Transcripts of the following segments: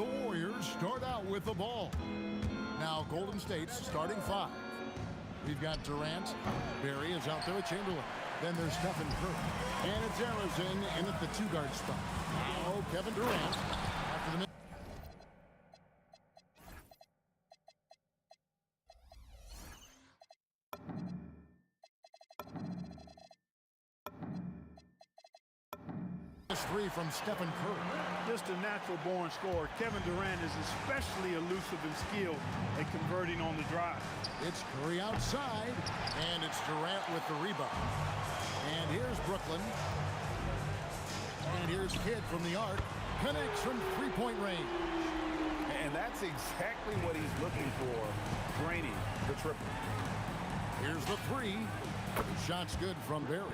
the Warriors start out with the ball. Now Golden State's starting five. We've got Durant. Barry is out there with Chamberlain. Then there's Stephen Curry. And it's Arizin in at the two-guard spot. Now Kevin Durant after the three from Stephen Curry. Just a natural-born scorer. Kevin Durant is especially elusive and skilled at converting on the drive. It's Curry outside, and it's Durant with the rebound. And here's Brooklyn. And here's Kidd from the arc. Connects from three-point range. And that's exactly what he's looking for, draining the triple. Here's the three. The shot's good from Barry.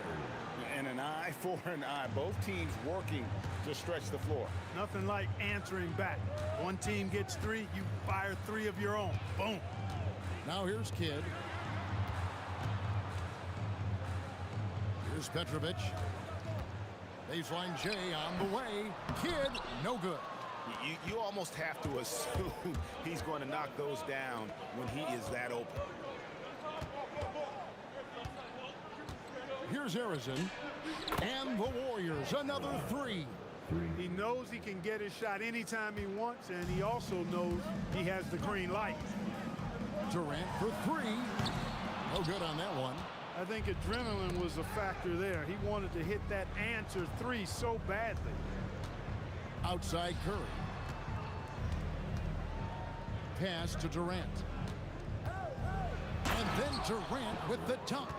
And an eye for an eye. Both teams working to stretch the floor. Nothing like answering back. One team gets three, you fire three of your own. Boom. Now here's Kidd. Here's Petrovic. Baseline J on the way. Kidd, no good. You almost have to assume he's going to knock those down when he is that open. Here's Arizin. And the Warriors, another three. He knows he can get his shot anytime he wants, and he also knows he has the green light. Durant for three. No good on that one. I think adrenaline was a factor there. He wanted to hit that answer three so badly. Outside Curry. Pass to Durant. And then Durant with the dunk.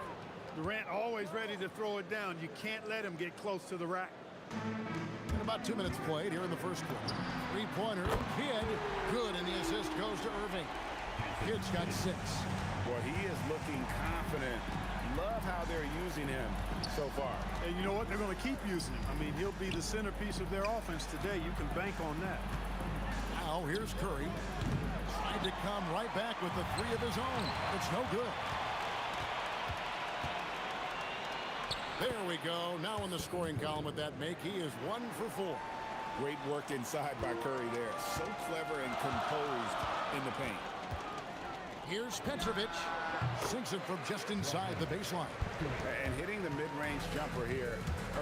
Durant always ready to throw it down. You can't let him get close to the rack. And about 2 minutes played here in the first quarter. Three-pointer, Kidd, good, and the assist goes to Irving. Kidd's got 6. Boy, he is looking confident. Love how they're using him so far. And you know what? They're going to keep using him. I mean, he'll be the centerpiece of their offense today. You can bank on that. Now here's Curry. Tried to come right back with the three of his own. It's no good. There we go. Now in the scoring column with that make, he is 1 for 4. Great work inside by Curry there. So clever and composed in the paint. Here's Petrovic. Sinks it from just inside the baseline. And hitting the mid-range jumper here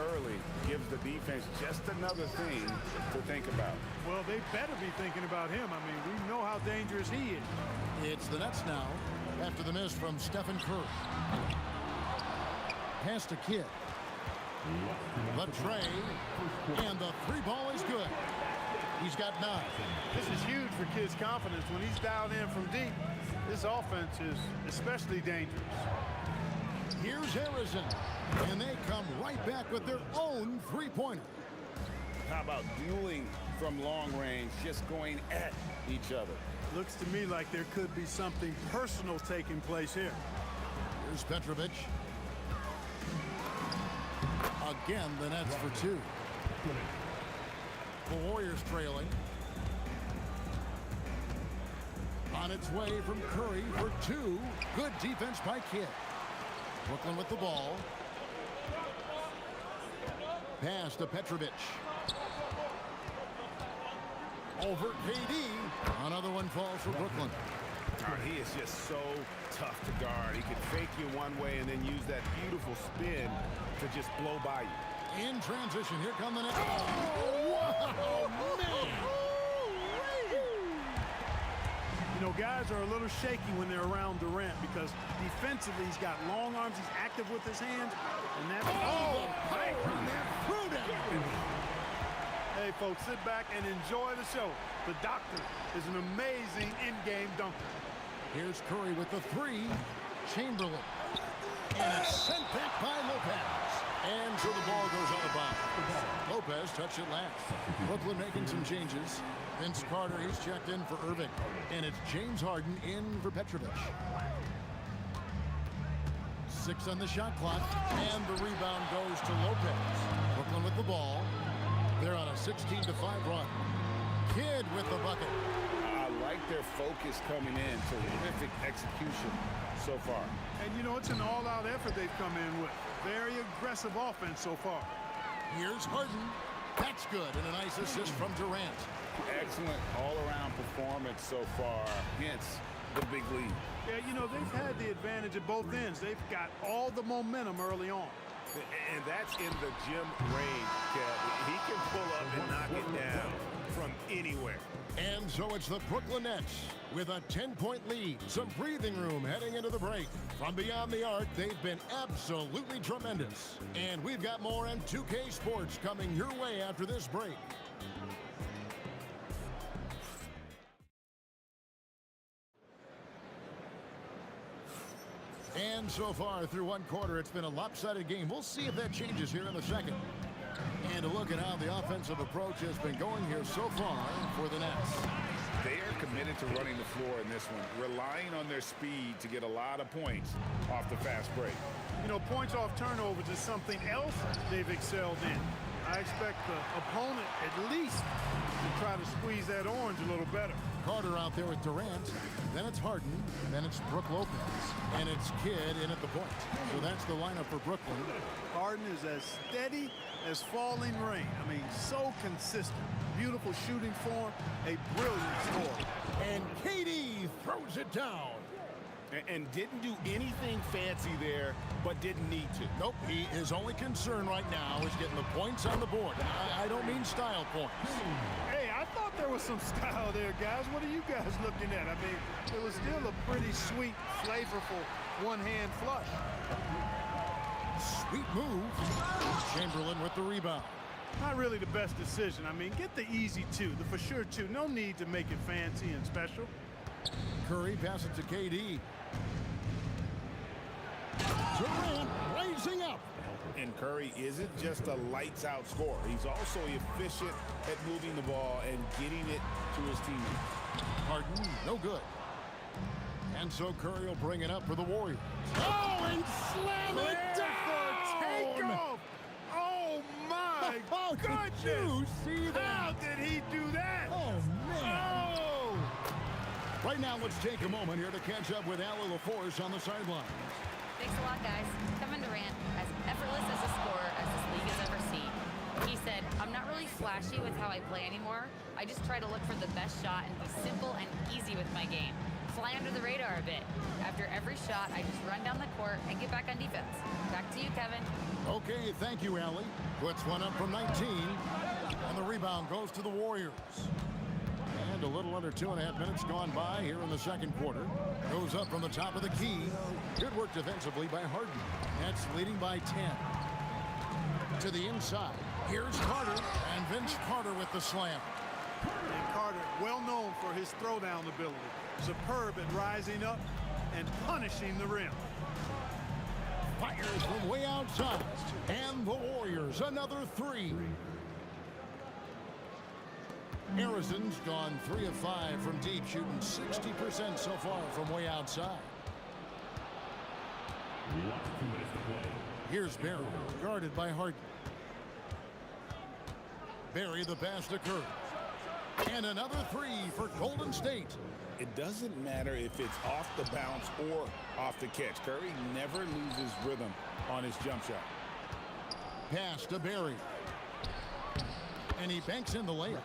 early gives the defense just another thing to think about. Well, they better be thinking about him. I mean, we know how dangerous he is. It's the Nets now after the miss from Stephen Curry. Pass to Kidd. The tray. And the three ball is good. He's got 9. This is huge for Kidd's confidence. When he's dialed in from deep, this offense is especially dangerous. Here's Arizin. And they come right back with their own three-pointer. How about dueling from long range, just going at each other? Looks to me like there could be something personal taking place here. Here's Petrovic. Again, the Nets for 2. The Warriors trailing. On its way from Curry for 2. Good defense by Kidd. Brooklyn with the ball. Pass to Petrovic. Over KD. Another one falls for Brooklyn. He is just so tough to guard. He can fake you one way and then use that beautiful spin to just blow by you. In transition, here come the Nets. Oh, wow, man! You know, guys are a little shaky when they're around Durant because defensively he's got long arms, he's active with his hands, and that's Hey, folks, sit back and enjoy the show. The doctor is an amazing in-game dunker. Here's Curry with the 3. Chamberlain. And it's sent back by Lopez. And so the ball goes on the bounce. Lopez touched it last. Brooklyn making some changes. Vince Carter, he's checked in for Irving. And it's James Harden in for Petrovic. 6 on the shot clock. And the rebound goes to Lopez. Brooklyn with the ball. They're on a 16-5 run. Kidd with the bucket. I like their focus coming in. Terrific execution so far. And, you know, it's an all-out effort they've come in with. Very aggressive offense so far. Here's Harden. That's good, and a nice assist from Durant. Excellent all-around performance so far, hence the big lead. Yeah, you know, they've had the advantage at both ends. They've got all the momentum early on. And that's in the gym range, Kev. He can pull up and knock it down from anywhere. And so it's the Brooklyn Nets with a 10-point lead. Some breathing room heading into the break. From beyond the arc, they've been absolutely tremendous. And we've got more M2K Sports coming your way after this break. And so far through one quarter, it's been a lopsided game. We'll see if that changes here in the second. And a look at how the offensive approach has been going here so far for the Nets. They are committed to running the floor in this one, relying on their speed to get a lot of points off the fast break. You know, points off turnovers is something else they've excelled in. I expect the opponent at least to try to squeeze that orange a little better. Carter out there with Durant. Then it's Harden. Then it's Brook Lopez. And it's Kidd in at the point. So that's the lineup for Brooklyn. Harden is as steady as falling rain. I mean, so consistent. Beautiful shooting form. A brilliant scorer. And KD throws it down. And didn't do anything fancy there, but didn't need to. Nope, his only concern right now is getting the points on the board. I don't mean style points. Hey, I thought there was some style there, guys. What are you guys looking at? I mean, it was still a pretty sweet, flavorful one-hand flush. Sweet move. Chamberlain with the rebound. Not really the best decision. I mean, get the easy two, the for sure two. No need to make it fancy and special. Curry passes to KD. Durant rising up. And Curry isn't just a lights-out scorer. He's also efficient at moving the ball and getting it to his teammates. Harden, no good. And so Curry will bring it up for the Warriors. Oh, and slam it down! Takeoff! Oh, my Oh, goodness! did you see that? How did he do that? Oh, man. Oh! Right now, let's take a moment here to catch up with Allie LaForce on the sideline. Thanks a lot, guys. Kevin Durant, as effortless as a scorer as this league has ever seen. He said, I'm not really flashy with how I play anymore. I just try to look for the best shot and be simple and easy with my game. Fly under the radar a bit. After every shot, I just run down the court and get back on defense. Back to you, Kevin. Okay, thank you, Allie. Puts one up from 19. And the rebound goes to the Warriors. And a little under 2.5 minutes gone by here in the second quarter. Goes up from the top of the key. Good work defensively by Harden. Nets leading by 10. To the inside. Here's Carter. And Vince Carter with the slam. And Carter, well known for his throwdown ability. Superb at rising up and punishing the rim. Fires from way outside. And the Warriors, another three. Harrison's gone 3 of 5 from deep, shooting 60% so far from way outside. Here's Barry, guarded by Harden. Barry, the pass to Curry. And another three for Golden State. It doesn't matter if it's off the bounce or off the catch. Curry never loses rhythm on his jump shot. Pass to Barry. And he banks in the layup.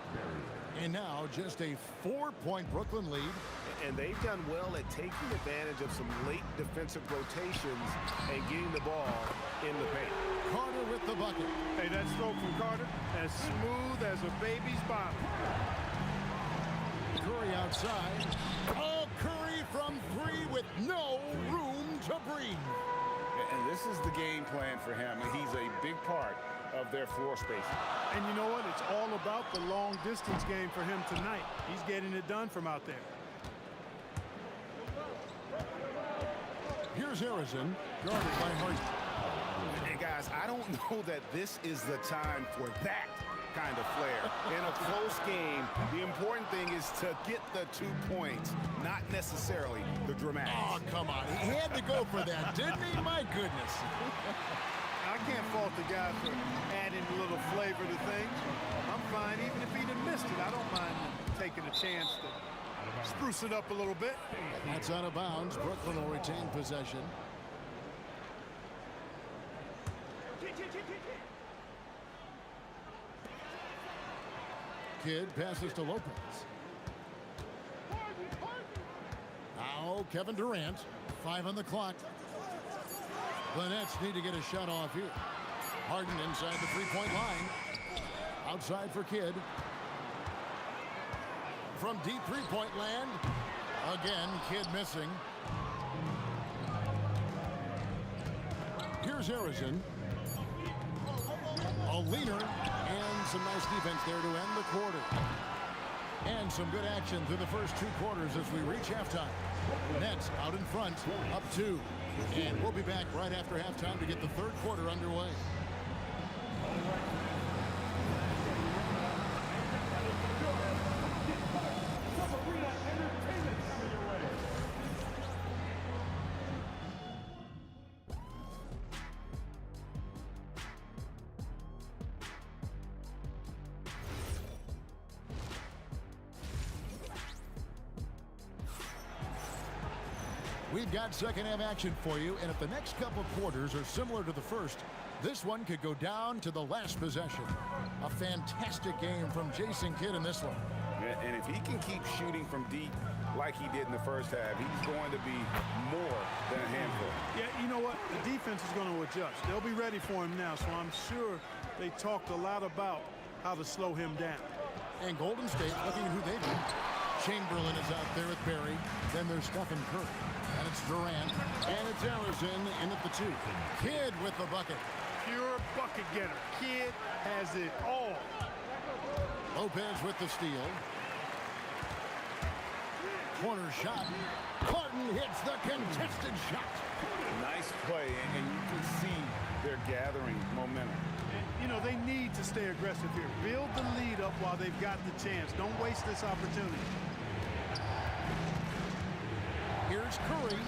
And now just a 4-point Brooklyn lead. And they've done well at taking advantage of some late defensive rotations and getting the ball in the paint. Carter with the bucket. Hey, that stroke from Carter, as smooth as a baby's bottom. Curry outside. Oh, Curry from 3 with no room to breathe. And this is the game plan for him. He's a big part of their floor spacing. And you know what? It's all about the long distance game for him tonight. He's getting it done from out there. Here's Harrison, guarded by Harden. And guys, I don't know that this is the time for that kind of flair. In a close game, the important thing is to get the 2 points, not necessarily the dramatics. Oh, come on. He had to go for that, didn't he? My goodness. I can't fault the guy for adding a little flavor to things. I'm fine. Even if he'd have missed it, I don't mind taking a chance to spruce it up a little bit. That's out of bounds. Brooklyn will retain possession. Kidd passes to Lopez. Now Kevin Durant. 5 on the clock. The Nets need to get a shot off here. Harden inside the three-point line. Outside for Kidd. From deep three-point land. Again, Kidd missing. Here's Harrison. A leaner and some nice defense there to end the quarter. And some good action through the first 2 quarters as we reach halftime. Nets out in front, up 2. And we'll be back right after halftime to get the third quarter underway. We've got second half action for you, and if the next couple quarters are similar to the first, this one could go down to the last possession. A fantastic game from Jason Kidd in this one. And if he can keep shooting from deep like he did in the first half, he's going to be more than a handful. Yeah, you know what? The defense is going to adjust. They'll be ready for him now, so I'm sure they talked a lot about how to slow him down. And Golden State looking at who they've got. Chamberlain is out there with Barry. Then there's Stephen Curry. And it's Durant. And it's Harrison in at the 2. Kidd with the bucket. Pure bucket getter. Kidd has it all. Lopez with the steal. Corner shot. Harden hits the contested shot. Nice play, and you can see they're gathering momentum. You know, they need to stay aggressive here. Build the lead up while they've got the chance. Don't waste this opportunity. Here's Curry.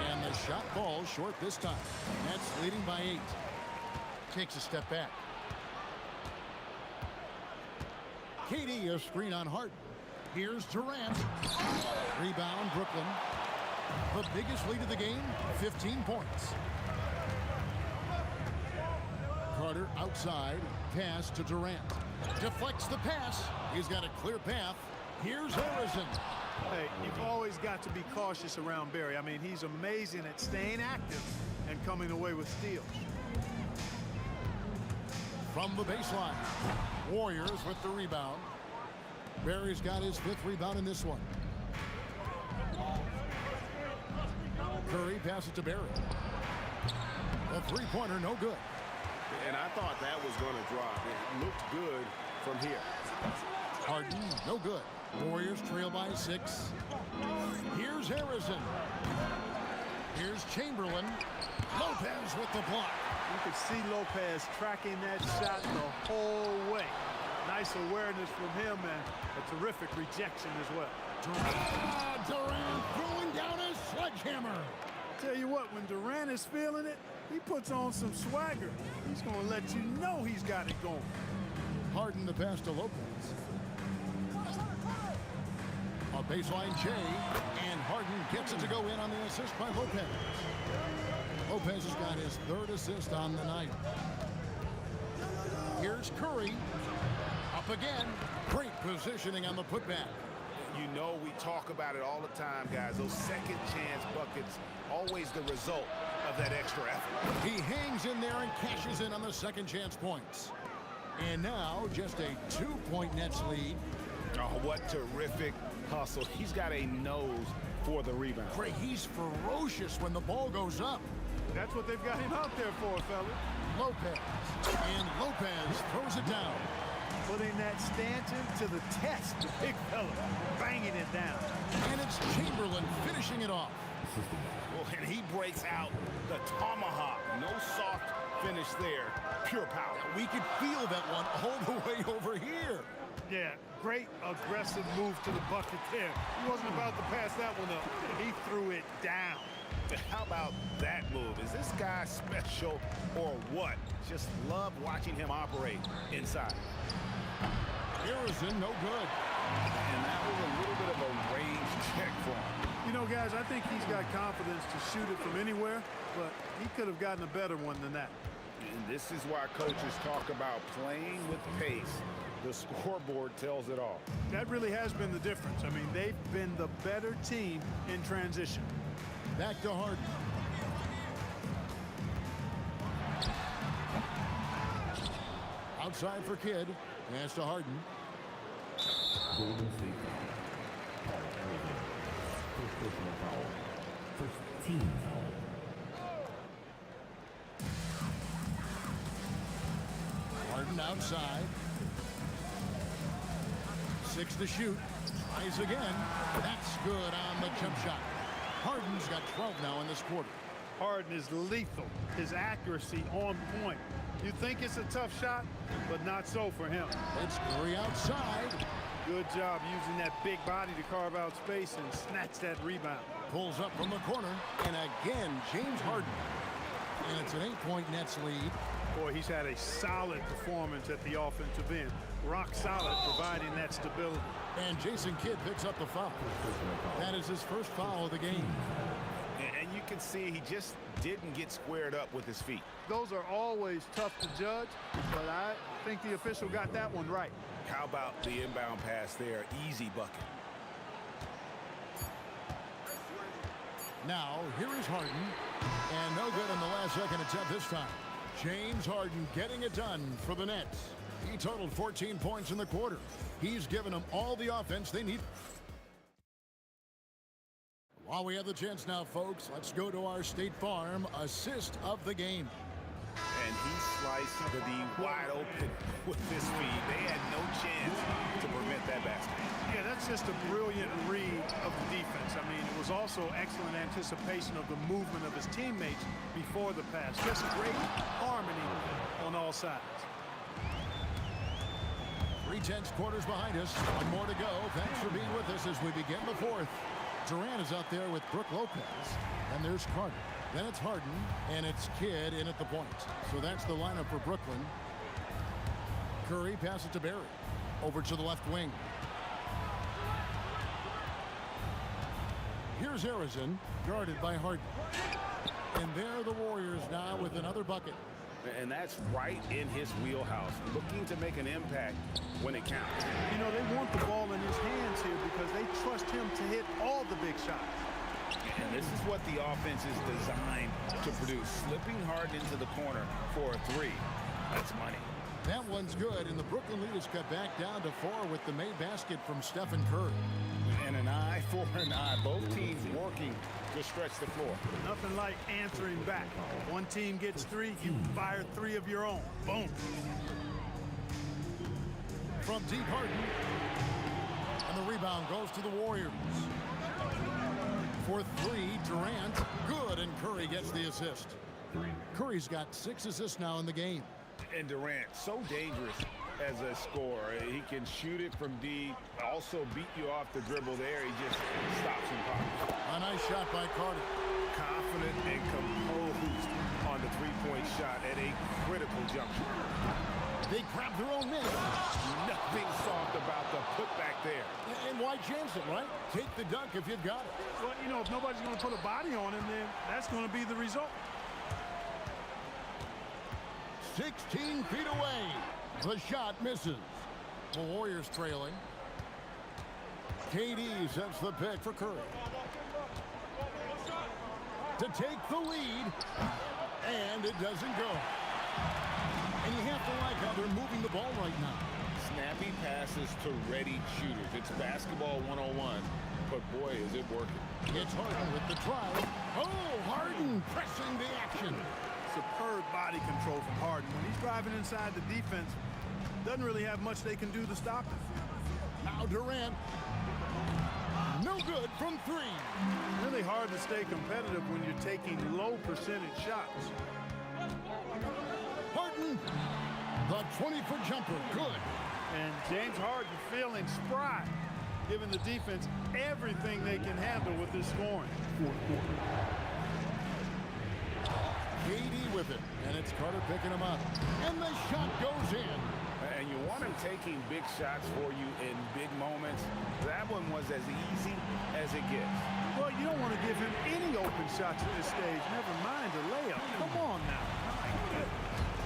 And the shot falls short this time. Nets leading by 8. Takes a step back. KD a screen on Harden. Here's Durant. Rebound, Brooklyn. The biggest lead of the game, 15 points. Carter outside. Pass to Durant. Deflects the pass. He's got a clear path. Here's Harrison. Hey, you've always got to be cautious around Barry. I mean, he's amazing at staying active and coming away with steals. From the baseline. Warriors with the rebound. Barry's got his 5th rebound in this one. Curry passes to Barry. The three-pointer, no good. And I thought that was going to drop. It looked good from here. Harden, no good. Warriors trail by 6. Here's Harrison. Here's Chamberlain. Lopez with the block. You could see Lopez tracking that shot the whole way. Nice awareness from him and a terrific rejection as well. Durant throwing down a sledgehammer. Tell you what, when Durant is feeling it, he puts on some swagger. He's going to let you know he's got it going. Harden the pass to Lopez. A baseline J, and Harden gets it to go in on the assist by Lopez. Lopez has got his 3rd assist on the night. Here's Curry. Up again. Great positioning on the putback. You know we talk about it all the time, guys. Those second chance buckets, always the result of that extra effort. He hangs in there and cashes in on the second chance points. And now just a 2-point Nets lead. Oh, what terrific hustle. He's got a nose for the rebound. Craig, he's ferocious when the ball goes up. That's what they've got him out there for, fella. Lopez. And Lopez throws it down. Putting that Stanton to the test, the big fella, banging it down. And it's Chamberlain finishing it off. Well, and he breaks out the tomahawk. No soft finish there. Pure power. We could feel that one all the way over here. Yeah, great aggressive move to the bucket there. He wasn't about to pass that one up. He threw it down. How about that move? Is this guy special or what? Just love watching him operate inside. Harrison, no good. And that was a little bit of a range check for him. You know, guys, I think he's got confidence to shoot it from anywhere, but he could have gotten a better one than that. And this is why coaches talk about playing with pace. The scoreboard tells it all. That really has been the difference. I mean, they've been the better team in transition. Back to Harden. Outside for Kidd. Pass to Harden. Golden State foul. Paul Arizona. First personal foul. First team foul. Harden outside. 6 to shoot. Tries again. That's good on the jump shot. Harden's got 12 now in this quarter. Harden is lethal. His accuracy on point. You think it's a tough shot, but not so for him. It's Curry outside. Good job using that big body to carve out space and snatch that rebound. Pulls up from the corner. And again, James Harden. And it's an 8-point Nets lead. Boy, he's had a solid performance at the offensive end. Rock solid, providing that stability. And Jason Kidd picks up the foul. That is his first foul of the game. And you can see he just didn't get squared up with his feet. Those are always tough to judge, but I think the official got that one right. How about the inbound pass there? Easy bucket. Now, here is Harden. And no good in the last second attempt this time. James Harden getting it done for the Nets. He totaled 14 points in the quarter. He's given them all the offense they need. While we have the chance now, folks, let's go to our State Farm assist of the game. And he sliced the D wide open with his feet. They had no chance to prevent that basket. Yeah, that's just a brilliant read of the defense. I mean, it was also excellent anticipation of the movement of his teammates before the pass. Just great harmony on all sides. 3/10 quarters behind us. One more to go. Thanks for being with us as we begin the fourth. Durant is out there with Brook Lopez. And there's Carter. Then it's Harden, and it's Kidd in at the point. So that's the lineup for Brooklyn. Curry passes to Barry. Over to the left wing. Here's Arizona, guarded by Harden. And there are the Warriors now with another bucket. And that's right in his wheelhouse, looking to make an impact when it counts. You know, they want the ball in his hands here because they trust him to hit all the big shots. And this is what the offense is designed to produce. Slipping hard into the corner for a three. That's money. That one's good, and the Brooklyn lead is cut back down to 4 with the made basket from Stephen Curry. And an eye for an eye. Both teams working to stretch the floor. Nothing like answering back. One team gets 3, you fire 3 of your own. Boom. From deep Harden. And the rebound goes to the Warriors. For 3, Durant. Good, and Curry gets the assist. Curry's got 6 assists now in the game. And Durant, so dangerous as a scorer. He can shoot it from deep, also beat you off the dribble there. He just stops and pops. A nice shot by Carter. Confident and composed on the three-point shot at a critical juncture. They grab their own man. Nothing soft about the putback there. And why chance it, right? Take the dunk if you've got it. Well, you know, if nobody's going to put a body on him, then that's going to be the result. 16 feet away. The shot misses. The Warriors trailing. KD sets the pick for Curry. To take the lead. And it doesn't go. And you have to like how they're moving the ball right now. Snappy passes to ready shooters. It's basketball 101, but boy, is it working. It's Harden with the drive. Oh, Harden pressing the action. Superb body control from Harden. When he's driving inside the defense, doesn't really have much they can do to stop him. Now Durant. No good from 3. Really hard to stay competitive when you're taking low percentage shots. Harden. The 20-foot jumper. Good. And James Harden feeling spry, giving the defense everything they can handle with this scoring. KD with it, and it's Carter picking him up. And the shot goes in. And you want him taking big shots for you in big moments. That one was as easy as it gets. Well, you don't want to give him any open shots at this stage, never mind a layup. Come on now. My goodness.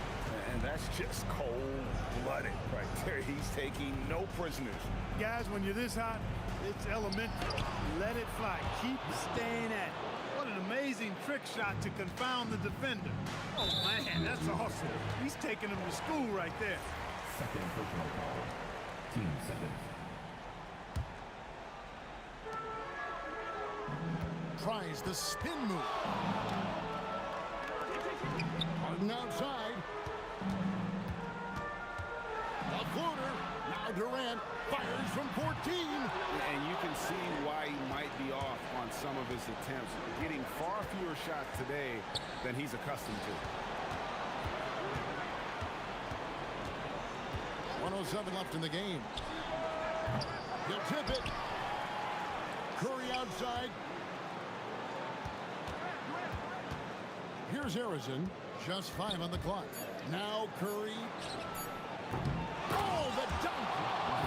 That's just cold-blooded right there. He's taking no prisoners. Guys, when you're this hot, it's elementary. Let it fly. Keep staying at it. What an amazing trick shot to confound the defender. Oh, man, that's awesome. He's taking him to school right there. Second personal foul. Team seconds. Tries the spin move. Harden outside. A floater. Now Durant fires from 14. And you can see why he might be off on some of his attempts, getting far fewer shots today than he's accustomed to. 1:07 left in the game. He'll tip it. Curry outside. Here's Harrison. Just 5 on the clock. Now Curry. Oh, the dunk!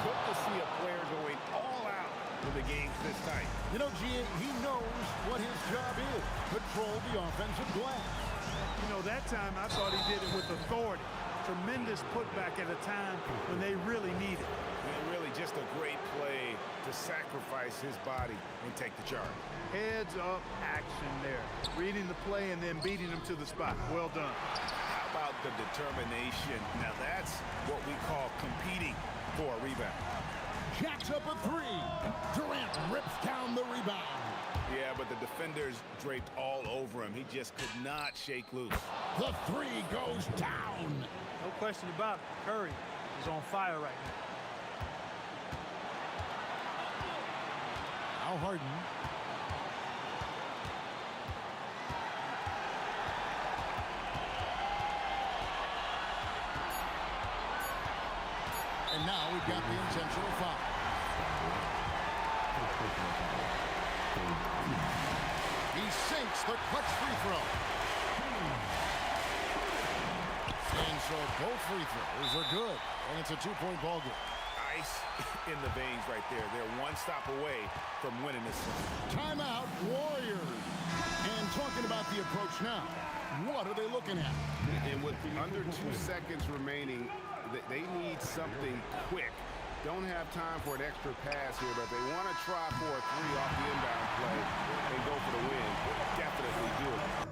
Good to see a player going all out when the game's this tight. You know, he knows what his job is. Control the offensive glass. You know, that time I thought he did it with authority. Tremendous putback at a time when they really need it. And really just a great play to sacrifice his body and take the charge. Heads up action there. Reading the play and then beating him to the spot. Well done. How about the determination? Now that's what we call competing for a rebound. Jacks up a 3. Durant rips down the rebound. Yeah, but the defenders draped all over him. He just could not shake loose. The 3 goes down. No question about it. Curry is on fire right now. Now Harden. And now we've got the intentional foul. He sinks the clutch free throw. And so both free throws are good. And it's a 2-point ball game. Ice in the veins right there. They're one stop away from winning this one. Timeout, Warriors. And talking about the approach now, what are they looking at? And with under 2 seconds remaining, they need something quick. Don't have time for an extra pass here, but they want to try for a 3 off the inbound play and go for the win. Definitely do it.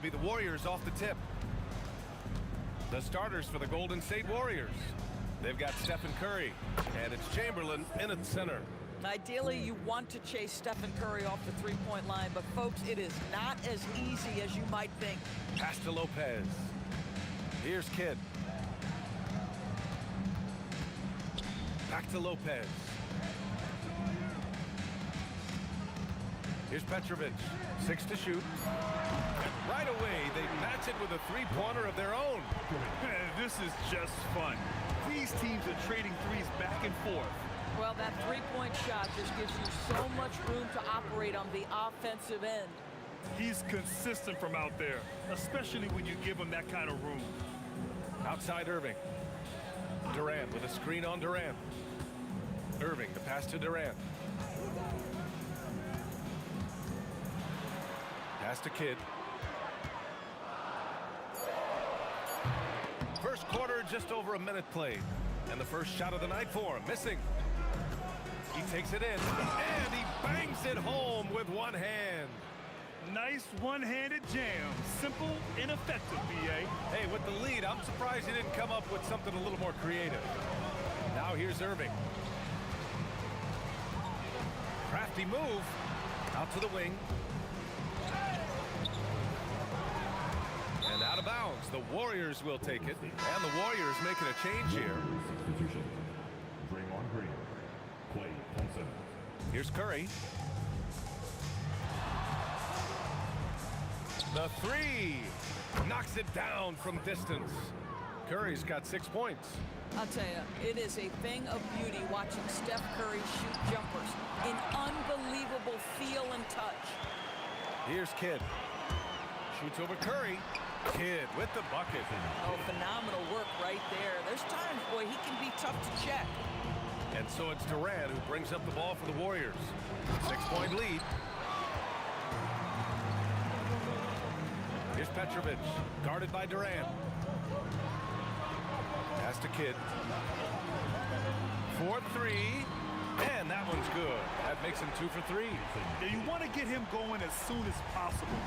be the Warriors off the tip. The starters for the Golden State Warriors. They've got Stephen Curry, and it's Chamberlain in at center. Ideally, you want to chase Stephen Curry off the three-point line, but folks, it is not as easy as you might think. Pass to Lopez. Here's Kidd. Back to Lopez. Here's Petrovic. 6 to shoot. And right away, they match it with a three-pointer of their own. This is just fun. These teams are trading threes back and forth. Well, that three-point shot just gives you so much room to operate on the offensive end. He's consistent from out there, especially when you give him that kind of room. Outside Irving. Durant with a screen on Durant. Irving, the pass to Durant. Pass to Kidd. First quarter, just over a minute played. And the first shot of the night for him, missing. He takes it in, and he bangs it home with one hand. Nice one-handed jam. Simple and effective, B.A. Hey, with the lead, I'm surprised he didn't come up with something a little more creative. Now here's Irving. Crafty move. Out to the wing. And out of bounds. The Warriors will take it. And the Warriors making a change here. Substitution. Draymond Green. Klay Thompson. Here's Curry. The three. Knocks it down from distance. Curry's got 6 points. I'll tell you, it is a thing of beauty watching Steph Curry shoot jumpers. An unbelievable feel and touch. Here's Kidd. Shoots over Curry. Kidd with the bucket. Oh, phenomenal work right there. There's times, boy, he can be tough to check. And so it's Durant who brings up the ball for the Warriors. 6-point lead. Here's Petrovic, guarded by Durant. Pass to Kidd. 4-3, and that one's good. That makes him 2 for 3. Yeah, you want to get him going as soon as possible.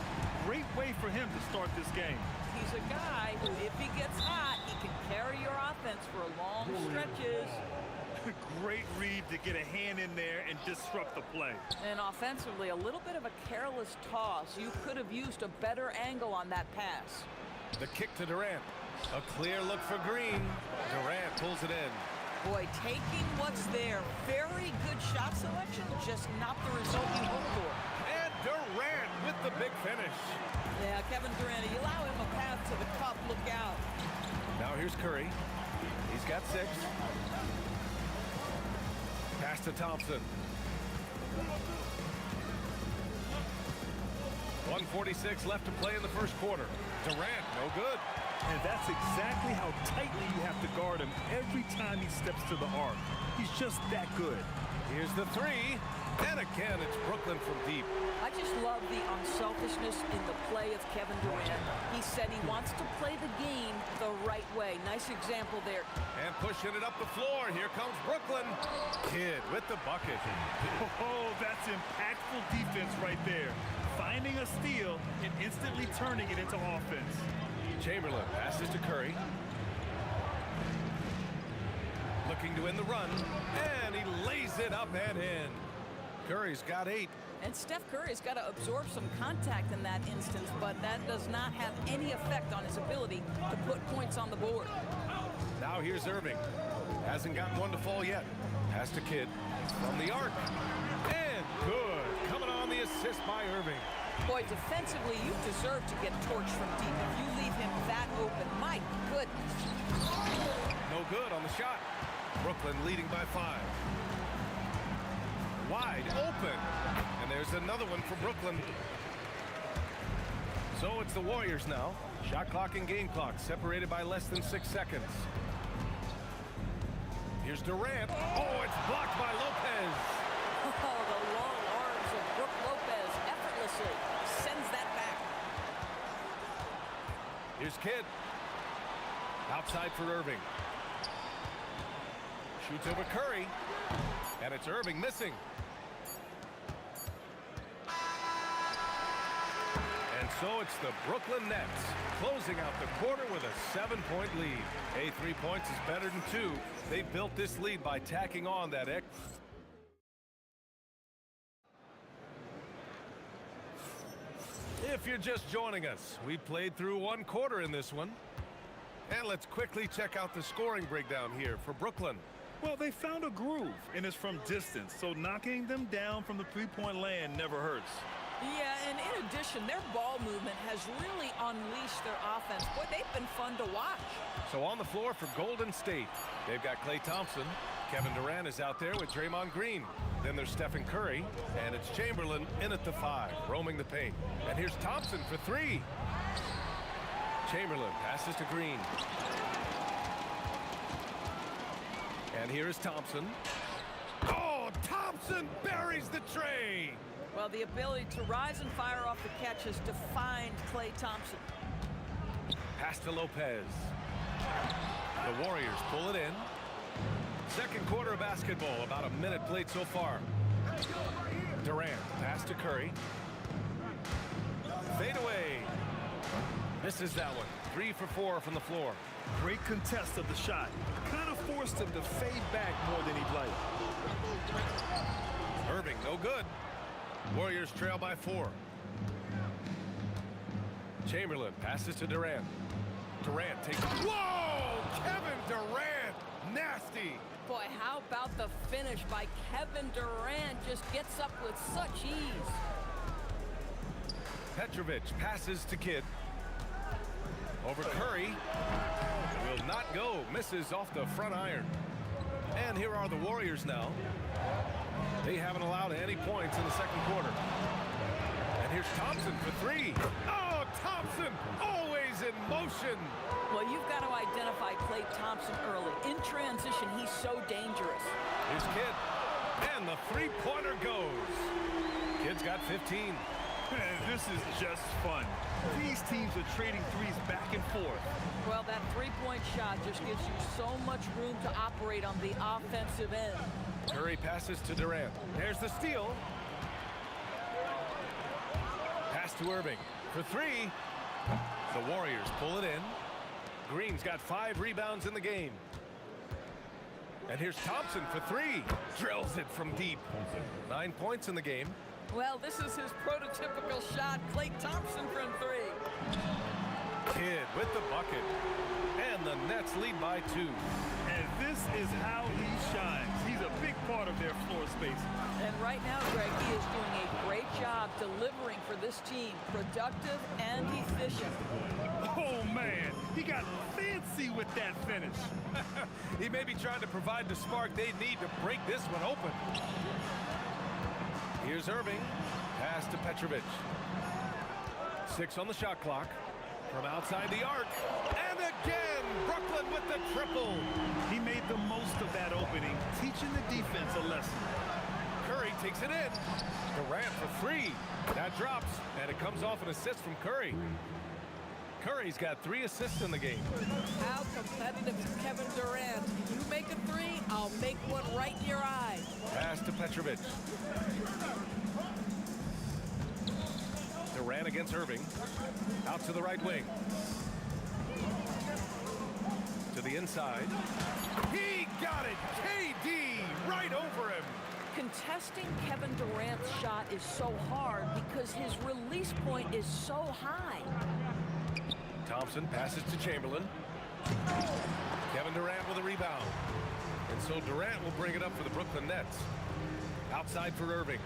Great way for him to start this game. He's a guy who, if he gets hot, he can carry your offense for long stretches. Great read to get a hand in there and disrupt the play. And offensively, a little bit of a careless toss. You could have used a better angle on that pass. The kick to Durant. A clear look for Green. Durant pulls it in. Boy, taking what's there. Very good shot selection, just not the result you hoped for. And Durant with the big finish. Yeah, Kevin Durant, you allow him a path to the cup, look out. Now here's Curry. He's got 6. Pass to Thompson. 1:46 left to play in the first quarter. Durant, no good. And that's exactly how tightly you have to guard him every time he steps to the arc. He's just that good. Here's the 3. And again, it's Brooklyn from deep. I just love the unselfishness in the play of Kevin Durant. He said he wants to play the game the right way. Nice example there. And pushing it up the floor. Here comes Brooklyn. Kidd with the bucket. Oh, that's impactful defense right there. Finding a steal and instantly turning it into offense. Chamberlain passes to Curry. Looking to win the run. And he lays it up and in. Curry's got 8. And Steph Curry's got to absorb some contact in that instance, but that does not have any effect on his ability to put points on the board. Now here's Irving. Hasn't gotten one to fall yet. Pass to Kidd. From the arc. And good. Coming on the assist by Irving. Boy, defensively, you deserve to get torched from deep. If you leave him that open, my goodness. No good on the shot. Brooklyn leading by 5. Wide open. And there's another one for Brooklyn. So it's the Warriors now. Shot clock and game clock separated by less than 6 seconds. Here's Durant. Oh, it's blocked by Lopez. Oh, the long arms of Brook Lopez effortlessly sends that back. Here's Kidd. Outside for Irving. Shoots over Curry. And it's Irving missing. And So it's the Brooklyn Nets closing out the quarter with a 7-point lead. Hey, 3 points is better than 2. They built this lead by tacking on that If you're just joining us, we played through 1 quarter in this one. And let's quickly check out the scoring breakdown here for Brooklyn. Well, they found a groove, and it's from distance, so knocking them down from the three-point land never hurts. Yeah, and in addition, their ball movement has really unleashed their offense. Boy, they've been fun to watch. So on the floor for Golden State, they've got Klay Thompson. Kevin Durant is out there with Draymond Green. Then there's Stephen Curry, and it's Chamberlain in at the 5, roaming the paint. And here's Thompson for 3. Chamberlain passes to Green. And here is Thompson. Oh, Thompson buries the tray. Well, the ability to rise and fire off the catch has defined Klay Thompson. Pass to Lopez. The Warriors pull it in. Second quarter of basketball, about a minute played so far. Durant, pass to Curry. Fade away. Misses that one. 3 for 4 from the floor. Great contest of the shot. Kind of forced him to fade back more than he'd like. Irving, no good. Warriors trail by 4. Chamberlain passes to Durant. Durant takes... Whoa! Kevin Durant! Nasty! Boy, how about the finish by Kevin Durant? Just gets up with such ease. Petrovic passes to Kidd. Over Curry. Will not go. Misses off the front iron. And here are the Warriors now. They haven't allowed any points in the second quarter. And here's Thompson for 3. Oh, Thompson always in motion. Well, you've got to identify Klay Thompson early. In transition, he's so dangerous. Here's Kidd. And the 3-pointer goes. Kidd's got 15. This is just fun. These teams are trading threes back and forth. Well, that 3-point shot just gives you so much room to operate on the offensive end. Curry passes to Durant. There's the steal. Pass to Irving for 3. The Warriors pull it in. Green's got 5 rebounds in the game. And here's Thompson for 3. Drills it from deep. 9 points in the game. Well, this is his prototypical shot. Klay Thompson from 3. Kidd with the bucket. And the Nets lead by 2. And this is how he shines. He's a big part of their floor space. And right now, Greg, he is doing a great job delivering for this team. Productive and efficient. Oh, man. He got fancy with that finish. He may be trying to provide the spark they need to break this one open. Here's Irving. Pass to Petrovic. 6 on the shot clock. From outside the arc. And again, Brooklyn with the triple. He made the most of that opening, teaching the defense a lesson. Curry takes it in. Durant for 3. That drops, and it comes off an assist from Curry. Curry's got 3 assists in the game. How competitive is Kevin Durant? You make a 3, I'll make one right in your eye. Pass to Petrovic. Durant against Irving. Out to the right wing. To the inside. He got it! KD right over him! Contesting Kevin Durant's shot is so hard because his release point is so high. Thompson passes to Chamberlain. Kevin Durant with a rebound. And so Durant will bring it up for the Brooklyn Nets. Outside for Irving.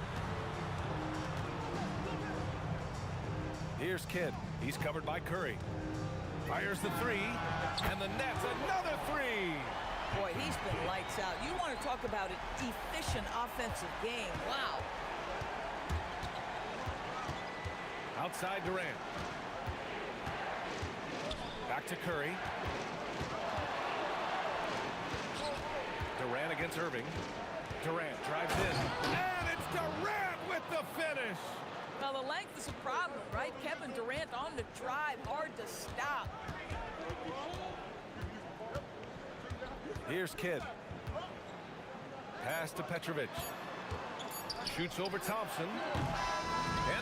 Here's Kidd. He's covered by Curry. Fires the 3. And the Nets another 3. Boy, he's been lights out. You want to talk about an efficient offensive game. Wow. Outside Durant. Back to Curry. Durant against Irving. Durant drives in. And it's Durant with the finish. Now, the length is a problem, right? Kevin Durant on the drive, hard to stop. Here's Kidd. Pass to Petrovic. Shoots over Thompson.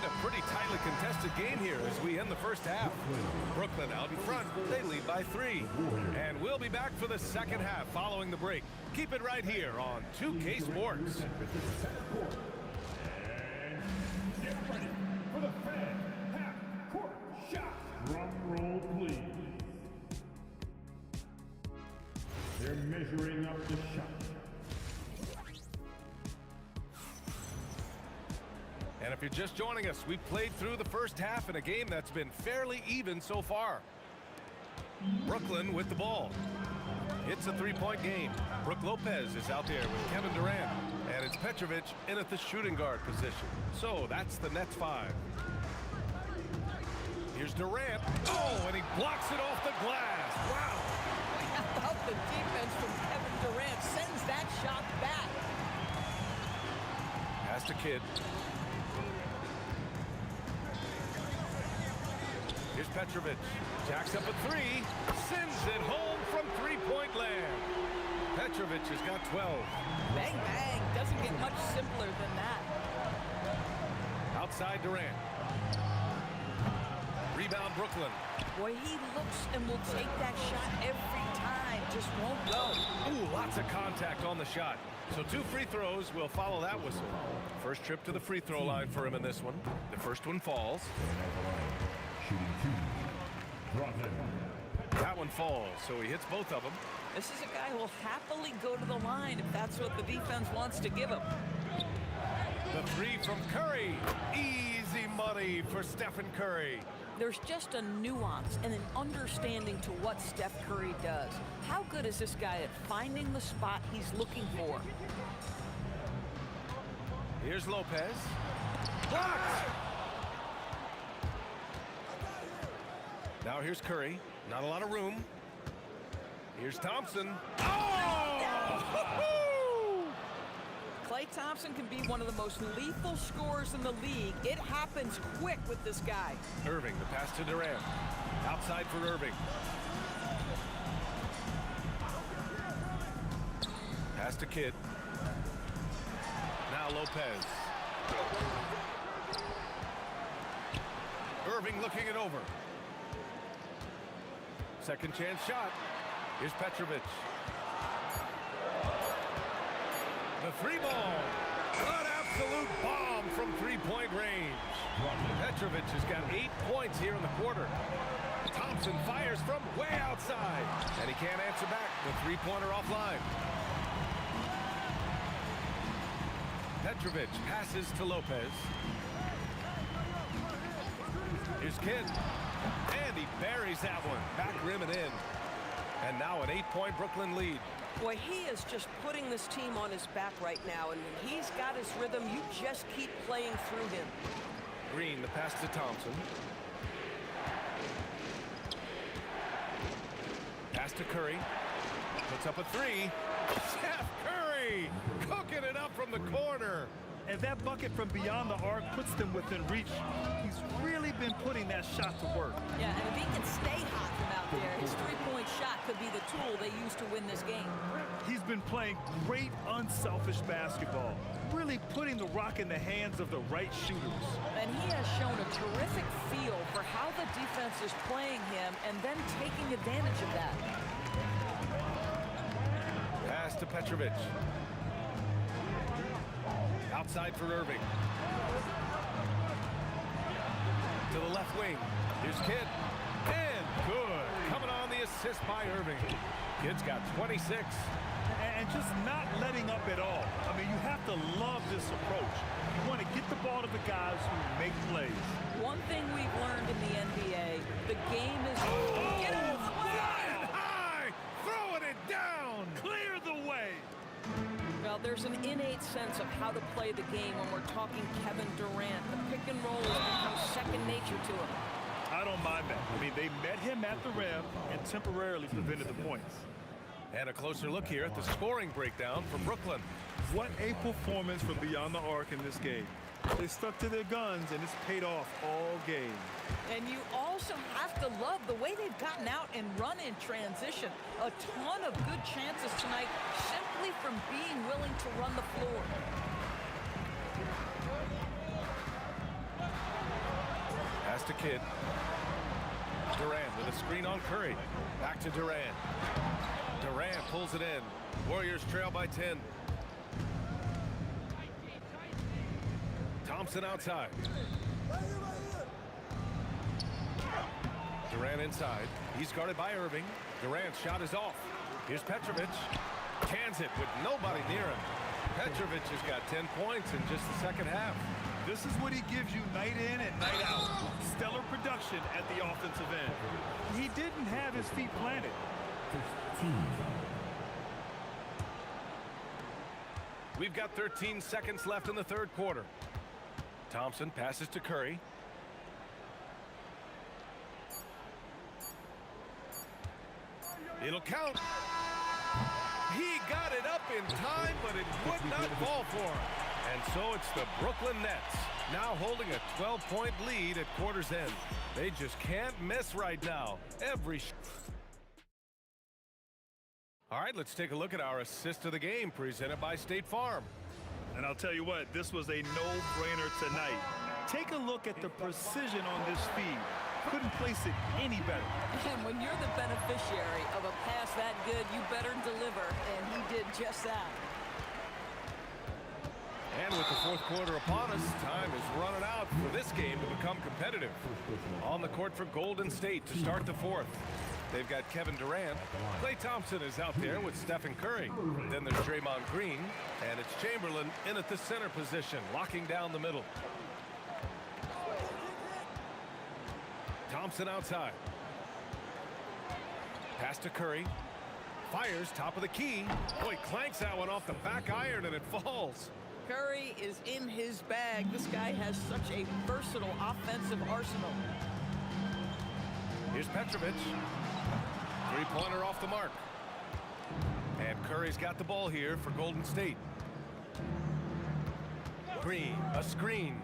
And a pretty tightly contested game here as we end the first half. Brooklyn out in front. They lead by 3. And we'll be back for the second half following the break. Keep it right here on 2K Sports. Get ready for the fan half-court shot. Drum roll, please. They're measuring up the shot. And if you're just joining us, we've played through the first half in a game that's been fairly even so far. Brooklyn with the ball. It's a 3-point game. Brook Lopez is out there with Kevin Durant. And it's Petrovic in at the shooting guard position. So that's the Nets 5. Here's Durant. Oh, and he blocks it off the glass. Wow. How about the defense from Kevin Durant? Sends that shot back. Pass to Kidd. Here's Petrovic. Jacks up a 3. Sends it home from 3-point land. Petrovic has got 12. Bang, bang. Doesn't get much simpler than that. Outside Durant. Rebound Brooklyn. Boy, he looks and will take that shot every time. Just won't go. Ooh, lots of contact on the shot. So 2 free throws will follow that whistle. First trip to the free throw line for him in this one. The first one falls. Shooting 2. Brooklyn. That one falls, so he hits both of them. This is a guy who will happily go to the line if that's what the defense wants to give him. The 3 from Curry. Easy money for Stephen Curry. There's just a nuance and an understanding to what Steph Curry does. How good is this guy at finding the spot he's looking for? Here's Lopez. Blocked! Now here's Curry. Not a lot of room. Here's Thompson. Oh! Klay Thompson can be one of the most lethal scorers in the league. It happens quick with this guy. Irving, the pass to Durant. Outside for Irving. Pass to Kidd. Now Lopez. Irving looking it over. Second chance shot. Here's Petrovic. The 3 ball. An absolute bomb from 3-point range. Petrovic has got 8 points here in the quarter. Thompson fires from way outside. And he can't answer back. The 3-pointer offline. Petrovic passes to Lopez. Here's Kidd. And he buries that one. Back rim and in. And now an 8-point Brooklyn lead. Boy, he is just putting this team on his back right now. And when he's got his rhythm, you just keep playing through him. Green, the pass to Thompson. Pass to Curry. Puts up a 3. Steph Curry cooking it up from the corner. And that bucket from beyond the arc puts them within reach. He's really been putting that shot to work. Yeah, and if he can stay hot from out there, his 3-point shot could be the tool they use to win this game. He's been playing great, unselfish basketball, really putting the rock in the hands of the right shooters. And he has shown a terrific feel for how the defense is playing him and then taking advantage of that. Pass to Petrovic. Outside for Irving. To the left wing. Here's Kidd. And good. Coming on the assist by Irving. Kidd's got 26. And just not letting up at all. I mean, you have to love this approach. You want to get the ball to the guys who make plays. One thing we've learned in the NBA, the game is... Get out of the way! Flying high! Throwing it down! Clear the way! Well, there's an innate sense of how to play the game when we're talking Kevin Durant. The pick and roll has become second nature to him. I don't mind that. I mean, they met him at the rim and temporarily prevented the points. And a closer look here at the scoring breakdown for Brooklyn. What a performance from beyond the arc in this game. They stuck to their guns, and it's paid off all game. And you also have to love the way they've gotten out and run in transition. A ton of good chances tonight simply from being willing to run the floor. to Kidd. Durant with a screen on Curry. Back to Durant. Durant pulls it in. Warriors trail by 10. Thompson outside. Durant inside. He's guarded by Irving. Durant's shot is off. Here's Petrovic. Cans it with nobody near him. Petrovic has got 10 points in just the second half. This is what he gives you night in and night out. Stellar production at the offensive end. He didn't have his feet planted. We've got 13 seconds left in the third quarter. Thompson passes to Curry. It'll count. He got it up in time, but it would not fall for him. And so it's the Brooklyn Nets, now holding a 12-point lead at quarter's end. They just can't miss right now. All right, let's take a look at our assist of the game presented by State Farm. And I'll tell you what, this was a no-brainer tonight. Take a look at the precision on this feed. Couldn't place it any better. And when you're the beneficiary of a pass that good, you better deliver, and he did just that. And with the fourth quarter upon us, time is running out for this game to become competitive. On the court for Golden State to start the fourth. They've got Kevin Durant. Klay Thompson is out there with Stephen Curry. Then there's Draymond Green, and it's Chamberlain in at the center position, locking down the middle. Thompson outside. Pass to Curry. Fires top of the key. Boy, clanks that one off the back iron, and it falls. Curry is in his bag. This guy has such a versatile offensive arsenal. Here's Petrovic. Three-pointer off the mark. And Curry's got the ball here for Golden State. Green, a screen.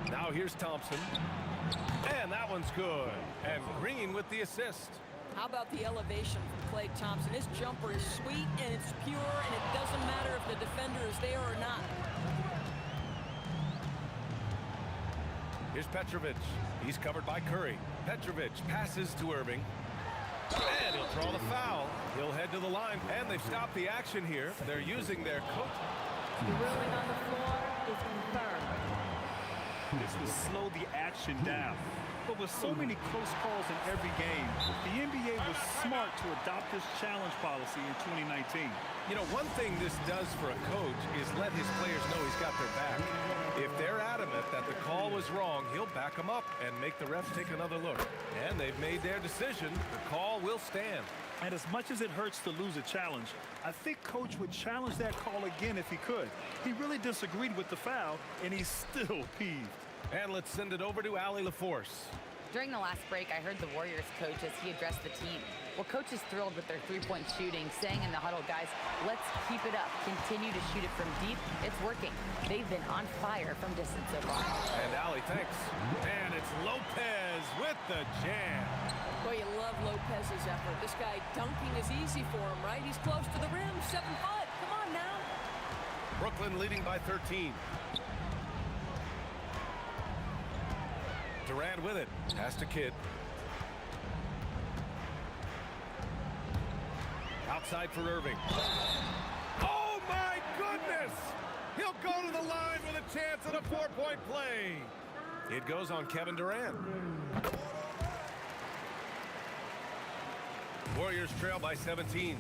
Now here's Thompson. And that one's good. And Green with the assist. How about the elevation from Klay Thompson? His jumper is sweet and it's pure, and it doesn't matter if the defender is there or not. Here's Petrovic. He's covered by Curry. Petrovic passes to Irving. And he'll draw the foul. He'll head to the line. And they've stopped the action here. They're using their coach. The ruling on the floor is confirmed. This will slow the action down. But with so many close calls in every game, the NBA was smart to adopt this challenge policy in 2019. You know, one thing this does for a coach is let his players know he's got their back. If they're adamant that the call was wrong, he'll back them up and make the refs take another look. And they've made their decision. The call will stand. And as much as it hurts to lose a challenge, I think Coach would challenge that call again if he could. He really disagreed with the foul, and he's still peeved. And let's send it over to Allie LaForce. During the last break, I heard the Warriors coach as he addressed the team. Well, coach is thrilled with their three-point shooting, saying in the huddle, guys, let's keep it up. Continue to shoot it from deep. It's working. They've been on fire from distance so far. And Allie, thanks. And it's Lopez with the jam. Boy, you love Lopez's effort. This guy dunking is easy for him, right? He's close to the rim, 7 foot. Come on now. Brooklyn leading by 13. Durant with it. Pass to Kidd. Outside for Irving. Oh, my goodness! He'll go to the line with a chance at a 4-point play. It goes on Kevin Durant. Warriors trail by 17.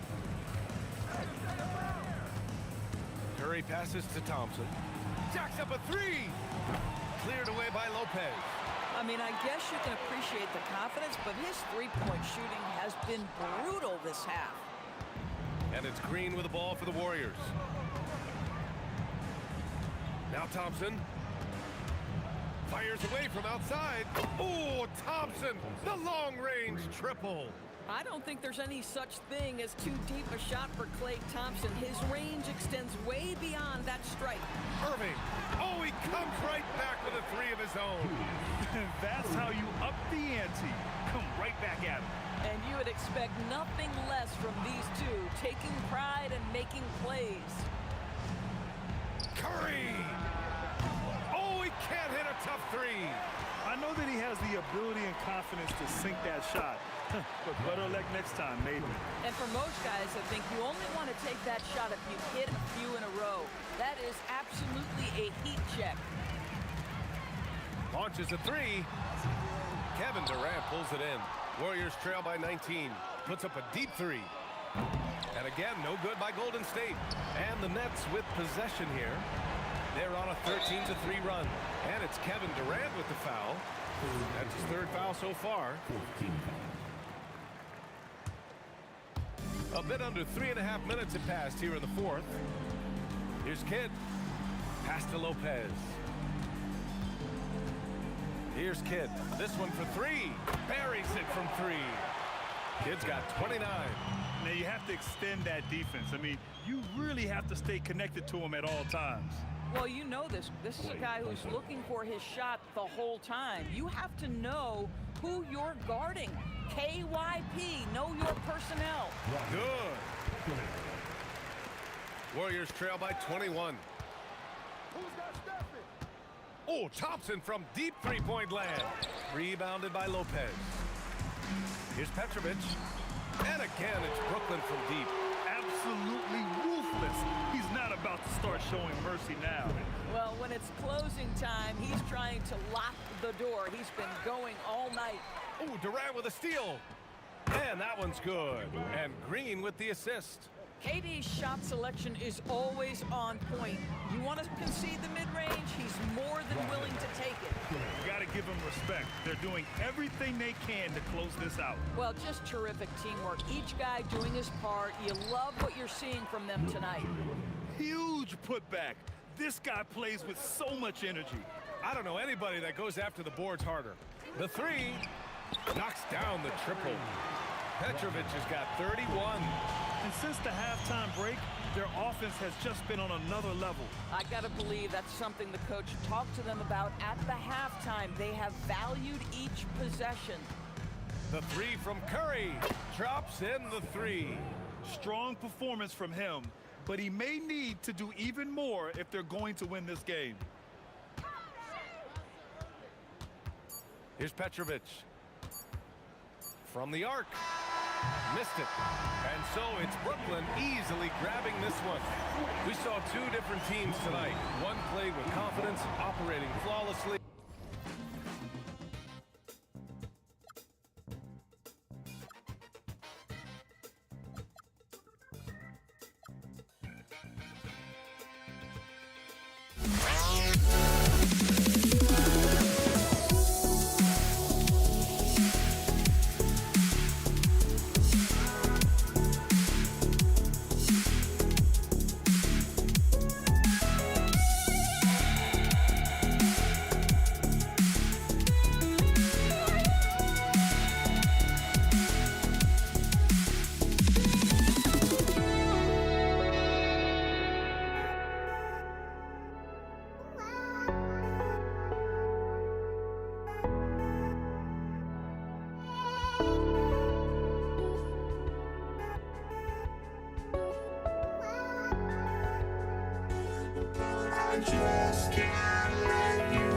Curry passes to Thompson. Jacks up a three. Cleared away by Lopez. I mean, I guess you can appreciate the confidence, but his three-point shooting has been brutal this half. And it's Green with the ball for the Warriors. Now Thompson. Fires away from outside. Oh, Thompson, the long-range triple. I don't think there's any such thing as too deep a shot for Klay Thompson. His range extends way beyond that strike. Irving. Oh, he comes right back with a three of his own. That's how you up the ante. Come right back at him. And you would expect nothing less from these two, taking pride and making plays. Curry. Oh, he can't hit a tough three. I know that he confidence to sink that shot. But better luck next time, maybe. And for most guys, I think you only want to take that shot if you hit a few in a row. That is absolutely a heat check. Launches a three. Kevin Durant pulls it in. Warriors trail by 19. Puts up a deep three. And again, no good by Golden State. And the Nets with possession here. They're on a 13-3 run. And it's Kevin Durant with the foul. That's his third foul so far. A bit under 3.5 minutes have passed here in the fourth. Here's Kidd. Pass to Lopez. Here's Kidd. This one for three. Buries it from three. Kidd's got 29. Now, you have to extend that defense. I mean, you really have to stay connected to him at all times. Well, you know this. This is a guy who's looking for his shot the whole time. You have to know who you're guarding. KYP, know your personnel. Good. Warriors trail by 21. Oh, Thompson from deep three-point land. Rebounded by Lopez. Here's Petrovic. And again, it's Brooklyn from deep. Absolutely ruthless. He's not about to start showing mercy now. Well, when it's closing time, he's trying to lock the door. He's been going all night. Oh, Durant with a steal. And that one's good. And Green with the assist. KD's shot selection is always on point. You want to concede the mid-range, he's more than willing to take it. You got to give them respect. They're doing everything they can to close this out. Well, just terrific teamwork. Each guy doing his part. You love what you're seeing from them tonight. Huge putback. This guy plays with so much energy. I don't know anybody that goes after the boards harder. The three knocks down the triple. Petrovic has got 31. And since the halftime break, their offense has just been on another level. I got to believe that's something the coach talked to them about at the halftime. They have valued each possession. The three from Curry. Drops in the three. Strong performance from him, but he may need to do even more if they're going to win this game. Here's Petrovic. From the arc. Missed it. And so it's Brooklyn easily grabbing this one. We saw two different teams tonight. One played with confidence, operating flawlessly. Just can't let you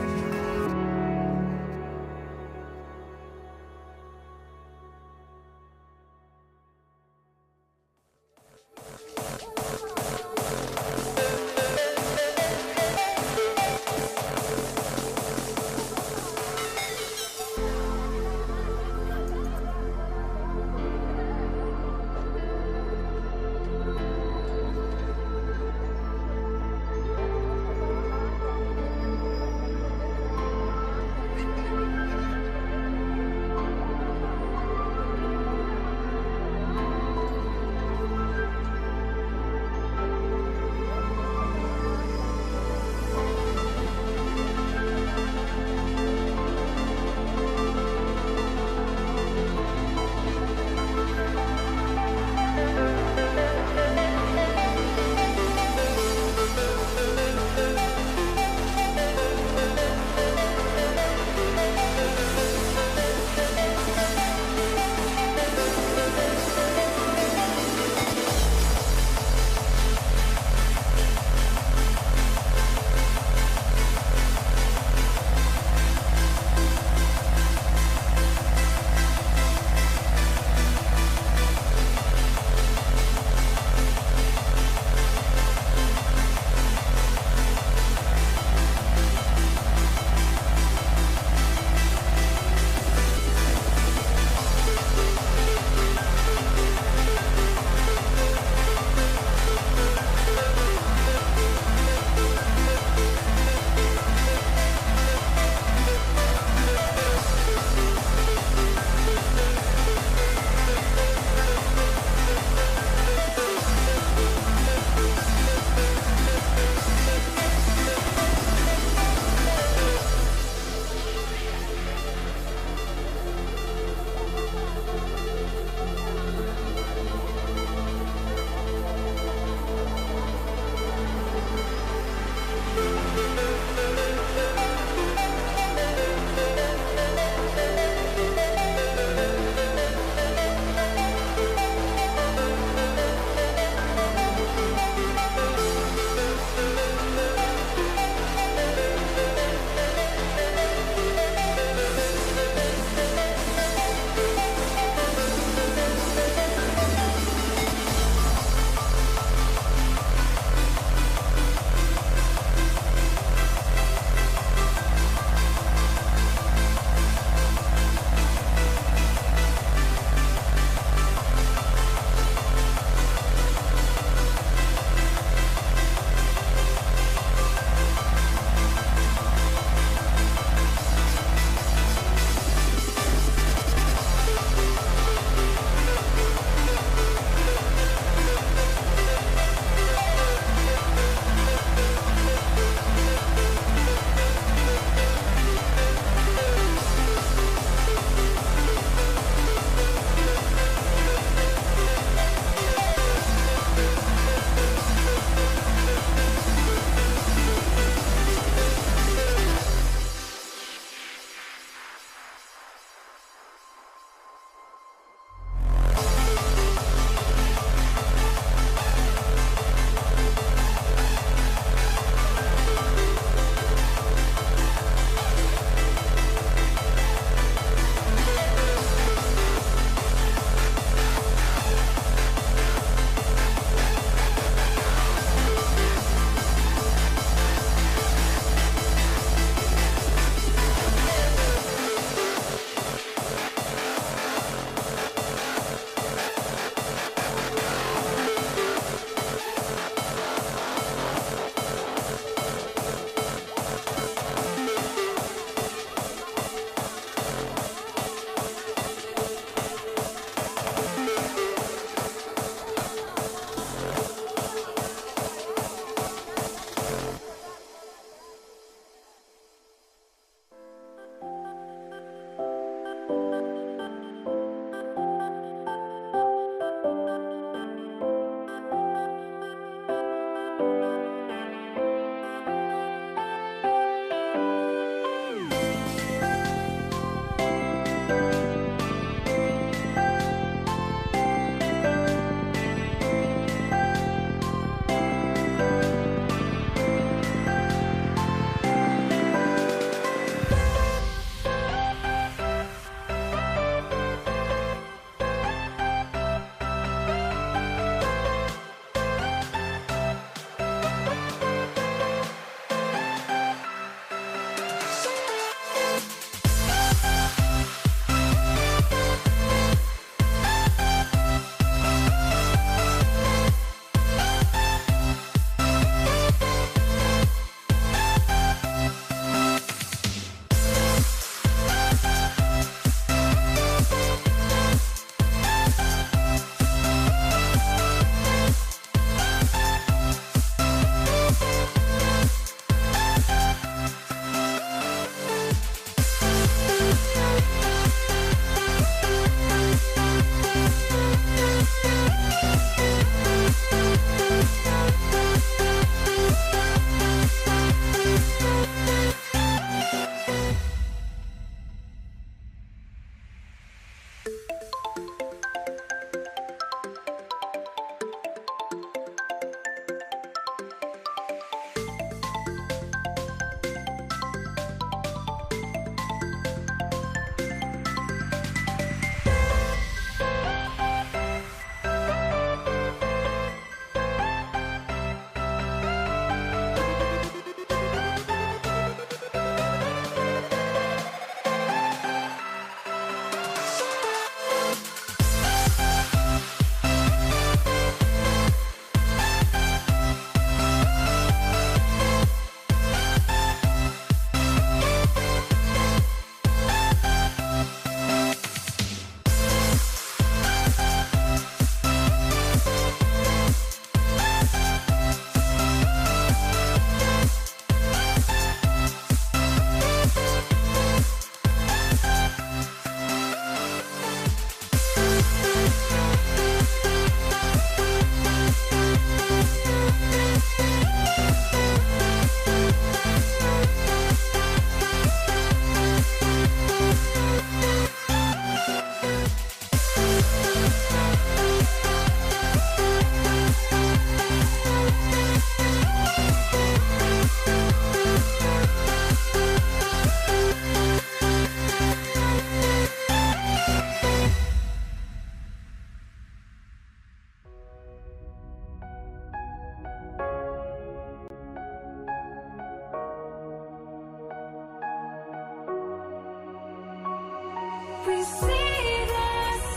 We see the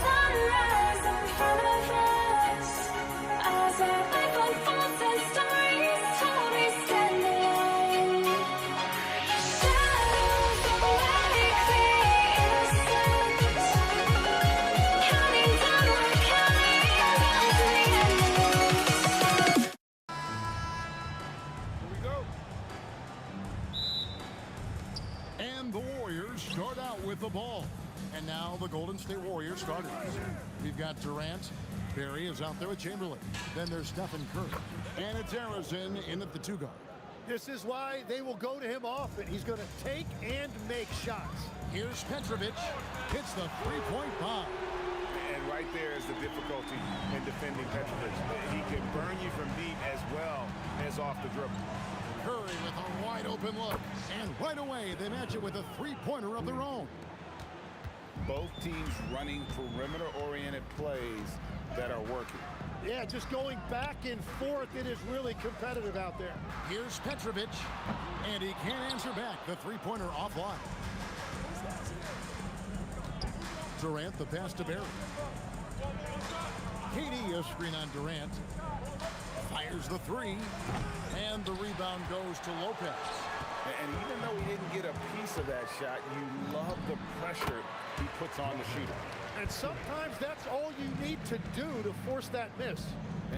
sunrise in front of us. As our life unfolds and stories told, we stand alone. Shadows awake the innocent. Counting down, we're counting down to the end. Here we go. And the Warriors start out with the ball. And now the Golden State Warriors starters. We've got Durant. Barry is out there with Chamberlain. Then there's Stephen Curry. And it's Harrison in at the 2 guard. This is why they will go to him often. He's going to take and make shots. Here's Petrovic. Hits the three-point bomb. And right there is the difficulty in defending Petrovic. He can burn you from deep as well as off the dribble. Curry with a wide open look. And right away, they match it with a three-pointer of their own. Both teams running perimeter-oriented plays that are working. Yeah, just going back and forth. It is really competitive out there. Here's Petrovic. And he can't answer back. The three-pointer offline. Durant, the pass to Barry. KD, a screen on Durant. Fires the three. And the rebound goes to Lopez. And even though he didn't get a piece of that shot, you love the pressure he puts on the shooter. And sometimes that's all you need to do to force that miss.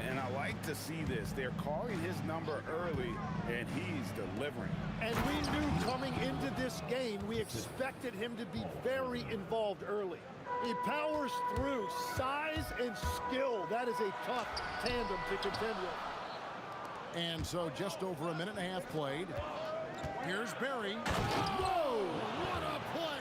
And I like to see this. They're calling his number early, and he's delivering. And we knew coming into this game, we expected him to be very involved early. He powers through. Size and skill. That is a tough tandem to contend with. And so just over a minute and a half played. Here's Barry. Whoa! What a play!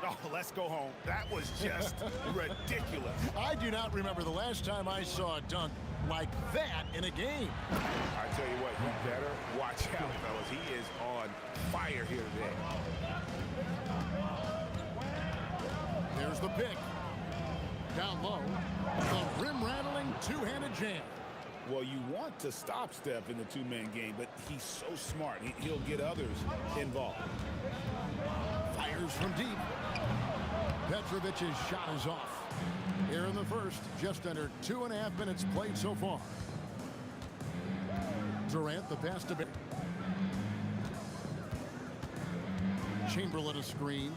Oh, let's go home. That was just ridiculous. I do not remember the last time I saw a dunk like that in a game. I tell you what, you better watch out, fellas. He is on fire here today. There's the pick. Down low. The rim-rattling two-handed jam. Well, you want to stop Steph in the two-man game, but he's so smart. He'll get others involved. Fires from deep. Petrovic's shot is off. Here in the first, just under 2.5 minutes played so far. Durant, the pass to Barry. Chamberlain a screen.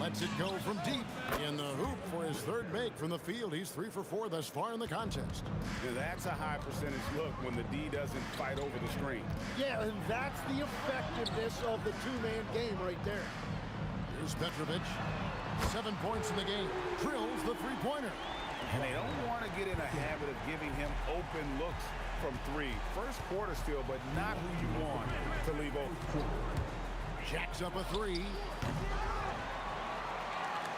Lets it go from deep. In the hoop for his third make from the field. He's 3 for 4 thus far in the contest. Yeah, that's a high percentage look when the D doesn't fight over the screen. Yeah, and that's the effectiveness of the two-man game right there. Here's Petrovic. 7 points in the game. Drills the three-pointer. And they don't want to get in a habit of giving him open looks from 3. First quarter still, but not who you want to leave open. Jacks up a 3.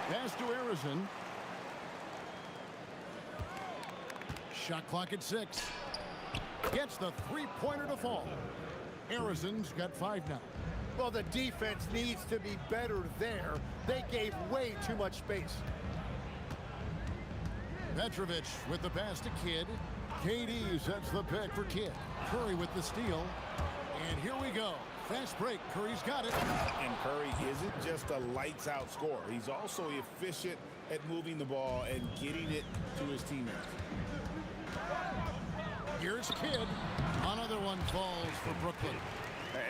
Pass to Harrison. Shot clock at 6. Gets the three-pointer to fall. Harrison's got 5 now. Well, the defense needs to be better there. They gave way too much space. Petrovic with the pass to Kidd. KD sets the pick for Kidd. Curry with the steal. And here we go. Fast break. Curry's got it. And Curry isn't just a lights-out scorer. He's also efficient at moving the ball and getting it to his teammates. Here's Kidd. Another one falls for Brooklyn.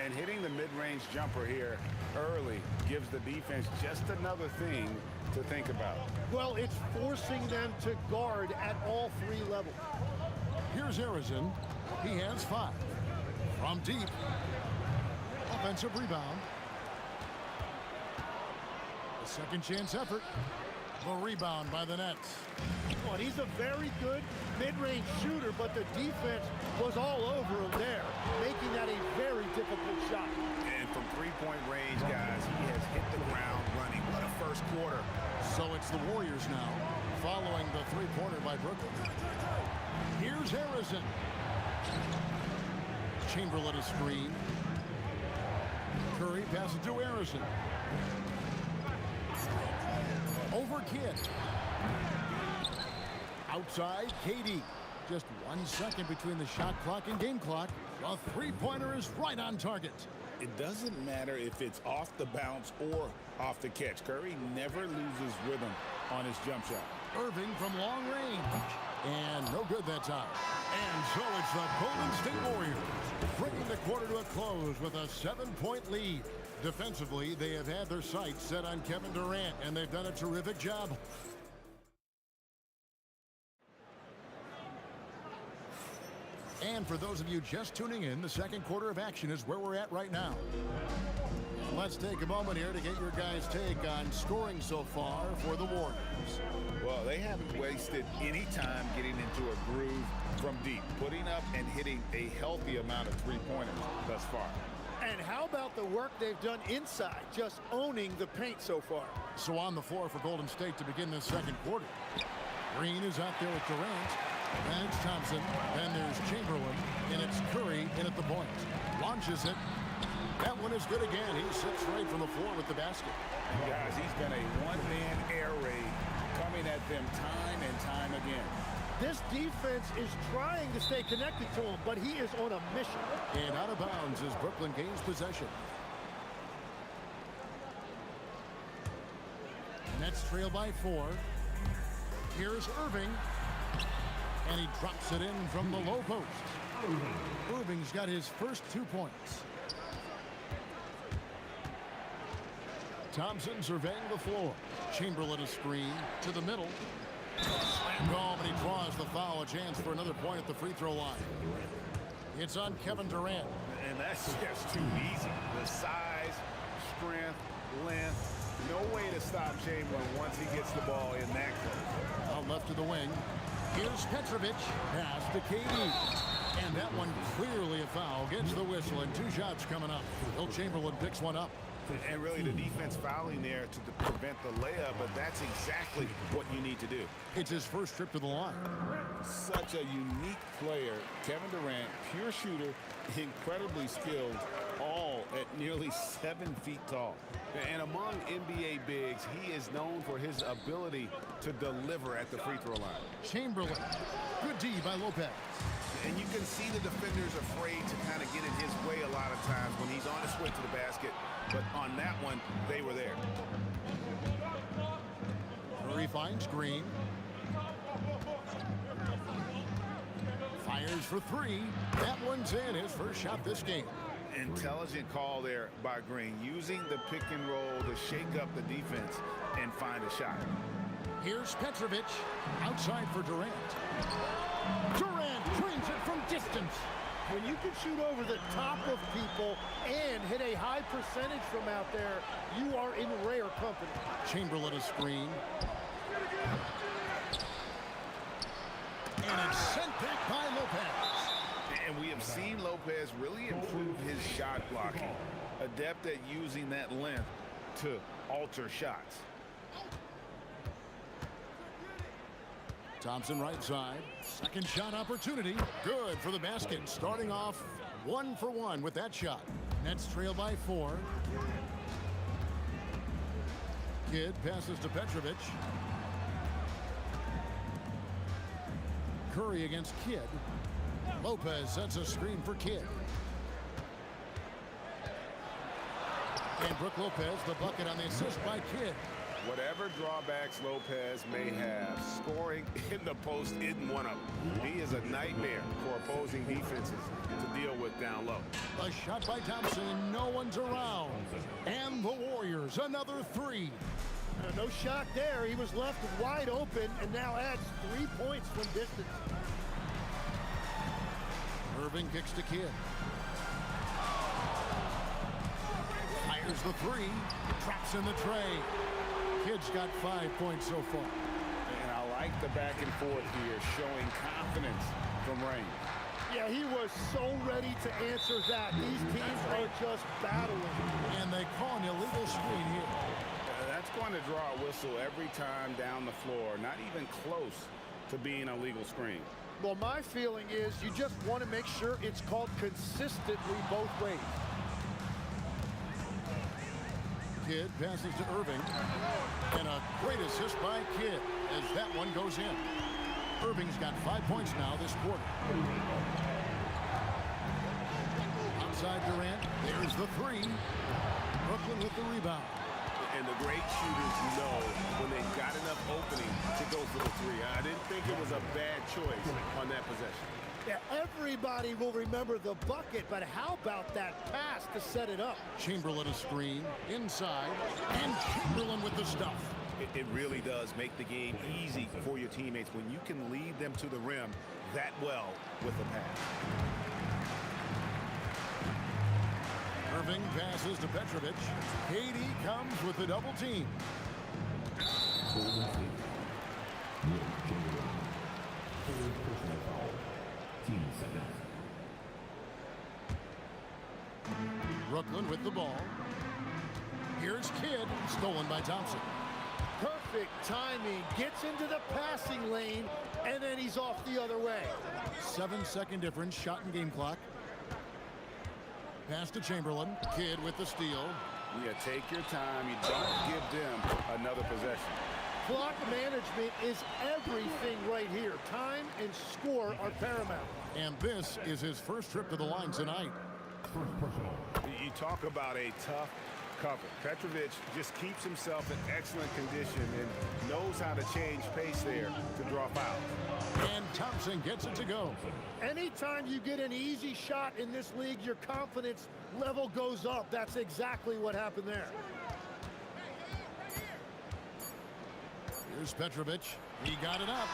And hitting the mid-range jumper here early gives the defense just another thing to think about. Well, it's forcing them to guard at all 3 levels. Here's Harrison. He has 5. From deep. Offensive rebound. A second chance effort. The rebound by the Nets. Well, he's a very good mid-range shooter, but the defense was all over him there, making that a very difficult shot. And from three-point range, guys, he has hit the ground running. What a first quarter. So it's the Warriors now, following the three-pointer by Brooklyn. Here's Harrison. Chamberlain a screen. Curry passes to Harrison. Over Kidd. Outside, KD. Just 1 second between the shot clock and game clock. A three-pointer is right on target. It doesn't matter if it's off the bounce or off the catch. Curry never loses rhythm on his jump shot. Irving from long range. And no good that time. And so it's the Golden State Warriors bringing the quarter to a close with a 7-point lead. Defensively, they have had their sights set on Kevin Durant, and they've done a terrific job. And for those of you just tuning in, the second quarter of action is where we're at right now. Let's take a moment here to get your guys' take on scoring so far for the Warriors. Well, they haven't wasted any time getting into a groove from deep, putting up and hitting a healthy amount of three-pointers thus far. And how about the work they've done inside, just owning the paint so far? So on the floor for Golden State to begin this second quarter. Green is out there with Durant. Then it's Thompson. Then there's Chamberlain. And it's Curry in at the point. Launches it. That one is good again. He sits right from the floor with the basket. Guys, he's been a one-man air raid coming at them time and time again. This defense is trying to stay connected to him, but he is on a mission. And out of bounds as Brooklyn gains possession. Nets trail by 4. Here's Irving. And he drops it in from the low post. Irving's got his first 2 points. Thompson surveying the floor. Chamberlain a screen to the middle. Slam home, and he draws the foul. A chance for another point at the free throw line. It's on Kevin Durant. And that's just too easy. The size, strength, length, no way to stop Chamberlain once he gets the ball in that close. Out left to the wing. Here's Petrovic. Pass to KD. And that one clearly a foul. Gets the whistle, and 2 shots coming up. Will Chamberlain picks one up. And really the defense fouling there to prevent the layup, but that's exactly what you need to do. It's his first trip to the line. Such a unique player. Kevin Durant, pure shooter, incredibly skilled, all at nearly 7 feet tall. And among NBA bigs, he is known for his ability to deliver at the free throw line. Chamberlain. Good D by Lopez. And you can see the defenders afraid to kind of get in his way a lot of times when he's on his way to the basket. But on that one, they were there. Curry finds Green. Fires for 3. That one's in. His first shot this game. Intelligent call there by Green, using the pick and roll to shake up the defense and find a shot. Here's Petrovic. Outside for Durant. Durant drains it from distance. When you can shoot over the top of people and hit a high percentage from out there, you are in rare company. Chamberlain a screen. And it's sent back by Lopez. And we have seen Lopez really improve his shot blocking. Adept at using that length to alter shots. Thompson right side. Second shot opportunity. Good for the basket. Starting off 1 for 1 with that shot. Nets trail by 4. Kidd passes to Petrovic. Curry against Kidd. Lopez sets a screen for Kidd. And Brook Lopez the bucket on the assist by Kidd. Whatever drawbacks Lopez may have, scoring in the post isn't one of them. He is a nightmare for opposing defenses to deal with down low. A shot by Thompson, no one's around. And the Warriors, another 3. No shot there. He was left wide open and now adds 3 points from distance. Irving kicks to Kidd. Fires the 3. Drops in the tray. Kidd's got 5 points so far. And I like the back and forth here, showing confidence from range. Yeah, he was so ready to answer that. These teams are just battling. And they call an illegal screen here. That's going to draw a whistle every time down the floor. Not even close to being a legal screen. Well, my feeling is you just want to make sure it's called consistently both ways. Kidd passes to Irving. And a great assist by Kidd as that one goes in. Irving's got 5 points now this quarter. Outside Durant. There's the three. Brooklyn with the rebound. And the great shooters know when they've got enough opening to go for the three. I didn't think it was a bad choice on that possession. Yeah, everybody will remember the bucket, but how about that pass to set it up? Chamberlain a screen. Inside. And Chamberlain with the stuff. It really does make the game easy for your teammates when you can lead them to the rim that well with the pass. Irving passes to Petrovic. KD comes with the double team. Brooklyn with the ball. Here's Kidd, stolen by Thompson. Perfect timing, gets into the passing lane, and then he's off the other way. 7-second difference, shot and game clock. Pass to Chamberlain. Kidd with the steal. Yeah, take your time. You don't give them another possession. Clock management is everything right here. Time and score are paramount. And this is his first trip to the line tonight. You talk about a tough cover. Petrovic just keeps himself in excellent condition and knows how to change pace there to draw fouls. And Thompson gets it to go. Anytime you get an easy shot in this league, your confidence level goes up. That's exactly what happened there. Here's Petrovic. He got it up.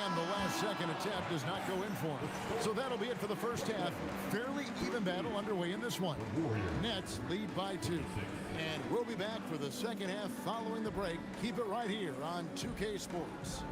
And the last second attempt does not go in for him. So that'll be it for the first half. Fairly even battle underway in this one. Nets lead by 2. And we'll be back for the second half following the break. Keep it right here on 2K Sports.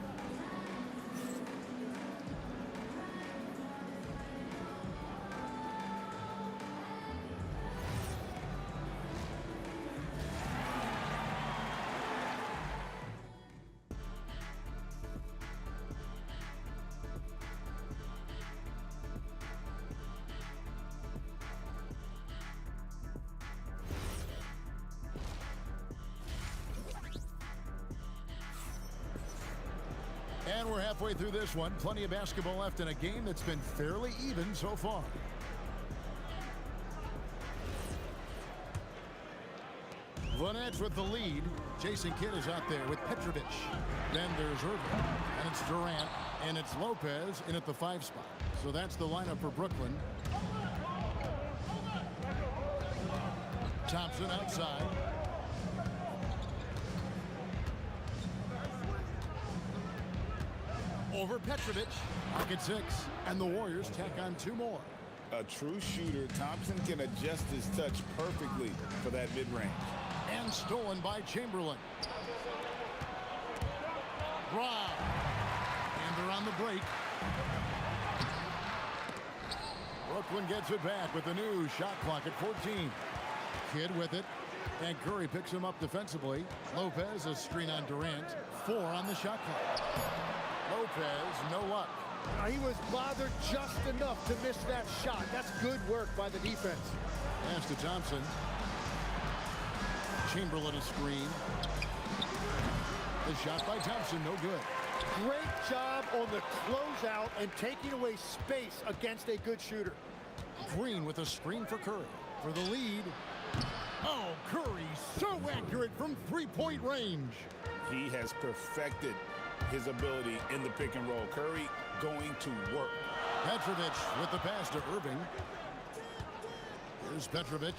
And we're halfway through this one. Plenty of basketball left in a game that's been fairly even so far. The Nets with the lead. Jason Kidd is out there with Petrovic. Then there's Irving. And it's Durant. And it's Lopez in at the 5 spot. So that's the lineup for Brooklyn. Thompson outside. Over Petrovic. Pocket 6. And the Warriors tack on 2 more. A true shooter, Thompson can adjust his touch perfectly for that mid-range. And stolen by Chamberlain. Brown. And they're on the break. Brooklyn gets it back with the new shot clock at 14. Kidd with it. And Curry picks him up defensively. Lopez a screen on Durant. 4 on the shot clock. Lopez, no luck. He was bothered just enough to miss that shot. That's good work by the defense. Pass to Thompson. Chamberlain a screen. The shot by Thompson, no good. Great job on the closeout and taking away space against a good shooter. Green with a screen for Curry. For the lead. Oh, Curry so accurate from 3-point range. He has perfected his ability in the pick and roll. Curry going to work. Petrovic with the pass to Irving. Here's Petrovic.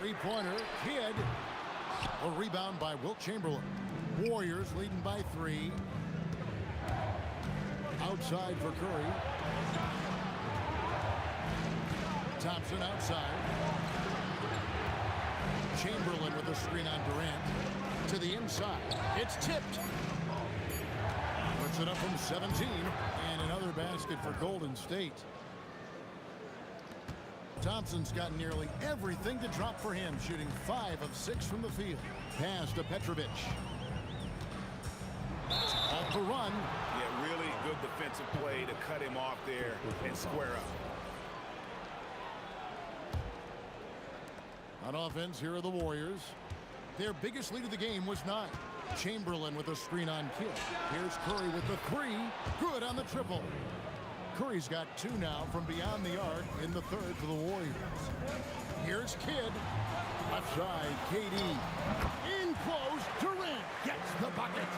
Three-pointer. Kidd. A rebound by Wilt Chamberlain. Warriors leading by 3. Outside for Curry. Thompson outside. Chamberlain with a screen on Durant. To the inside. It's tipped. Puts it up from 17. And another basket for Golden State. Thompson's got nearly everything to drop for him, shooting 5 of 6 from the field. Pass to Petrovic. Off the run. Yeah, really good defensive play to cut him off there and square up. On offense, here are the Warriors. Their biggest lead of the game was 9. Chamberlain with a screen on Kidd. Here's Curry with the 3. Good on the triple. Curry's got 2 now from beyond the arc in the third for the Warriors. Here's Kidd. Left side, KD. In close, Durant gets the bucket.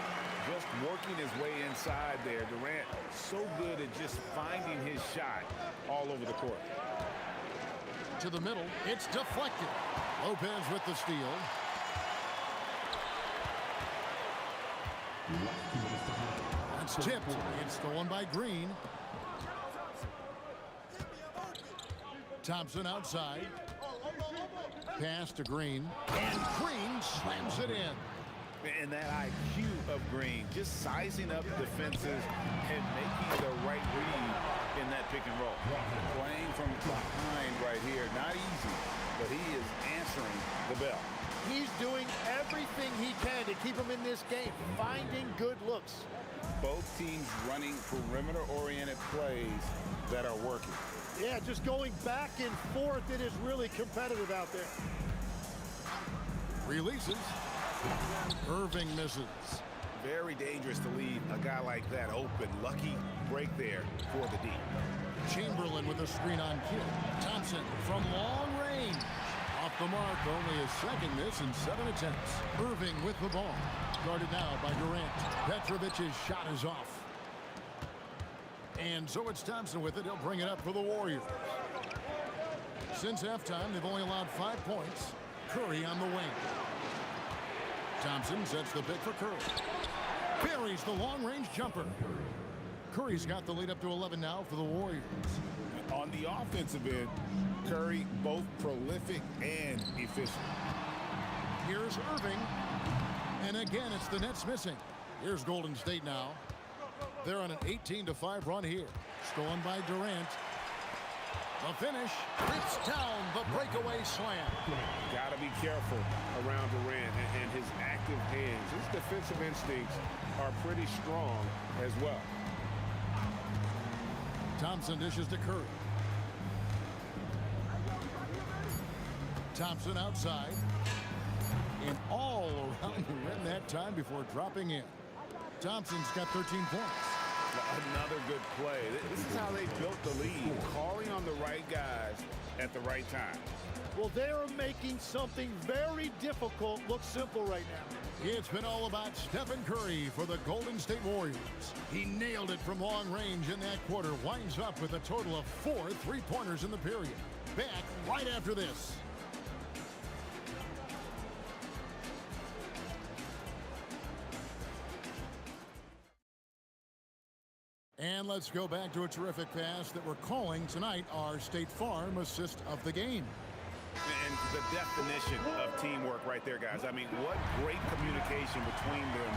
Just working his way inside there. Durant so good at just finding his shot all over the court. To the middle, it's deflected. Lopez with the steal. That's tipped. It's stolen by Green. Thompson outside. Pass to Green. And Green slams it in. And that IQ of Green, just sizing up defenses and making the right read in that pick and roll. Playing from behind right here, not easy, but he is answering the bell. He's doing everything he can to keep him in this game, finding good looks. Both teams running perimeter-oriented plays that are working. Yeah, just going back and forth, it is really competitive out there. Releases. Irving misses. Very dangerous to leave a guy like that open. Lucky break there for the D. Chamberlain with a screen on Kidd. Thompson from long range. Off the mark, only his second miss in 7 attempts. Irving with the ball. Guarded now by Durant. Petrovic's shot is off. And so it's Thompson with it. He'll bring it up for the Warriors. Since halftime, they've only allowed 5 points. Curry on the wing. Thompson sets the pick for Curry. Buries the long-range jumper. Curry's got the lead up to 11 now for the Warriors. On the offensive end, Curry both prolific and efficient. Here's Irving. And again, it's the Nets missing. Here's Golden State now. They're on an 18-5 run here. Stolen by Durant. The finish. Rips down the breakaway slam. Got to be careful around Durant and his active hands. His defensive instincts are pretty strong as well. Thompson dishes to Curry. Thompson outside. And all around the rim that time before dropping in. Thompson's got 13 points. Another good play. This is how they built the lead. Calling on the right guys at the right time. Well, they are making something very difficult look simple right now. It's been all about Stephen Curry for the Golden State Warriors. He nailed it from long range in that quarter. Winds up with a total of 4 3-pointers in the period. Back right after this. And let's go back to a terrific pass that we're calling tonight our State Farm assist of the game. And the definition of teamwork right there, guys. I mean, what great communication between them,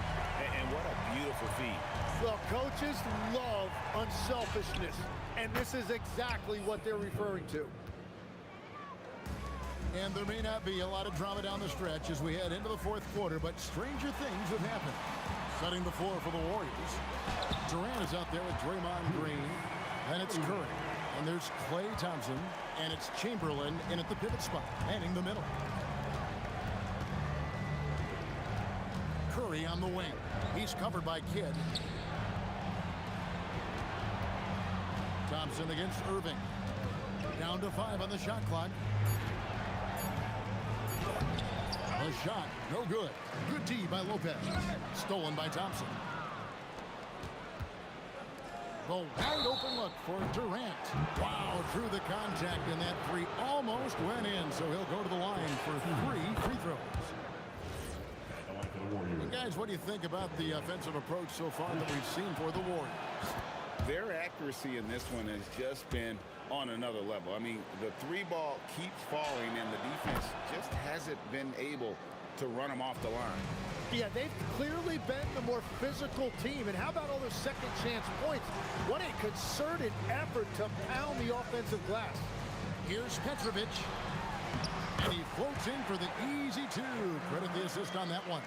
and what a beautiful feed. The coaches love unselfishness, and this is exactly what they're referring to. And there may not be a lot of drama down the stretch as we head into the fourth quarter, but stranger things have happened. Setting the floor for the Warriors. Durant is out there with Draymond Green. Then it's Curry. And there's Klay Thompson. And it's Chamberlain in at the pivot spot, manning the middle. Curry on the wing. He's covered by Kidd. Thompson against Irving. Down to 5 on the shot clock. The shot, no good. Good D by Lopez. Stolen by Thompson. The wide open look for Durant. Wow, through the contact, and that 3 almost went in, so he'll go to the line for 3 free throws. Well, guys, what do you think about the offensive approach so far that we've seen for the Warriors? Their accuracy in this one has just been on another level. I mean, the 3 ball keeps falling, and the defense just hasn't been able to run them off the line. Yeah, they've clearly been the more physical team. And how about all those second chance points? What a concerted effort to pound the offensive glass. Here's Petrovic. And he floats in for the easy 2. Credit the assist on that one.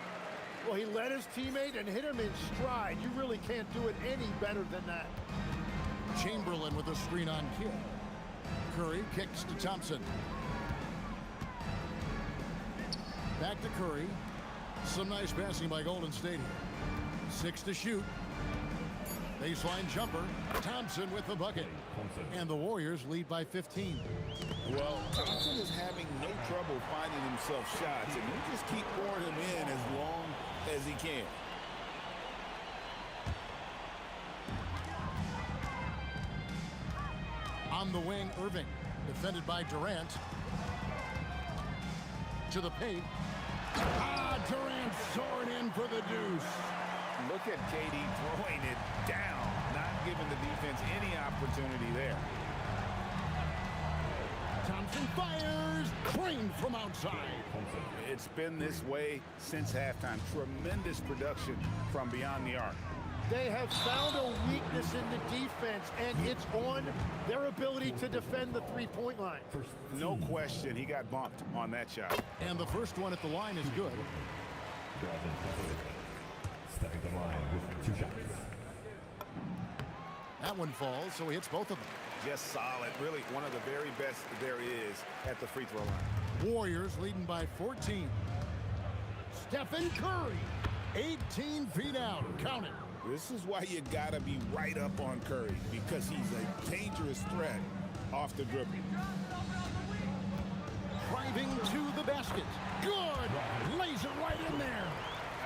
Well, he led his teammate and hit him in stride. You really can't do it any better than that. Chamberlain with a screen on Kidd. Curry kicks to Thompson. Back to Curry. Some nice passing by Golden State here. 6 to shoot. Baseline jumper. Thompson with the bucket. And the Warriors lead by 15. Well, Thompson is having no trouble finding himself shots, and you just keep pouring him in as long as he can. On the wing, Irving. Defended by Durant. To the paint. Durant soaring in for the deuce. Look at KD throwing it down, not giving the defense any opportunity there. Thompson fires. Green from outside. It's been this way since halftime. Tremendous production from beyond the arc. They have found a weakness in the defense, and it's on their ability to defend the three-point line. No question, he got bumped on that shot. And the first one at the line is good. Stepping the line with 2 shots. That one falls, so he hits both of them. Just solid, really one of the very best there is at the free throw line. Warriors leading by 14. Stephen Curry, 18 feet out. Count it. This is why you gotta be right up on Curry, because he's a dangerous threat off the dribble. Driving to the basket. Good. Lays it right in there.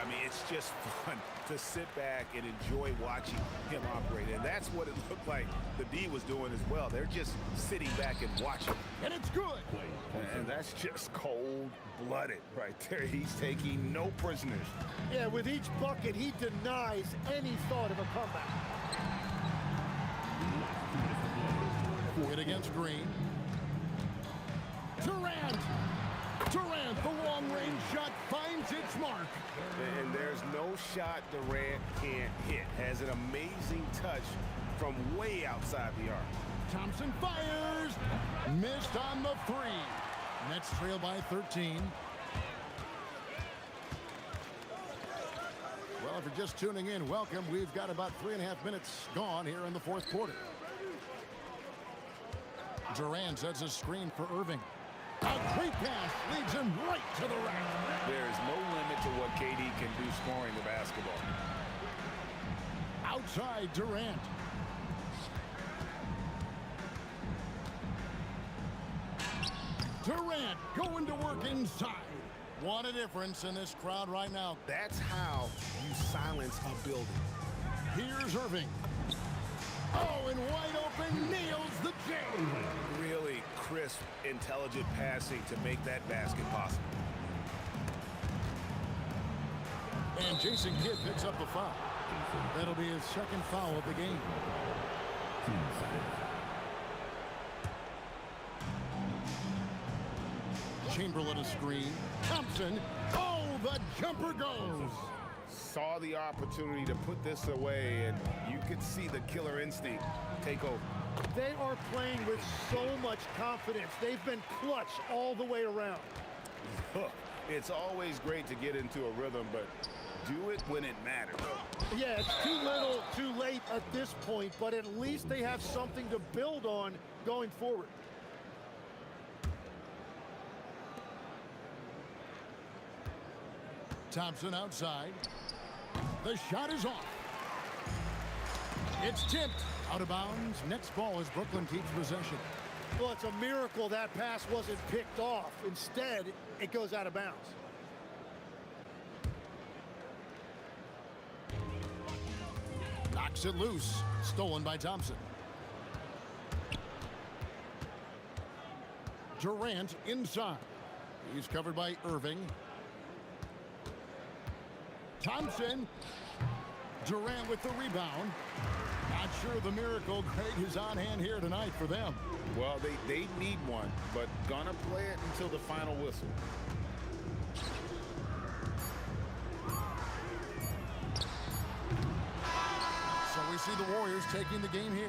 I mean, it's just fun to sit back and enjoy watching him operate. And that's what it looked like the D was doing as well. They're just sitting back and watching. And it's good. And that's just cold-blooded right there. He's taking no prisoners. Yeah, with each bucket, he denies any thought of a comeback. Hit against Green. Durant. Durant, the long-range shot finds its mark. And there's no shot Durant can't hit. Has an amazing touch from way outside the arc. Thompson fires. Missed on the 3. Nets trail by 13. Well, if you're just tuning in, welcome. We've got about 3.5 minutes gone here in the fourth quarter. Durant sets a screen for Irving. A great pass leads him right to the rack. There is no limit to what KD can do scoring the basketball. Outside Durant. Durant going to work inside. What a difference in this crowd right now. That's how you silence a building. Here's Irving. Oh, and wide open, nails the J. Really crisp, intelligent passing to make that basket possible. And Jason Kidd picks up the foul. That'll be his second foul of the game. Chamberlain a screen. Thompson. Oh, the jumper goes. Saw the opportunity to put this away, and you could see the killer instinct take over. They are playing with so much confidence. They've been clutch all the way around. Look, it's always great to get into a rhythm, but do it when it matters. Yeah, it's too little, too late at this point, but at least they have something to build on going forward. Thompson outside. The shot is off. It's tipped out of bounds. Next ball as Brooklyn keeps possession. Well, it's a miracle that pass wasn't picked off. Instead, it goes out of bounds. Knocks it loose. Stolen by Thompson. Durant inside. He's covered by Irving. Thompson. Durant with the rebound. Not sure the miracle Greg is on hand here tonight for them. Well, they need one, but gonna play it until the final whistle. So we see the Warriors taking the game here.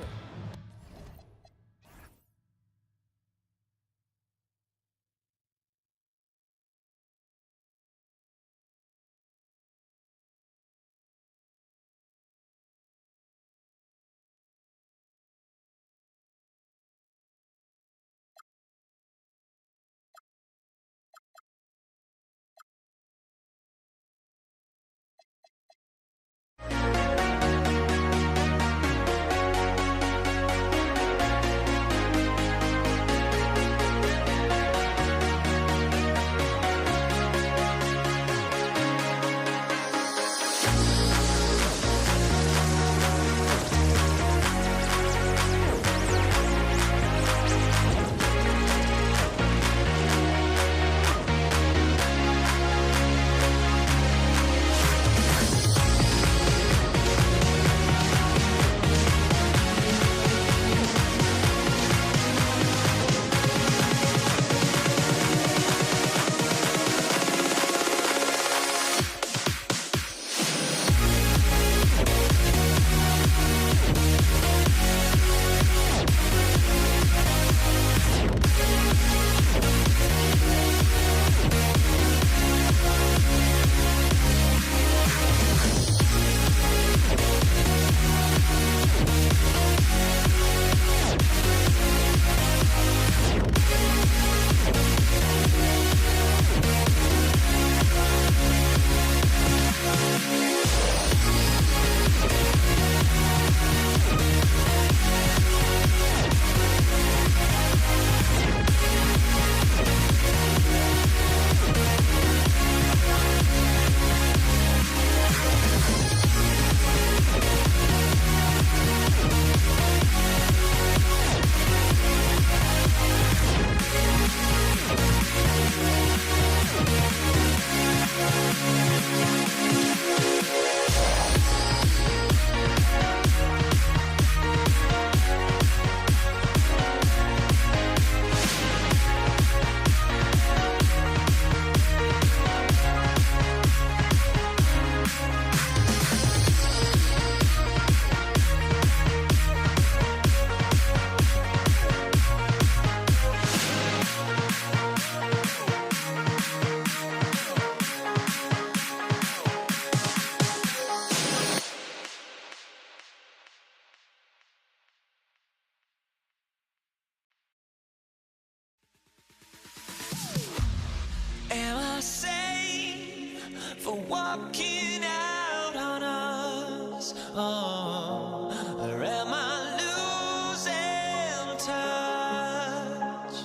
walking out on us? Oh, or am I losing touch?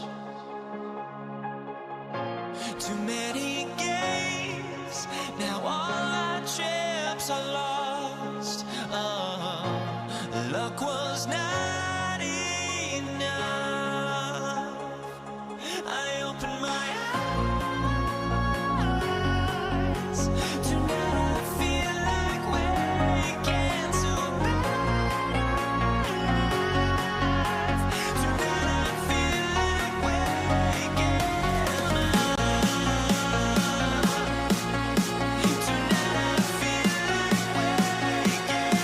Too many games, now all our chips are lost. Oh, luck was not enough. I opened my eyes. Tonight I feel like waking to a better life. Tonight I feel like waking up. Tonight I feel like waking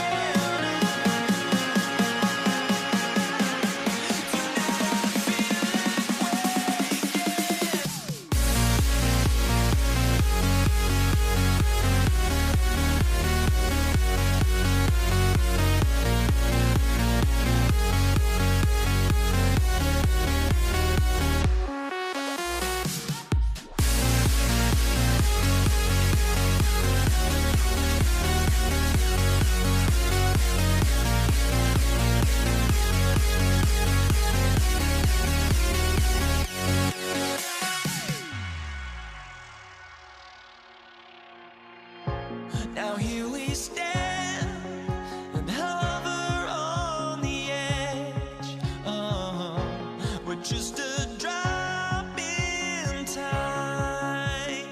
Now here we stand and hover on the edge. Oh, we're just a drop in time.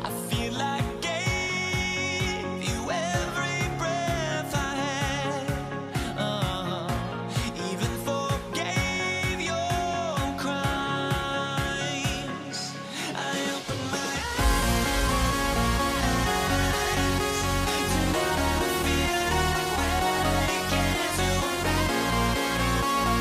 I feel like I gave you every breath I had. Even forgave your crimes. I opened my tonight I feel like waking to a better life.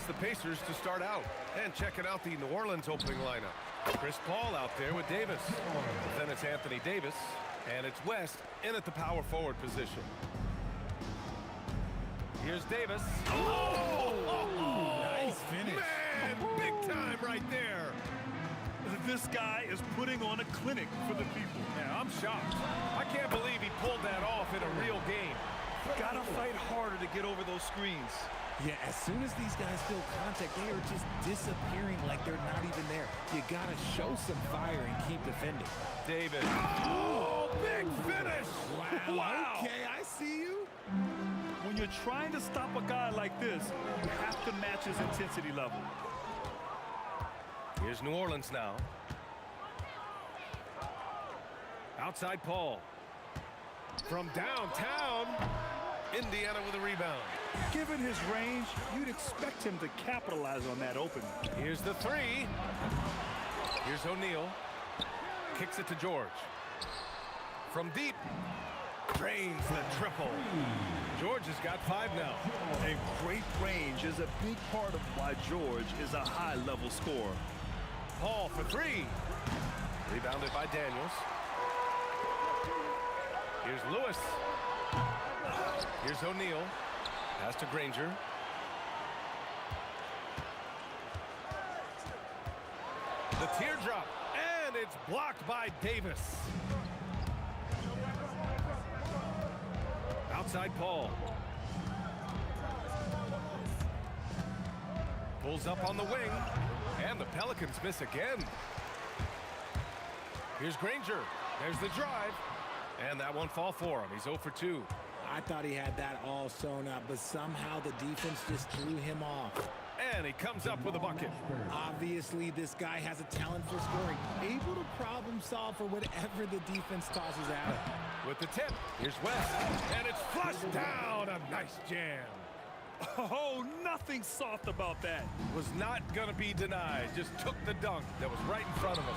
the Pacers to start out. And checking out the New Orleans opening lineup. Chris Paul out there with Davis. Then it's Anthony Davis. And it's West in at the power forward position. Here's Davis. Nice finish. Man, big time right there. This guy is putting on a clinic for the people. Yeah, I'm shocked. I can't believe he pulled that off in a real game. Gotta fight harder to get over those screens. Yeah, as soon as these guys feel contact, they are just disappearing like they're not even there. You gotta show some fire and keep defending. Davis. Oh, big finish. Wow. Okay, I see you. When you're trying to stop a guy like this, you have to match his intensity level. Here's New Orleans now. Outside Paul. From downtown, Indiana with a rebound. Given his range, you'd expect him to capitalize on that opening. Here's the three. Here's O'Neal. Kicks it to George. From deep. Drains the triple. George has got 5 now. And great range is a big part of why George is a high-level scorer. Paul for 3. Rebounded by Daniels. Here's Lewis. Here's O'Neal. Pass to Granger. The teardrop. And it's blocked by Davis. Outside Paul. Pulls up on the wing. And the Pelicans miss again. Here's Granger. There's the drive. And that won't fall for him. He's 0 for 2. I thought he had that all sewn up, but somehow the defense just threw him off. And he comes up with a bucket. Obviously, this guy has a talent for scoring, able to problem solve for whatever the defense tosses at him. With the tip, here's West. And it's flushed down. A nice jam. Oh, nothing soft about that. Was not going to be denied. Just took the dunk that was right in front of him.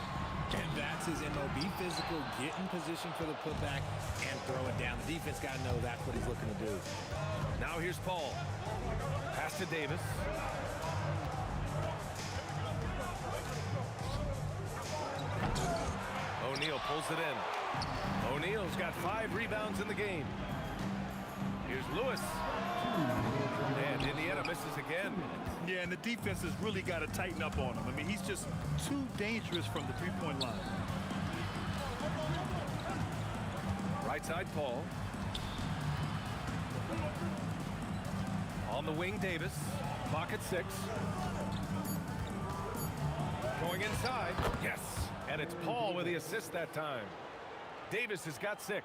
And that's his MO. Be physical, get in position for the putback, and throw it down. The defense got to know that's what he's looking to do. Now here's Paul. Pass to Davis. O'Neal pulls it in. O'Neal's got 5 rebounds in the game. Here's Lewis. And Indiana misses again. Yeah, and the defense has really got to tighten up on him. I mean, he's just too dangerous from the three-point line. Right side, Paul. On the wing, Davis. Clock at 6. Going inside. Yes. And it's Paul with the assist that time. Davis has got 6.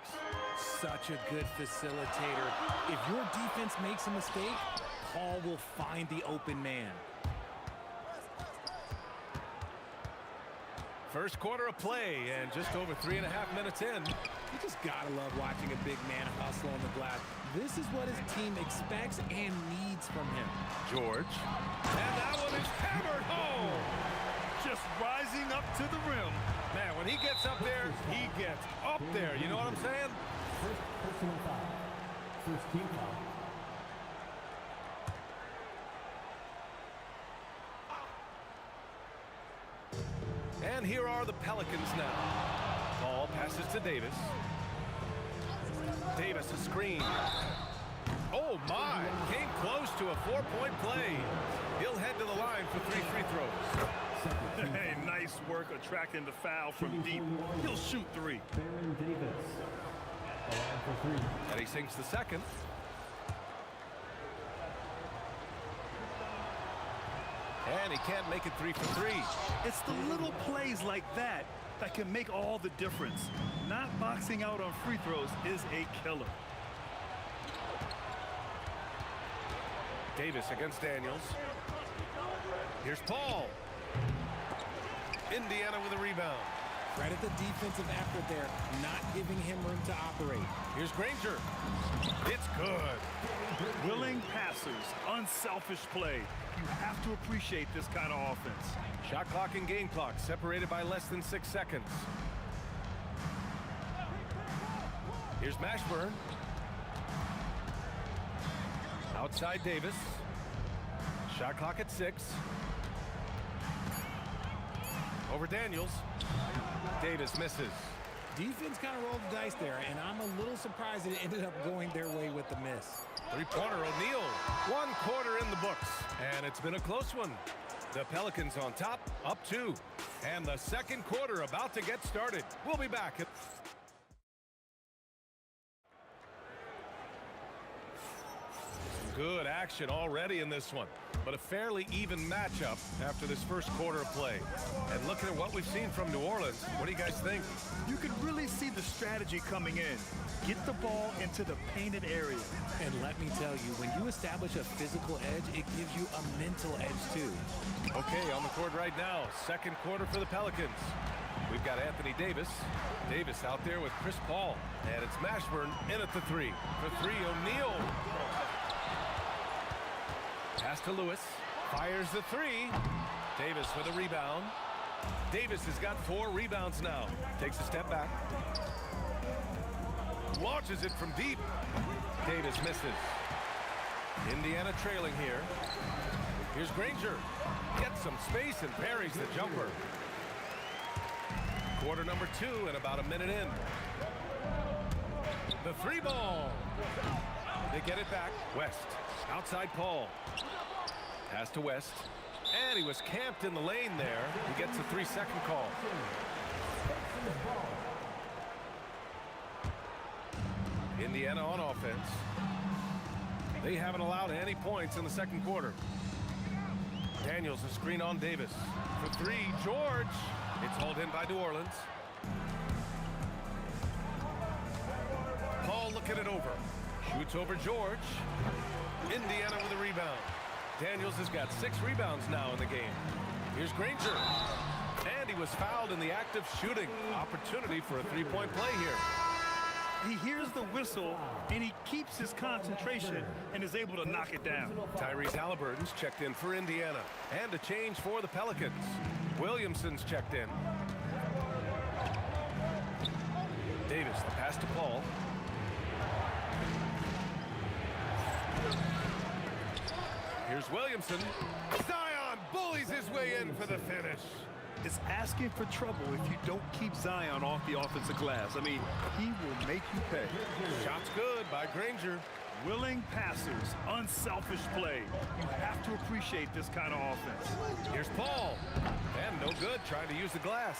Such a good facilitator. If your defense makes a mistake, Paul will find the open man. First quarter of play and just over 3.5 minutes in. You just gotta love watching a big man hustle on the glass. This is what his team expects and needs from him. George. And that one is hammered home. Just rising up to the rim. Man, when he gets up there, he gets up there. You know what I'm saying? First personal foul. First team foul. And here are the Pelicans now. Ball passes to Davis. Davis a screen. Oh my, came close to a 4-point play. He'll head to the line for 3 free throws. Hey, nice work attracting the foul from deep. He'll shoot 3. Baron Davis. Line for 3. And he sinks the second. And he can't make it 3 for 3. It's the little plays like that that can make all the difference. Not boxing out on free throws is a killer. Davis against Daniels. Here's Paul. Indiana with a rebound. Credit the defensive effort there, not giving him room to operate. Here's Granger. It's good. Willing passers, unselfish play. You have to appreciate this kind of offense. Shot clock and game clock separated by less than 6 seconds. Here's Mashburn. Outside Davis. Shot clock at 6. Over Daniels. Davis misses. Defense kind of rolled the dice there, and I'm a little surprised it ended up going their way with the miss. Three-pointer O'Neal. 1 quarter in the books, and it's been a close one. The Pelicans on top, up 2. And the second quarter about to get started. We'll be back. Good action already in this one, but a fairly even matchup after this first quarter of play. And looking at what we've seen from New Orleans, what do you guys think? You can really see the strategy coming in. Get the ball into the painted area. And let me tell you, when you establish a physical edge, it gives you a mental edge too. Okay, on the court right now, second quarter for the Pelicans. We've got Anthony Davis. Davis out there with Chris Paul. And it's Mashburn in at the 3. For 3, O'Neal. Pass to Lewis. Fires the 3. Davis with a rebound. Davis has got 4 rebounds now. Takes a step back. Launches it from deep. Davis misses. Indiana trailing here. Here's Granger. Gets some space and parries the jumper. Quarter number 2 and about a minute in. The 3 ball. They get it back. West. Outside Paul. Pass to West. And he was camped in the lane there. He gets a 3-second call. Indiana on offense. They haven't allowed any points in the second quarter. Daniels a screen on Davis. For 3, George. It's hauled in by New Orleans. Paul looking it over. Shoots over George. Indiana with a rebound. Daniels has got 6 rebounds now in the game. Here's Granger. And he was fouled in the act of shooting. Opportunity for a 3-point play here. He hears the whistle, and he keeps his concentration and is able to knock it down. Tyrese Halliburton's checked in for Indiana. And a change for the Pelicans. Williamson's checked in. Davis, the pass to Paul. Here's Williamson. Zion bullies his way in for the finish. It's asking for trouble if you don't keep Zion off the offensive glass. I mean, he will make you pay. Shot's good by Granger. Willing passers, unselfish play. You have to appreciate this kind of offense. Here's Paul. And no good, trying to use the glass.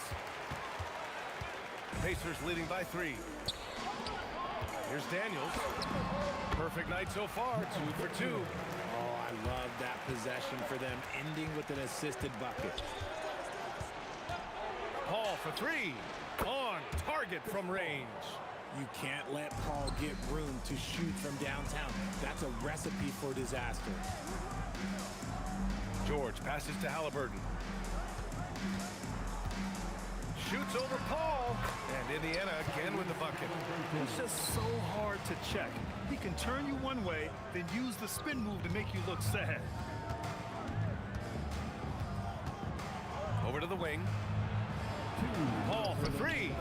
Pacers leading by 3. Here's Daniels. Perfect night so far, 2 for 2. Oh, I love that possession for them, ending with an assisted bucket. Paul for 3. On target from range. You can't let Paul get room to shoot from downtown. That's a recipe for disaster. George passes to Halliburton. Shoots over Paul. And Indiana again with the bucket. It's just so hard to check. He can turn you one way, then use the spin move to make you look sad. Over to the wing. Paul for 3.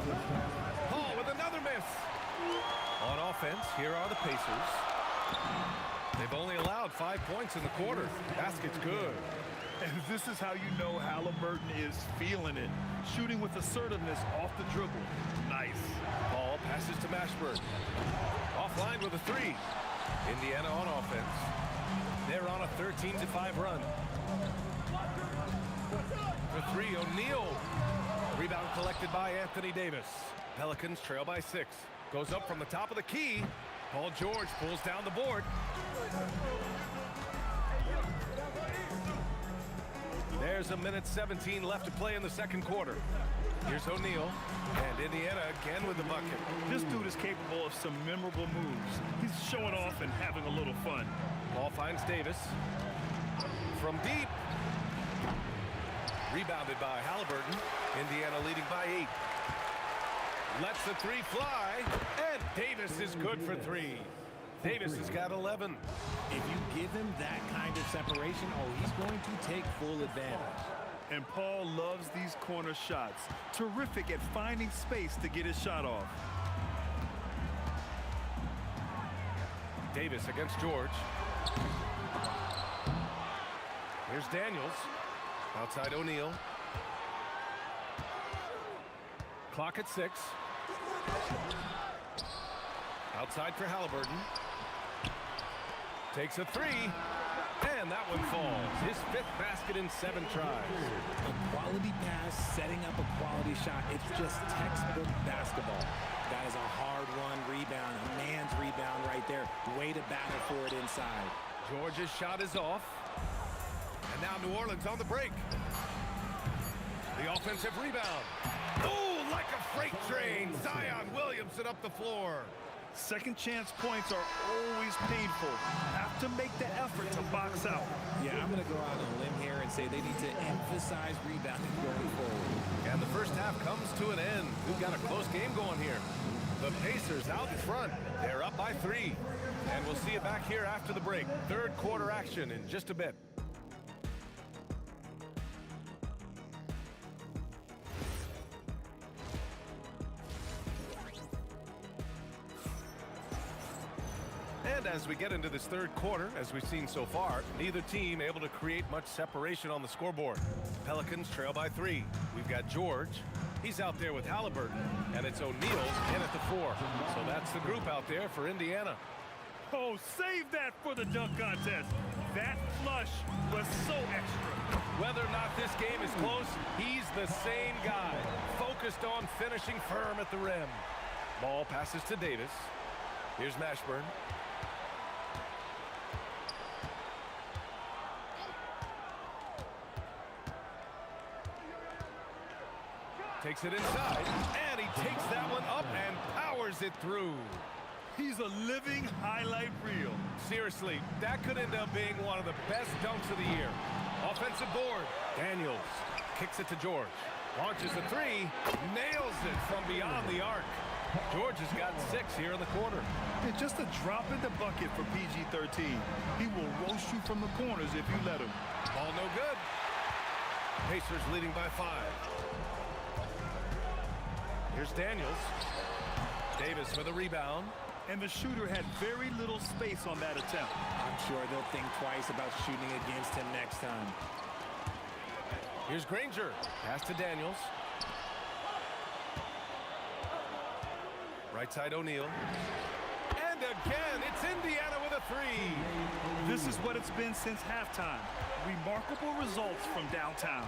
Paul with another miss. On offense, here are the Pacers. They've only allowed 5 points in the quarter. Basket's good. And this is how you know Halliburton is feeling it. Shooting with assertiveness off the dribble. Nice. Paul passes to Mashburn. Offline with a 3. Indiana on offense. They're on a 13-5 run. For 3, O'Neal. Rebound collected by Anthony Davis. Pelicans trail by 6. Goes up from the top of the key. Paul George pulls down the board. There's a minute 17 left to play in the second quarter. Here's O'Neal. And Indiana again with the bucket. This dude is capable of some memorable moves. He's showing off and having a little fun. Ball finds Davis. From deep. Rebounded by Halliburton. Indiana leading by 8. Lets the 3 fly. And Davis is good for 3. Davis has got 11. If you give him that kind of separation, oh, he's going to take full advantage. And Paul loves these corner shots. Terrific at finding space to get his shot off. Davis against George. Here's Daniels. Outside O'Neal. Clock at 6. Outside for Halliburton. Takes a 3. And that one falls. His 5th basket in 7 tries. A quality pass, setting up a quality shot. It's just textbook basketball. That is a hard-won rebound, a man's rebound right there. Way to battle for it inside. Georgia's shot is off. And now New Orleans on the break. The offensive rebound. Oh, like a freight train. Zion Williamson up the floor. Second chance points are always painful. Have to make the effort to box out. Yeah, I'm going to go out on a limb here and say they need to emphasize rebounding going forward. And the first half comes to an end. We've got a close game going here. The Pacers out in front. They're up by 3. And we'll see you back here after the break. Third quarter action in just a bit. And as we get into this third quarter, as we've seen so far, neither team able to create much separation on the scoreboard. Pelicans trail by 3. We've got George. He's out there with Halliburton. And it's O'Neal in at the 4. So that's the group out there for Indiana. Oh, save that for the dunk contest. That flush was so extra. Whether or not this game is close, he's the same guy. Focused on finishing firm at the rim. Ball passes to Davis. Here's Mashburn. Takes it inside, and he takes that one up and powers it through. He's a living highlight reel. Seriously, that could end up being one of the best dunks of the year. Offensive board. Daniels kicks it to George. Launches a 3. Nails it from beyond the arc. George has got 6 here in the quarter. And just a drop in the bucket for PG-13. He will roast you from the corners if you let him. Ball no good. Pacers leading by 5. Here's Daniels. Davis for the rebound. And the shooter had very little space on that attempt. I'm sure they'll think twice about shooting against him next time. Here's Granger. Pass to Daniels. Right side O'Neal. And again, it's Indiana with a 3. This is what it's been since halftime. Remarkable results from downtown.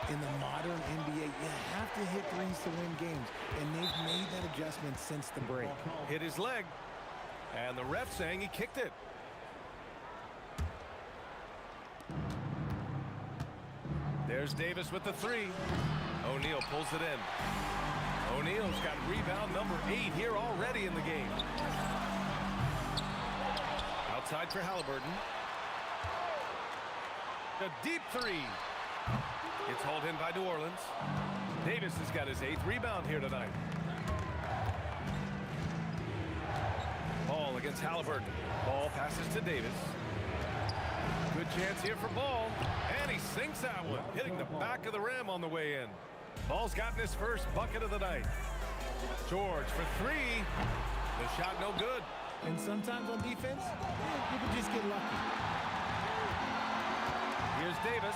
In the modern NBA, you have to hit threes to win games, and they've made that adjustment since the break. Hit his leg, and the ref saying he kicked it. There's Davis with the 3. O'Neal pulls it in. O'Neal's got rebound number 8 here already in the game. Outside for Halliburton. A deep 3. It's hauled in by New Orleans. Davis has got his 8th rebound here tonight. Ball against Halliburton. Ball passes to Davis. Good chance here for Ball. And he sinks that one, hitting the back of the rim on the way in. Ball's gotten his first bucket of the night. George for 3. The shot no good. And sometimes on defense, you can just get lucky. Here's Davis.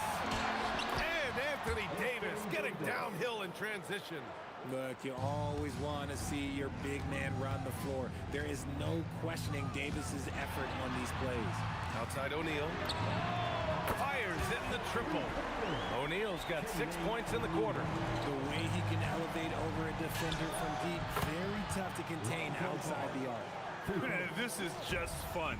And Anthony Davis getting downhill in transition. Look, you always want to see your big man run the floor. There is no questioning Davis's effort on these plays. Outside O'Neal. Fires in the triple. O'Neal's got 6 points in the quarter. The way he can elevate over a defender from deep, very tough to contain outside the arc. This is just fun.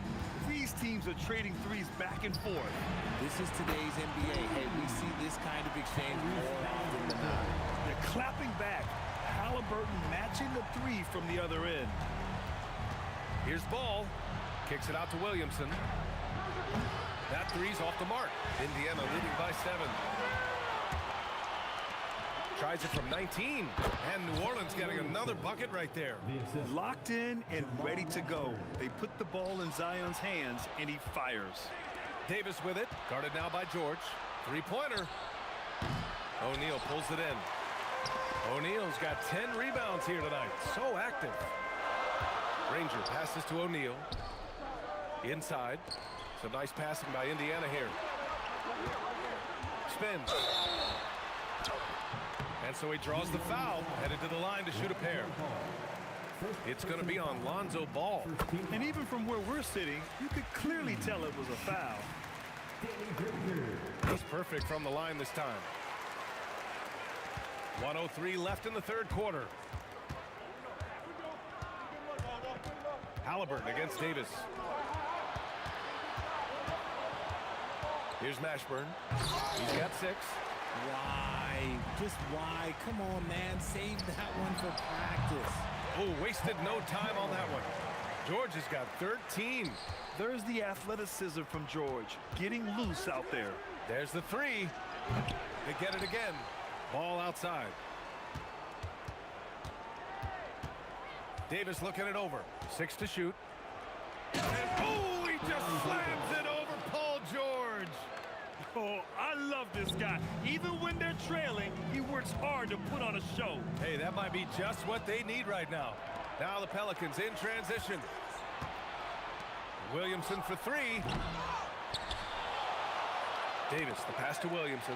These teams are trading threes back and forth. This is today's NBA. Hey, we see this kind of exchange more often than not. They're clapping back. Halliburton matching the 3 from the other end. Here's Ball. Kicks it out to Williamson. That 3's off the mark. Indiana leading by 7. Tries it from 19. And New Orleans getting another bucket right there. Locked in and ready to go. They put the ball in Zion's hands, and he fires. Davis with it. Guarded now by George. 3-pointer. O'Neal pulls it in. O'Neal's got 10 rebounds here tonight. So active. Granger passes to O'Neal. Inside. Some nice passing by Indiana here. Spins. And so he draws the foul, headed to the line to shoot a pair. It's going to be on Lonzo Ball. And even from where we're sitting, you could clearly tell it was a foul. He's perfect from the line this time. 1:03 left in the third quarter. Halliburton against Davis. Here's Mashburn. He's got 6. Why? Just why? Come on, man. Save that one for practice. Oh, wasted no time on that one. George has got 13. There's the athleticism from George, getting loose out there. There's the 3. They get it again. Ball outside. Davis looking it over. 6 to shoot. And oh, he just slams it over Paul George. Oh, I love this guy. Even when they're trailing, he works hard to put on a show. Hey, that might be just what they need right now. Now the Pelicans in transition. Williamson for 3. Davis, the pass to Williamson.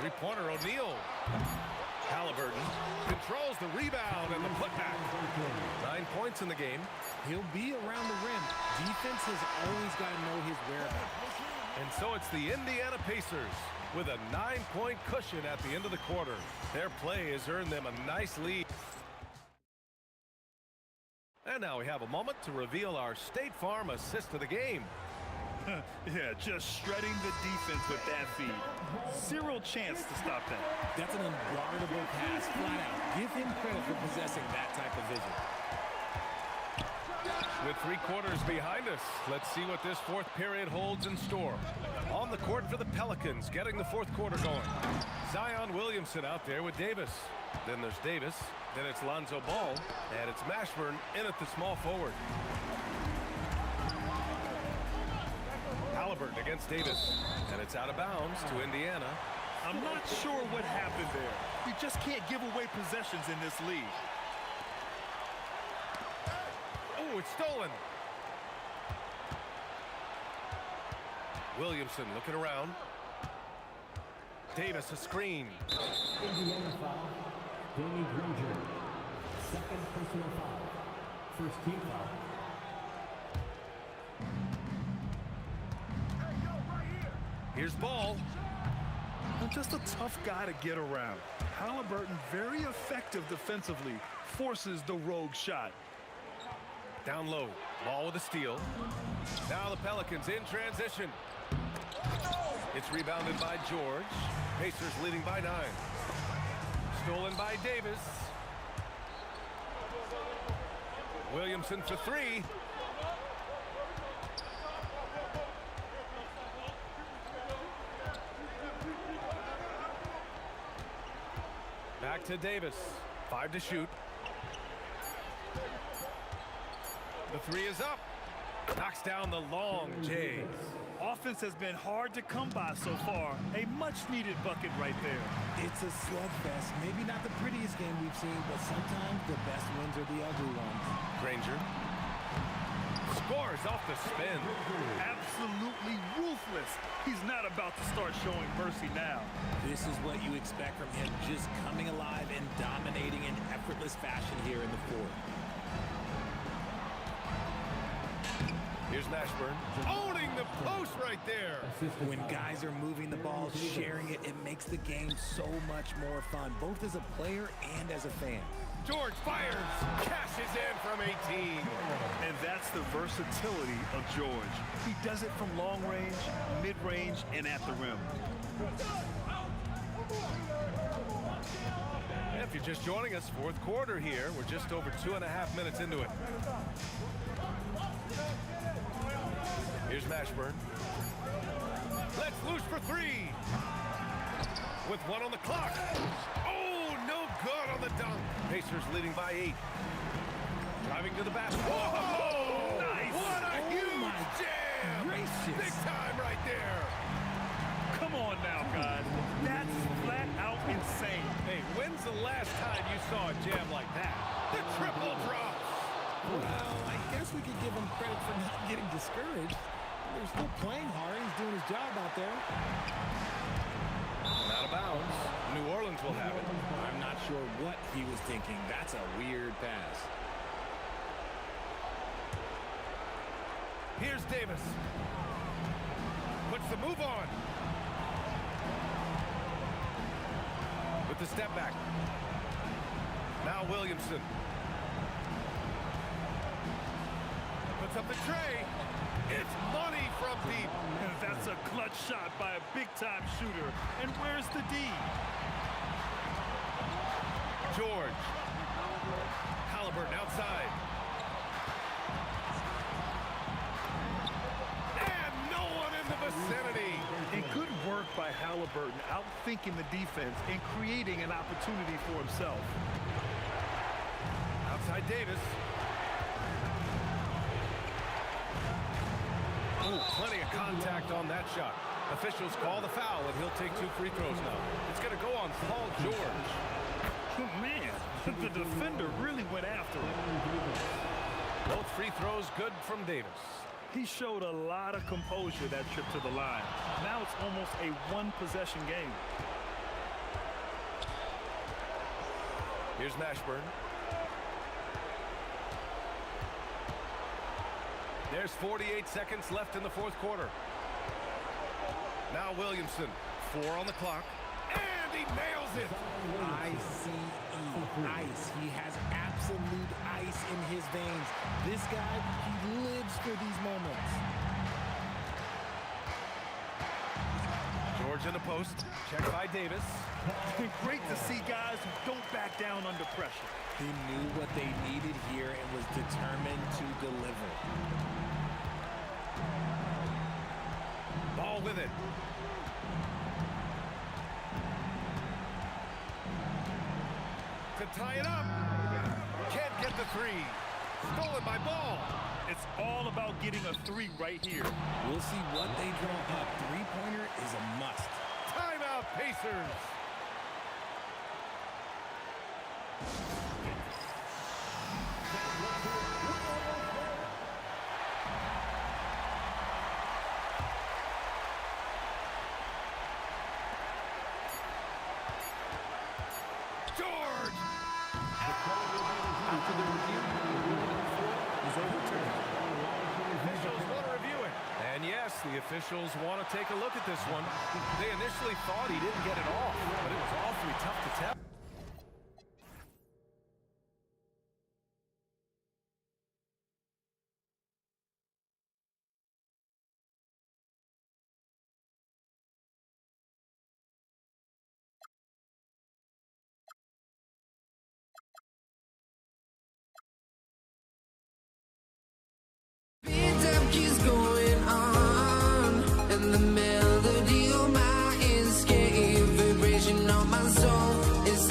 Three-pointer, O'Neal. Halliburton controls the rebound and the putback. 9 points in the game. He'll be around the rim. Defense has always got to know his whereabouts. And so it's the Indiana Pacers with a 9-point cushion at the end of the quarter. Their play has earned them a nice lead. And now we have a moment to reveal our State Farm assist of the game. Yeah, just shredding the defense with that feed. Zero chance to stop that. That's an unguardable pass, flat out. Give him credit for possessing that type of vision. With 3 quarters behind us, let's see what this fourth period holds in store. On the court for the Pelicans, getting the fourth quarter going. Zion Williamson out there with Davis. Then there's Davis. Then it's Lonzo Ball. And it's Mashburn in at the small forward. Halliburton against Davis. And it's out of bounds to Indiana. I'm not sure what happened there. You just can't give away possessions in this league. Oh, it's stolen. Williamson looking around. Davis a screen. Indiana foul. Danny Granger. Second personal foul. First team foul. Here's Ball. Just a tough guy to get around. Halliburton very effective defensively. Forces the rogue shot. Down low. Ball with a steal. Now the Pelicans in transition. It's rebounded by George. Pacers leading by 9. Stolen by Davis. Williamson for 3. Back to Davis. 5 to shoot. The 3 is up. Knocks down the long J. Offense has been hard to come by so far. A much-needed bucket right there. It's a slugfest. Maybe not the prettiest game we've seen, but sometimes the best wins are the ugly ones. Granger scores off the spin. Absolutely ruthless. He's not about to start showing mercy now. This is what you expect from him, just coming alive and dominating in effortless fashion here in the fourth. Here's Mashburn owning the post right there. When guys are moving the ball, sharing it, it makes the game so much more fun, both as a player and as a fan. George fires, cashes in from 18. And that's the versatility of George. He does it from long range, mid-range, and at the rim. If you're just joining us, fourth quarter here. We're just over 2.5 minutes into it. Here's Mashburn. Let's loose for 3. With 1 on the clock. Oh, no good on the dunk. Pacers leading by 8. Driving to the basket. Whoa! Nice! What a huge jam! Gracious. Big time right there. Come on now, guys. That's flat out insane. Hey, when's the last time you saw a jam like that? The triple drops. Well, I guess we could give him credit for not getting discouraged. They're still playing hard. He's doing his job out there. Out of bounds. New Orleans will have it. I'm not sure what he was thinking. That's a weird pass. Here's Davis. Puts the move on. With the step back. Now Williamson. Puts up the tray. It's money from deep. That's a clutch shot by a big-time shooter. And where's the D? George. Halliburton outside. And no one in the vicinity. And good work by Halliburton, outthinking the defense and creating an opportunity for himself. Outside Davis. Oh, plenty of contact on that shot. Officials call the foul, and he'll take 2 free throws now. It's going to go on Paul George. Oh, man, the defender really went after him. Both free throws good from Davis. He showed a lot of composure that trip to the line. Now it's almost a one-possession game. Here's Mashburn. There's 48 seconds left in the fourth quarter. Now Williamson, 4 on the clock, and he nails it. ICE, ice. He has absolute ice in his veins. This guy, he lives for these moments. George in the post, checked by Davis. Great to see guys who don't back down under pressure. He knew what they needed here and was determined to deliver. Ball with it. To tie it up. Can't get the 3. Stolen by Ball. It's all about getting a 3 right here. We'll see what they draw up. Three-pointer is a must. Timeout, Pacers. George! After the review, is overturned. Officials want to review it. And yes, the officials want to take a look at this one. They initially thought he didn't get it off, but it was awfully tough to tell. Keeps going on, and the melody of my escape, vibration on my soul is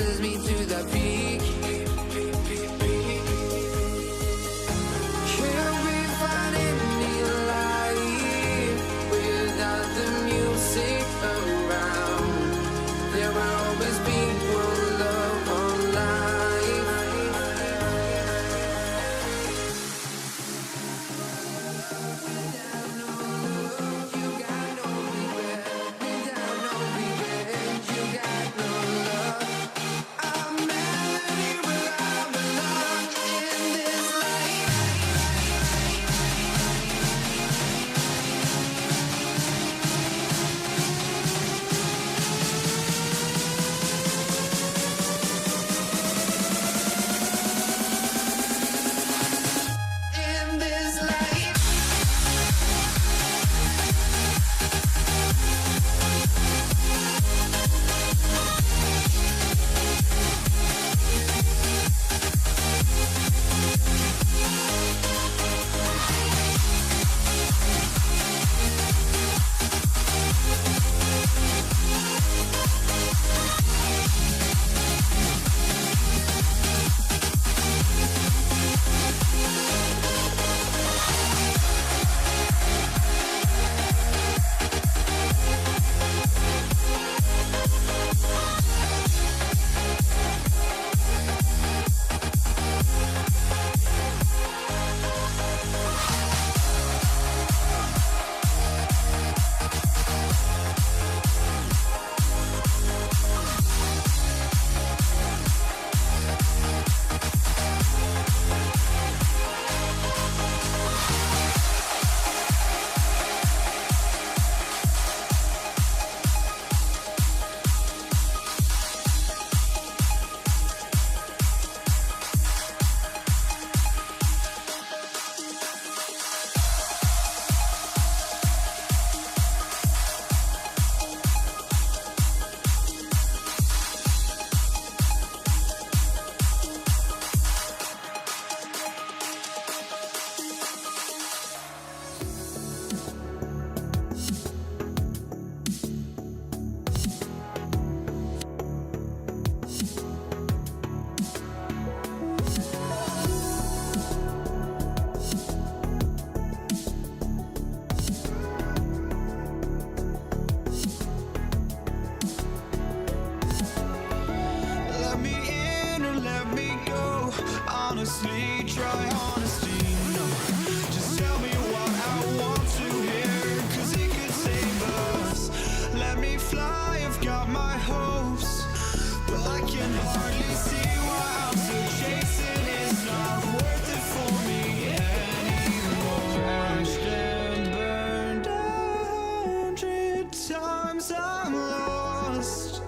hardly see why I'm still chasing. It's not worth it for me anymore. Crashed and burned 100 times. I'm lost.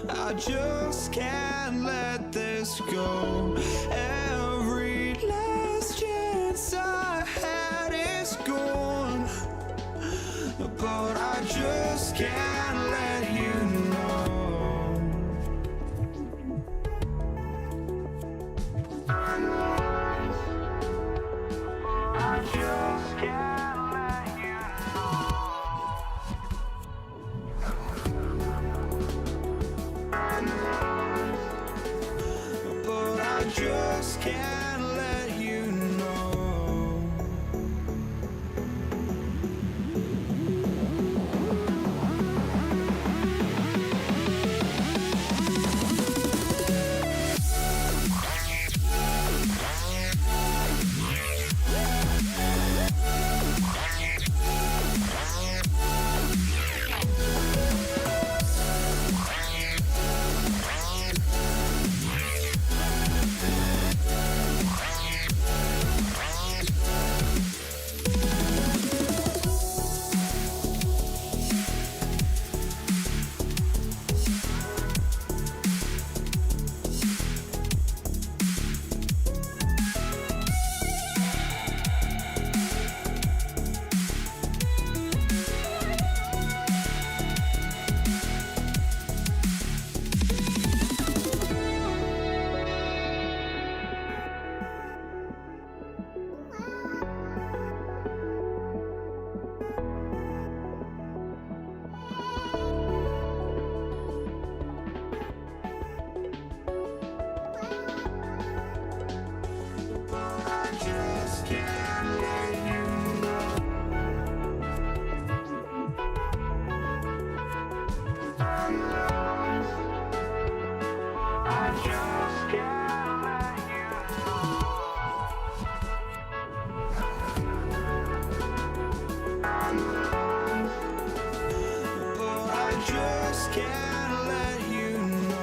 I just can't let this go. Every last chance I had is gone, but I just can't let you know. I just can't let you know. But I just can't let you know. just can't let you know.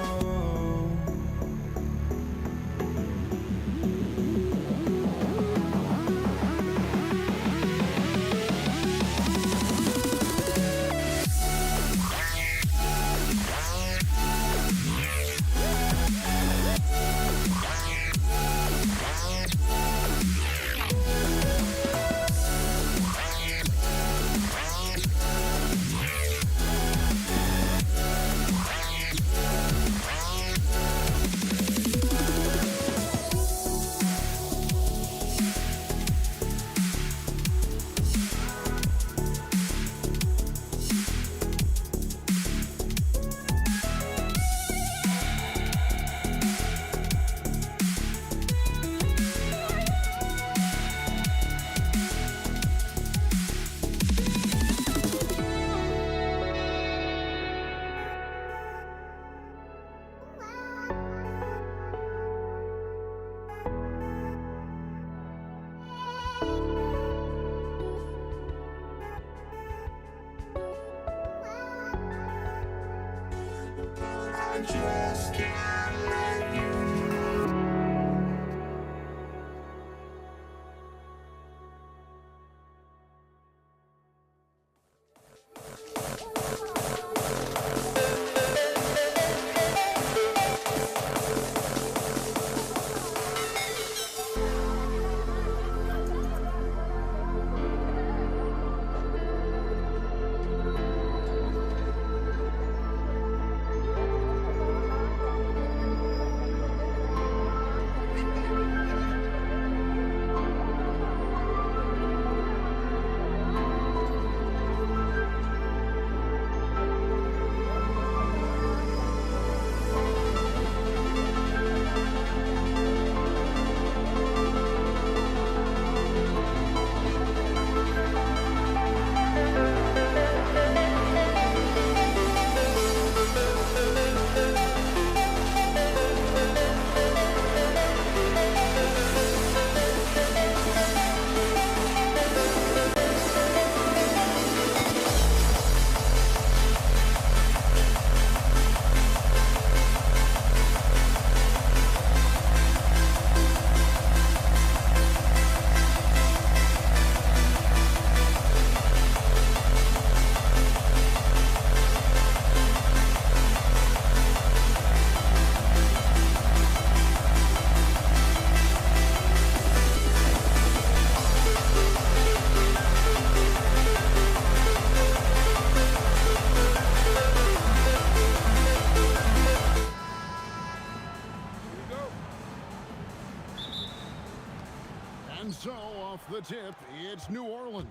And so off the tip, it's New Orleans.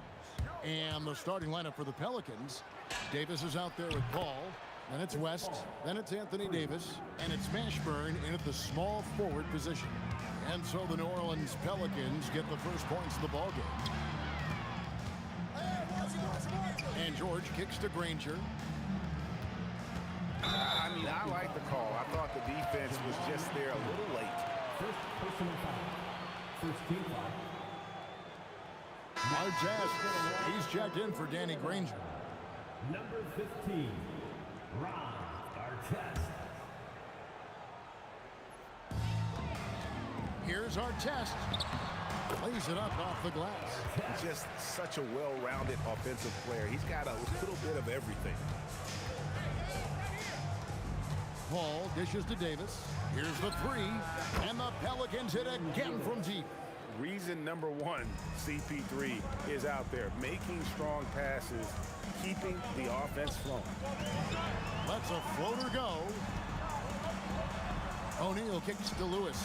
And the starting lineup for the Pelicans. Davis is out there with Paul. Then it's West. Then it's Anthony Davis. And it's Mashburn in at the small forward position. And so the New Orleans Pelicans get the first points of the ballgame. And George kicks to Granger. I mean, I like the call. I thought the defense was just there a little late. First personal foul. First team foul. Artest, he's checked in for Danny Granger. Number 15, Ron Artest. Here's Artest. Lays it up off the glass. Just such a well-rounded offensive player. He's got a little bit of everything. Paul dishes to Davis. Here's the three. And the Pelicans hit again from deep. Reason number one, CP3 is out there making strong passes, keeping the offense flowing. Lets a floater go. O'Neal kicks to Lewis.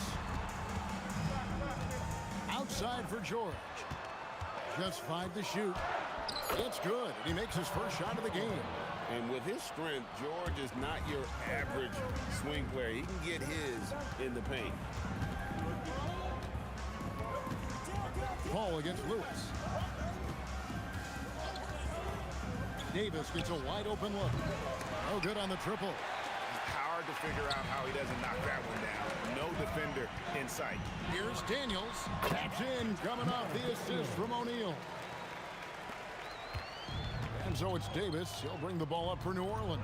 Outside for George. Just 5 to shoot. It's good. He makes his first shot of the game. And with his strength, George is not your average swing player. He can get his in the paint. Paul against Lewis. Davis gets a wide open look. No good on the triple. Hard to figure out how he doesn't knock that one down. No defender in sight. Here's Daniels. Taps in, coming off the assist from O'Neal. And so it's Davis. He'll bring the ball up for New Orleans.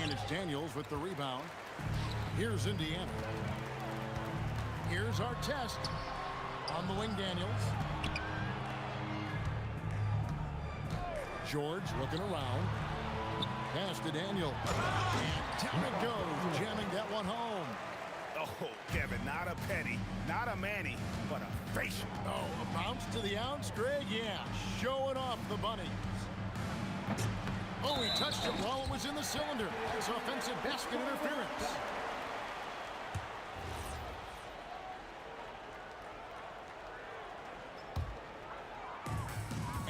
And it's Daniels with the rebound. Here's Indiana. Here's Artest. On the wing, Daniels. George looking around. Pass to Daniel. And down it goes, jamming that one home. Oh, Kevin, not a penny, not a Manny, but a facial. Oh, a bounce to the ounce, Greg? Yeah, showing off the bunnies. Oh, he touched it while it was in the cylinder. It's offensive basket interference.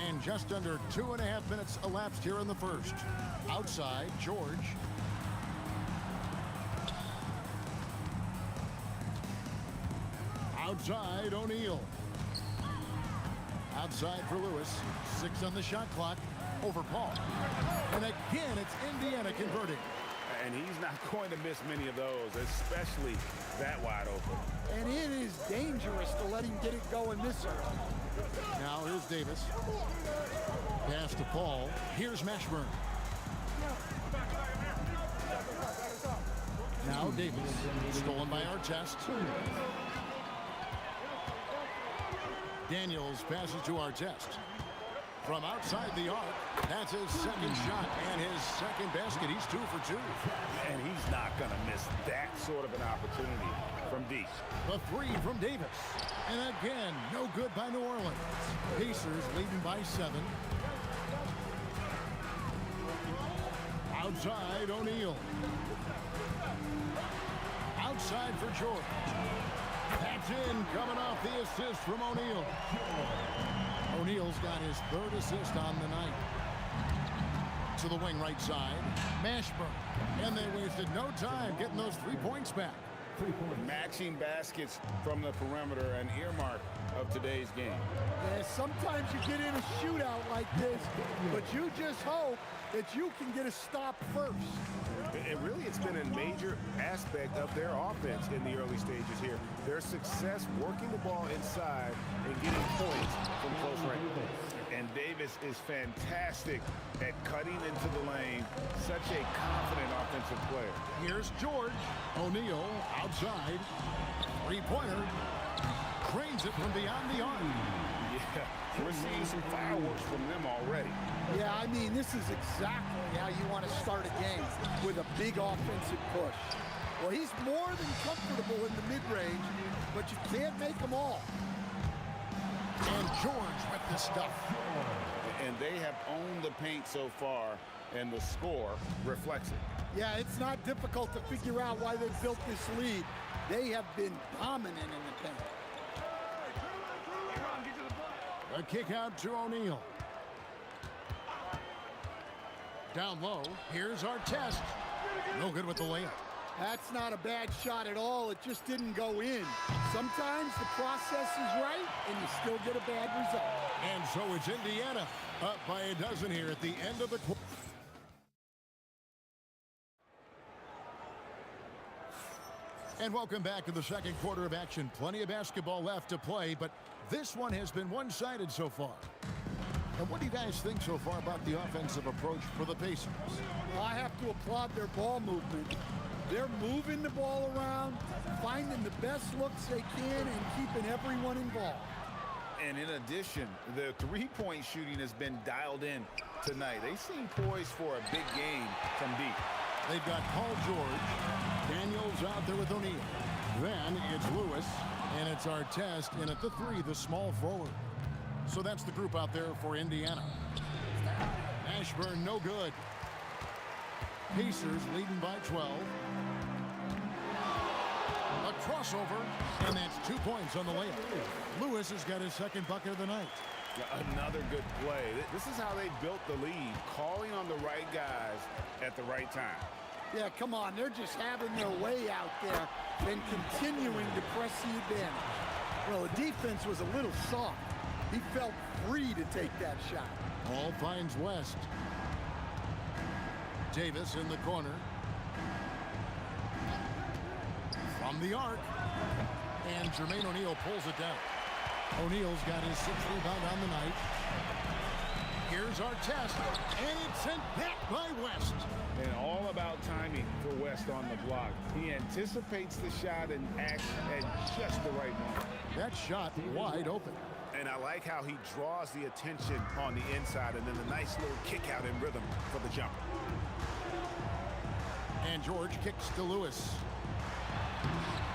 And just under 2.5 minutes elapsed here in the first. Outside, George. Outside, O'Neal. Outside for Lewis. 6 on the shot clock. Over Paul. And again, it's Indiana converting. And he's not going to miss many of those, especially that wide open. And it is dangerous to let him get it going this early. Now here's Davis. Pass to Paul. Here's Mashburn. Now Davis. Stolen by Artest. Daniels passes to Artest. From outside the arc, that's his second shot and his second basket. He's 2 for 2. And he's not going to miss that sort of an opportunity from deep. The 3 from Davis. And again, no good by New Orleans. Pacers leading by 7. Outside, O'Neal. Outside for George. That's in, coming off the assist from O'Neal. O'Neal's got his 3rd assist on the night. To the wing right side, Mashburn. And they wasted no time getting those 3 points back. Matching baskets from the perimeter, an earmark of today's game. Yeah, sometimes you get in a shootout like this, but you just hope that you can get a stop first. And really, it's been a major aspect of their offense in the early stages here. Their success working the ball inside and getting points from close range. And Davis is fantastic at cutting into the lane. Such a confident offensive player. Here's George. O'Neal outside. 3-pointer. Cranes it from beyond the arc. Yeah, we're seeing some fireworks from them already. Yeah, I mean, this is exactly how you want to start a game, with a big offensive push. Well, he's more than comfortable in the mid-range, but you can't make them all. And George with the stuff. And they have owned the paint so far and the score reflects it. Yeah, it's not difficult to figure out why they built this lead. They have been dominant in the paint. A kick out to O'Neal. Down low, here's Artest. No good with the layup. That's not a bad shot at all. It just didn't go in. Sometimes the process is right, and you still get a bad result. And so it's Indiana up by a dozen here at the end of the quarter. And welcome back to the second quarter of action. Plenty of basketball left to play, but this one has been one-sided so far. And what do you guys think so far about the offensive approach for the Pacers? I have to applaud their ball movement. They're moving the ball around, finding the best looks they can, and keeping everyone involved. And in addition, the three-point shooting has been dialed in tonight. They seem poised for a big game from deep. They've got Paul George. Daniels out there with O'Neal. Then it's Lewis, and it's Artest, and at the three, the small forward. So that's the group out there for Indiana. Ashburn, no good. Pacers leading by 12. A crossover, and that's 2 points on the layup. Lewis has got his second bucket of the night. Another good play. This is how they built the lead, calling on the right guys at the right time. Yeah, come on. They're just having their way out there and continuing to press the advantage. Well, the defense was a little soft. He felt free to take that shot. Ball finds West. Davis in the corner. From the arc. And Jermaine O'Neal pulls it down. O'Neal's got his sixth rebound on the night. Here's Artest, and it's sent back by West. And all about timing for West on the block. He anticipates the shot and acts at just the right moment. That shot wide open. And I like how he draws the attention on the inside and then the nice little kick out in rhythm for the jumper. And George kicks to Lewis.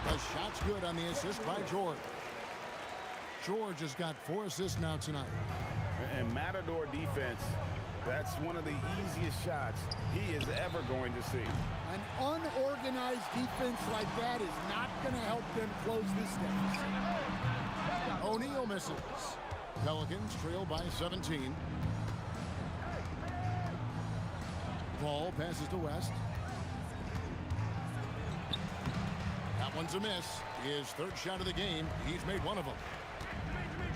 The shot's good on the assist by George. George has got 4 assists now tonight. And Matador defense, that's one of the easiest shots he is ever going to see. An unorganized defense like that is not going to help them close this deficit. O'Neal misses. Pelicans trail by 17. Ball passes to West. That one's a miss. His third shot of the game. He's made one of them.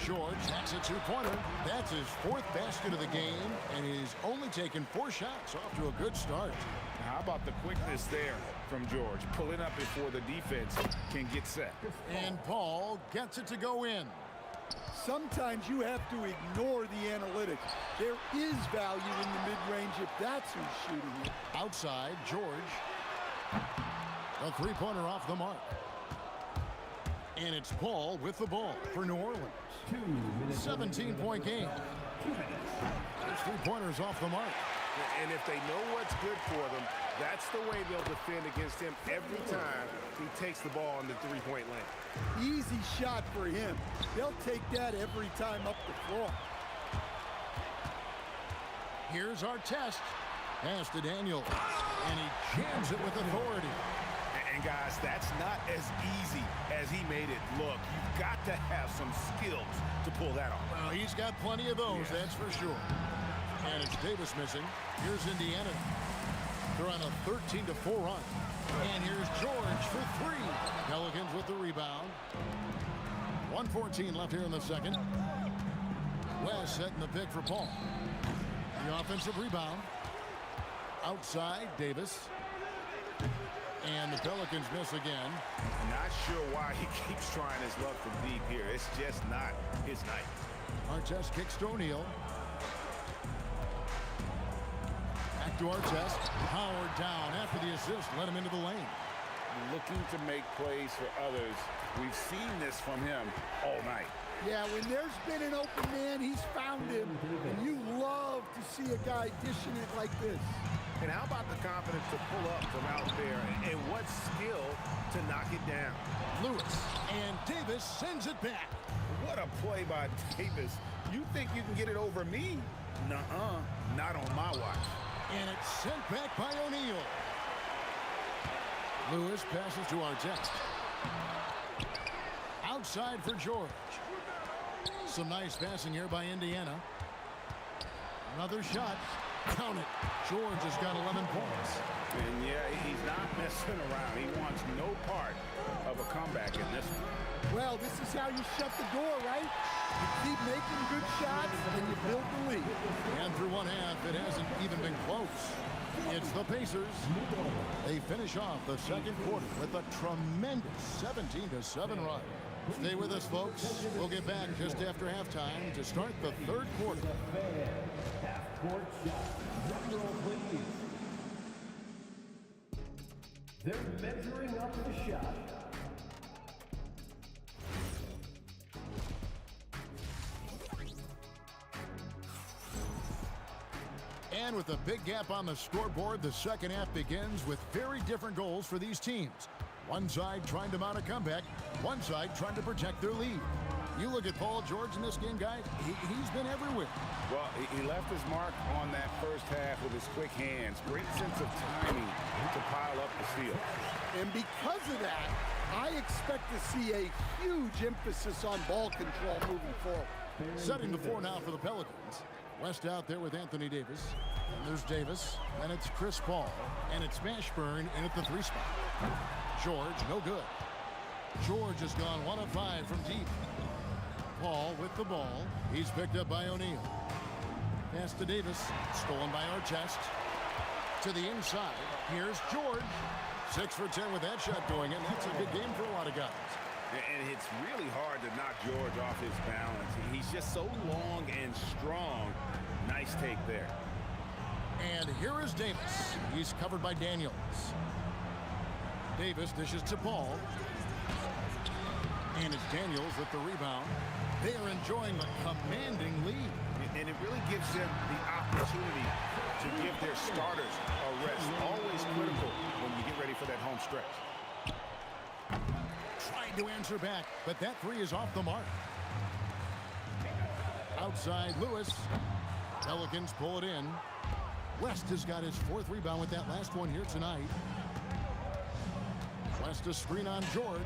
George, that's a two-pointer. That's his 4th basket of the game, and he's only taken 4 shots. Off to a good start. How about the quickness there from George? Pulling up before the defense can get set. And Paul gets it to go in. Sometimes you have to ignore the analytics. There is value in the mid-range if that's who's shooting it. Outside, George. A three-pointer off the mark. And it's Paul with the ball for New Orleans. 17-point game. There's 3-pointers off the mark. And if they know what's good for them, that's the way they'll defend against him every time he takes the ball in the three-point lane. Easy shot for him. They'll take that every time up the floor. Here's Artest. Pass to Daniel. And he jams it with authority. And guys, that's not as easy as he made it look. You've got to have some skills to pull that off. Well, he's got plenty of those, that's for sure. And it's Davis missing. Here's Indiana. They're on a 13-4 run. And here's George for 3. Pelicans with the rebound. 1:14 left here in the second. West setting the pick for Paul. The offensive rebound. Outside, Davis. And the Pelicans miss again. Not sure why he keeps trying his luck from deep here. It's just not his night. Artest kicks to O'Neal. Back to Artest. Howard down after the assist. Let him into the lane. Looking to make plays for others. We've seen this from him all night. Yeah, when there's been an open man, he's found him. And you love to see a guy dishing it like this. And how about the confidence to pull up from out there, and what skill to knock it down. Lewis, and Davis sends it back. What a play by Davis. You think you can get it over me? Nuh-uh, not on my watch. And it's sent back by O'Neal. Lewis passes to Artest. Outside for George. Some nice passing here by Indiana. Another shot. Count it. George has got 11 points. And yeah, he's not messing around. He wants no part of a comeback in this one. Well, this is how you shut the door, right? You keep making good shots and you build the lead. And through one half, it hasn't even been close. It's the Pacers. They finish off the second quarter with a tremendous 17-7 run. Stay with us, folks. We'll get back just after halftime to start the third quarter. Half-court shot. Drum roll, please. They're measuring up the shot. And with a big gap on the scoreboard, the second half begins with very different goals for these teams. One side trying to mount a comeback, one side trying to protect their lead. You look at Paul George in this game, guys, he's been everywhere. Well, he left his mark on that first half with his quick hands. Great sense of timing to pile up the steal. And because of that, I expect to see a huge emphasis on ball control moving forward. Setting the floor now for the Pelicans. West out there with Anthony Davis. And there's Davis. And it's Chris Paul. And it's Mashburn in at the 3 spot. George, no good. George has gone 1 of 5 from deep. Paul with the ball. He's picked up by O'Neal. Pass to Davis. Stolen by Artest. To the inside. Here's George. 6 for 10 with that shot going in. That's a good game for a lot of guys. And it's really hard to knock George off his balance. He's just so long and strong. Nice take there. And here is Davis. He's covered by Daniels. Davis dishes to Paul. And it's Daniels with the rebound. They are enjoying the commanding lead. And it really gives them the opportunity to give their starters a rest. Always critical when you get ready for that home stretch. Trying to answer back, but that 3 is off the mark. Outside Lewis. Pelicans pull it in. West has got his 4th rebound with that last one here tonight. West a screen on George.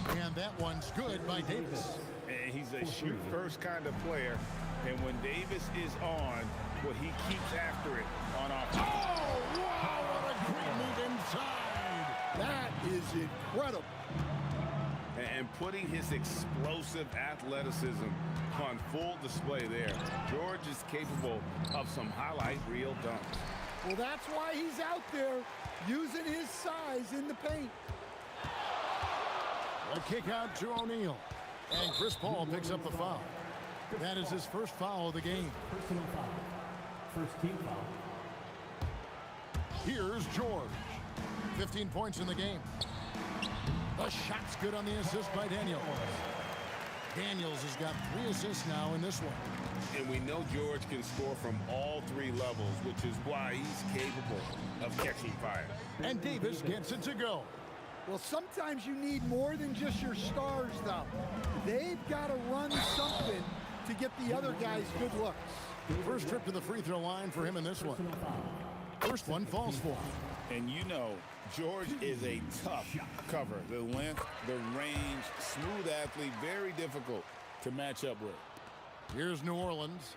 And that one's good by Davis. And he's a shoot-first kind of player. And when Davis is on, well, he keeps after it on offense. Oh, wow, what a great move inside. That is incredible. And putting his explosive athleticism on full display there. George is capable of some highlight reel dunks. Well, that's why he's out there using his size in the paint. A kick out to O'Neal. And Chris Paul picks up the foul. That is his first foul of the game. Personal foul. First team foul. Here's George. 15 points in the game. The shot's good on the assist by Daniels. Daniels has got 3 assists now in this one. And we know George can score from all 3 levels, which is why he's capable of catching fire. And Davis gets it to go. Well, sometimes you need more than just your stars, though. They've got to run something to get the other guys good looks. First trip to the free throw line for him in this one. First one falls for him. And you know, George is a tough cover. The length, the range, smooth athlete, very difficult to match up with. Here's New Orleans.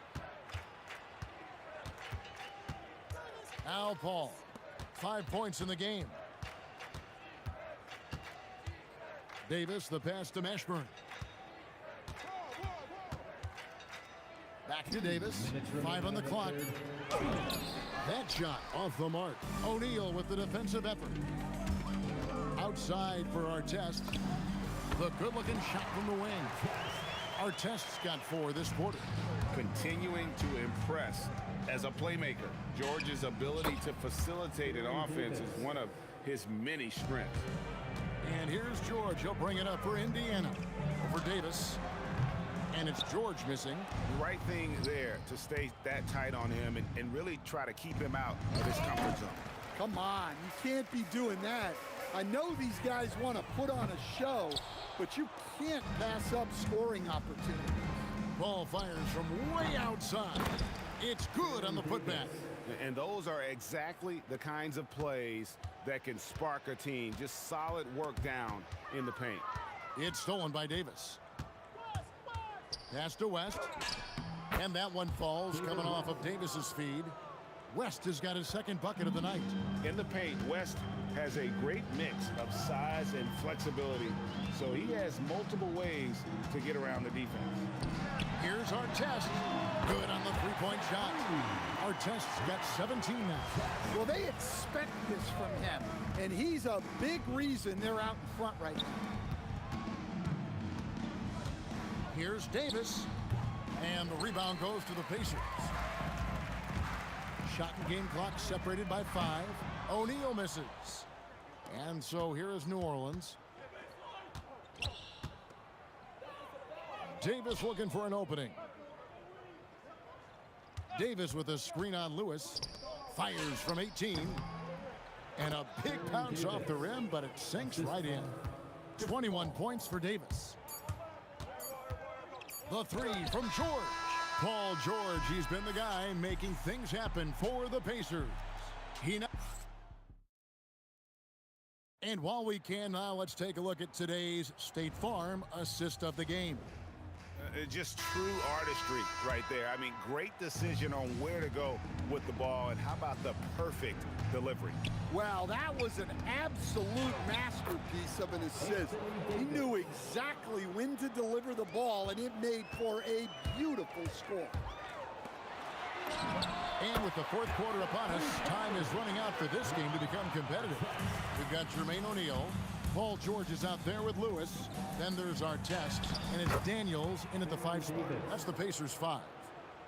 Al Paul, 5 points in the game. Davis, the pass to Mashburn. Back to Davis. 5 on the clock. That shot off the mark. O'Neal with the defensive effort. Outside for Artest. The good-looking shot from the wing. Artest's got 4 this quarter. Continuing to impress as a playmaker. George's ability to facilitate an offense is one of his many strengths. And here's George. He'll bring it up for Indiana. For Davis. And it's George missing. The right thing there to stay that tight on him and really try to keep him out of his comfort zone. Come on, you can't be doing that. I know these guys want to put on a show, but you can't pass up scoring opportunities. Ball fires from way outside. It's good on the putback. And those are exactly the kinds of plays that can spark a team. Just solid work down in the paint. It's stolen by Davis. Pass to West. And that one falls coming off of Davis's feed. West has got his second bucket of the night. In the paint, West has a great mix of size and flexibility, so he has multiple ways to get around the defense. Here's our test. Good on the three-point shot. Our test's got 17 now. Well, they expect this from him, and he's a big reason they're out in front right now. Here's Davis, and the rebound goes to the Pacers. Shot and game clock separated by 5. O'Neal misses. And so here is New Orleans. Davis looking for an opening. Davis with a screen on Lewis. Fires from 18. And a big bounce off the rim, but it sinks right in. 21 points for Davis. The three from George. Paul George, he's been the guy making things happen for the Pacers. And while we can now, let's take a look at today's State Farm assist of the game. Just true artistry right there. I mean, great decision on where to go with the ball, and how about the perfect delivery? Well, that was an absolute masterpiece of an assist. He knew exactly when to deliver the ball, and it made for a beautiful score. And with the fourth quarter upon us, time is running out for this game to become competitive. We've got Jermaine O'Neal. Paul George is out there with Lewis. Then there's our test, and it's Daniels in at the 5 spot. That's the Pacers 5.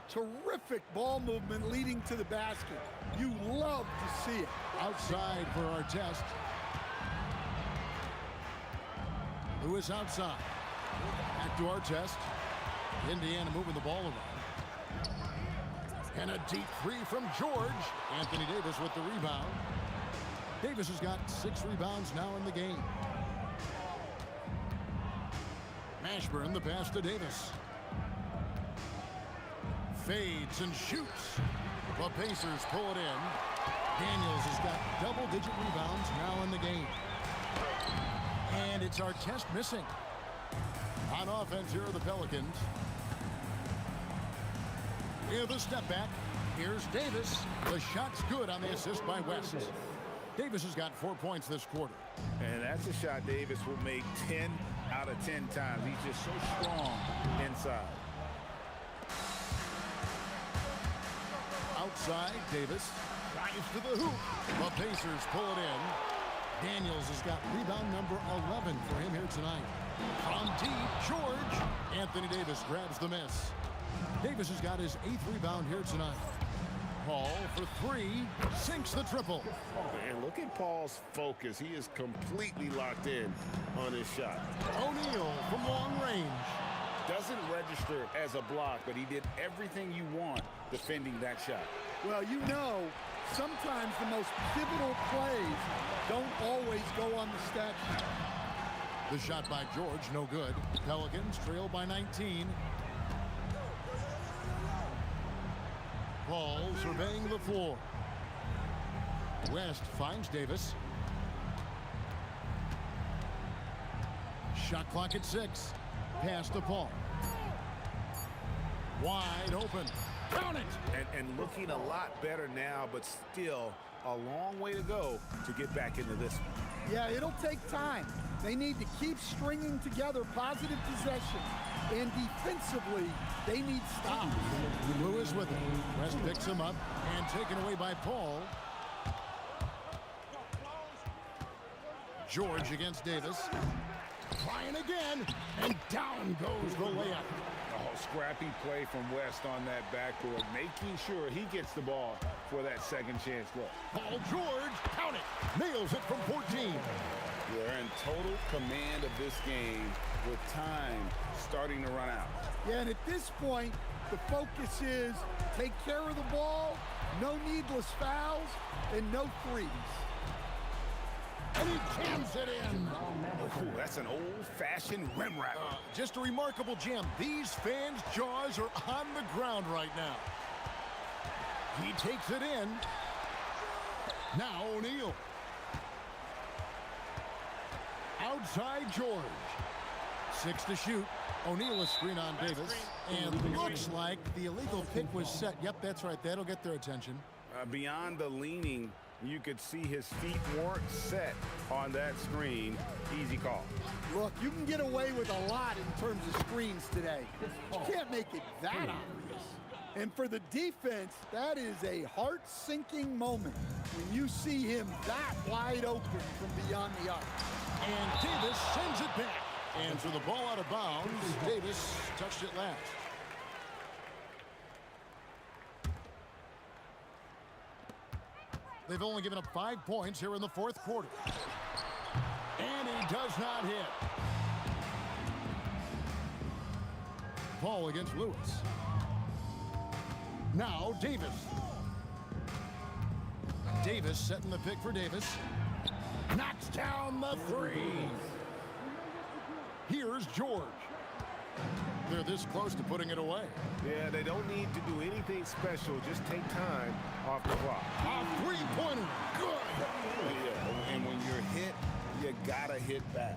Terrific ball movement leading to the basket. You love to see it. Outside for our test. Lewis outside. Back to our test. Indiana moving the ball around. And a deep three from George. Anthony Davis with the rebound. Davis has got 6 rebounds now in the game. Mashburn the pass to Davis. Fades and shoots. The Pacers pull it in. Daniels has got double-digit rebounds now in the game. And it's our test missing. On offense, here are the Pelicans. Here's the step back. Here's Davis. The shot's good on the assist by West. Davis has got 4 points this quarter. And that's a shot Davis will make 10 out of 10 times. He's just so strong inside. Outside, Davis drives to the hoop. The Pacers pull it in. Daniels has got rebound number 11 for him here tonight. From deep, George. Anthony Davis grabs the miss. Davis has got his 8th rebound here tonight. Paul for 3, sinks the triple. And look at Paul's focus. He is completely locked in on his shot. O'Neal from long range. Doesn't register as a block, but he did everything you want defending that shot. Well, you know, sometimes the most pivotal plays don't always go on the stat sheet. The shot by George, no good. Pelicans trail by 19. Paul surveying the floor. West finds Davis. Shot clock at 6. Pass to Paul. Wide open. Count it! And looking a lot better now, but still a long way to go to get back into this one. Yeah, it'll take time. They need to keep stringing together positive possession. And defensively, they need stops. Lewis with it. West picks him up and taken away by Paul. George against Davis. Trying again, and down goes the layup. Oh, scrappy play from West on that backboard, making sure he gets the ball for that second chance look. Paul George, count it, nails it from 14. They're in total command of this game with time starting to run out. Yeah, and at this point, the focus is take care of the ball, no needless fouls, and no threes. And he jams it in. Ooh, that's an old-fashioned rim wrap. Just a remarkable jam. These fans' jaws are on the ground right now. He takes it in. Now O'Neal. Outside George. 6 to shoot. O'Neal a screen on Davis. And looks like the illegal pick was set. Yep, that's right. That'll get their attention. Beyond the leaning, you could see his feet weren't set on that screen. Easy call. Look, you can get away with a lot in terms of screens today. You can't make it that obvious. And for the defense, that is a heart-sinking moment when you see him that wide open from beyond the arc. And Davis sends it back. And for the ball out of bounds, Davis touched it last. They've only given up 5 points here in the fourth quarter. And he does not hit. Ball against Lewis. Now Davis. Davis setting the pick for Davis. Knocks down the three. Here's George. They're this close to putting it away. Yeah, they don't need to do anything special. Just take time off the clock. A three-pointer. Good. Yeah, and when you're hit, you gotta hit back.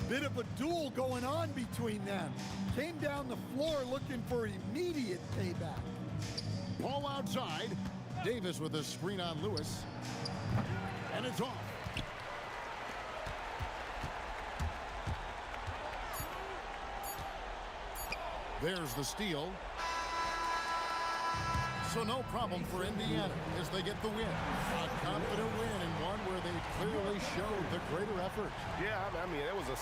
A bit of a duel going on between them. Came down the floor looking for immediate payback. Ball outside. Davis with a screen on Lewis. And it's off. There's the steal. So no problem for Indiana as they get the win. A confident win and one where they clearly showed the greater effort. Yeah, I mean, it was a...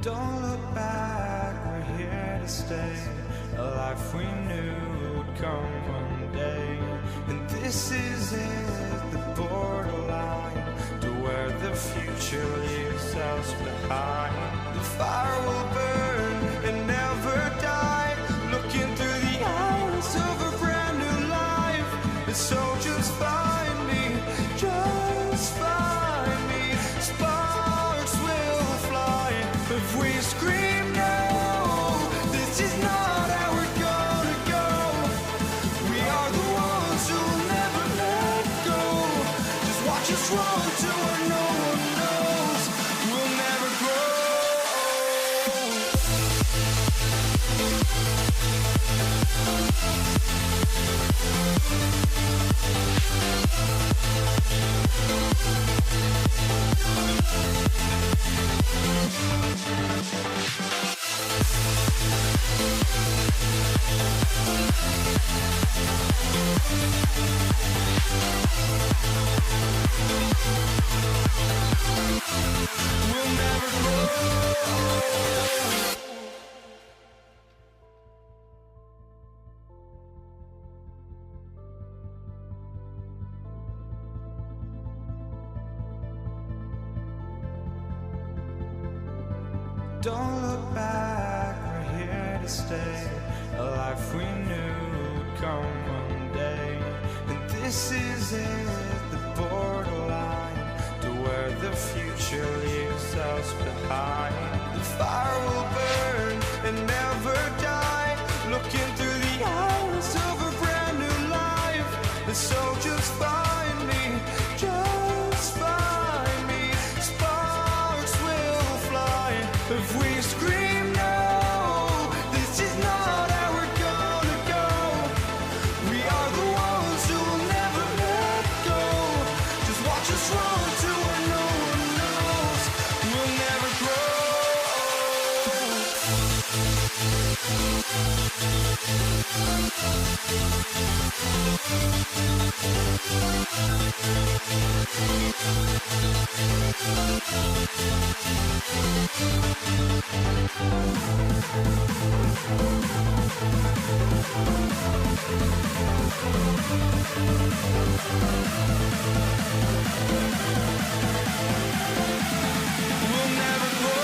Don't look back, we're here to stay. A life we knew would come one day. And this is it, the borderline to where the future leaves us behind. The fire will burn and never die, looking through the eyes of a brand new life. And so just find me, just find me. Sparks will fly if we scream no. This is not how we're gonna go. We are the ones who'll never let go. Just watch us run to We'll never grow. Don't look back, we're here to stay. A life we knew would come one day. And this is it, the borderline to where the future leaves us behind. The fire will burn and never die, looking through the eyes of a brand new life. And so just find me, just find me. Sparks will fly if we scream no. This is not how we're gonna go. We are the ones who will never let go. Just watch us run to where no one knows. We'll never grow. We'll never grow.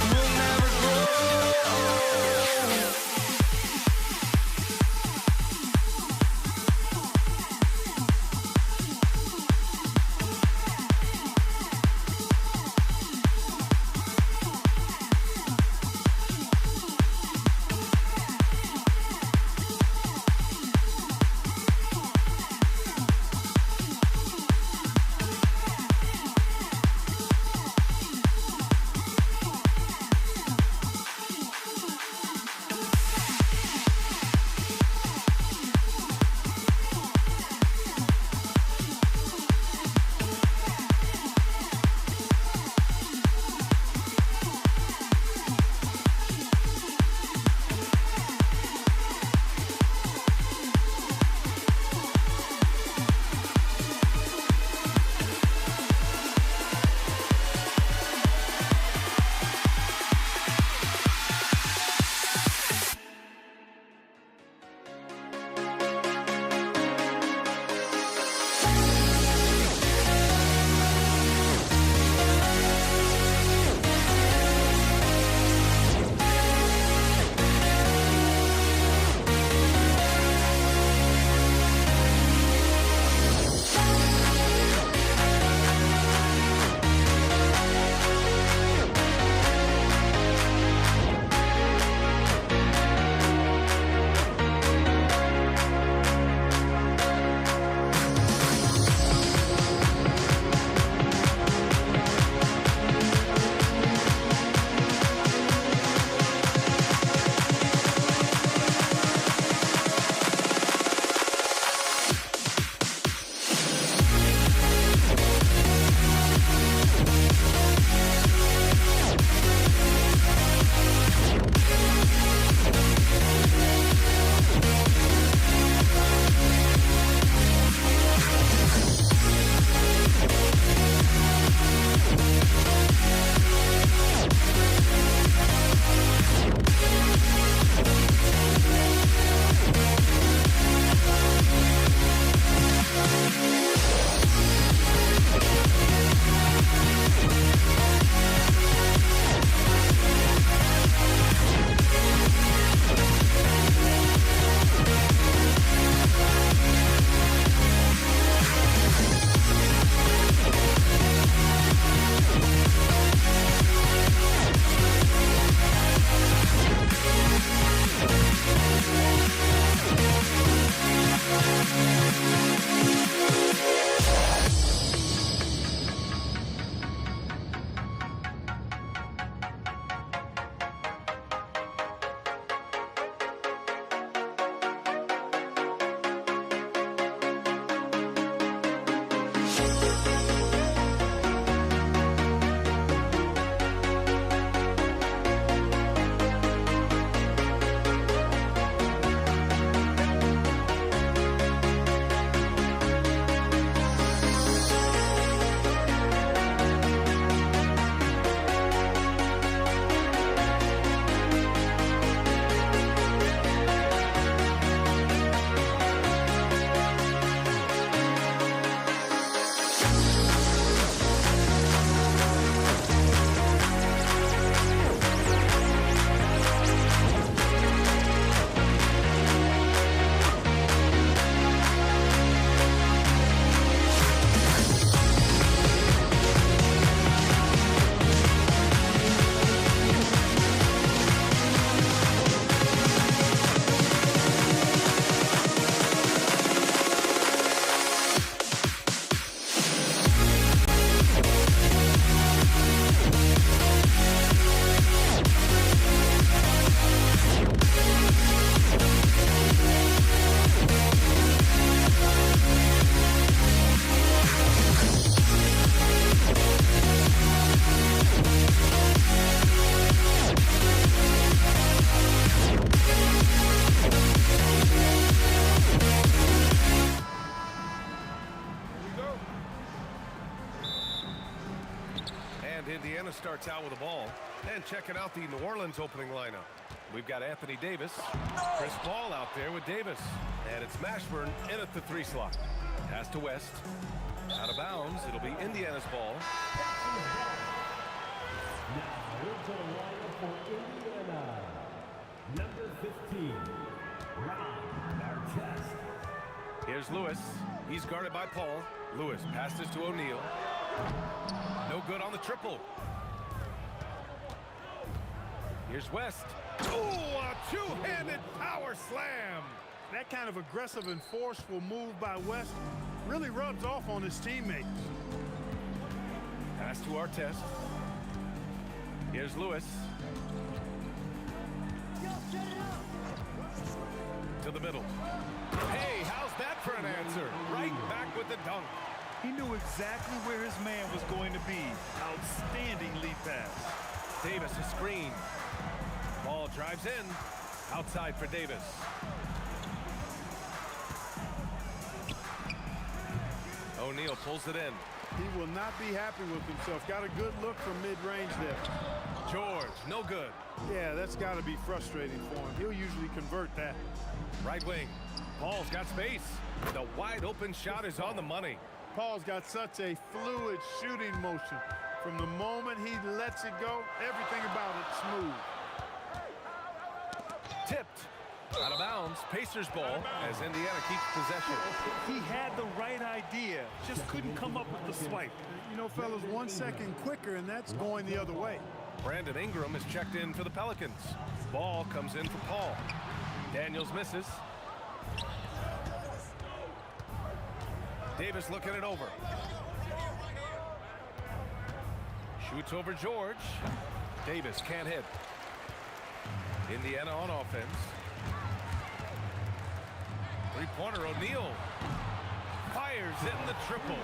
We'll never grow. Indiana starts out with the ball. And checking out the New Orleans opening lineup. We've got Anthony Davis, Chris Paul out there with Davis. And it's Mashburn in at the 3 slot. Pass to West. Out of bounds. It'll be Indiana's ball. Now into the lineup for Indiana. Number 15, Ron Artest. Here's Lewis. He's guarded by Paul. Lewis passes to O'Neal. No good on the triple. Here's West. Oh, a two-handed power slam. That kind of aggressive and forceful move by West really rubs off on his teammates. Pass to Artest. Here's Lewis. To the middle. Hey, how's that for an answer? Right back with the dunk. He knew exactly where his man was going to be. Outstanding lead pass. Davis a screen. Ball drives in. Outside for Davis. O'Neal pulls it in. He will not be happy with himself. Got a good look from mid-range there. George, no good. Yeah, that's got to be frustrating for him. He'll usually convert that. Right wing. Paul's got space. The wide open shot is on the money. Paul's got such a fluid shooting motion. From the moment he lets it go, everything about it's smooth. Tipped. Out of bounds. Pacers ball as Indiana keeps possession. He had the right idea, just couldn't come up with the swipe. You know, fellas, 1 second quicker, and that's going the other way. Brandon Ingram is checked in for the Pelicans. Ball comes in for Paul. Daniels misses. Davis looking it over. Shoots over George. Davis can't hit. Indiana on offense. Three-pointer, O'Neal. Fires in the triple.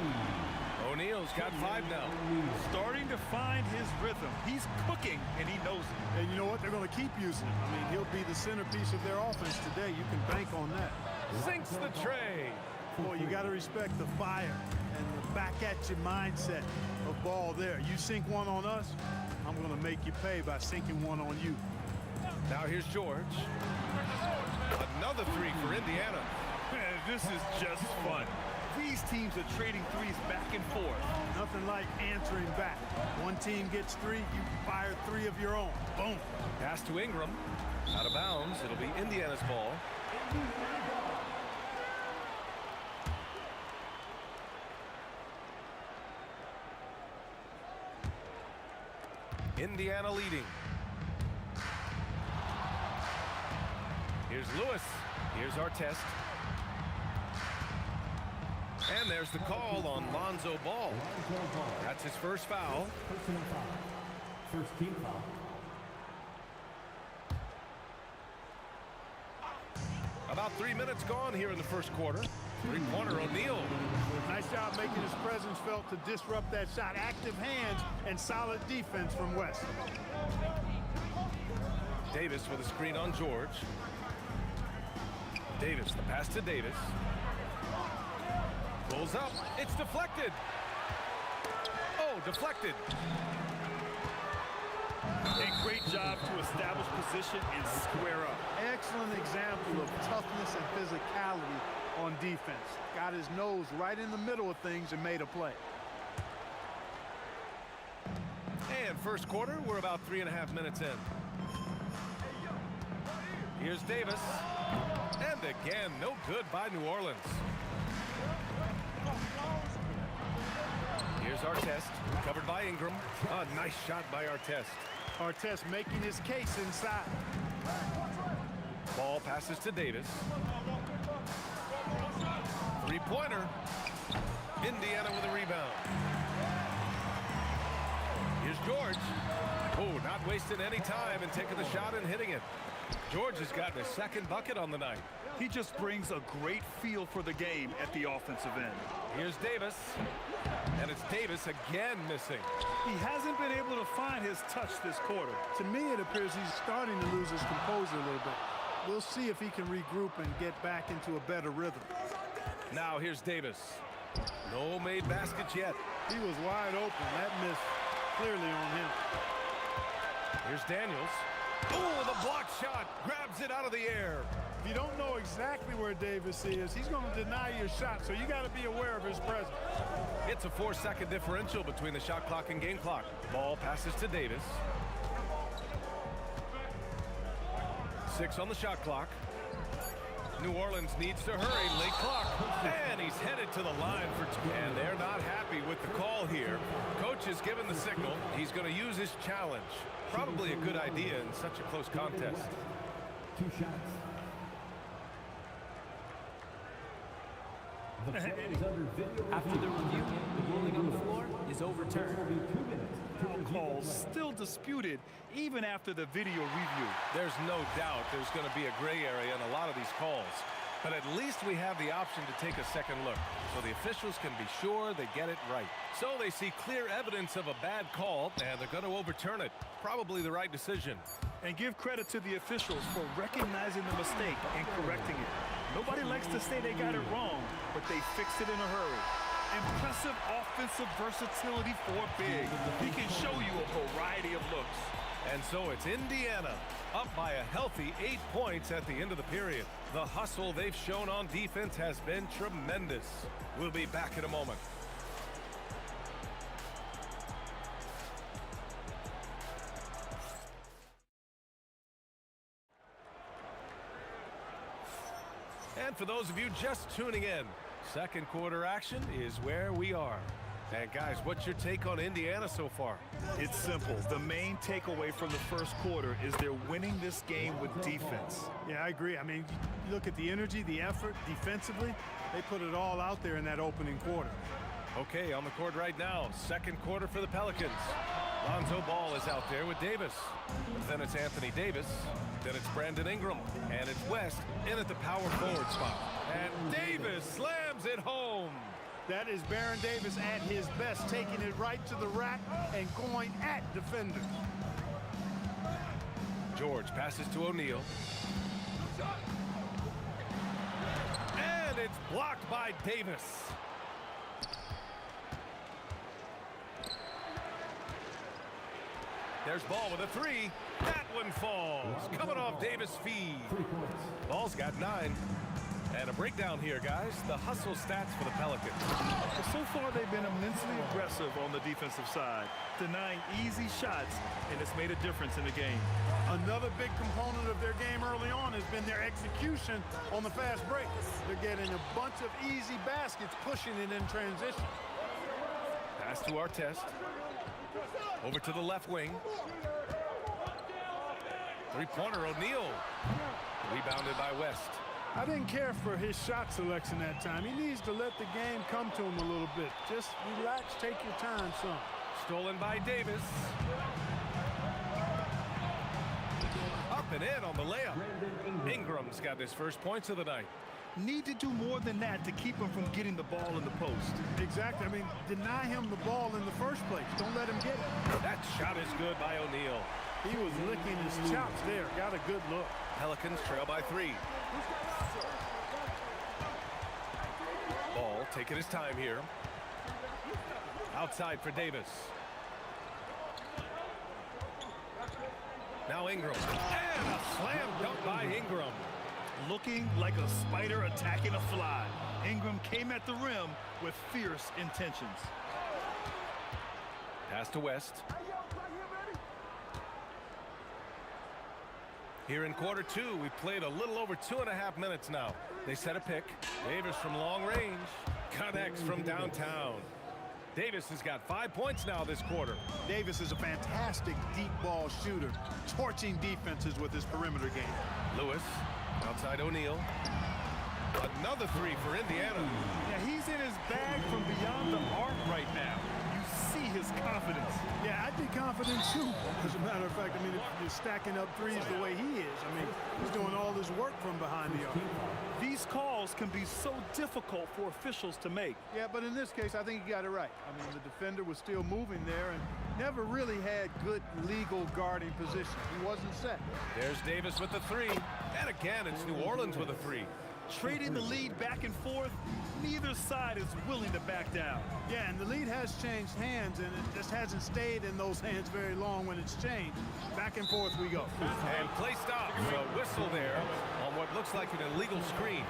O'Neal's got 5 now. Starting to find his rhythm. He's cooking, and he knows it. And you know what? They're going to keep using him. I mean, he'll be the centerpiece of their offense today. You can bank on that. Sinks the tray. Boy, you got to respect the fire and the back-at-you mindset of Ball there. You sink one on us, I'm going to make you pay by sinking one on you. Now here's George. Another 3 for Indiana. Man, this is just fun. These teams are trading threes back and forth. Nothing like answering back. One team gets 3, you fire 3 of your own. Boom. Pass to Ingram. Out of bounds. It'll be Indiana's ball. Indiana leading. Here's Lewis. Here's Artest. And there's the call on Lonzo Ball. That's his first foul. Personal foul. First team foul. About 3 minutes gone here in the first quarter. Three-pointer, O'Neal. Nice job making his presence felt to disrupt that shot. Active hands and solid defense from West. Davis with a screen on George. Davis, the pass to Davis. Pulls up. It's deflected. Oh, deflected. A great job to establish position and square up. Excellent example of toughness and physicality on defense. Got his nose right in the middle of things and made a play. And first quarter, we're about 3.5 minutes in. Here's Davis. And again, no good by New Orleans. Here's Artest, covered by Ingram. A nice shot by Artest. Artest making his case inside. Ball passes to Davis. Three-pointer. Indiana with a rebound. Here's George. Oh, not wasting any time and taking the shot and hitting it. George has gotten his second bucket on the night. He just brings a great feel for the game at the offensive end. Here's Davis. And it's Davis again missing. He hasn't been able to find his touch this quarter. To me, it appears he's starting to lose his composure a little bit. We'll see if he can regroup and get back into a better rhythm. Now here's Davis. No made baskets yet. He was wide open. That miss clearly on him. Here's Daniels. Oh, the block shot. Grabs it out of the air. If you don't know exactly where Davis is, he's going to deny your shot, so you got to be aware of his presence. It's a 4-second differential between the shot clock and game clock. Ball passes to Davis. 6 on the shot clock. New Orleans needs to hurry. Late clock. And he's headed to the line for 2. And they're not happy with the call here. Coach has given the signal. He's going to use his challenge. Probably a good idea in such a close contest. 2 shots. After the review, the ruling on the floor is overturned. Calls still disputed even after the video review. There's no doubt there's going to be a gray area in a lot of these calls. But at least we have the option to take a second look, so the officials can be sure they get it right. So they see clear evidence of a bad call, and they're going to overturn it. Probably the right decision. And give credit to the officials for recognizing the mistake and correcting it. Nobody likes to say they got it wrong, but they fixed it in a hurry. Impressive offensive versatility for big. He can show you a variety of looks. And so it's Indiana, up by a healthy 8 points at the end of the period. The hustle they've shown on defense has been tremendous. We'll be back in a moment. And for those of you just tuning in, second quarter action is where we are. And guys, what's your take on Indiana so far? It's simple. The main takeaway from the first quarter is they're winning this game with defense. Yeah, I agree. I mean, you look at the energy, the effort, defensively, they put it all out there in that opening quarter. Okay, on the court right now, second quarter for the Pelicans. Lonzo Ball is out there with Davis. Then it's Anthony Davis. Then it's Brandon Ingram. And it's West in at the power forward spot. And Davis slams it home. That is Baron Davis at his best, taking it right to the rack and going at defenders. George passes to O'Neal. And it's blocked by Davis. There's Ball with a 3. That one falls. Coming off Davis' feed. Ball's got 9. And a breakdown here, guys. The hustle stats for the Pelicans. But so far, they've been immensely aggressive on the defensive side, denying easy shots, and it's made a difference in the game. Another big component of their game early on has been their execution on the fast break. They're getting a bunch of easy baskets, pushing it in transition. Pass to Artest. Over to the left wing. Three-pointer, O'Neal. Rebounded by West. I didn't care for his shot selection that time. He needs to let the game come to him a little bit. Just relax, take your time, son. Stolen by Davis. Up and in on the layup. Ingram's got his first points of the night. Need to do more than that to keep him from getting the ball in the post. Exactly. I mean, deny him the ball in the first place. Don't let him get it. That shot is good by O'Neal. He was licking his chops there. Got a good look. Pelicans trail by 3. Ball taking his time here. Outside for Davis. Now Ingram. And a slam dunk by Ingram. Looking like a spider attacking a fly. Ingram came at the rim with fierce intentions. Pass to West. Here in quarter 2, we've played a little over 2.5 minutes now. They set a pick. Davis from long range. Connects from downtown. Davis has got 5 points now this quarter. Davis is a fantastic deep ball shooter, torching defenses with his perimeter game. Lewis, outside O'Neal. Another 3 for Indiana. Yeah, he's in his bag from beyond the arc right now. You see his confidence. Yeah, I'd be confident too. As a matter of fact, I mean, if you're stacking up threes the way he is, I mean, he's doing all this work from behind the arc. These calls can be so difficult for officials to make. Yeah, but in this case, I think he got it right. I mean, the defender was still moving there and never really had good legal guarding position. He wasn't set. There's Davis with the 3. And again, it's New Orleans with a 3. Trading the lead back and forth, neither side is willing to back down. Yeah, and the lead has changed hands, and it just hasn't stayed in those hands very long when it's changed. Back and forth we go. And play stops. A whistle there on what looks like an illegal screen.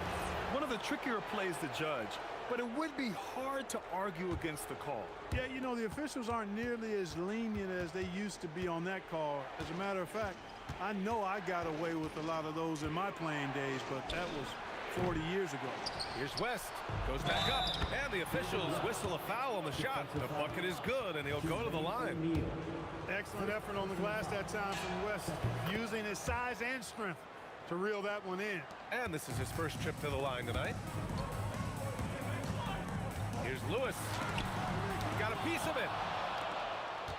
One of the trickier plays to judge, but it would be hard to argue against the call. Yeah, you know, the officials aren't nearly as lenient as they used to be on that call. As a matter of fact, I know I got away with a lot of those in my playing days, but that was 40 years ago. Here's West, goes back up, and the officials whistle a foul on the shot. The bucket is good, and he'll go to the line. Excellent effort on the glass that time from West, using his size and strength to reel that one in. And this is his first trip to the line tonight. Here's Lewis. Got a piece of it.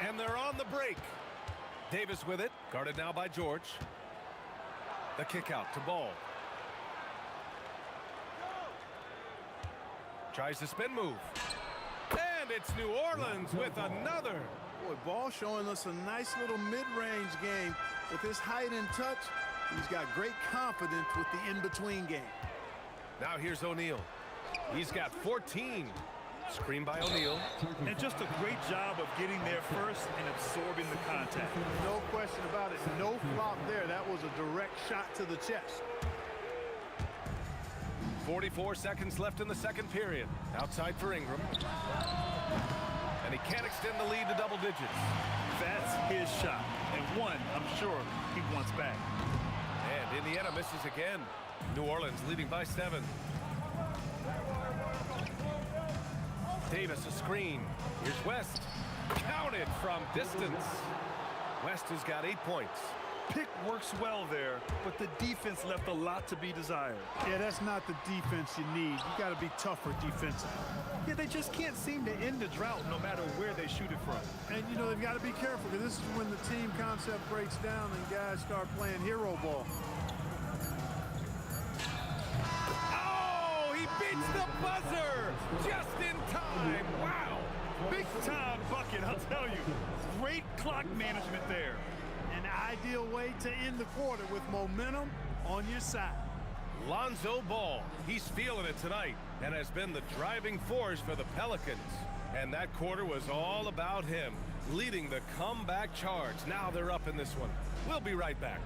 And they're on the break. Davis with it, guarded now by George. The kick out to Ball. Tries the spin move. And it's New Orleans with another. Boy, Ball showing us a nice little mid-range game. With his height and touch, he's got great confidence with the in-between game. Now here's O'Neal. He's got 14. Screen by O'Neal. And just a great job of getting there first and absorbing the contact. No question about it. No flop there. That was a direct shot to the chest. 44 seconds left in the second period. Outside for Ingram. And he can't extend the lead to double digits. That's his shot. And one, I'm sure, he wants back. And Indiana misses again. New Orleans leading by 7. Davis a screen. Here's West. Counted from distance. West has got 8 points. Pick works well there, but the defense left a lot to be desired. Yeah, that's not the defense you need. You got to be tougher defensively. Yeah, they just can't seem to end the drought no matter where they shoot it from. And, you know, they've got to be careful because this is when the team concept breaks down and guys start playing hero ball. Oh, he beats the buzzer just in time. Wow. Big time bucket, I'll tell you. Great clock management there. An ideal way to end the quarter with momentum on your side. Lonzo Ball, he's feeling it tonight and has been the driving force for the Pelicans. And that quarter was all about him, leading the comeback charge. Now they're up in this one. We'll be right back.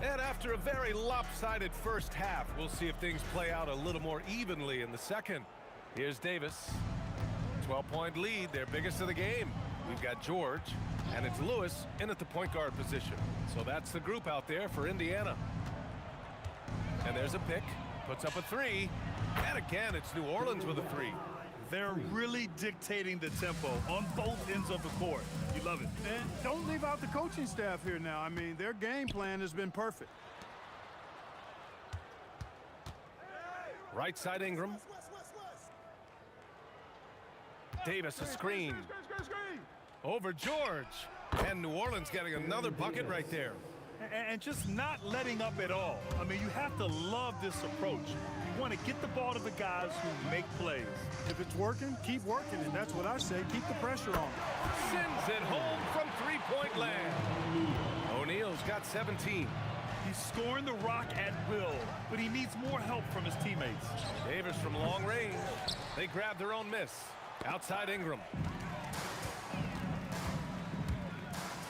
And after a very lopsided first half, we'll see if things play out a little more evenly in the second. Here's Davis. 12-point lead, their biggest of the game. We've got George, and it's Lewis in at the point guard position. So that's the group out there for Indiana. And there's a pick, puts up a 3, and again, it's New Orleans with a 3. They're really dictating the tempo on both ends of the court. You love it. And don't leave out the coaching staff here now. I mean, their game plan has been perfect. Right side Ingram. Davis a screen. Over George. And New Orleans getting another bucket right there. And just not letting up at all. I mean, you have to love this approach. You want to get the ball to the guys who make plays. If it's working, keep working, and that's what I say. Keep the pressure on. Sends it home from three-point land. O'Neal's got 17. He's scoring the rock at will, but he needs more help from his teammates. Davis from long range. They grab their own miss. Outside Ingram.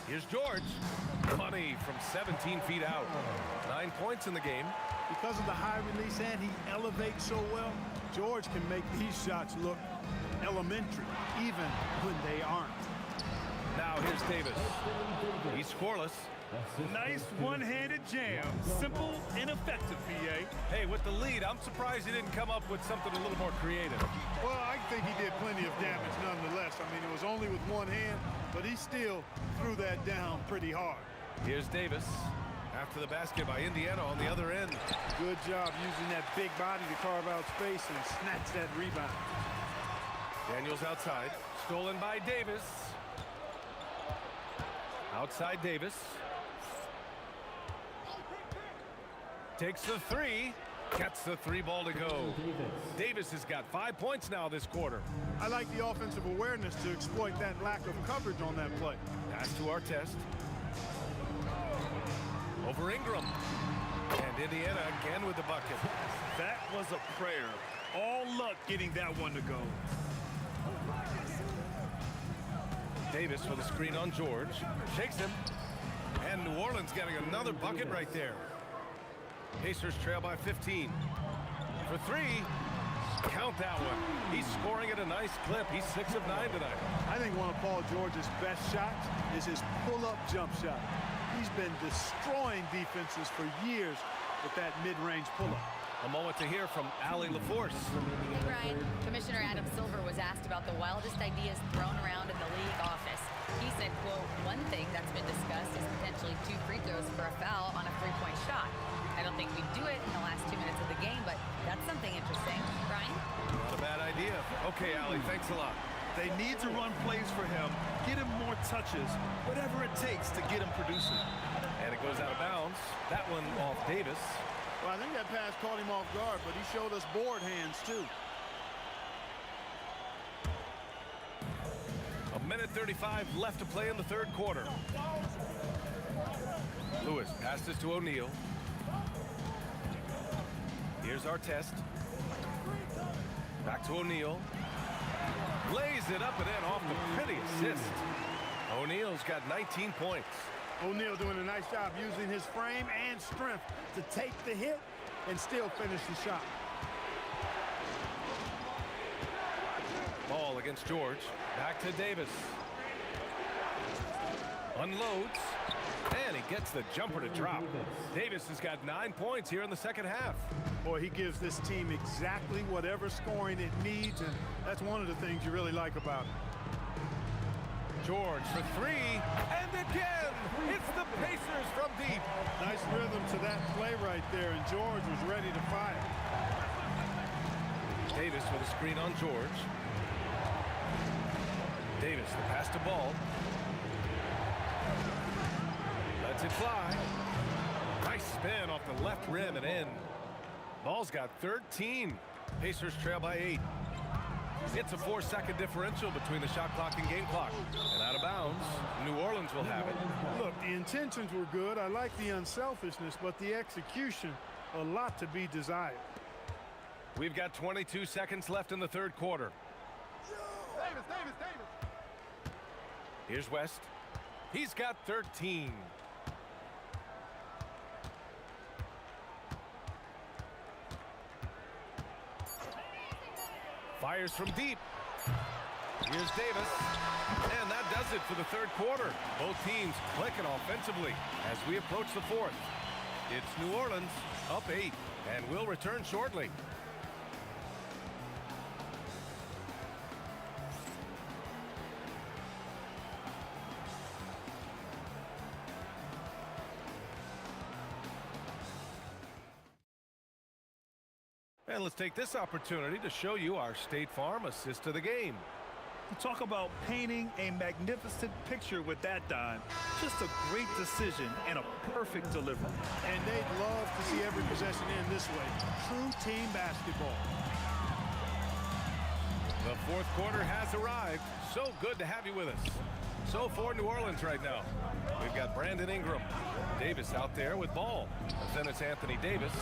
Here's George. Money from 17 feet out. 9 points in the game. Because of the high release and he elevates so well, George can make these shots look elementary, even when they aren't. Now here's Davis. He's scoreless. Nice one-handed jam. Simple and effective, PA. Hey, with the lead, I'm surprised he didn't come up with something a little more creative. Well, I think he did plenty of damage nonetheless. I mean, it was only with one hand, but he still threw that down pretty hard. Here's Davis. After the basket by Indiana on the other end. Good job using that big body to carve out space and snatch that rebound. Daniels outside. Stolen by Davis. Outside Davis. Takes the three. Gets the three ball to go. Davis has got 5 points now this quarter. I like the offensive awareness to exploit that lack of coverage on that play. Pass to Artest. Over Ingram. And Indiana again with the bucket. That was a prayer. All luck getting that one to go. Davis with a screen on George. Shakes him. And New Orleans getting another bucket right there. Pacers trail by 15. For three. Count that one. He's scoring at a nice clip. He's 6 of 9 tonight. I think one of Paul George's best shots is his pull-up jump shot. He's been destroying defenses for years with that mid-range pull-up. A moment to hear from Allie LaForce. Hey, Brian. Commissioner Adam Silver was asked about the wildest ideas thrown around in the league office. He said, quote, one thing that's been discussed is potentially 2 free throws for a foul on a 3-point shot. I don't think we'd do it in the last 2 minutes of the game, but that's something interesting. Brian? Not a bad idea. Okay, Allie, thanks a lot. They need to run plays for him, get him more touches, whatever it takes to get him producing. And it goes out of bounds. That one off Davis. Well, I think that pass caught him off guard, but he showed us board hands, too. A minute 35 left to play in the third quarter. Lewis passes to O'Neal. Here's Artest. Back to O'Neal. Lays it up and in off the pretty assist. O'Neal's got 19 points. O'Neal doing a nice job using his frame and strength to take the hit and still finish the shot. Ball against George. Back to Davis. Unloads. And he gets the jumper to drop. Davis has got 9 points here in the second half. Boy, he gives this team exactly whatever scoring it needs, and that's one of the things you really like about him. George for three, and again, it's the Pacers from deep. Nice rhythm to that play right there, and George was ready to fire. Davis with a screen on George. Davis, the pass to Ball. Lets it fly. Nice spin off the left rim and in. Ball's got 13. Pacers trail by 8. It's a 4-second differential between the shot clock and game clock. And out of bounds, New Orleans will have it. Look, the intentions were good. I like the unselfishness, but the execution, a lot to be desired. We've got 22 seconds left in the third quarter. Davis. Here's West. He's got 13. Fires from deep. Here's Davis. And that does it for the third quarter. Both teams clicking offensively as we approach the fourth. It's New Orleans up 8, and we'll return shortly. And let's take this opportunity to show you our State Farm assist to the game. Talk about painting a magnificent picture with that dime. Just a great decision and a perfect delivery. And they'd love to see every possession end this way. True team basketball. The fourth quarter has arrived. So good to have you with us. So for New Orleans right now, we've got Brandon Ingram. Davis out there with Ball. Then it's Anthony Davis.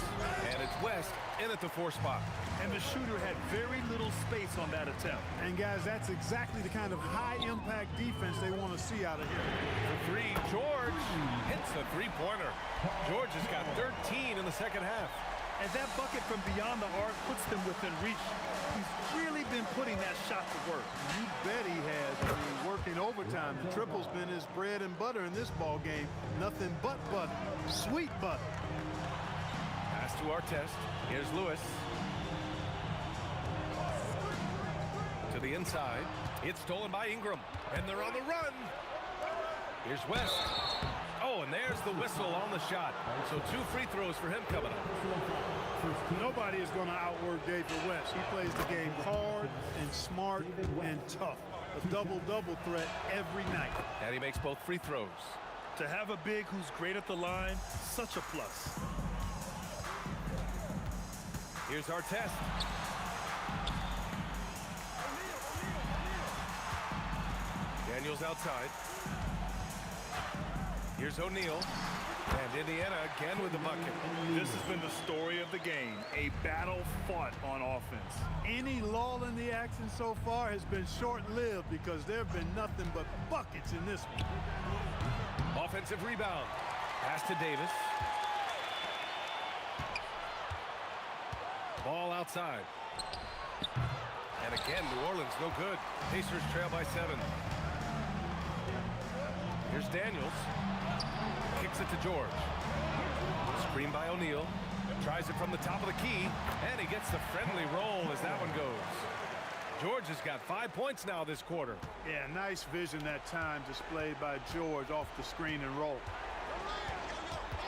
And it's West in at the 4 spot. And the shooter had very little space on that attempt. And guys, that's exactly the kind of high-impact defense they want to see out of here. For three, George hits the three-pointer. George has got 13 in the second half. And that bucket from beyond the arc puts them within reach. He's really been putting that shot to work. You bet he has. I mean, working overtime. The triple's been his bread and butter in this ball game. Nothing but butter. Sweet butter. Pass to Artest. Here's Lewis. To the inside. It's stolen by Ingram. And they're on the run. Here's West. Oh, and there's the whistle on the shot. So 2 free throws for him coming up. Nobody is going to outwork David West. He plays the game hard and smart and tough. A double-double threat every night. And he makes both free throws. To have a big who's great at the line, such a plus. Here's our test. Daniels outside. Here's O'Neal. And Indiana again with the bucket. This has been the story of the game. A battle fought on offense. Any lull in the action so far has been short-lived because there have been nothing but buckets in this one. Offensive rebound. Pass to Davis. Ball outside. And again, New Orleans no good. Pacers trail by 7. Here's Daniels. Kicks it to George. Screen by O'Neal. Tries it from the top of the key. And he gets the friendly roll as that one goes. George has got 5 points now this quarter. Yeah, nice vision that time displayed by George off the screen and roll.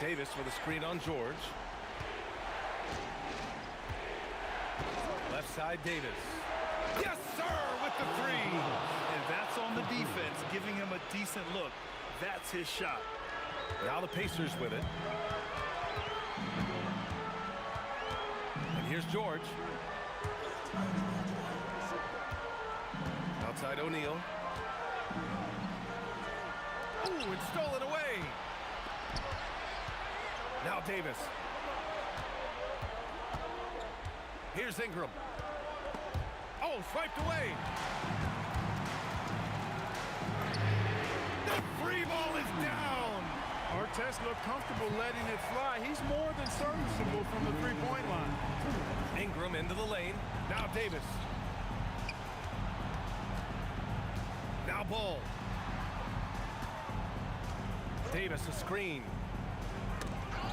Davis with a screen on George. Left side, Davis. Yes, sir, with the 3. And that's on the defense, giving him a decent look. That's his shot. Now the Pacers with it. And here's George. Outside O'Neal. Ooh, it's stolen away. Now Davis. Here's Ingram. Oh, swiped away. The free ball is down. Artest looked comfortable letting it fly. He's more than serviceable from the three-point line. Ingram into the lane. Now Davis. Now Ball. Davis a screen.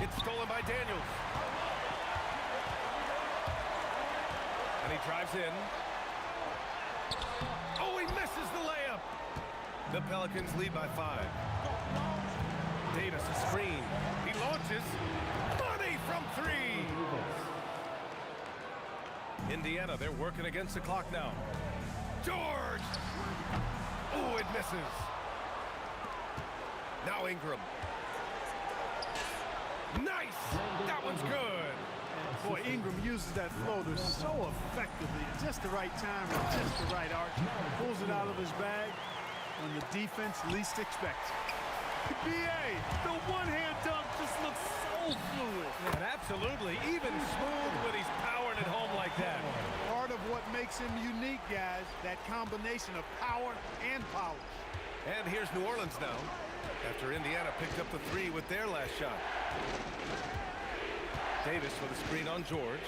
It's stolen by Daniels. And he drives in. Oh, he misses the layup. The Pelicans lead by 5. Davis a screen. He launches. Money from 3. Indiana, they're working against the clock now. George. Oh, it misses. Now Ingram. Nice. That one's good. Boy, Ingram uses that floater so effectively at just the right time and just the right arc. Pulls it out of his bag when the defense least expects it. BA, the one-hand dunk just looks so fluid. And absolutely, even smooth when he's powering it home like that. Part of what makes him unique, guys, that combination of power and polish. And here's New Orleans now, after Indiana picked up the 3 with their last shot. Davis with a screen on George.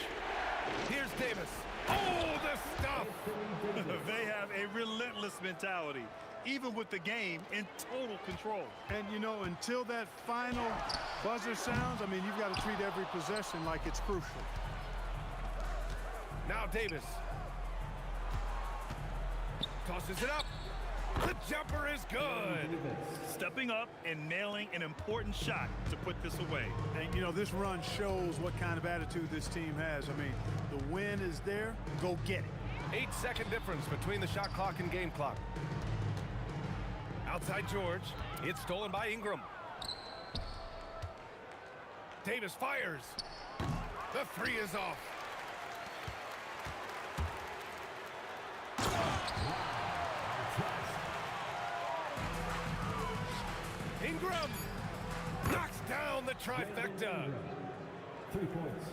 Here's Davis. Oh, the stuff! They have a relentless mentality, even with the game in total control. And, you know, until that final buzzer sounds, I mean, you've got to treat every possession like it's crucial. Now Davis. Tosses it up. The jumper is good. Stepping up and nailing an important shot to put this away. And, you know, this run shows what kind of attitude this team has. I mean, the win is there. Go get it. 8-second difference between the shot clock and game clock. Outside George. It's stolen by Ingram. Davis fires. The 3 is off. Ingram knocks down the trifecta. 3 points.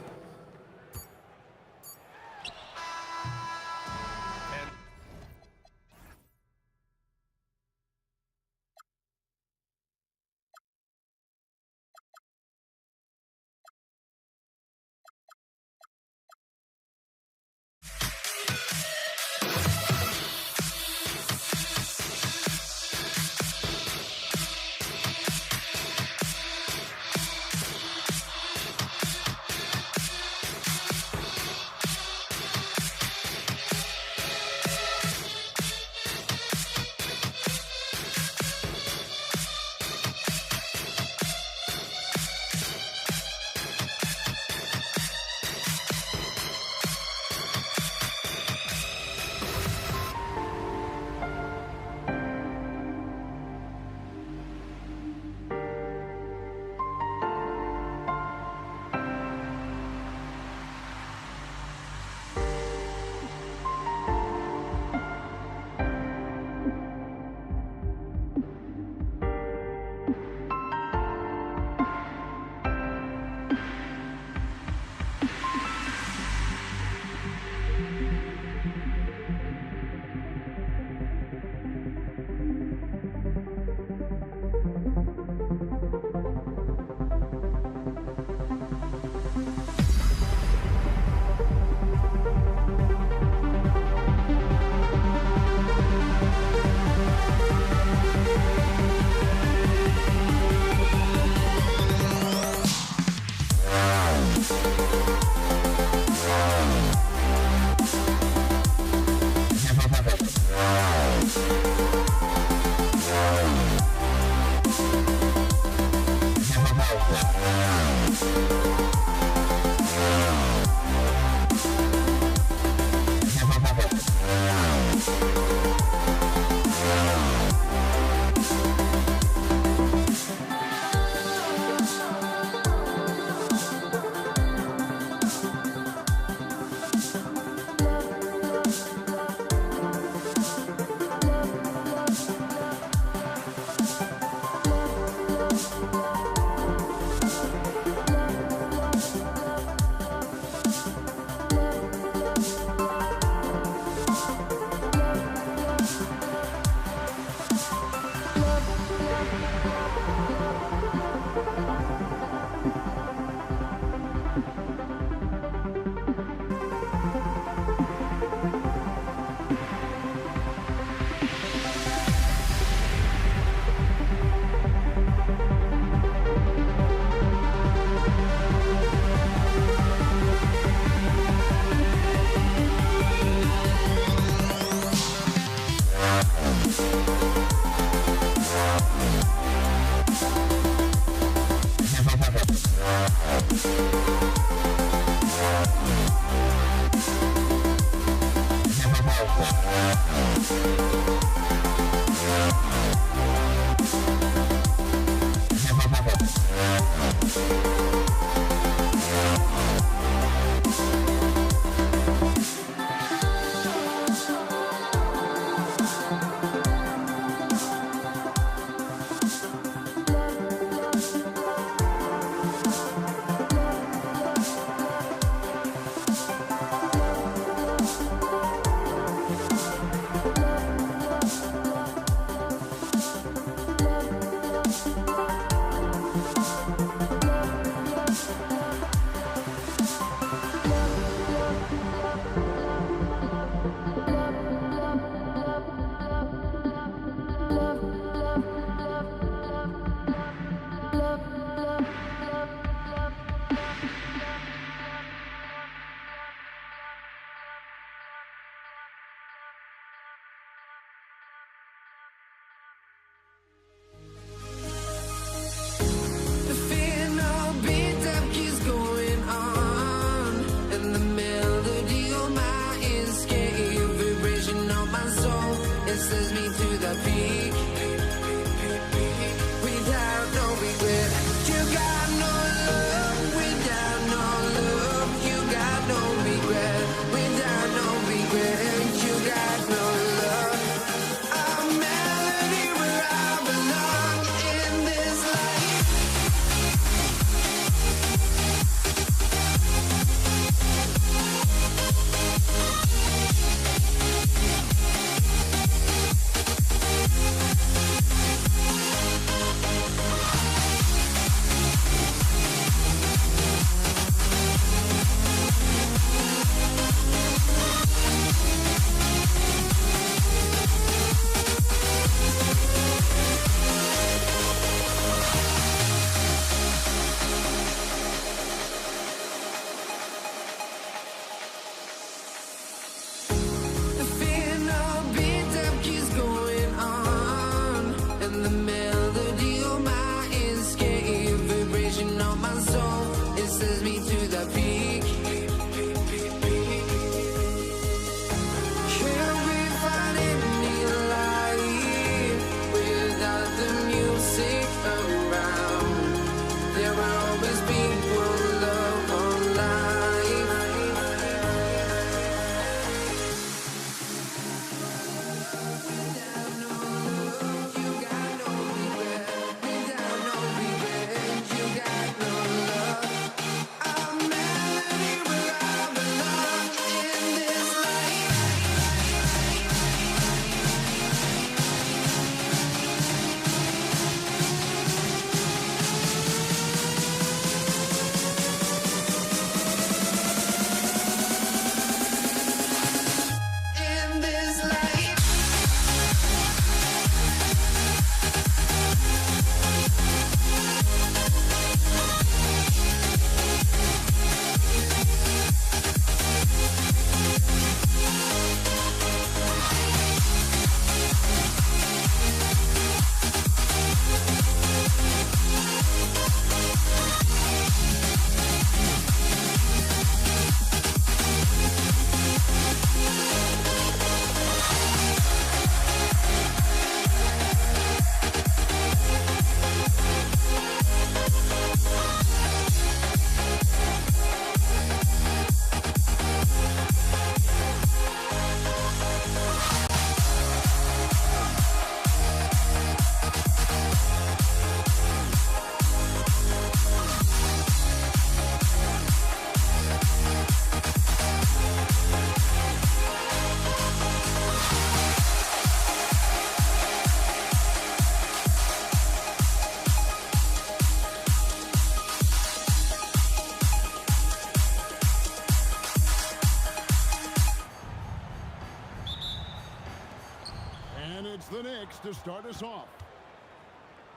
to start us off.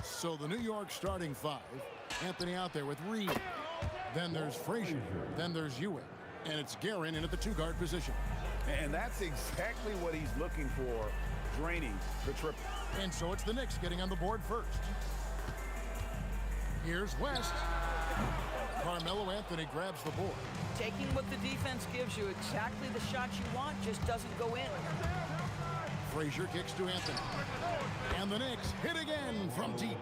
So the New York starting five. Anthony out there with Reed. Then there's Frazier. Then there's Ewing. And it's Guerin in at the two-guard position. And that's exactly what he's looking for, draining the triple. And so it's the Knicks getting on the board first. Here's West. Carmelo Anthony grabs the board. Taking what the defense gives you, exactly the shot you want, just doesn't go in. Frazier kicks to Anthony. And the Knicks hit again from deep.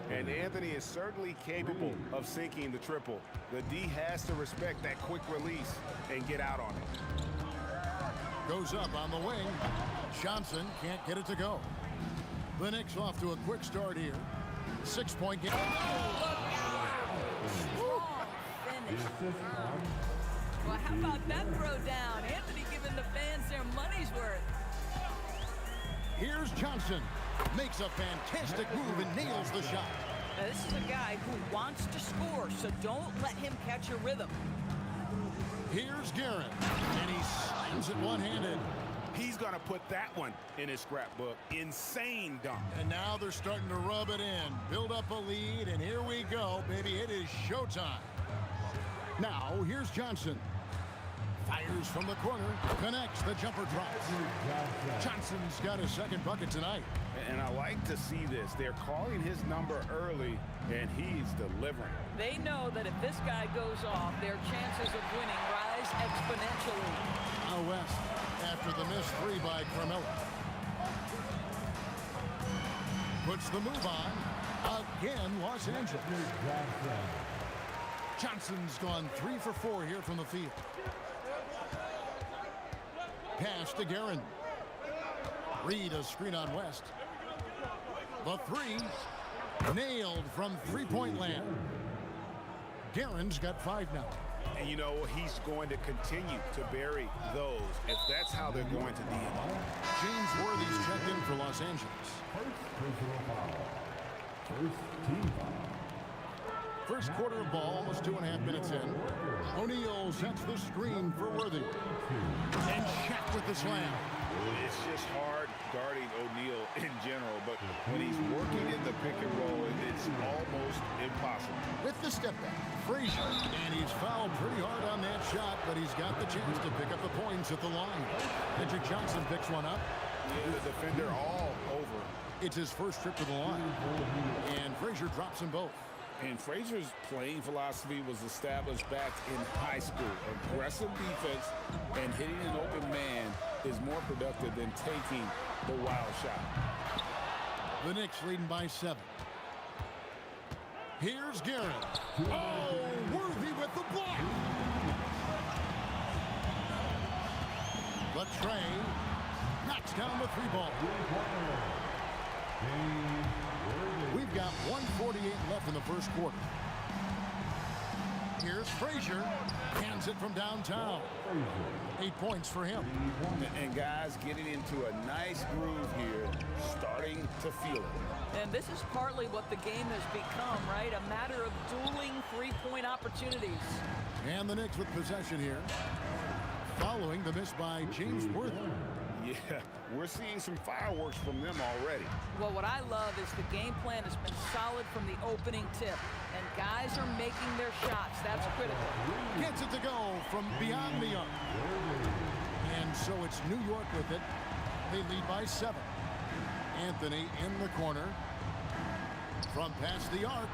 And Anthony is certainly capable of sinking the triple. The D has to respect that quick release and get out on it. Goes up on the wing. Johnson can't get it to go. The Knicks off to a quick start here. 6-point game. Finish. Well, how about that throw down? Anthony giving the fans their money's worth. Here's Johnson. Makes a fantastic move and nails the shot. Now, this is a guy who wants to score, so don't let him catch a rhythm. Here's Guerin, and he slams it one-handed. He's going to put that one in his scrapbook. Insane dunk. And now they're starting to rub it in. Build up a lead, and here we go, baby. It is showtime. Now, here's Johnson. Fires from the corner. Connects. The jumper drops. Johnson's got his second bucket tonight. And I like to see this. They're calling his number early, and he's delivering. They know that if this guy goes off, their chances of winning rise exponentially. Now West, after the missed three by Carmelo. Puts the move on. Again, Los Angeles. Johnson's gone 3 for 4 here from the field. Pass to Guerin. Reed a screen on West. The three nailed from three-point land. Guerin's got 5 now. And you know, he's going to continue to bury those if that's how they're going to deal. James Worthy's checked in for Los Angeles. First team foul. First quarter of ball, almost 2.5 minutes in. O'Neal sets the screen for Worthy. And Shaq with the slam. It's just hard guarding O'Neal in general, but when he's working in the pick and roll, it's almost impossible. With the step back, Frazier. And he's fouled pretty hard on that shot, but he's got the chance to pick up the points at the line. Hedrick Johnson picks one up. Yeah, the defender all over. It's his first trip to the line. And Frazier drops them both. And Frazier's playing philosophy was established back in high school. Aggressive defense and hitting an open man is more productive than taking the wild shot. The Knicks leading by 7. Here's Guerin. Oh, Worthy with the block. But Trey knocks down the 3-ball. We've got 1:48 left in the first quarter. Here's Frazier. Hands it from downtown. 8 points for him. And guys getting into a nice groove here, starting to feel it. And this is partly what the game has become, right? A matter of dueling three-point opportunities. And the Knicks with possession here. Following the miss by James Worthy. Yeah, we're seeing some fireworks from them already. Well, what I love is the game plan has been solid from the opening tip. And guys are making their shots. That's critical. Gets it to go from beyond the arc. And so it's New York with it. They lead by 7. Anthony in the corner. From past the arc.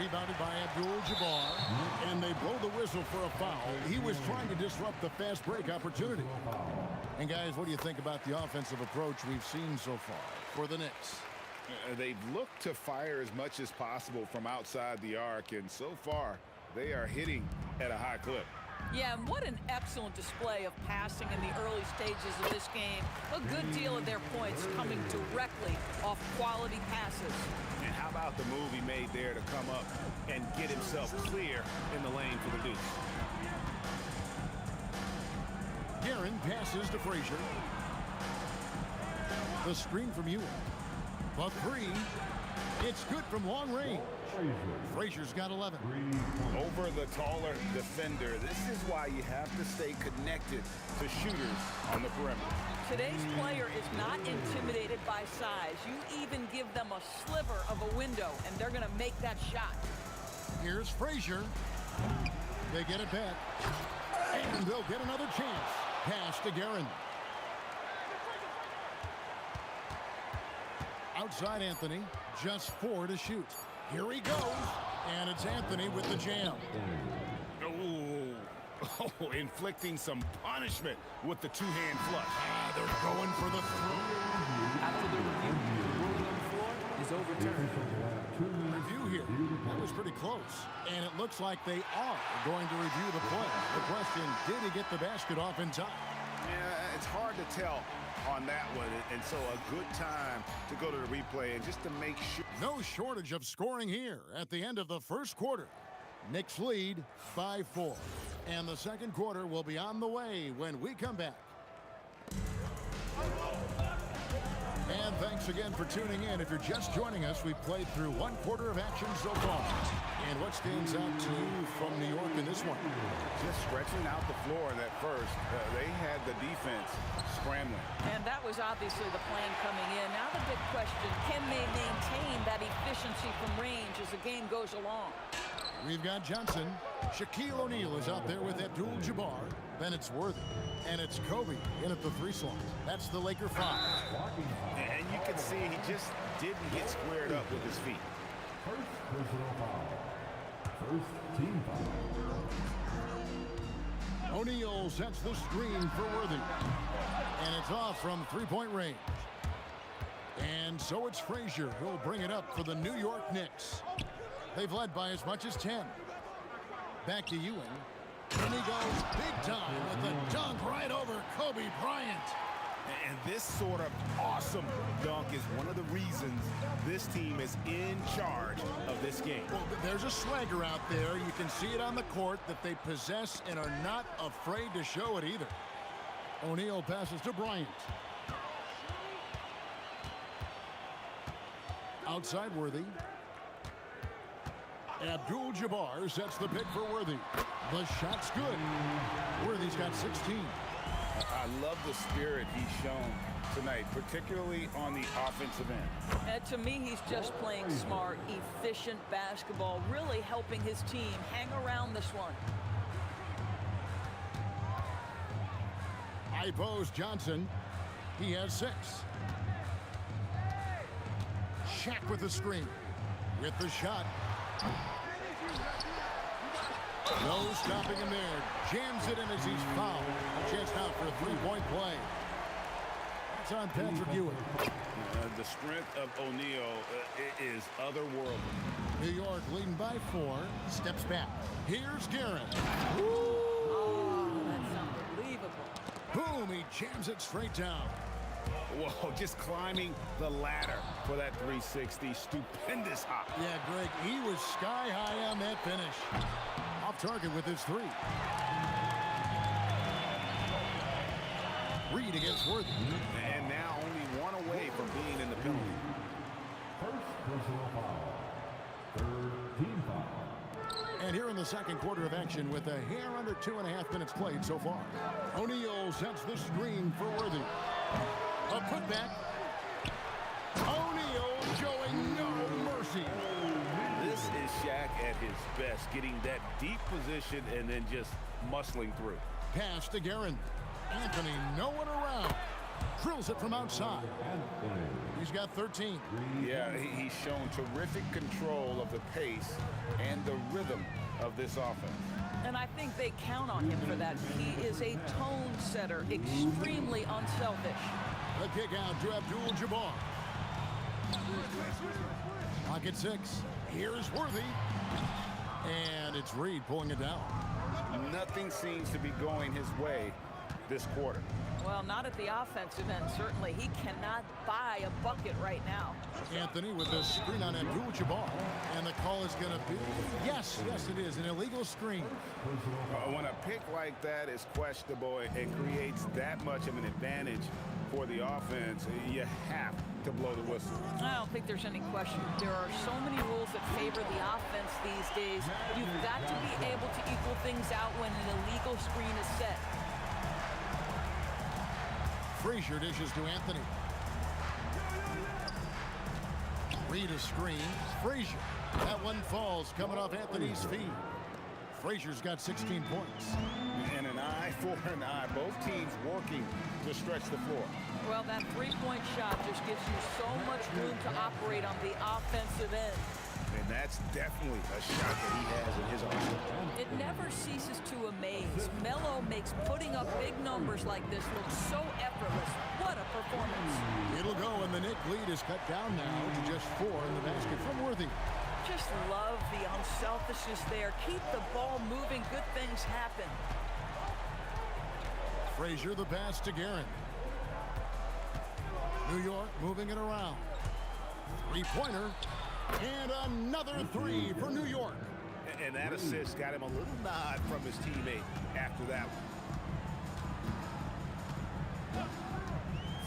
Rebounded by Abdul-Jabbar. And they blow the whistle for a foul. He was trying to disrupt the fast break opportunity. And guys, what do you think about the offensive approach we've seen so far for the Knicks? They've looked to fire as much as possible from outside the arc, and so far, they are hitting at a high clip. Yeah, and what an excellent display of passing in the early stages of this game. A good deal of their points coming directly off quality passes. And how about the move he made there to come up and get himself clear in the lane for the deuce? Guerin passes to Frazier. The screen from Ewing. The 3. It's good from long range. Frazier's got 11. Over the taller defender. This is why you have to stay connected to shooters on the perimeter. Today's player is not intimidated by size. You even give them a sliver of a window, and they're going to make that shot. Here's Frazier. They get it back. And they'll get another chance. Pass to Guerin. Outside Anthony. Just 4 to shoot. Here he goes. And it's Anthony with the jam. Oh, inflicting some punishment with the two-hand flush. They're going for the throw. After the review, the ruling on the floor is overturned. Review here. That was pretty close. And it looks like they are going to review the play. The question, did he get the basket off in time? Yeah, it's hard to tell on that one. And so a good time to go to the replay and just to make sure. No shortage of scoring here at the end of the first quarter. Knicks lead by 4. And the second quarter will be on the way when we come back. And thanks again for tuning in. If you're just joining us, we've played through 1 quarter of action so far. And what stands out to you from New York in this one? Just stretching out the floor that first. They had the defense scrambling. And that was obviously the plan coming in. Now the big question, can they maintain that efficiency from range as the game goes along? We've got Johnson. Shaquille O'Neal is out there with Abdul-Jabbar. Then it's Worthy. And it's Kobe in at the 3 slot. That's the Laker 5. And you can see he just didn't get squared up with his feet. First personal foul. First team foul. O'Neal sets the screen for Worthy. And it's off from 3-point range. And so it's Frazier who'll bring it up for the New York Knicks. They've led by as much as 10. Back to Ewing. And he goes big time with a dunk right over Kobe Bryant. And this sort of awesome dunk is one of the reasons this team is in charge of this game. Well, there's a swagger out there. You can see it on the court that they possess and are not afraid to show it either. O'Neal passes to Bryant. Outside Worthy. Abdul-Jabbar sets the pick for Worthy. The shot's good. Worthy's got 16. I love the spirit he's shown tonight, particularly on the offensive end. To me, he's just playing smart, efficient basketball, really helping his team hang around this one. I pose Johnson. He has 6. Shaq with the screen. With the shot. No stopping him there. Jams it in as he's fouled. A chance now for a 3-point play. That's on Patrick Ewing. The strength of O'Neal is otherworldly. New York leading by 4. Steps back. Here's Guerin. Oh, that's unbelievable. Boom, he jams it straight down. Whoa, just climbing the ladder for that 360. Stupendous hop. Yeah, Greg, he was sky high on that finish. Off target with his 3. Reed against Worthy. And now only 1 away from being in the penalty. First personal foul. Third team foul. And here in the second quarter of action with a hair under 2.5 minutes played so far. O'Neal sets the screen for Worthy. A putback. O'Neal showing no mercy. This is Shaq at his best, getting that deep position and then just muscling through. Pass to Guerin. Anthony, no one around. Drills it from outside. He's got 13. Yeah, he's shown terrific control of the pace and the rhythm of this offense. And I think they count on him for that. He is a tone setter, extremely unselfish. The kick out to Abdul-Jabbar. Clock at 6. Here's Worthy. And it's Reed pulling it down. Nothing seems to be going his way this quarter. Well, not at the offensive end, certainly. He cannot buy a bucket right now. Anthony with the screen on Abdul-Jabbar. And the call is going to be, yes, it is, an illegal screen. When a pick like that is questionable, it creates that much of an advantage for the offense. You have to blow the whistle. I don't think there's any question. There are so many rules that favor the offense these days. You've got to be able to equal things out when an illegal screen is set. Frazier dishes to Anthony. Reed a screen. Frazier. That one falls coming off Anthony's feet. Frazier's got 16 points. And an eye for an eye. Both teams working to stretch the floor. Well, that three-point shot just gives you so much room to operate on the offensive end. And that's definitely a shot that he has in his arsenal. It never ceases to amaze. Melo makes putting up big numbers like this look so effortless. What a performance. It'll go, and the Knicks lead is cut down now to just 4 in the basket from Worthy. Just love the unselfishness there. Keep the ball moving. Good things happen. Frazier the pass to Guerin. New York moving it around. Three-pointer. And another three for New York. And that assist got him a little nod from his teammate after that one.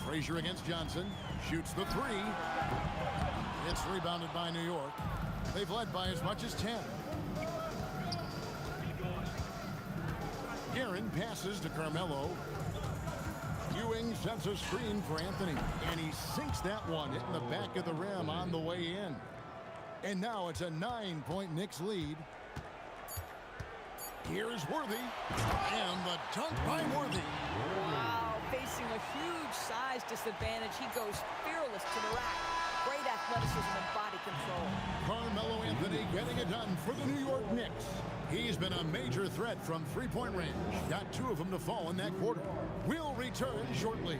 Frazier against Johnson. Shoots the three. It's rebounded by New York. They've led by as much as 10. Guerin passes to Carmelo. Ewing sets a screen for Anthony. And he sinks that one, hitting the back of the rim on the way in. And now it's a 9-point Knicks lead. Here's Worthy. And the dunk by Worthy. Wow, facing a huge size disadvantage. He goes fearless to the rack. Great athleticism and body control. Carmelo Anthony getting it done for the New York Knicks. He's been a major threat from three-point range. Got 2 of them to fall in that quarter. We'll return shortly.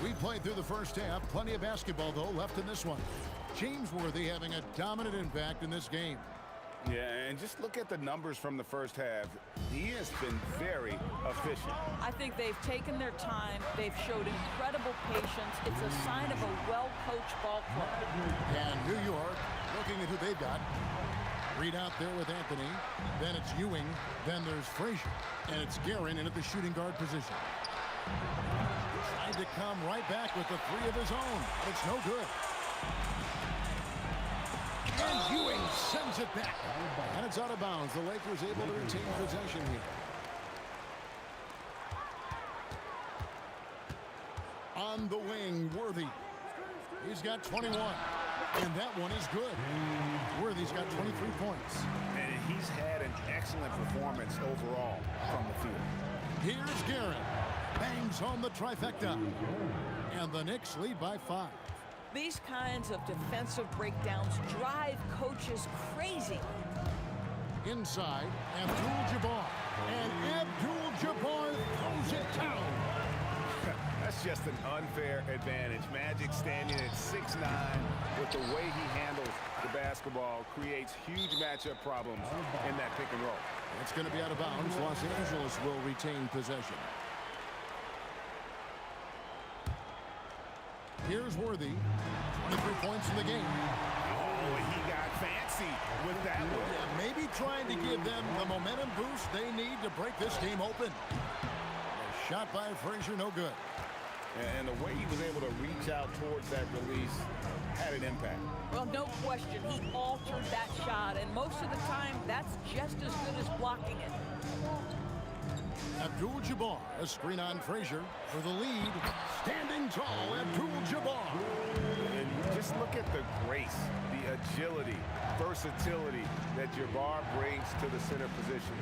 We played through the first half. Plenty of basketball, though, left in this one. James Worthy having a dominant impact in this game. Yeah, and just look at the numbers from the first half. He has been very efficient. I think they've taken their time. They've showed incredible patience. It's a sign of a well-coached ball club. And New York looking at who they've got. Reed out there with Anthony. Then it's Ewing. Then there's Frazier. And it's Guerin in at the shooting guard position. Tried to come right back with the three of his own. But it's no good. And Ewing sends it back. And it's out of bounds. The Lakers able to retain possession here. On the wing, Worthy. He's got 21. And that one is good. Worthy's got 23 points. And he's had an excellent performance overall from the field. Here's Guerin. Bangs home the trifecta. And the Knicks lead by 5. These kinds of defensive breakdowns drive coaches crazy. Inside, Abdul-Jabbar. And Abdul-Jabbar throws it down. That's just an unfair advantage. Magic standing at 6'9", with the way he handles the basketball, creates huge matchup problems in that pick and roll. It's going to be out of bounds. Los Angeles will retain possession. Here's Worthy. 23 points in the game. Oh, he got fancy with that one. Yeah, maybe trying to give them the momentum boost they need to break this game open. A shot by Frazier, no good. And the way he was able to reach out towards that release had an impact. Well, no question, he altered that shot, and most of the time, that's just as good as blocking it. Abdul-Jabbar, a screen on Frazier for the lead. Standing tall, Abdul-Jabbar. And just look at the grace, the agility, versatility that Jabbar brings to the center position.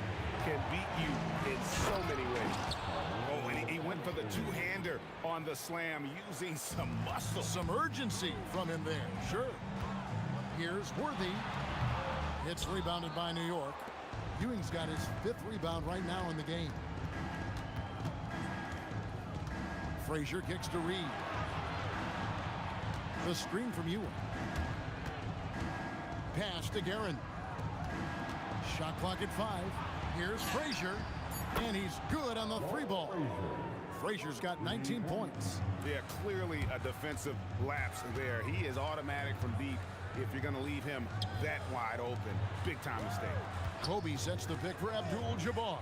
Can beat you in so many ways. Oh, and he went for the two-hander on the slam, using some muscle. Some urgency from him there, sure. Here's Worthy. It's rebounded by New York. Ewing's got his 5th rebound right now in the game. Frazier kicks to Reed. The screen from Ewing. Pass to Guerin. Shot clock at 5. Here's Frazier. And he's good on the 3-ball. Frazier's got 19 points. Yeah, clearly a defensive lapse there. He is automatic from deep if you're going to leave him that wide open. Big time mistake. Kobe sets the pick for Abdul-Jabbar.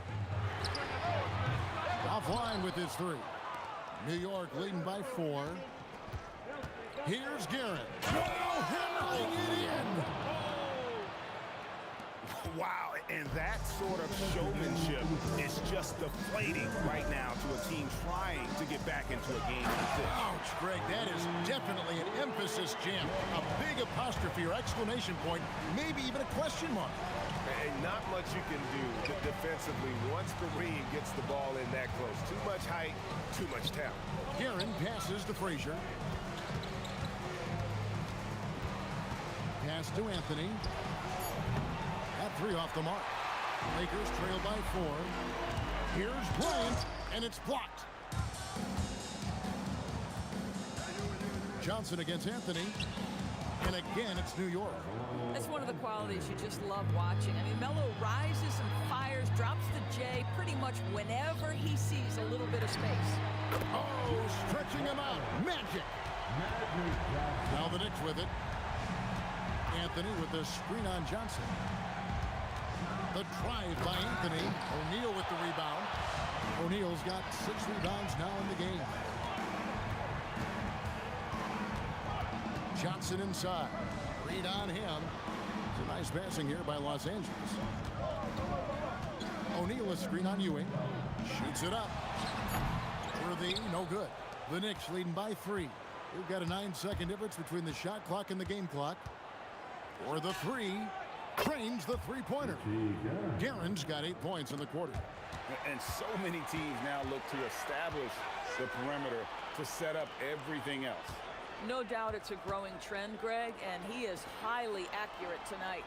Offline with his three. New York leading by 4. Here's Garrett. Oh, hammering it in. Wow, and that sort of showmanship is just deflating right now to a team trying to get back into a game like this. Ouch, Greg, that is definitely an emphasis jam. A big apostrophe or exclamation point, maybe even a question mark. And not much you can do defensively once the Reed gets the ball in that close. Too much height, too much talent. Guerin passes to Frazier. Pass to Anthony. That 3 off the mark. Lakers trail by 4. Here's Bryant, and it's blocked. Johnson against Anthony. And again, it's New York. That's one of the qualities you just love watching. I mean, Melo rises and fires, drops the J pretty much whenever he sees a little bit of space. Oh, stretching him out. Magic. Now the Knicks with it. Anthony with the screen on Johnson. The drive by Anthony. O'Neal with the rebound. O'Neal's got 6 rebounds now in the game. Johnson inside. Read on him. It's a nice passing here by Los Angeles. O'Neal a screen on Ewing. Shoots it up. Worthy, no good. The Knicks leading by 3. We've got a 9-second difference between the shot clock and the game clock. For the 3, trains the three-pointer. Guerin's got 8 points in the quarter. And so many teams now look to establish the perimeter to set up everything else. No doubt it's a growing trend, Greg, and he is highly accurate tonight.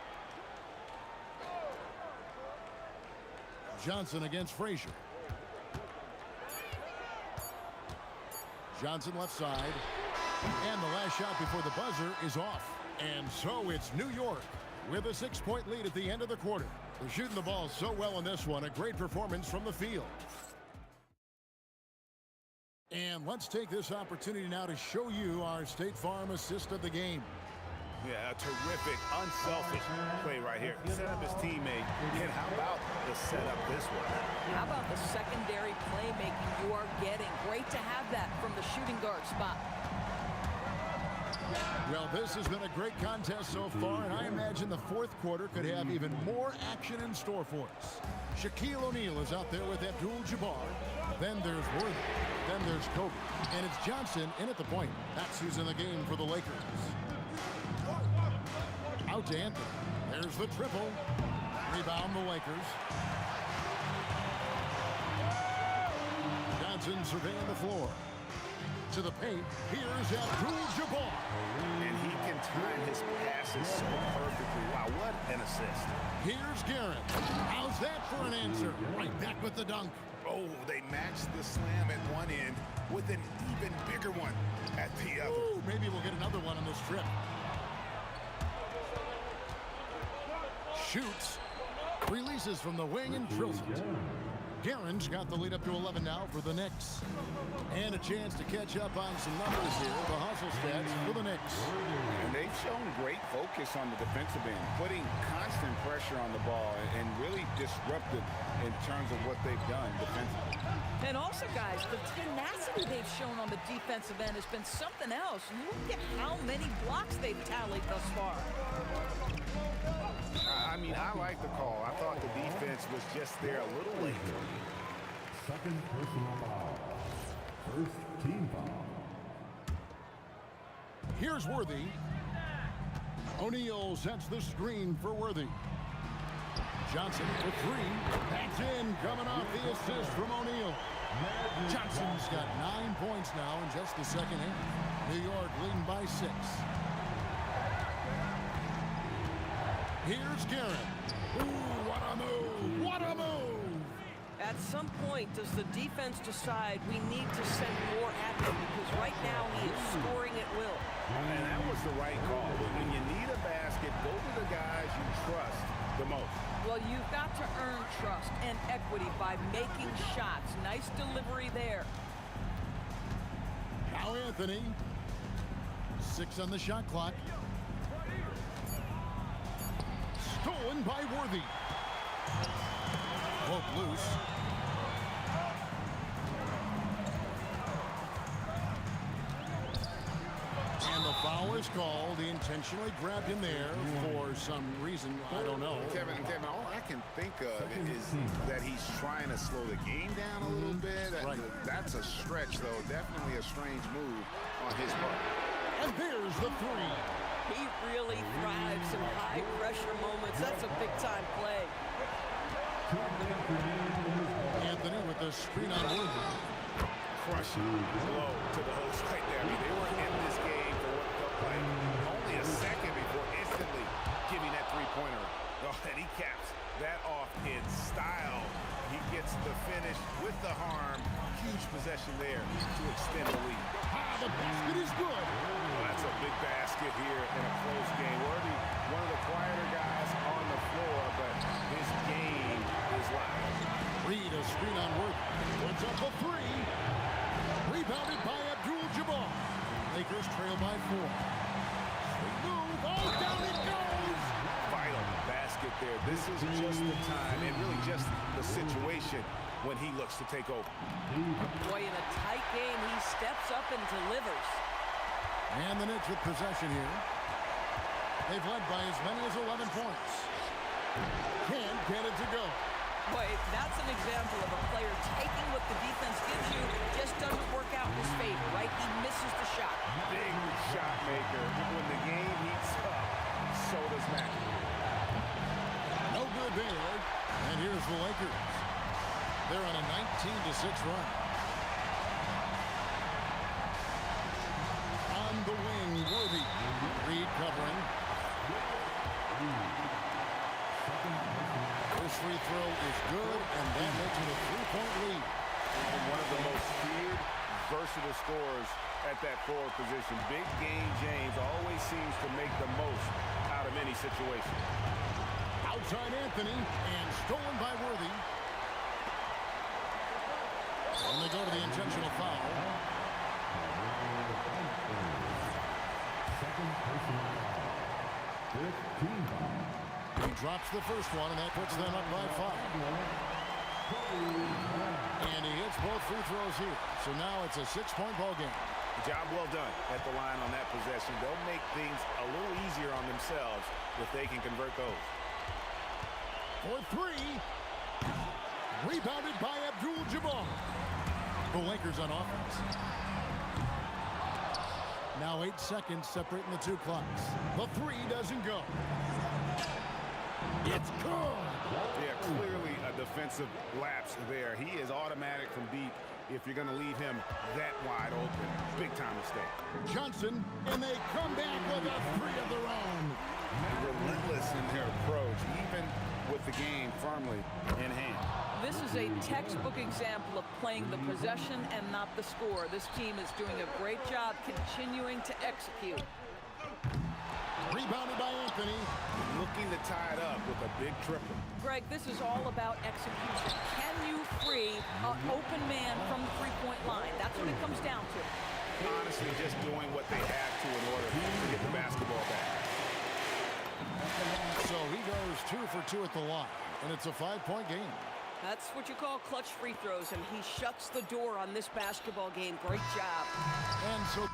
Johnson against Frazier. Johnson left side. And the last shot before the buzzer is off. And so it's New York with a 6-point lead at the end of the quarter. They're shooting the ball so well in this one. A great performance from the field. And let's take this opportunity now to show you our State Farm assist of the game. Yeah, a terrific, unselfish play right here. Set up his teammate. And how about the setup this one? How about the secondary playmaking you are getting? Great to have that from the shooting guard spot. Well, this has been a great contest so far, and I imagine the fourth quarter could have even more action in store for us. Shaquille O'Neal is out there with Abdul-Jabbar. Then there's Worthy. Then there's Kobe. And it's Johnson in at the point. That's who's in the game for the Lakers. Out to Anthony. There's the triple. Rebound the Lakers. Johnson surveying the floor. To the paint. Here's Abdul-Jabbar. And he can time his passes so perfectly. Wow, what an assist. Here's Garrett. How's that for an answer? Right back with the dunk. Oh, they matched the slam at one end with an even bigger one at the other. Ooh, maybe we'll get another one on this trip. Shoots. Releases from the wing and drills it. Guerin's got the lead up to 11 now for the Knicks. And a chance to catch up on some numbers here. The hustle stats for the Knicks. And they've shown great focus on the defensive end, putting constant pressure on the ball and really disruptive in terms of what they've done defensively. And also, guys, the tenacity they've shown on the defensive end has been something else. Look at how many blocks they've tallied thus far. I mean, I like the call. I thought the defense was just there a little late. Second personal foul. First team foul. Here's Worthy. O'Neal sets the screen for Worthy. Johnson for 3. That's in, coming off the assist from O'Neal. Johnson's got 9 points now in just the second half. New York leading by 6. Here's Garrett. Ooh, what a move! What a move! At some point, does the defense decide we need to send more at them? Because right now he is scoring at will. And that was the right call. When you need a basket, go to the guys you trust the most. Well, you've got to earn trust and equity by making shots. Nice delivery there. Now Anthony. 6 on the shot clock. stolen by Worthy. Poke loose. And the foul is called. He intentionally grabbed him there for some reason. I don't know. Kevin, all I can think of is that he's trying to slow the game down a little bit. Right. That's a stretch, though. Definitely a strange move on his part. And there's the three. He really thrives in high-pressure moments. That's a big-time play. Anthony with the screen on Worthy. Crushing blow to the host right there. I mean, they were in this game for what felt like only a second before instantly giving that three-pointer. Oh, and he caps that off in style. He gets the finish with the harm. Huge possession there to extend the lead. The basket is good. Well, that's a big basket here in a close game. Worthy, one of the quieter guys on the floor, but his game is live. Reed, a screen on Worthy. Puts up a three. Rebounded by Abdul-Jabbar. Lakers trail by 4. Move. Oh, down it goes. Vital basket there. This is just the time and really just the situation when he looks to take over. Boy, in a tight game, he steps up and delivers. And the Knicks with possession here. They've led by as many as 11 points. Can't get it to go. Boy, that's an example of a player taking what the defense gives you, just doesn't work out in his favor, right? He misses the shot. Big shot maker. When the game heats up, so does Mack. No good there. And here's the Lakers. They're on a 19-6 run. On the wing, Worthy. Reed covering. First free throw is good, and that makes it a 3-point lead. And one of the most feared, versatile scorers at that forward position. Big game James always seems to make the most out of any situation. Outside Anthony, and stolen by Worthy. And they go to the intentional foul. He drops the first one, and that puts them up by 5. And he hits both free throws here. So now it's a 6-point ball game. Job well done at the line on that possession. They'll make things a little easier on themselves if they can convert those. For 3. Rebounded by Abdul-Jabbar. The Lakers on offense. Now 8 seconds separating the two clocks. The 3 doesn't go. It's good. Yeah, clearly a defensive lapse there. He is automatic from deep if you're going to leave him that wide open. Big time mistake. Johnson, and they come back with a 3 of their own. Relentless in their approach, even with the game firmly in hand. This is a textbook example of playing the possession and not the score. This team is doing a great job continuing to execute. Rebounded by Anthony. Looking to tie it up with a big triple. Greg, this is all about execution. Can you free an open man from the three-point line? That's what it comes down to. Honestly, just doing what they have to in order to get the basketball back. So he goes 2 for 2 at the line, and it's a 5-point game. That's what you call clutch free throws, and he shuts the door on this basketball game. Great job. And so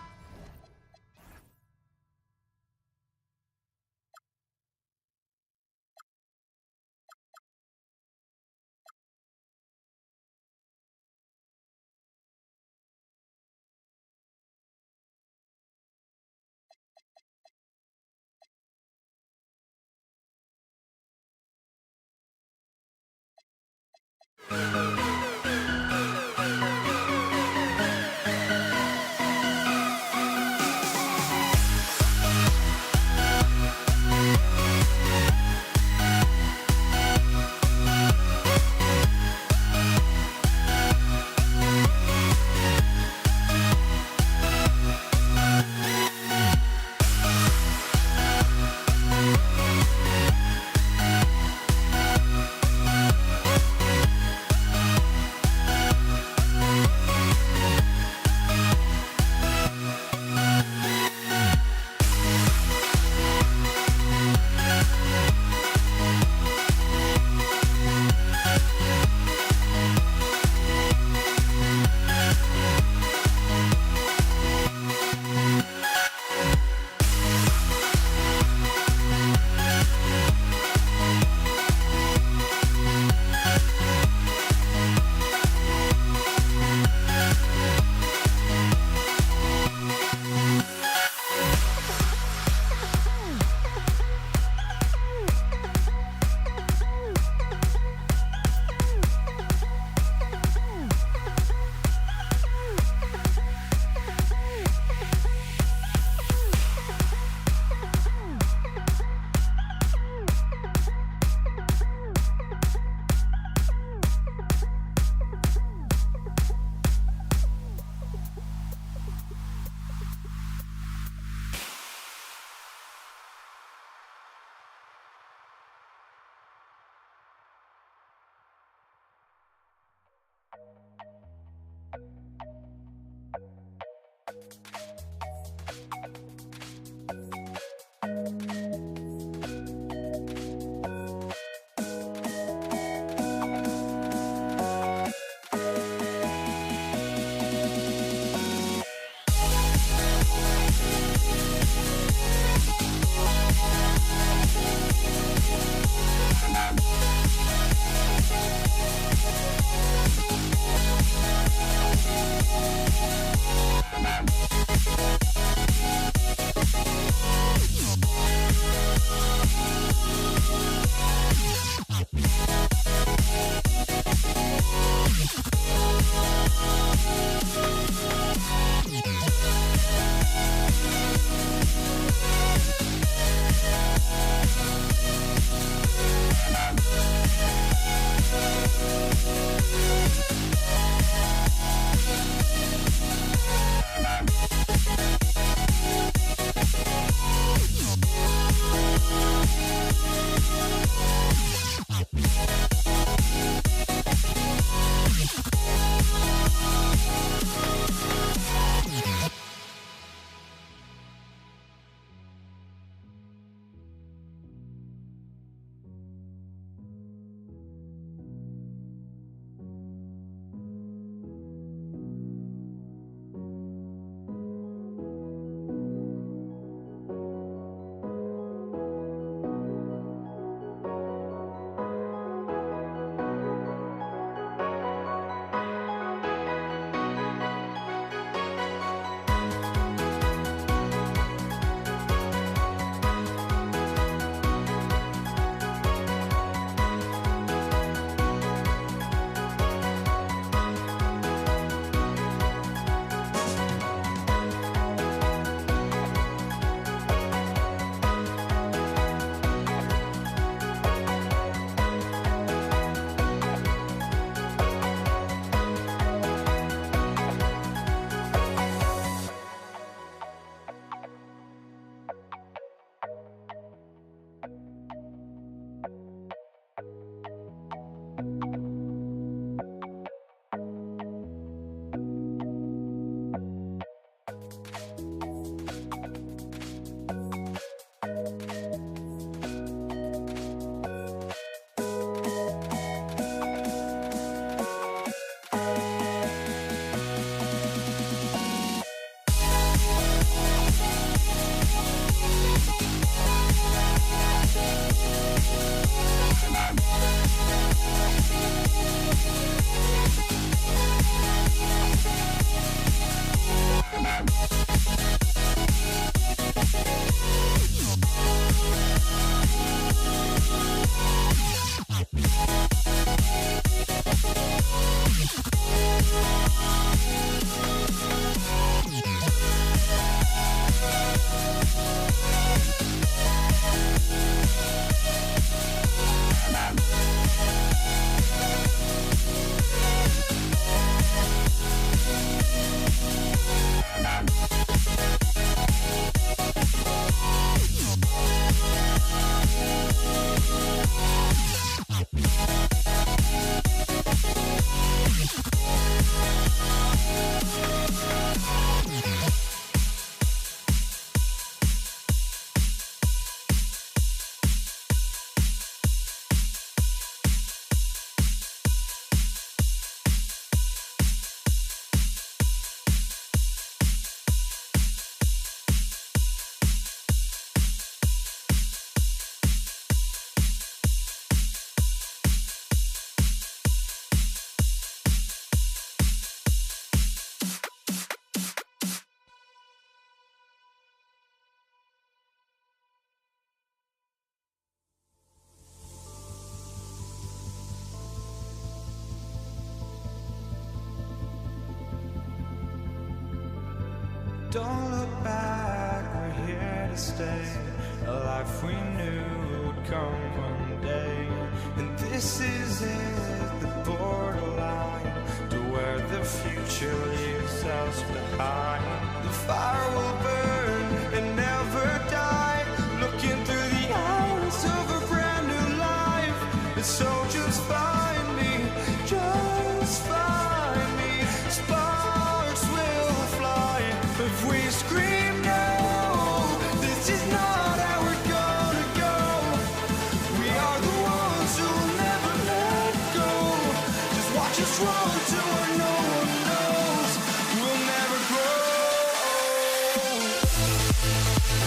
Don't look back, we're here to stay. A life we knew would come one day. And this is it, the borderline to where the future leaves us behind. The fire will burn and never die, looking through the eyes of a brand new life. And so just find me, just find me. Sparks will fly if we scream no. This is not how we're gonna go. We are the ones who'll never let go. Just watch us run to where no one knows. We'll never grow. We'll never grow.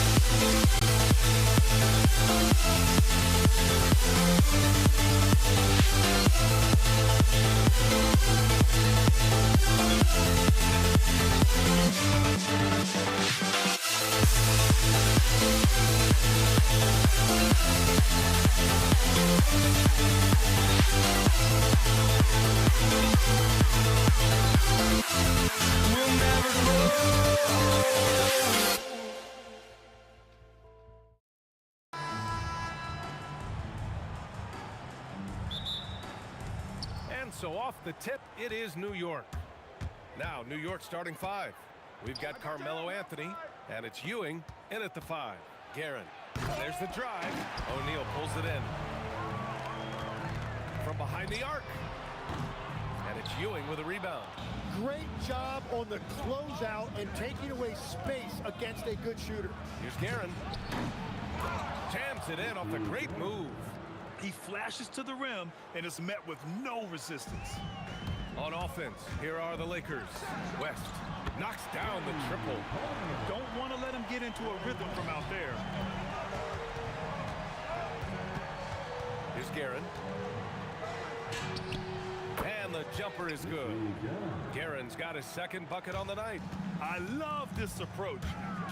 And so off the tip, it is New York. Now, New York starting 5. We've got Carmelo Anthony, and it's Ewing in at the 5. Guerin. There's the drive. O'Neal pulls it in. From behind the arc. And it's Ewing with a rebound. Great job on the closeout and taking away space against a good shooter. Here's Guerin. Jams it in off the great move. He flashes to the rim and is met with no resistance. On offense, here are the Lakers. West knocks down the triple. Don't want to let him get into a rhythm from out there. Here's Guerin. And the jumper is good. Guerin's got his second bucket on the night. I love this approach.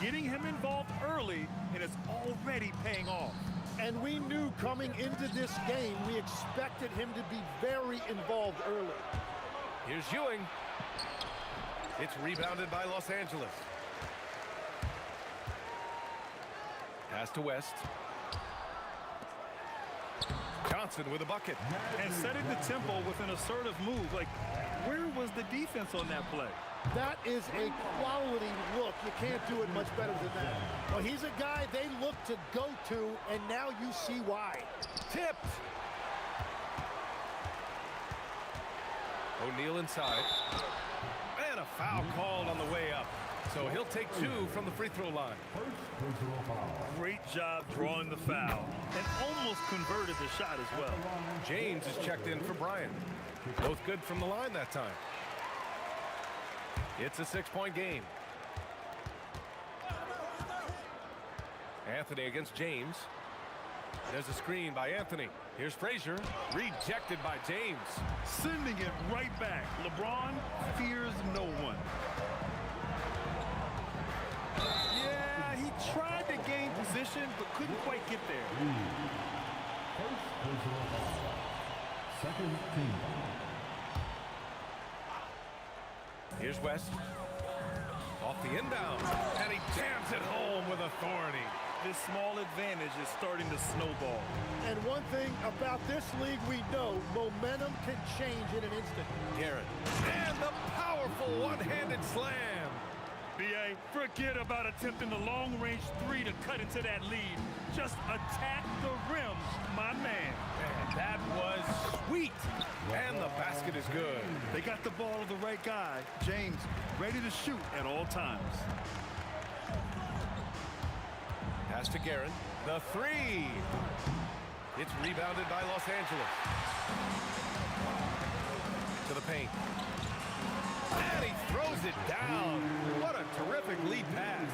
Getting him involved early, and it's already paying off. And we knew coming into this game, we expected him to be very involved early. Here's Ewing. It's rebounded by Los Angeles. Pass to West. Johnson with a bucket. And setting the tempo with an assertive move. Like, where was the defense on that play? That is a quality look. You can't do it much better than that. Well, he's a guy they look to go to, and now you see why. Tipped. O'Neal inside. And a foul called on the way up. So he'll take 2 from the free throw line. Great job drawing the foul. And almost converted the shot as well. James is checked in for Bryant. Both good from the line that time. It's a 6-point game. Anthony against James. There's a screen by Anthony. Here's Frazier. Rejected by James. Sending it right back. LeBron fears no one. Yeah, he tried to gain position, but couldn't quite get there. Second team. Here's West. Off the inbound. And he jams it home with authority. This small advantage is starting to snowball. And one thing about this league we know, momentum can change in an instant. Guerin. And the powerful one-handed slam. B.A., forget about attempting the long-range 3 to cut into that lead. Just attack the rim, my man. And that was sweet. And the basket is good. They got the ball to the right guy, James, ready to shoot at all times. Pass to Guerin. The 3. It's rebounded by Los Angeles. To the paint. And he throws it down. What a terrific lead pass.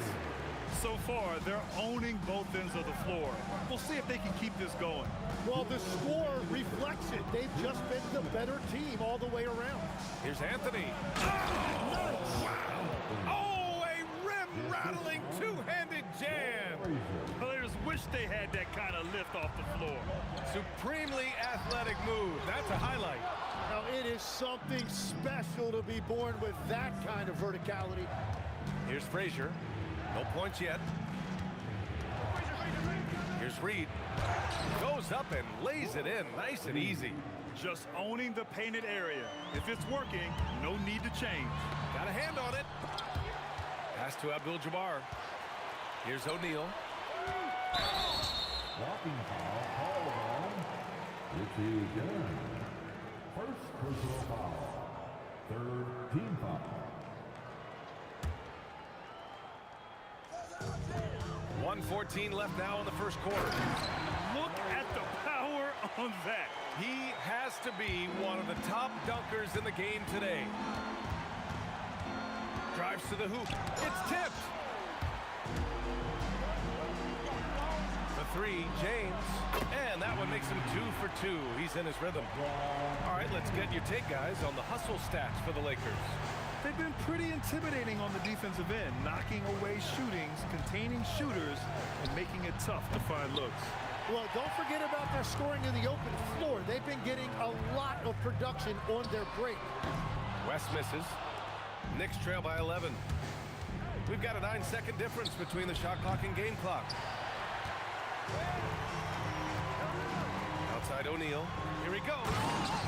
So far, they're owning both ends of the floor. We'll see if they can keep this going. Well, the score reflects it. They've just been the better team all the way around. Here's Anthony. Nice. Wow. Oh, a rim-rattling two-handed jam. Players wish they had that kind of lift off the floor. Supremely athletic move. That's a highlight. Now, it is something special to be born with that kind of verticality. Here's Frazier. No points yet. Here's Reed. Goes up and lays it in nice and easy. Just owning the painted area. If it's working, no need to change. Got a hand on it. Pass to Abdul-Jabbar. Here's O'Neal. Walking foul, called on Richie Gunn. First personal foul. Third team foul. 1:14 left now in the first quarter. Look at the power on that. He has to be one of the top dunkers in the game today. Drives to the hoop. It's tipped. The three, James. And that one makes him 2 for 2. He's in his rhythm. All right, let's get your take, guys, on the hustle stats for the Lakers. They've been pretty intimidating on the defensive end, knocking away shootings, containing shooters, and making it tough to find looks. Well, don't forget about their scoring in the open floor. They've been getting a lot of production on their break. West misses. Knicks trail by 11. We've got a 9-second difference between the shot clock and game clock. Outside O'Neal. Here he goes.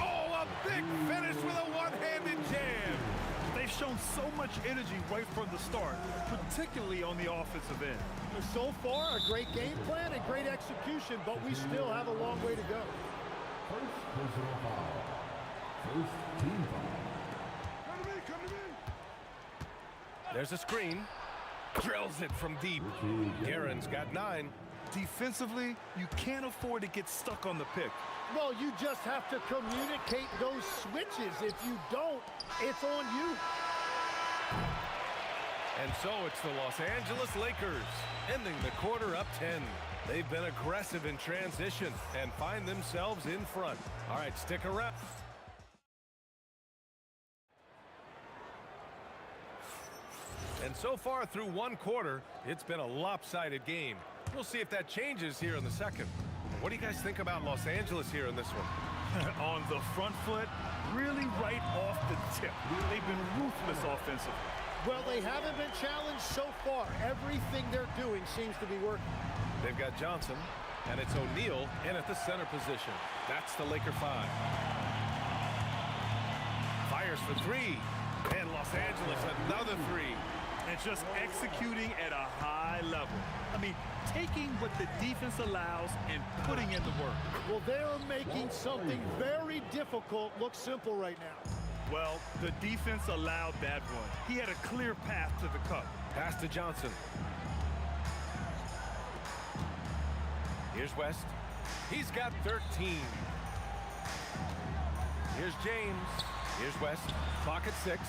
Oh, a big finish with a one-handed jam. They've shown so much energy right from the start, particularly on the offensive end. So far, a great game plan and great execution, but we still have a long way to go. First personal foul. First team foul. There's a screen. Drills it from deep. Guerin's got 9. Defensively, you can't afford to get stuck on the pick. Well, you just have to communicate those switches. If you don't, it's on you. And so it's the Los Angeles Lakers ending the quarter up 10. They've been aggressive in transition and find themselves in front. All right, stick around. And so far through one quarter, it's been a lopsided game. We'll see if that changes here in the second. What do you guys think about Los Angeles here in this one? On the front foot, really right off the tip. They've been ruthless offensively. Well, they haven't been challenged so far. Everything they're doing seems to be working. They've got Johnson, and it's O'Neal in at the center position. That's the Laker 5. Fires for 3, and Los Angeles another 3. And just executing at a high level. I mean, taking what the defense allows and putting in the work. Well, they're making something very difficult look simple right now. Well, the defense allowed that one. He had a clear path to the cup. Pass to Johnson. Here's West. He's got 13. Here's James. Here's West. Clock at 6.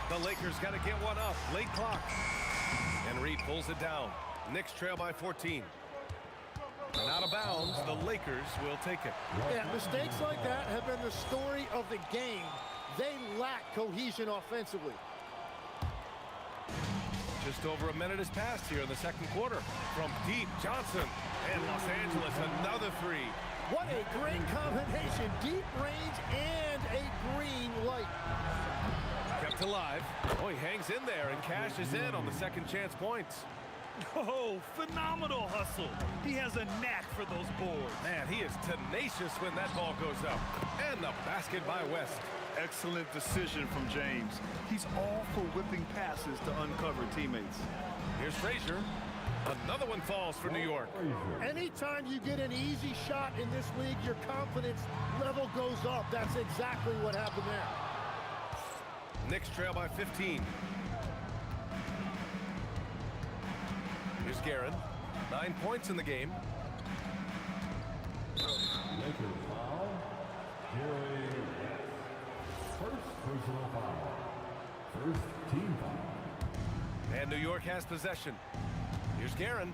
The Lakers got to get one up. Late clock. And Reed pulls it down. Knicks trail by 14. And out of bounds, the Lakers will take it. Yeah, mistakes like that have been the story of the game. They lack cohesion offensively. Just over a minute has passed here in the second quarter. From deep, Johnson. And Los Angeles, another 3. What a great combination. Deep range and a green light. Kept alive. Oh, he hangs in there and cashes in on the second chance points. Oh, phenomenal hustle. He has a knack for those boards. Man, he is tenacious when that ball goes up. And the basket by West. Excellent decision from James. He's all for whipping passes to uncover teammates. Here's Frazier. Another one falls for New York. Anytime you get an easy shot in this league, your confidence level goes up. That's exactly what happened there. Knicks trail by 15. Here's Guerin. 9 points in the game. Lakers foul. Jerry West. First personal foul. First team foul. And New York has possession. Here's Guerin.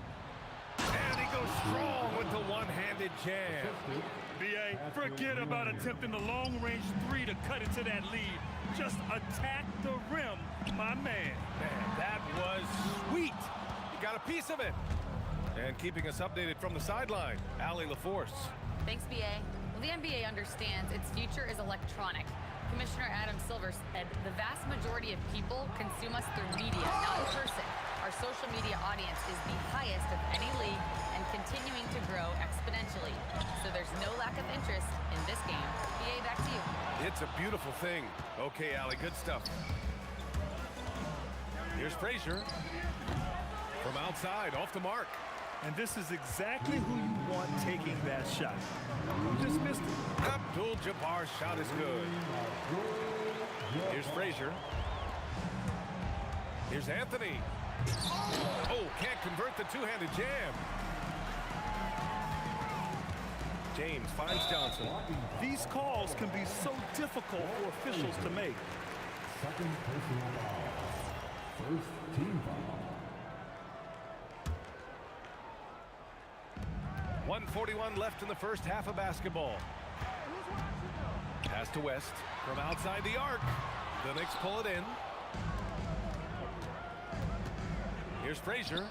And he goes strong with the one-handed jam. B.A., forget about attempting the long-range 3 to cut into that lead. Just attack the rim, my man. Man, that was sweet. He got a piece of it. And keeping us updated from the sideline, Allie LaForce. Thanks, BA. Well, the NBA understands its future is electronic. Commissioner Adam Silver said the vast majority of people consume us through media, not in person. Our social media audience is the highest of any league and continuing to grow exponentially. So there's no lack of interest in this game. BA, back to you. It's a beautiful thing. Okay, Allie, good stuff. Here's Frazier. From outside, off the mark. And this is exactly who you want taking that shot. You just missed it. Abdul-Jabbar's shot is good. Here's Frazier. Here's Anthony. Oh, can't convert the two-handed jam. James finds Johnson. These calls can be so difficult for officials to make. Second personal foul. First team foul. 1:41 left in the first half of basketball. Pass to West from outside the arc. The Knicks pull it in. Here's Frazier.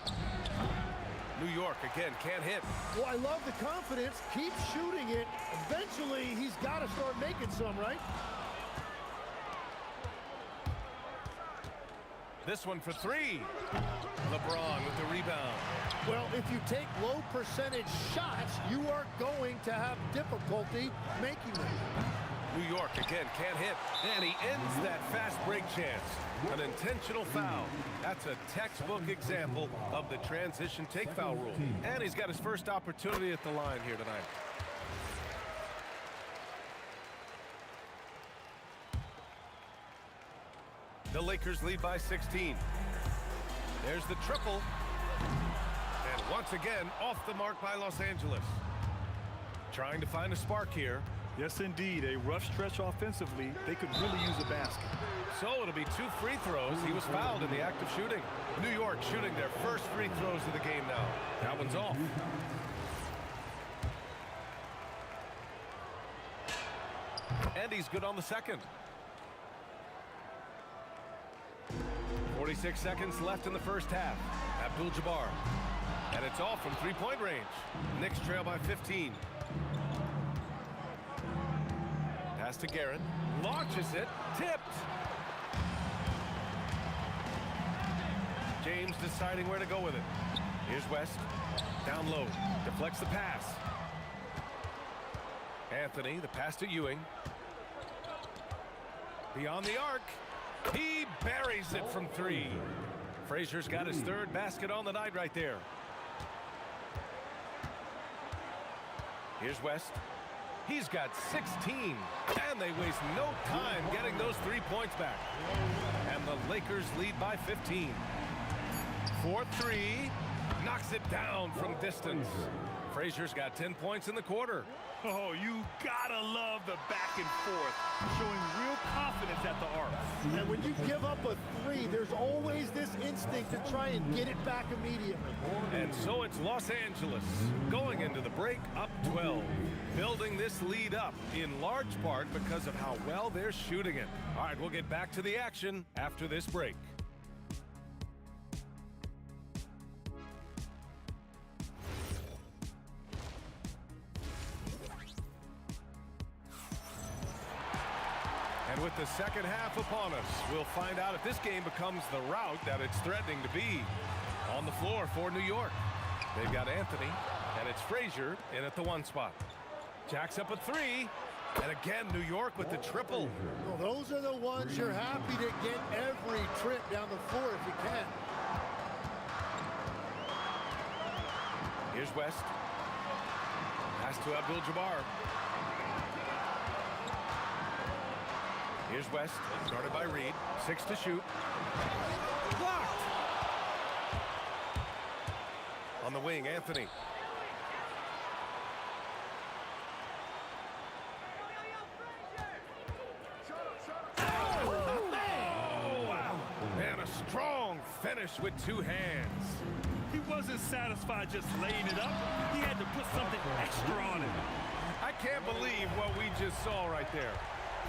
New York again can't hit. Well, I love the confidence. Keep shooting it. Eventually, he's got to start making some, right? This one for three. LeBron with the rebound. Well, if you take low percentage shots, you are going to have difficulty making them. New York again can't hit. And he ends that fast break chance. An intentional foul. That's a textbook example of the transition take foul rule. And he's got his first opportunity at the line here tonight. The Lakers lead by 16. There's the triple. And once again, off the mark by Los Angeles. Trying to find a spark here. Yes, indeed. A rough stretch offensively. They could really use a basket. So it'll be 2 free throws. He was fouled in the act of shooting. New York shooting their first free throws of the game now. That one's off. And he's good on the second. 46 seconds left in the first half. Abdul-Jabbar. And it's off from three-point range. Knicks trail by 15. Pass to Garrett. Launches it. Tipped. James deciding where to go with it. Here's West. Down low. Deflects the pass. Anthony, the pass to Ewing. Beyond the arc. He buries it from three. Frazier's got his third basket on the night right there. Here's West. He's got 16. And they waste no time getting those 3 points back. And the Lakers lead by 15. 4-3. Knocks it down from distance. Frazier's got 10 points in the quarter. Oh, you gotta love the back and forth, showing real confidence at the arc. And when you give up a three, there's always this instinct to try and get it back immediately. And so it's Los Angeles going into the break up 12, building this lead up in large part because of how well they're shooting it. All right, we'll get back to the action after this break. And with the second half upon us, we'll find out if this game becomes the rout that it's threatening to be. On the floor for New York. They've got Anthony, and it's Frazier in at the one spot. Jacks up a three, and again, New York with the triple. Well, those are the ones you're happy to get every trip down the floor if you can. Here's West. Pass to Abdul-Jabbar. Here's West, started by Reed. 6 to shoot. Blocked! On the wing, Anthony. Oh, wow. And a strong finish with 2 hands. He wasn't satisfied just laying it up. He had to put something extra on it. I can't believe what we just saw right there.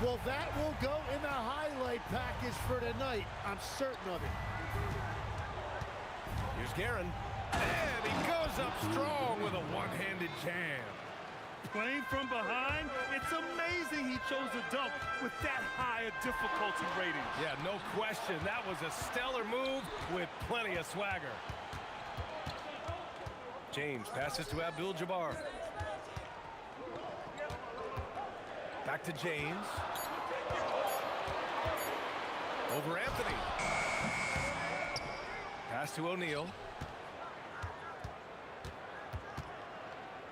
Well, that will go in the highlight package for tonight. I'm certain of it. Here's Guerin. And he goes up strong with a one-handed jam. Playing from behind, it's amazing he chose a dunk with that high a difficulty rating. Yeah, no question. That was a stellar move with plenty of swagger. James passes to Abdul-Jabbar. Back to James. Over Anthony. Pass to O'Neal.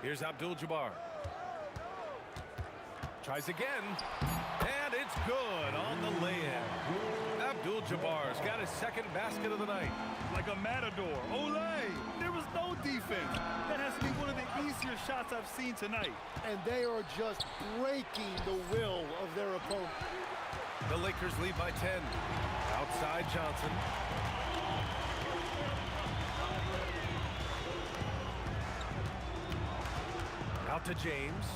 Here's Abdul-Jabbar. Tries again. And it's good on the lay-in. Abdul-Jabbar's got his second basket of the night. Like a matador. Olay! There was no defense. That has to be one of the easier shots I've seen tonight. And they are just breaking the will of their opponent. The Lakers lead by 10. Outside Johnson. Out to James.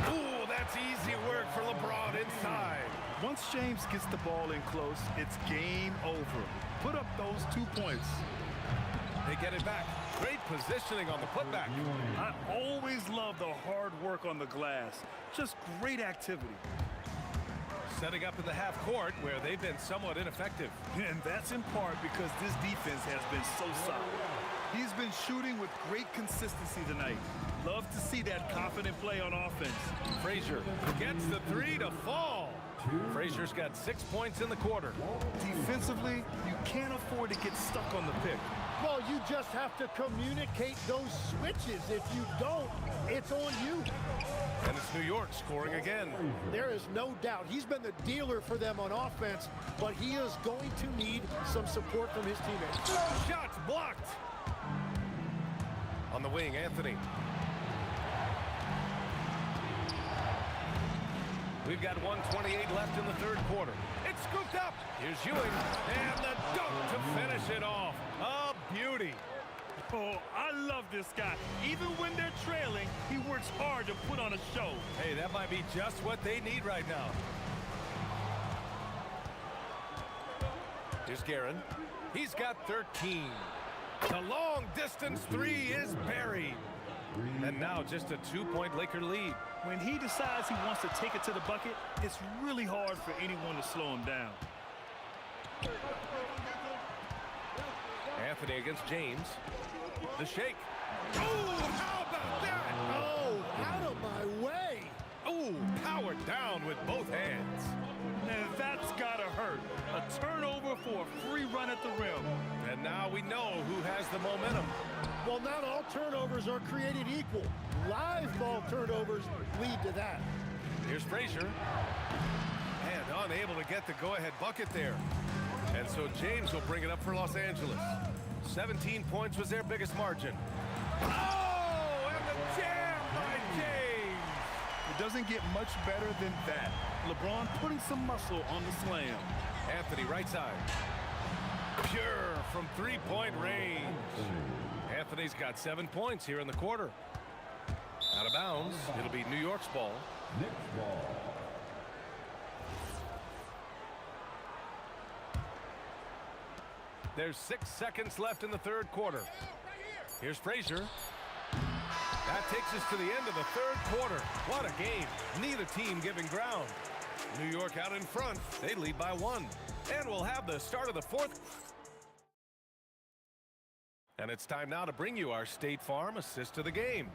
Ooh, that's easy work for LeBron inside. Once James gets the ball in close, it's game over. Put up those 2 points. They get it back. Great positioning on the putback. I always love the hard work on the glass. Just great activity. Setting up in the half court where they've been somewhat ineffective. And that's in part because this defense has been so solid. He's been shooting with great consistency tonight. Love to see that confident play on offense. Frazier gets the three to fall. Frazier's got 6 points in the quarter. Defensively, you can't afford to get stuck on the pick. Well, you just have to communicate those switches. If you don't, it's on you. And it's New York scoring again. There is no doubt. He's been the dealer for them on offense, but he is going to need some support from his teammates. Shots blocked. On the wing, Anthony. We've got 1:28 left in the third quarter. It's scooped up. Here's Ewing. And the dunk to finish it off. A beauty. Oh, I love this guy. Even when they're trailing, he works hard to put on a show. Hey, that might be just what they need right now. Here's Guerin. He's got 13. The long-distance three is buried. And now just a 2-point Laker lead. When he decides he wants to take it to the bucket, it's really hard for anyone to slow him down. Anthony against James. The shake. Oh, how about that? Oh, out of my way. Oh, powered down with both hands. And that's gotta hurt. A turnover for a free run at the rim. And now we know who has the momentum. Well, not all turnovers are created equal. Live ball turnovers lead to that. Here's Frazier. And unable to get the go-ahead bucket there. And so James will bring it up for Los Angeles. 17 points was their biggest margin. Oh, and the jam by James. It doesn't get much better than that. LeBron putting some muscle on the slam. Anthony right side. Pure from three-point range. Anthony's got 7 points here in the quarter. Out of bounds. It'll be New York's ball. Next ball. There's 6 seconds left in the third quarter. Here's Frazier. That takes us to the end of the third quarter. What a game. Neither team giving ground. New York out in front. They lead by 1. And we'll have the start of the fourth. And it's time now to bring you our State Farm assist of the game.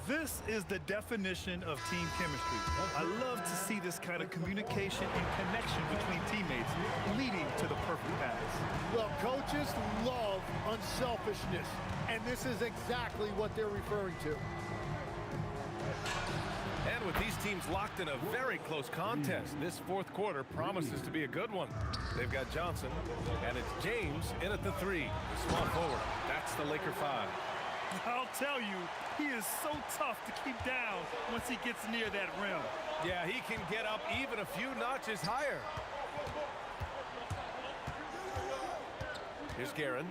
This is the definition of team chemistry. I love to see this kind of communication and connection between teammates leading to the perfect pass. Well, coaches love unselfishness, and this is exactly what they're referring to. And with these teams locked in a very close contest, this fourth quarter promises to be a good one. They've got Johnson, and it's James in at the 3. The small forward. That's the Laker 5. I'll tell you, he is so tough to keep down once he gets near that rim. Yeah, he can get up even a few notches higher. Here's Guerin.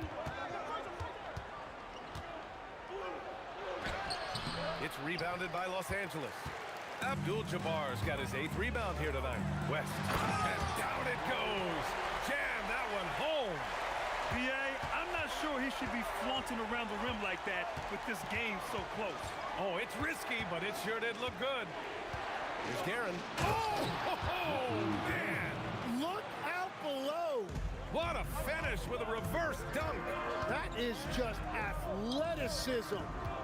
It's rebounded by Los Angeles. Abdul-Jabbar's got his 8th rebound here tonight. West. And down it goes. Jam that one home. PA, I'm not sure he should be flaunting around the rim like that with this game so close. Oh, it's risky, but it sure did look good. Here's Guerin. Oh, man. Look out below. What a finish with a reverse dunk. That is just athleticism,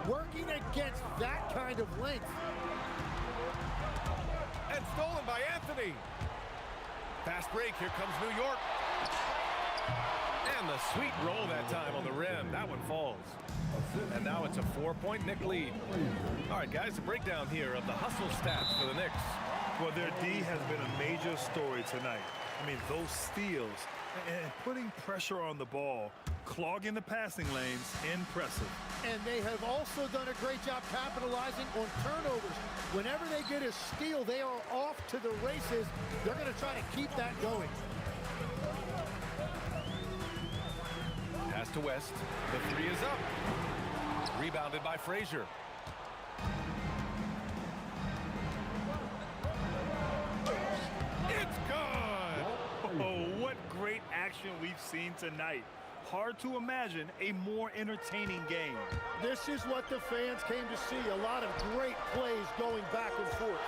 working against that kind of length. And stolen by Anthony. Fast break, here comes New York. And the sweet roll that time on the rim. That one falls. And now it's a 4-point Knick lead. All right, guys, a breakdown here of the hustle stats for the Knicks. Well, their D has been a major story tonight. I mean, those steals and putting pressure on the ball, clogging the passing lanes, impressive. And they have also done a great job capitalizing on turnovers. Whenever they get a steal, they are off to the races. They're going to try to keep that going. Pass to West. The three is up. Rebounded by Frazier. It's good! Oh, what great action we've seen tonight. Hard to imagine a more entertaining game. This is what the fans came to see. A lot of great plays going back and forth.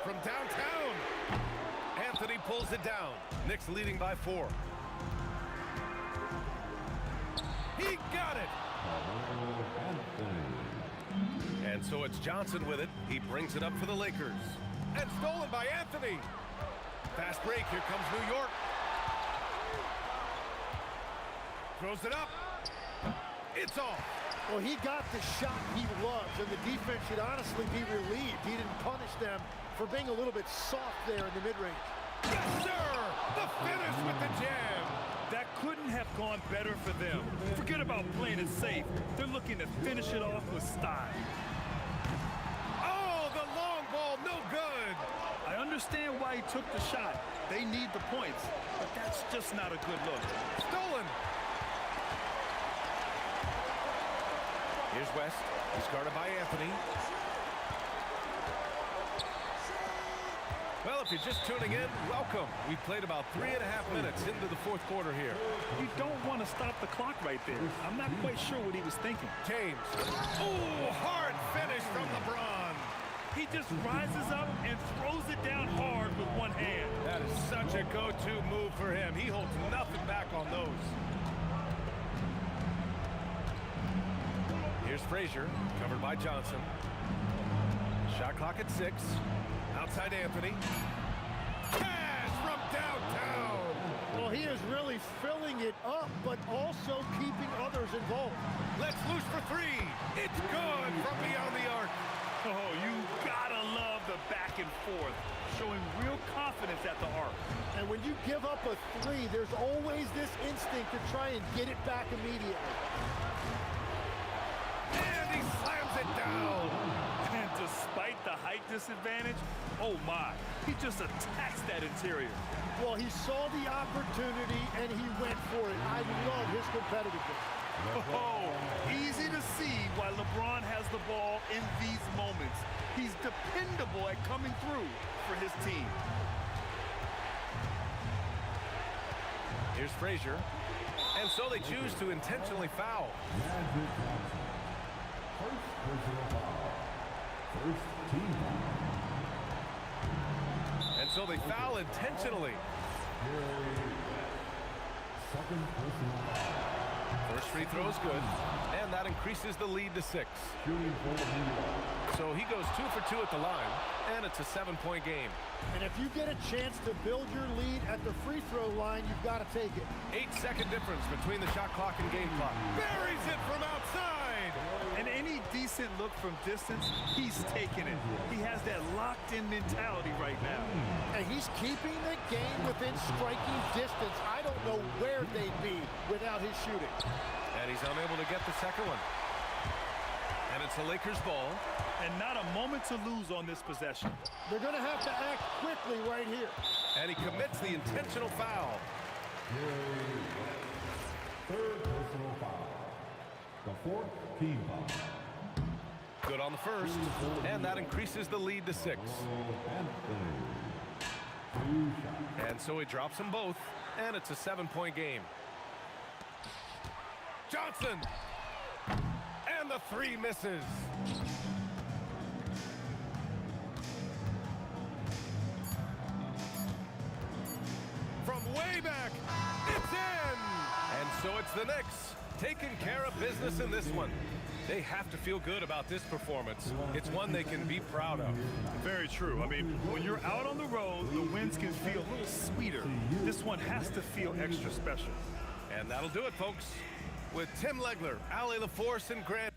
From downtown, Anthony pulls it down. Knicks leading by 4. He got it! And so it's Johnson with it. He brings it up for the Lakers. And stolen by Anthony. Fast break, here comes New York. Throws it up. It's off. Well, he got the shot he loves, and the defense should honestly be relieved. He didn't punish them for being a little bit soft there in the mid-range. Yes, sir! The finish with the jam. That couldn't have gone better for them. Forget about playing it safe. They're looking to finish it off with style. Oh, the long ball, no good. I understand why he took the shot. They need the points, but that's just not a good look. Stolen. Here's West. He's guarded by Anthony. Well, if you're just tuning in, welcome. We've played about 3.5 minutes into the fourth quarter here. You don't want to stop the clock right there. I'm not quite sure what he was thinking. James. Oh, hard finish from LeBron. He just rises up and throws it down hard with one hand. That is such a go-to move for him. He holds nothing back on those. Here's Frazier, covered by Johnson. Shot clock at 6. Outside Anthony. Pass from downtown. Well, he is really filling it up, but also keeping others involved. Let's loose for 3. It's good from beyond the arc. Oh, you gotta love the back and forth, showing real confidence at the arc. And when you give up a 3, there's always this instinct to try and get it back immediately. And he slams it down. And despite the height disadvantage, oh my, he just attacks that interior. Well, he saw the opportunity and he went for it. I love his competitiveness. Oh, easy to see why LeBron has the ball in these moments. He's dependable at coming through for his team. Here's Frazier. And so they choose to intentionally foul. First personal foul. First team foul. And so they foul intentionally. Second personal foul. First free throw is good, and that increases the lead to 6. Shooting for New York. So he goes 2 for 2 at the line, and it's a 7-point game. And if you get a chance to build your lead at the free throw line, you've got to take it. 8-second difference between the shot clock and game clock. Buries it from outside. And any decent look from distance, he's taking it. He has that locked-in mentality right now. And he's keeping the game within striking distance. I don't know where they'd be without his shooting. And he's unable to get the second one. And it's the Lakers' ball. And not a moment to lose on this possession. They're going to have to act quickly right here. And he commits the intentional foul. Third personal foul. The fourth team foul. Good on the first, and that increases the lead to 6. And so he drops them both, and it's a 7-point game. Johnson. And the three misses. From way back, it's in! And so it's the Knicks taking care of business in this one. They have to feel good about this performance. It's one they can be proud of. Very true. I mean, when you're out on the road, the wins can feel a little sweeter. This one has to feel extra special. And that'll do it, folks. With Tim Legler, Allie LaForce, and Grant.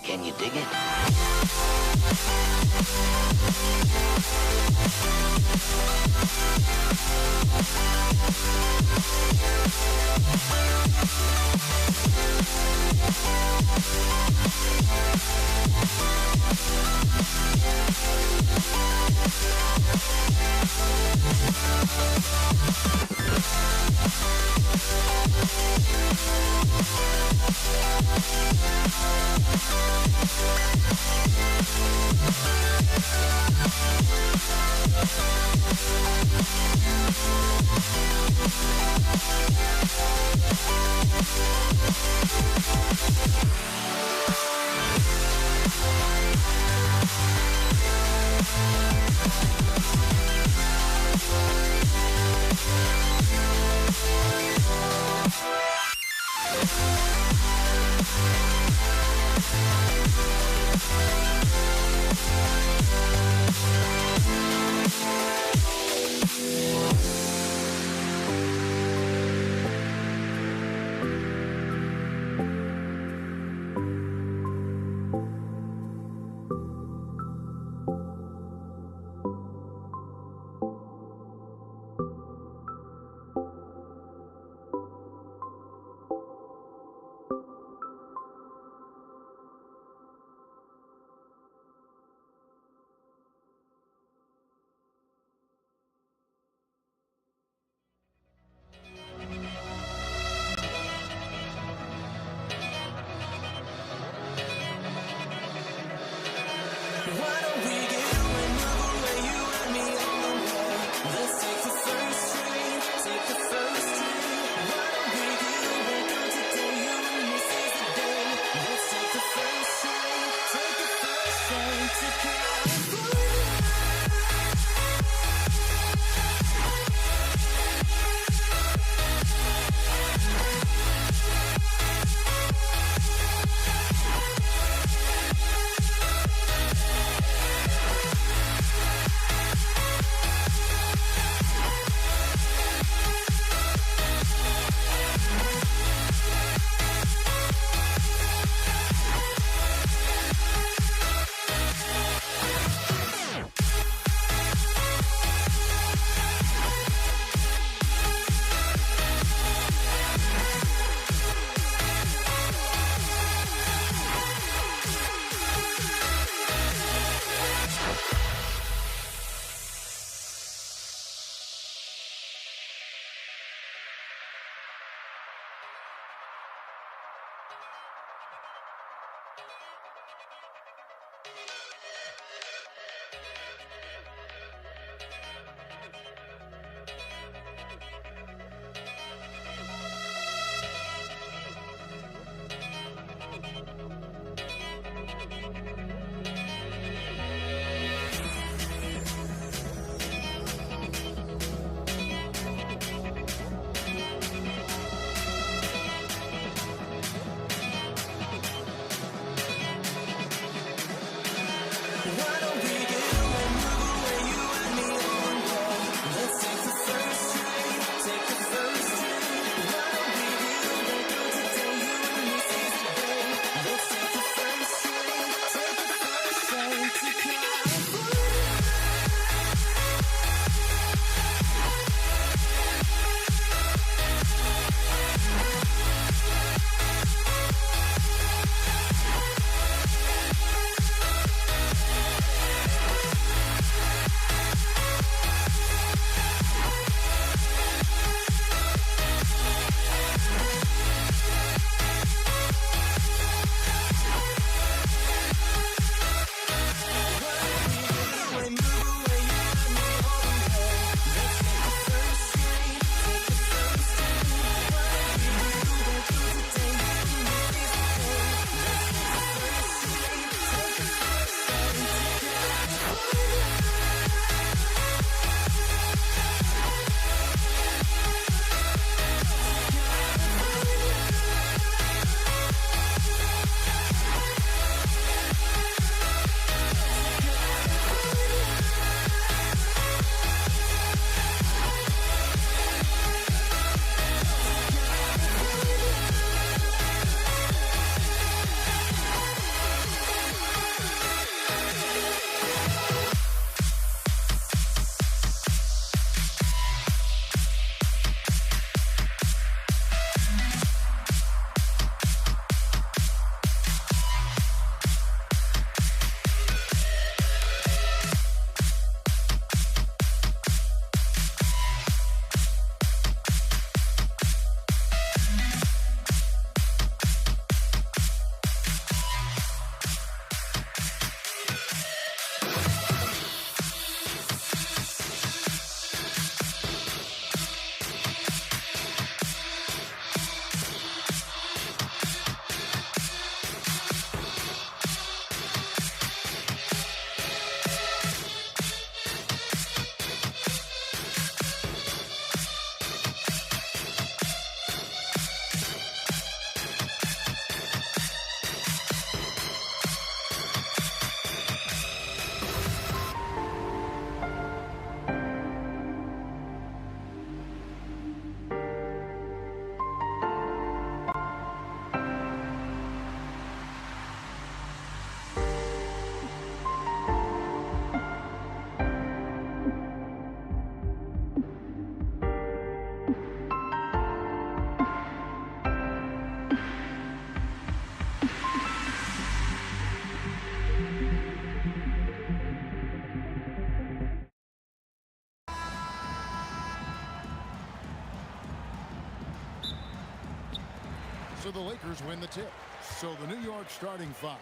Can you dig it? So the Lakers win the tip. So the New York starting five,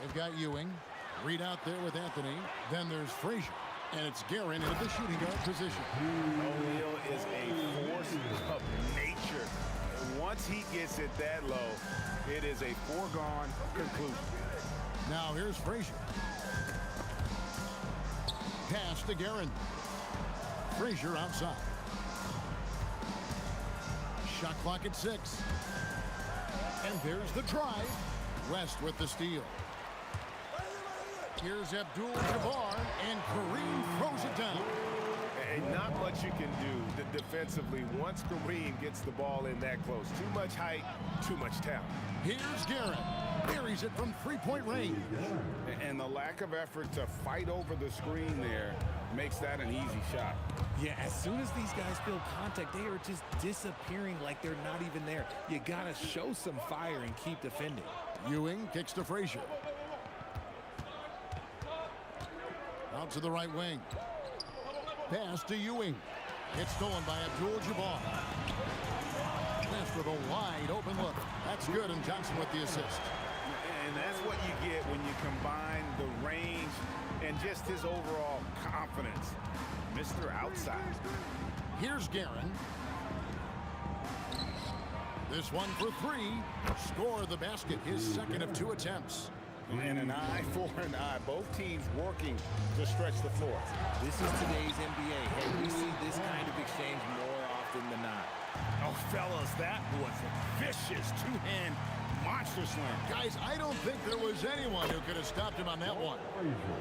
they've got Ewing, Reed out there with Anthony. Then there's Frazier. And it's Guerin in the shooting guard position. O'Neal is a force of nature. And once he gets it that low, it is a foregone conclusion. Now here's Frazier. Pass to Guerin. Frazier outside. Shot clock at 6. And there's the drive. West with the steal. Here's Abdul-Jabbar, and Kareem throws it down. And not much you can do defensively once Kareem gets the ball in that close. Too much height, too much talent. Here's Guerin. Buries it from three-point range. And the lack of effort to fight over the screen there makes that an easy shot. Yeah, as soon as these guys feel contact, they are just disappearing like they're not even there. You got to show some fire and keep defending. Ewing kicks to Frazier. Out to the right wing. Pass to Ewing. It's stolen by Abdul-Jabbar. West with a wide open look. That's good, and Johnson with the assist. And that's what you get when you combine the range and just his overall confidence. Mr. Outside. Here's Guerin. This one for 3. Score the basket, his second of 2 attempts. And an eye for an eye. Both teams working to stretch the floor. This is today's NBA. Hey, we see this kind of exchange more often than not. Oh, fellas, that was a vicious two-hand monster slam. Guys, I don't think there was anyone who could have stopped him on that one.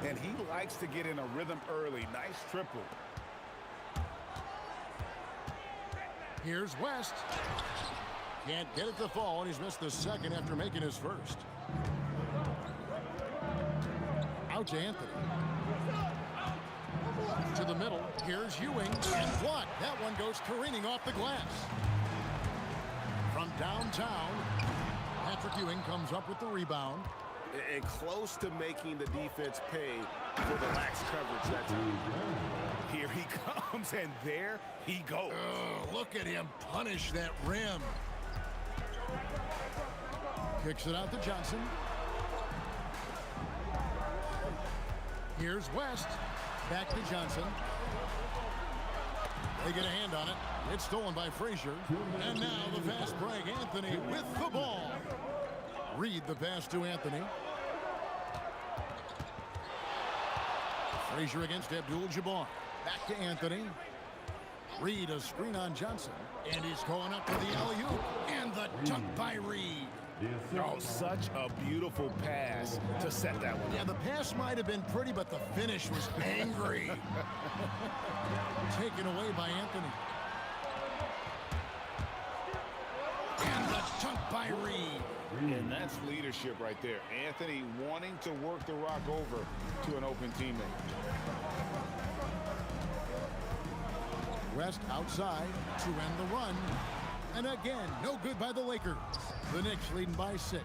And he likes to get in a rhythm early. Nice triple. Here's West. Can't get it to fall, and he's missed the second after making his first. Out to Anthony. To the middle. Here's Ewing. And blocked. That one goes careening off the glass. From downtown, Patrick Ewing comes up with the rebound. And close to making the defense pay for the lax coverage that time. Here he comes, and there he goes. Oh, look at him punish that rim. Kicks it out to Johnson. Here's West. Back to Johnson. They get a hand on it. It's stolen by Frazier. And now the fast break. Anthony with the ball. Reed the pass to Anthony. Frazier against Abdul-Jabbar. Back to Anthony. Reed a screen on Johnson. And he's going up to the alley-oop. And the dunk by Reed. Oh, such a beautiful pass to set that one. Yeah, the pass might have been pretty, but the finish was angry. Taken away by Anthony. And the dunk by Reed. And that's leadership right there. Anthony wanting to work the rock over to an open teammate. West outside to end the run. And again, no good by the Lakers. The Knicks leading by 6.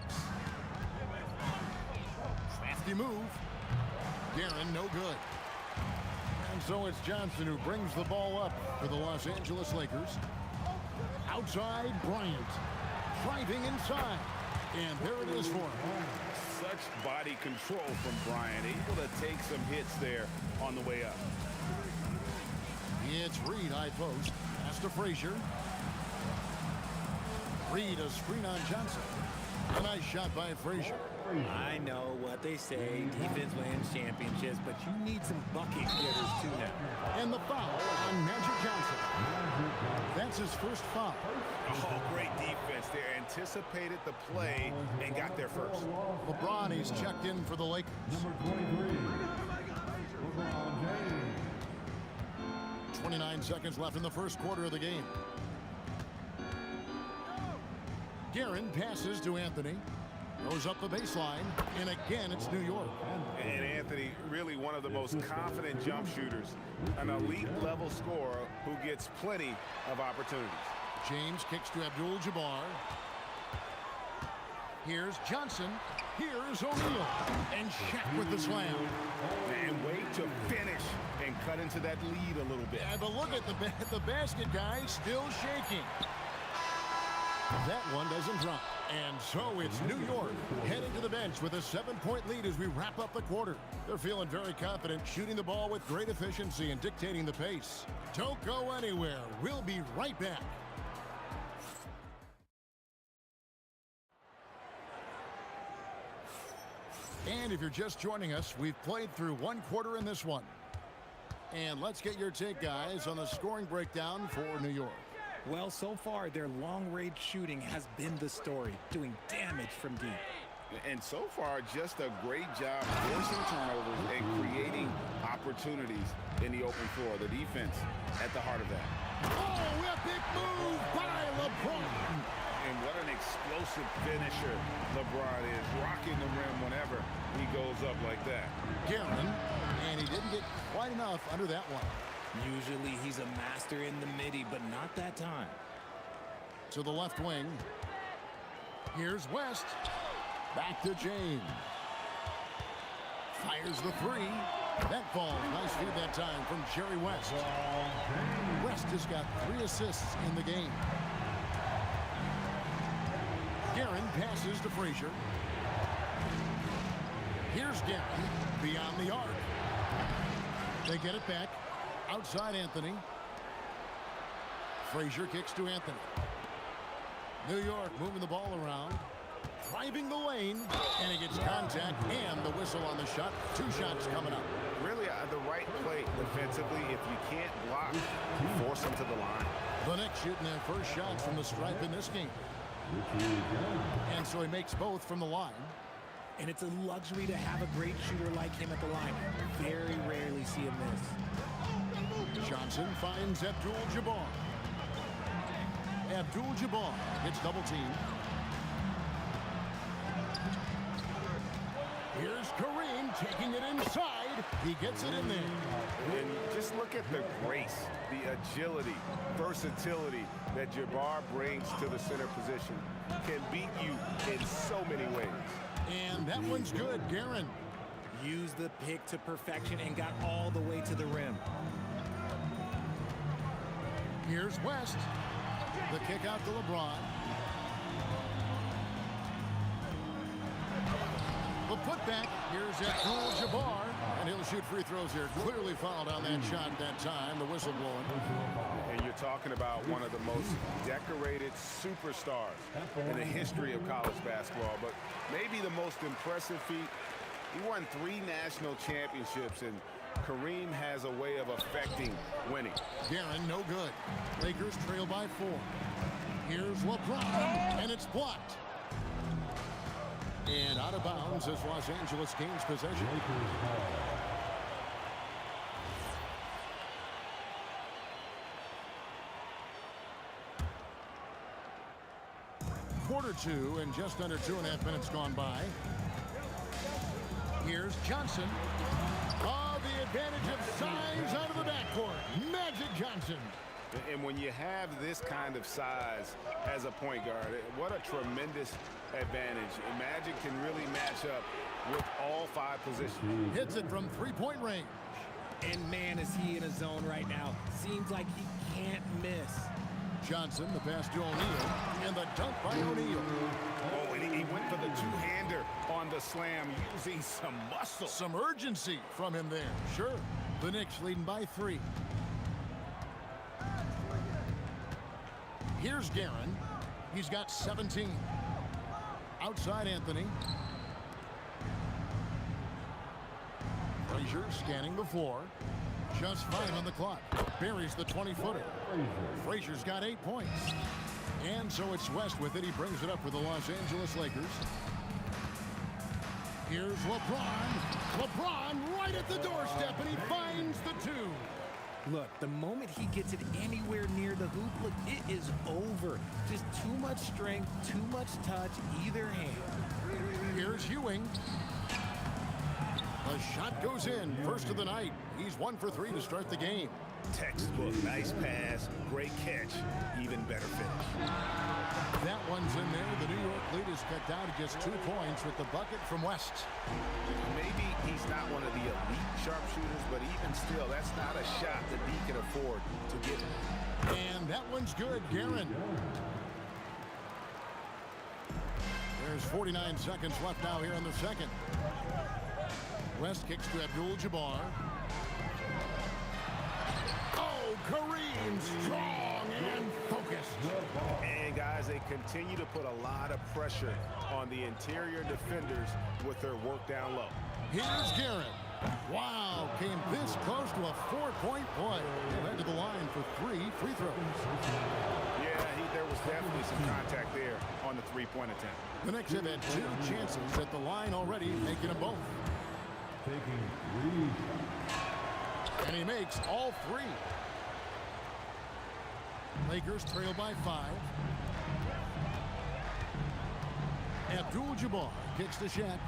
Crafty move. Guerin, no good. And so it's Johnson who brings the ball up for the Los Angeles Lakers. Outside, Bryant. Driving inside. And there it is for him. Such body control from Bryant. Able to take some hits there on the way up. It's Reed, high post. Pass to Frazier. Reed a screen on Johnson. A nice shot by Frazier. I know what they say, defense wins championships, but you need some bucket getters too now. And the foul on Magic Johnson. That's his first foul. Oh, great defense there. Anticipated the play and got there first. LeBron, he's checked in for the Lakers. Number 23, LeBron James. 29 seconds left in the first quarter of the game. Guerin passes to Anthony. Goes up the baseline. And again, it's New York. And Anthony, really one of the most confident jump shooters. An elite level scorer who gets plenty of opportunities. James kicks to Abdul-Jabbar. Here's Johnson. Here's O'Neal. And Shaq with the slam. And wait to finish and cut into that lead a little bit. Yeah, but look at the basket, guys. Still shaking. That one doesn't drop. And so it's New York heading to the bench with a 7-point lead as we wrap up the quarter. They're feeling very confident, shooting the ball with great efficiency and dictating the pace. Don't go anywhere. We'll be right back. And if you're just joining us, we've played through one quarter in this one. And let's get your take, guys, on the scoring breakdown for New York. Well, so far, their long-range shooting has been the story, doing damage from deep. And so far, just a great job forcing turnovers and creating opportunities in the open floor. The defense at the heart of that. Oh, epic move by LeBron. And what an explosive finisher LeBron is, rocking the rim whenever he goes up like that. Guerin, and he didn't get quite enough under that one. Usually he's a master in the midi, but not that time. To the left wing. Here's West. Back to James. Fires the three. That falls. Nice feed that time from Jerry West. West has got 3 assists in the game. Guerin passes to Frazier. Here's Guerin beyond the arc. They get it back. Outside Anthony. Frazier kicks to Anthony. New York moving the ball around. Driving the lane. And he gets contact and the whistle on the shot. 2 shots coming up. Really the right play defensively. If you can't block, force them to the line. The Knicks shooting their first shots from the stripe in this game. And so he makes both from the line. And it's a luxury to have a great shooter like him at the line. Very rarely see him miss. Johnson finds Abdul-Jabbar. Abdul-Jabbar gets double teamed. Here's Kareem taking it inside. He gets it in there. And just look at the grace, the agility, versatility that Jabbar brings to the center position. Can beat you in so many ways. And that one's good, Guerin. Used the pick to perfection and got all the way to the rim. Here's West. The kick out to LeBron. The putback. Here's Abdul-Jabbar. And he'll shoot free throws here. Clearly fouled on that shot that time. The whistle blowing. And you're talking about one of the most decorated superstars in the history of college basketball. But maybe the most impressive feat, he won 3 national championships, and Kareem has a way of affecting winning. Guerin, no good. Lakers trail by 4. Here's LeBron, and it's blocked. And out of bounds as Los Angeles gains possession. Quarter 2 and just under 2.5 minutes gone by. Here's Johnson. Oh, the advantage of size out of the backcourt. Magic Johnson. And when you have this kind of size as a point guard, what a tremendous advantage. Magic can really match up with all 5 positions. Hits it from 3-point range. And man, is he in a zone right now. Seems like he can't miss. Johnson, the pass to O'Neal, and the dunk by O'Neal. Oh, and he went for the 2-hander on the slam, using some muscle. Some urgency from him there. Sure. The Knicks leading by 3. Here's Guerin. He's got 17. Outside Anthony. Frazier scanning the floor. Just 5 on the clock. Buries the 20-footer. Frazier's got 8 points. And so it's West with it. He brings it up for the Los Angeles Lakers. Here's LeBron. LeBron right at the doorstep, and he finds the 2. Look, the moment he gets it anywhere near the hoop, look, it is over. Just too much strength, too much touch, either hand. Here's Ewing. The shot goes in. First of the night. He's 1 for 3 to start the game. Textbook, nice pass, great catch, even better finish. That one's in there. The New York lead is cut down to just 2 points with the bucket from West. Maybe he's not one of the elite sharpshooters, but even still, that's not a shot that he can afford to get. And that one's good, Guerin. There's 49 seconds left now here in the second. West kicks to Abdul-Jabbar. Oh, Kareem, strong and focused. And guys, they continue to put a lot of pressure on the interior defenders with their work down low. Here's Garrett. Wow, came this close to a 4-point play. He led to the line for 3 free throws. Yeah, there was definitely some contact there on the three-point attempt. The Knicks have had 2 chances at the line already, making them both. Taking 3. And he makes all 3. Lakers trail by 5. Abdul-Jabbar kicks to Shaq.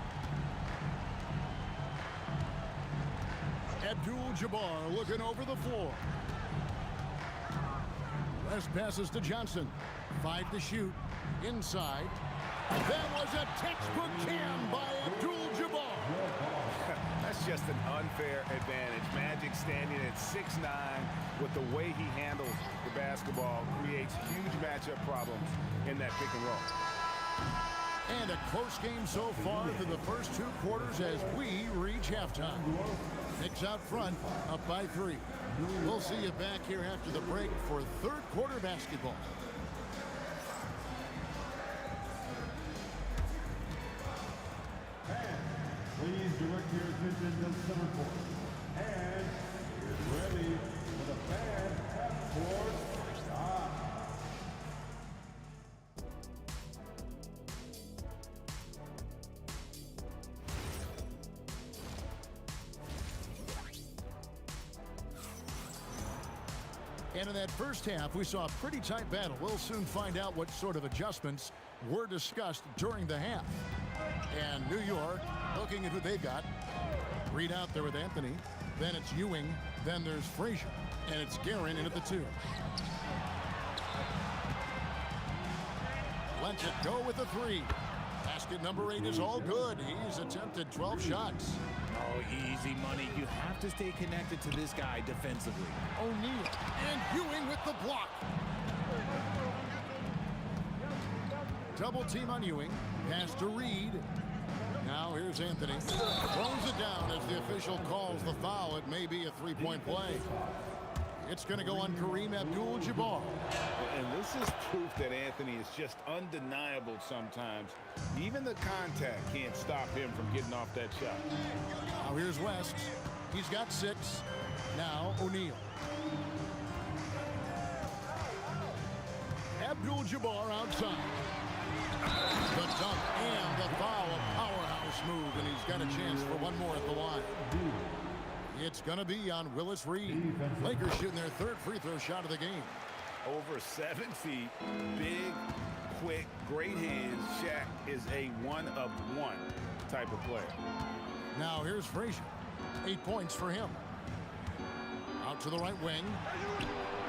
Abdul-Jabbar looking over the floor. West passes to Johnson. 5 to shoot. Inside. That was a textbook jam by Abdul-Jabbar. That's just an unfair advantage. Magic standing at 6'9", with the way he handles the basketball, creates huge matchup problems in that pick and roll. And a close game so far through the first 2 quarters as we reach halftime. Knicks out front, up by 3. We'll see you back here after the break for third quarter basketball. Please direct your attention to center court. And get ready for the fan half-court stop. And in that first half, we saw a pretty tight battle. We'll soon find out what sort of adjustments were discussed during the half. And New York, looking at who they've got. Reed out there with Anthony. Then it's Ewing. Then there's Frazier. And it's Guerin in at the 2. Lets it go with the 3. Basket number 8 is all good. He's attempted 12 shots. Oh, easy money. You have to stay connected to this guy defensively. O'Neal and Ewing with the block. Double team on Ewing. Pass to Reed. Now here's Anthony. Throws it down as the official calls the foul. It may be a 3-point play. It's going to go on Kareem Abdul-Jabbar. And this is proof that Anthony is just undeniable sometimes. Even the contact can't stop him from getting off that shot. Now here's West. He's got 6. Now O'Neal. Abdul-Jabbar outside. The dunk and the foul, a powerhouse move, and he's got a chance for one more at the line. It's going to be on Willis Reed. Lakers shooting their 3rd free throw shot of the game. Over 7 feet, big, quick, great hands. Shaq is a one-of-one type of player. Now here's Frazier. 8 points for him. Out to the right wing.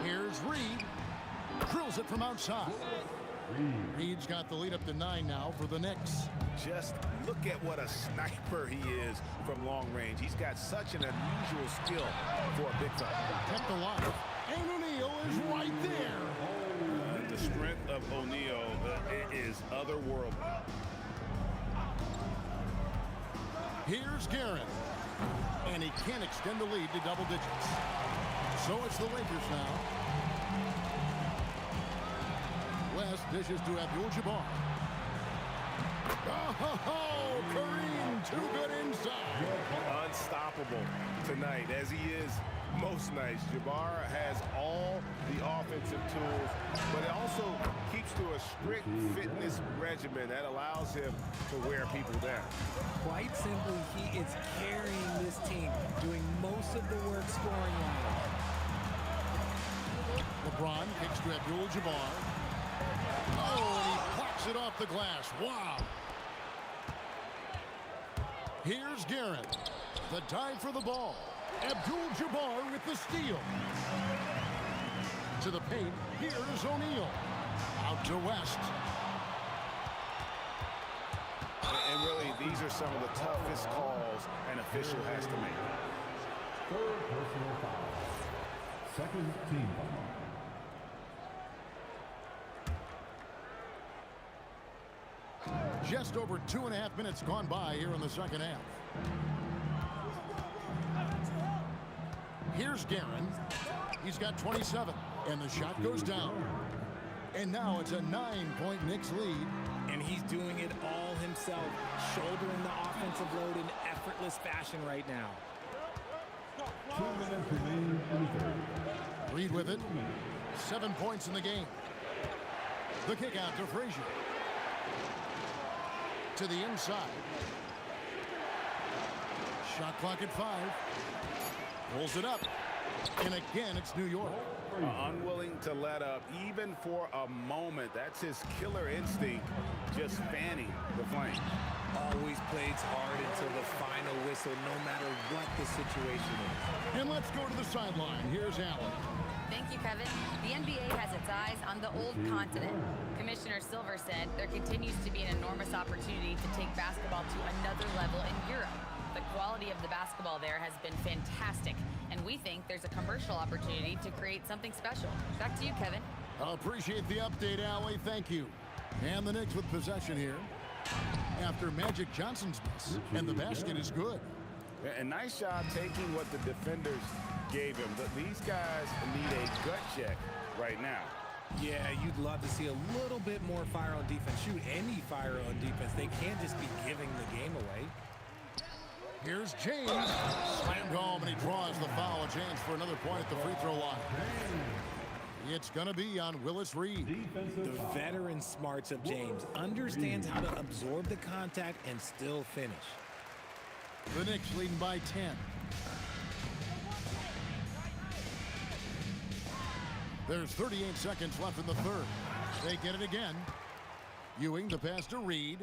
Here's Reed. Drills it from outside. Reed's got the lead up to 9 now for the Knicks. Just look at what a sniper he is from long range. He's got such an unusual skill for a big fella. Kept alive. And O'Neal is right there. The strength of O'Neal is otherworldly. Here's Guerin. And he can't extend the lead to double digits. So it's the Lakers now. West dishes to Abdul-Jabbar. Oh, Kareem, too good inside. Unstoppable tonight, as he is most nights. Jabbar has all the offensive tools, but it also keeps to a strict fitness regimen that allows him to wear people down. Quite simply, he is carrying this team, doing most of the work scoring-wise. LeBron kicks to Abdul-Jabbar. Oh, and he pops it off the glass. Wow. Here's Guerin. The dive for the ball. Abdul-Jabbar with the steal. To the paint. Here's O'Neal. Out to West. And really, these are some of the toughest calls an official has to make. 3rd personal foul. 2nd team foul. Just over 2.5 minutes gone by here in the second half. Here's Guerin. He's got 27, and the shot goes down. And now it's a 9-point Knicks lead. And he's doing it all himself, shouldering the offensive load in effortless fashion right now. 2 minutes remaining in the third. Reed with it. 7 points in the game. The kick out to Frazier. To the inside. Shot clock at 5. Pulls it up. And again, it's New York. Unwilling to let up even for a moment. That's his killer instinct, just fanning the flame. Always plays hard until the final whistle, no matter what the situation is. And let's go to the sideline. Here's Allen. Thank you, Kevin. The NBA has its eyes on the old continent. Commissioner Silver said there continues to be an enormous opportunity to take basketball to another level in Europe. The quality of the basketball there has been fantastic, and we think there's a commercial opportunity to create something special. Back to you, Kevin. I appreciate the update, Allie. Thank you. And the Knicks with possession here after Magic Johnson's miss, and the basket is good. A nice job taking what the defenders gave him. But these guys need a gut check right now. Yeah, you'd love to see a little bit more fire on defense. Shoot, any fire on defense. They can't just be giving the game away. Here's James. Slammed home, and he draws the foul. A chance for another point at the free throw line. It's going to be on Willis Reed. The veteran smarts of James understands how to absorb the contact and still finish. The Knicks leading by 10. There's 38 seconds left in the third. They get it again. Ewing, the pass to Reed.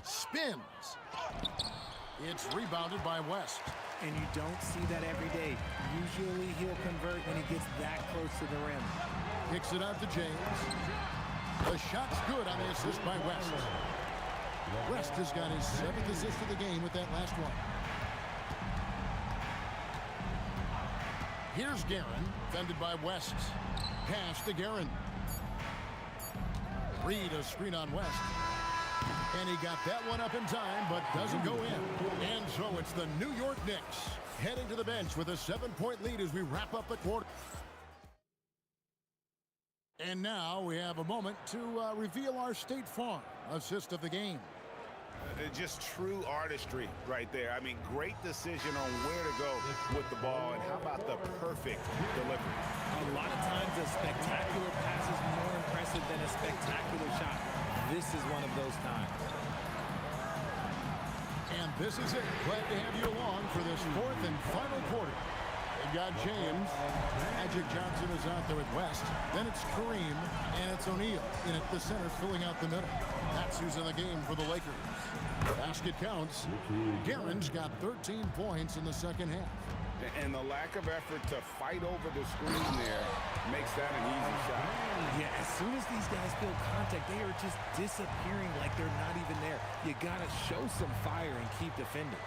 Spins. It's rebounded by West. And you don't see that every day. Usually he'll convert when he gets that close to the rim. Kicks it out to James. The shot's good on the assist by West. West has got his 7th assist of the game with that last one. Here's Guerin, fended by West. Pass to Guerin. Reed, a screen on West. And he got that one up in time, but doesn't go in. And so it's the New York Knicks heading to the bench with a 7-point lead as we wrap up the quarter. And now we have a moment to reveal our State Farm assist of the game. Just true artistry right there. I mean, great decision on where to go with the ball, and how about the perfect delivery? A lot of times a spectacular pass is more impressive than a spectacular shot. This is one of those times. And this is it. Glad to have you along for this 4th and final quarter. We've got James. Magic Johnson is out there at West. Then it's Kareem, and it's O'Neal in at the center, filling out the middle. That's who's in the game for the Lakers. Basket counts. Guerin's got 13 points in the second half. And the lack of effort to fight over the screen there makes that an easy shot. Yeah, as soon as these guys feel contact, they are just disappearing like they're not even there. You got to show some fire and keep defending.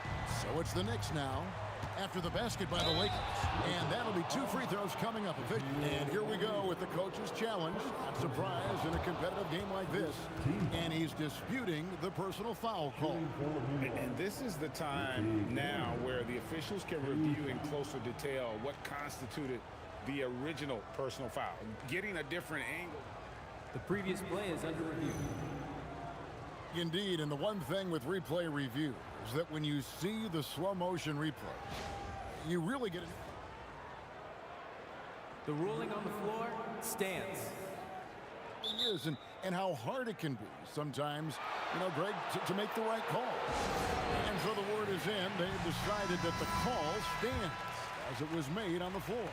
So it's the Knicks now after the basket by the Lakers. And that'll be 2 free throws coming up. And here we go with the coach's challenge. Not surprised in a competitive game like this. And he's disputing the personal foul call. And this is the time now where the officials can review in closer detail what constituted the original personal foul, getting a different angle. The previous play is under review. Indeed, and the one thing with replay review is that when you see the slow motion replay, you really get it. The ruling on the floor stands. It is, and how hard it can be sometimes, you know, Greg, to make the right call. And so the word is in. They've decided that the call stands as it was made on the floor.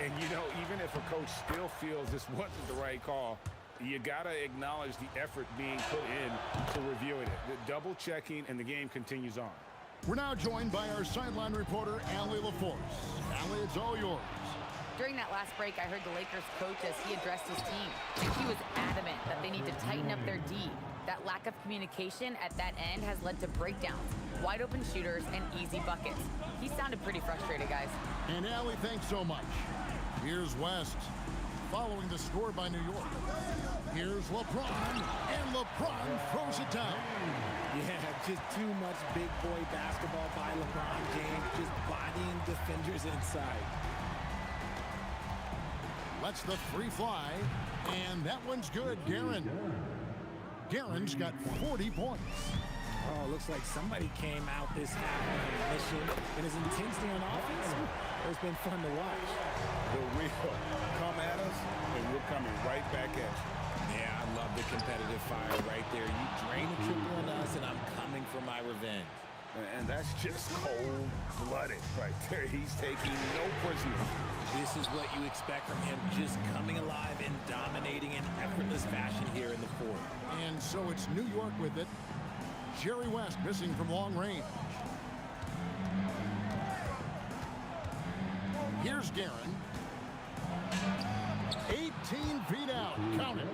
And, you know, even if a coach still feels this wasn't the right call, you got to acknowledge the effort being put in to reviewing it. The double checking, and the game continues on. We're now joined by our sideline reporter, Allie LaForce. Allie, it's all yours. During that last break, I heard the Lakers coach as he addressed his team. He was adamant that they need to tighten up their D. That lack of communication at that end has led to breakdowns, wide open shooters, and easy buckets. He sounded pretty frustrated, guys. And Allie, thanks so much. Here's West. following the score by New York. Here's LeBron, and LeBron throws it down. Yeah, just too much big boy basketball by LeBron James, just bodying defenders inside. Lets the three fly, and that one's good. Garen's got 40 points. Oh, looks like somebody came out this half on a mission. And his intensity on offense, it's been fun to watch. The real come at us, and we're coming right back at you. Yeah, I love the competitive fire right there. You drain a triple on us, and I'm coming for my revenge. And that's just cold-blooded right there. He's taking no prisoners. This is what you expect from him, just coming alive and dominating in effortless fashion here in the fourth. And so it's New York with it. Jerry West missing from long range. Here's Garen. 18 feet out. Count it.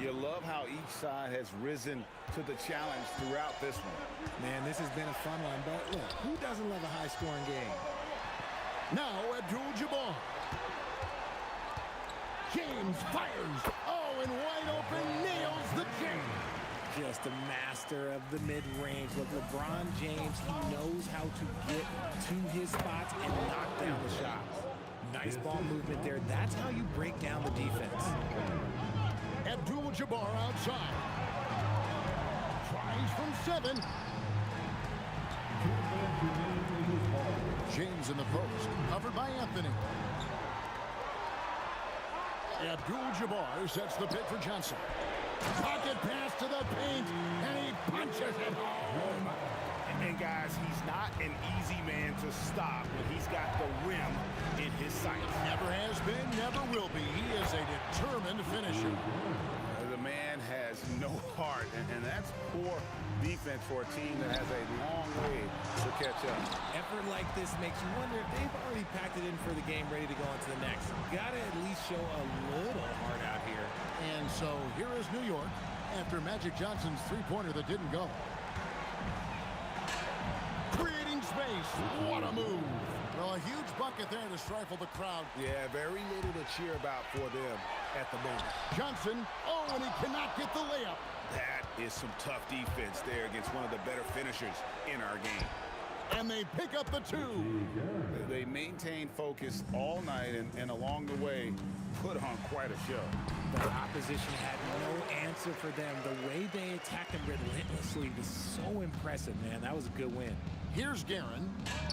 You love how each side has risen to the challenge throughout this one. Man, this has been a fun one, but look, who doesn't love a high-scoring game? Now Abdul-Jabbar. James fires. Oh, and wide open, nails the James. Just a master of the mid-range. Look, LeBron James, he knows how to get to his spots and knock down the shots. Nice ball movement there. That's how you break down the defense. Abdul-Jabbar outside. Tries from 7. James in the post. Covered by Anthony. Abdul-Jabbar sets the pick for Johnson. Pocket pass to the paint, and he punches it home. And guys, he's not an easy man to stop when he's got the rim in his sights. Never has been, never will be. He is a determined finisher. The man has no heart, and that's poor defense for a team that has a long way to catch up. Effort like this makes you wonder if they've already packed it in for the game, ready to go on to the next. Gotta at least show a little heart out here. And so here is New York after Magic Johnson's three-pointer that didn't go. Creating space. What a move. Well, a huge bucket there to stifle the crowd. Yeah, very little to cheer about for them at the moment. Johnson, oh, and he cannot get the layup. That is some tough defense there against one of the better finishers in our game. And they pick up the 2. They maintain focus all night and along the way put on quite a show. The opposition had no answer for them. The way they attacked them relentlessly was so impressive, man. That was a good win. Here's Garen.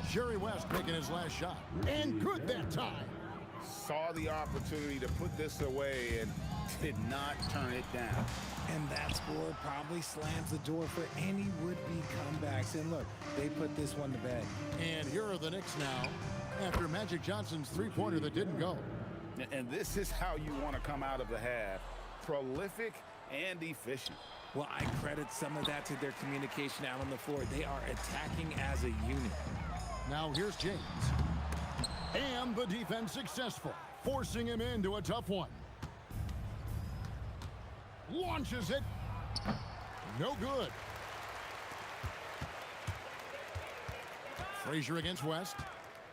Jerry West making his last shot. And good that time. Saw the opportunity to put this away and did not turn it down. And that score probably slams the door for any would-be comebacks. And look, they put this one to bed. And here are the Knicks now after Magic Johnson's three-pointer that didn't go. And this is how you want to come out of the half. Prolific and efficient. Well, I credit some of that to their communication out on the floor. They are attacking as a unit. Now here's James. And the defense successful, forcing him into a tough one. Launches it. No good. Frazier against West.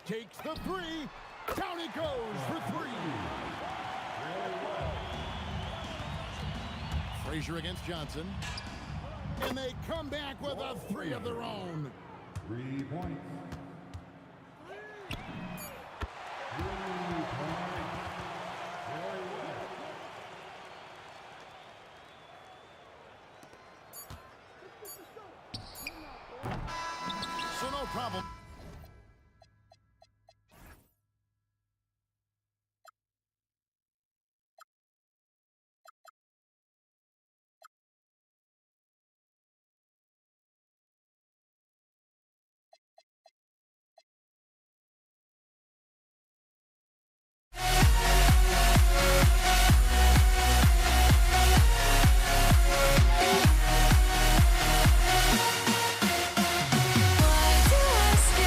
Takes the 3. Down he goes for 3. Frazier against Johnson. And they come back with a 3 of their own. 3 points. 3 points. So no problem. Why do I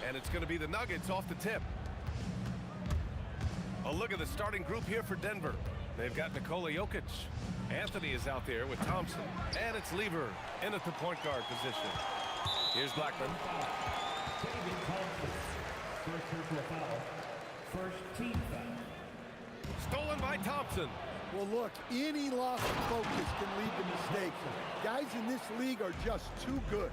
And it's going to be the Nuggets off the tip. A look at the starting group here for Denver. They've got Nikola Jokic. Anthony is out there with Thompson. And it's Lever in at the point guard position. Here's Blackman. David Thompson. First personal foul. First team foul. Stolen by Thompson. Well, look, any loss of focus can lead to mistakes. Guys in this league are just too good.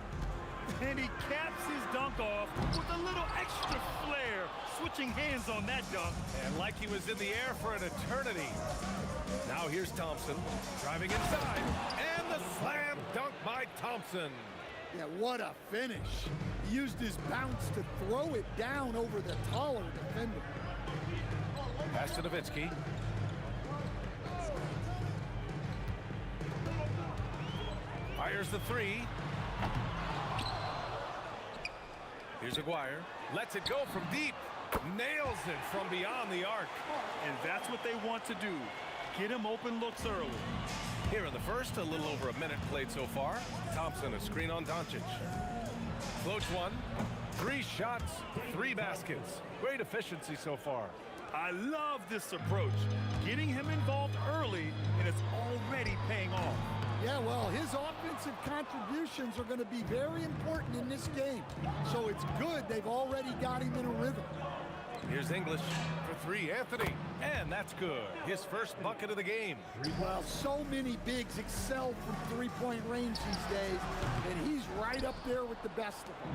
And he caps his dunk off with a little extra flair, switching hands on that dunk. And like he was in the air for an eternity. Now here's Thompson driving inside. And the slam dunk by Thompson. Yeah, what a finish. He used his bounce to throw it down over the taller defender. Pass to Nowitzki. Fires the three. Here's Aguirre. Lets it go from deep. Nails it from beyond the arc. And that's what they want to do. Get him open looks early. Here in the first, a little over a minute played so far. Thompson, a screen on Doncic. Floats one. 3 shots, 3 baskets. Great efficiency so far. I love this approach. Getting him involved early, and it's already paying off. Yeah, well, his offensive contributions are going to be very important in this game. So it's good they've already got him in a rhythm. Here's English for 3, Anthony. And that's good. His first bucket of the game. Well, so many bigs excel from three-point range these days, and he's right up there with the best of them.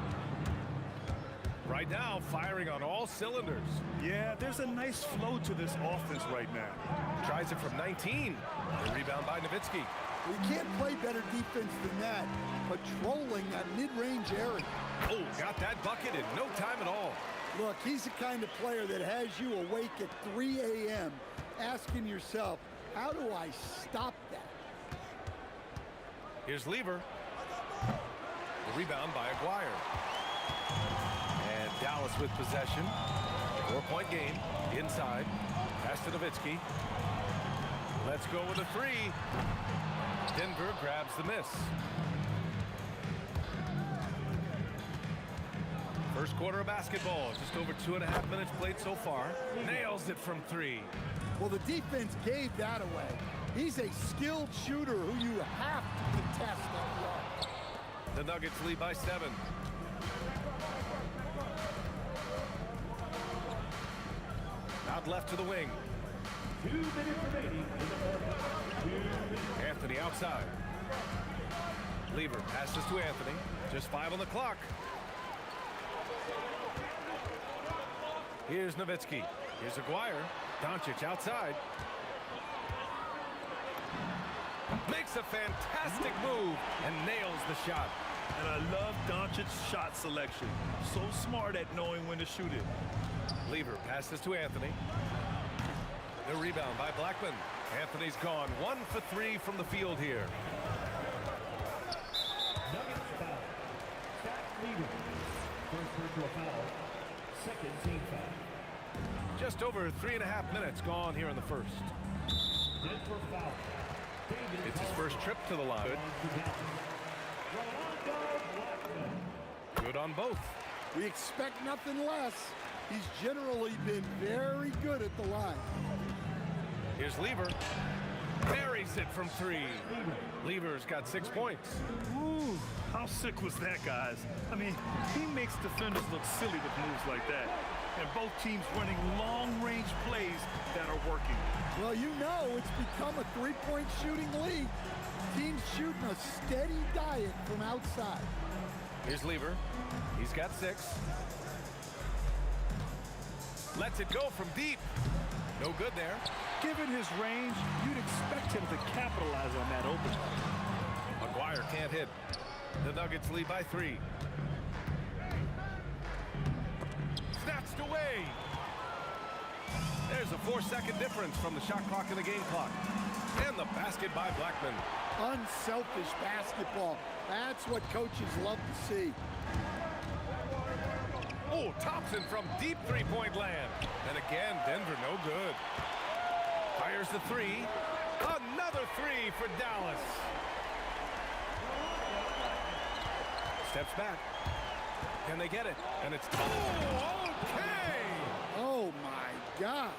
Right now, firing on all cylinders. Yeah, there's a nice flow to this offense right now. Tries it from 19. The rebound by Nowitzki. You can't play better defense than that, patrolling that mid-range area. Oh, got that bucket in no time at all. Look, he's the kind of player that has you awake at 3 a.m. asking yourself, how do I stop that? Here's Lever. The rebound by Aguirre. And Dallas with possession. 4-point game. Inside. Pass to Nowitzki. Let's go with a 3. Denver grabs the miss. First quarter of basketball, just over 2.5 minutes played so far. Nails it from 3. Well, the defense gave that away. He's a skilled shooter who you have to contest at the arc. The Nuggets lead by 7. Out left to the wing. 2 minutes remaining in the fourth. Anthony outside. Lever passes to Anthony. Just 5 on the clock. Here's Nowitzki. Here's Aguirre. Doncic outside. Makes a fantastic move and nails the shot. And I love Doncic's shot selection. So smart at knowing when to shoot it. Lever passes to Anthony. The rebound by Blackman. Anthony's gone 1 for 3 from the field here. Nuggets foul. Scott Lever. First personal foul. Second team foul. Just over 3.5 minutes gone here in the first. Denver foul. It's his first trip to the line. Good on both. We expect nothing less. He's generally been very good at the line. Here's Lever. Buries it from 3. Lever's got 6 points. Ooh, how sick was that, guys? I mean, he makes defenders look silly with moves like that. And both teams running long-range plays that are working. Well, you know it's become a three-point shooting league. Teams shooting a steady diet from outside. Here's Lever. He's got 6. Lets it go from deep. No good there. Given his range, you'd expect him to capitalize on that opening. Aguirre can't hit. The Nuggets lead by 3. Snatched away. There's a 4-second difference from the shot clock and the game clock. And the basket by Blackman. Unselfish basketball. That's what coaches love to see. Oh, Thompson from deep 3-point land. And again, Denver no good. Fires the 3. Another 3 for Dallas. Steps back. Can they get it? And it's... Oh, okay! Oh, my gosh.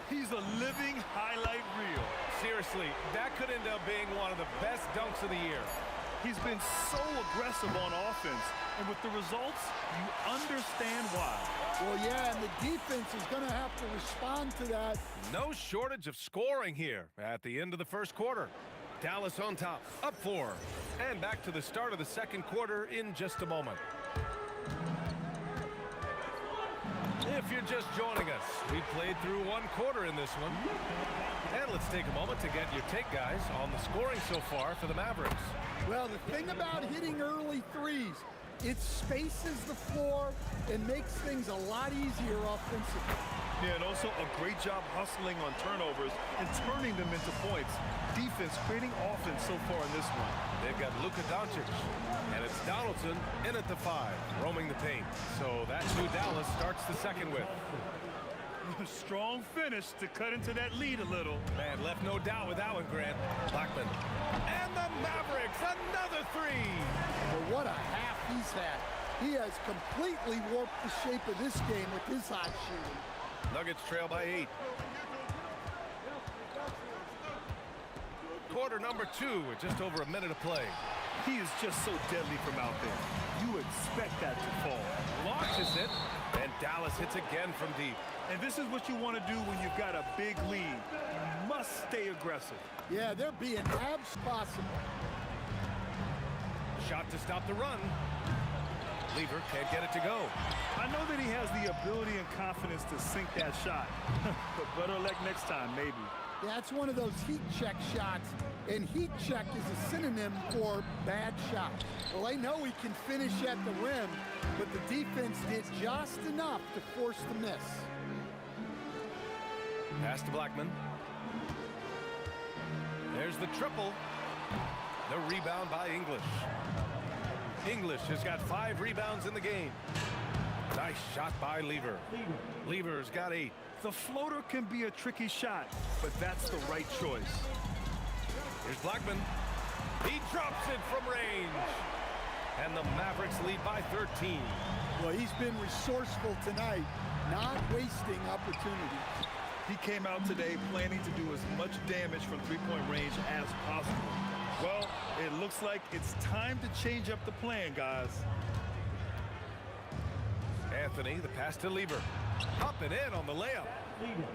He's a living highlight reel. Seriously, that could end up being one of the best dunks of the year. He's been so aggressive on offense, and with the results, you understand why. Well, yeah, and the defense is going to have to respond to that. No shortage of scoring here at the end of the first quarter. Dallas on top, up 4. And back to the start of the second quarter in just a moment. If you're just joining us, we played through one quarter in this one. And let's take a moment to get your take, guys, on the scoring so far for the Mavericks. Well, the thing about hitting early threes, it spaces the floor and makes things a lot easier offensively. Yeah, and also a great job hustling on turnovers and turning them into points. Defense creating offense so far in this one. They've got Luka Doncic, and it's Donaldson in at the 5, roaming the paint. So that's who Dallas starts the second with. Strong finish to cut into that lead a little. Man, left no doubt with that one, Grant. Blackman. And the Mavericks, another 3. Well, what a half he's had. He has completely warped the shape of this game with his hot shooting. Nuggets trail by 8. Quarter number 2 with just over a minute of play. He is just so deadly from out there. You expect that to fall. Launches it, and Dallas hits again from deep. And this is what you want to do when you've got a big lead. You must stay aggressive. Yeah, they're being abs possible. Shot to stop the run. Lever can't get it to go. I know that he has the ability and confidence to sink that shot. But better luck next time, maybe. That's one of those heat check shots, and heat check is a synonym for bad shot. Well, they know he can finish at the rim, but the defense did just enough to force the miss. Pass to Blackman. There's the triple. The rebound by English. English has got 5 rebounds in the game. Nice shot by Lever. Lever's got 8. The floater can be a tricky shot, but that's the right choice. Here's Blackman. He drops it from range. And the Mavericks lead by 13. Well, he's been resourceful tonight, not wasting opportunities. He came out today planning to do as much damage from three-point range as possible. Well, it looks like it's time to change up the plan, guys. Anthony, the pass to Lever. Up and in on the layup.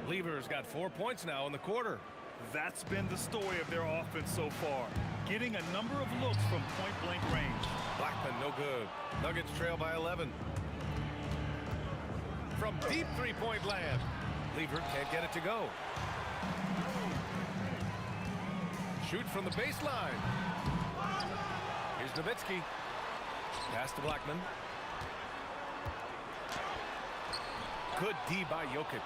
Lever's got 4 points now in the quarter. That's been the story of their offense so far. Getting a number of looks from point-blank range. Blackman, no good. Nuggets trail by 11. From deep three-point land. Lever can't get it to go. Shoot from the baseline. Here's Nowitzki. Pass to Blackman. Good D by Jokic.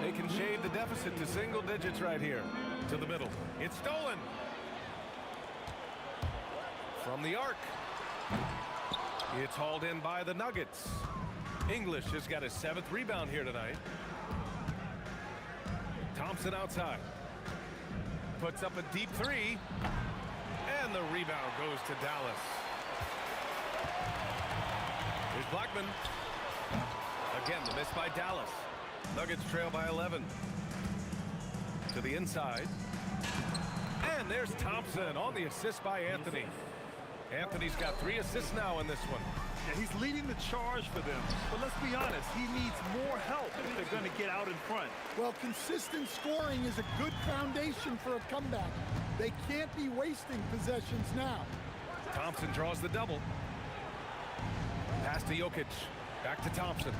They can shade the deficit to single digits right here. To the middle. It's stolen. From the arc. It's hauled in by the Nuggets. English has got his 7th rebound here tonight. Thompson outside. Puts up a deep 3. And the rebound goes to Dallas. Here's Blackman. Again, the miss by Dallas. Nuggets trail by 11. To the inside. And there's Thompson on the assist by Anthony. Anthony's got 3 assists now in this one. Yeah, he's leading the charge for them. But let's be honest, he needs more help if they're going to get out in front. Well, consistent scoring is a good foundation for a comeback. They can't be wasting possessions now. Thompson draws the double. Pass to Jokic. Back to Thompson.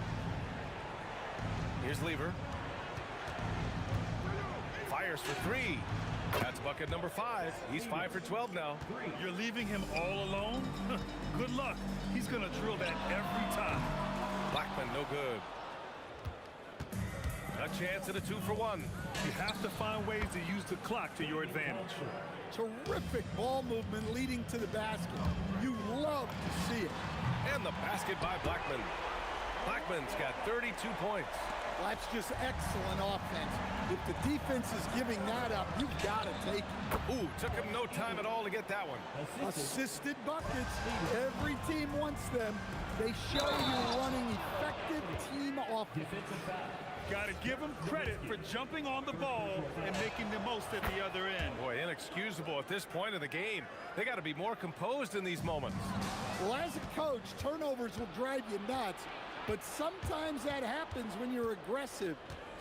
Here's Lever. Fires for 3. That's bucket number 5. He's 5 for 12 now. You're leaving him all alone? Good luck. He's going to drill that every time. Blackman, no good. A chance at a 2 for 1. You have to find ways to use the clock to your advantage. Terrific ball movement leading to the basket. You love to see it. And the basket by Blackman. Blackman's got 32 points. Well, that's just excellent offense. If the defense is giving that up, you've got to take it. Ooh, took him no time at all to get that one. Assisted buckets. Every team wants them. They show you running effective team offense. Got to give them credit for jumping on the ball and making the most at the other end. Boy, inexcusable at this point of the game. They got to be more composed in these moments. Well, as a coach, turnovers will drive you nuts, but sometimes that happens when you're aggressive.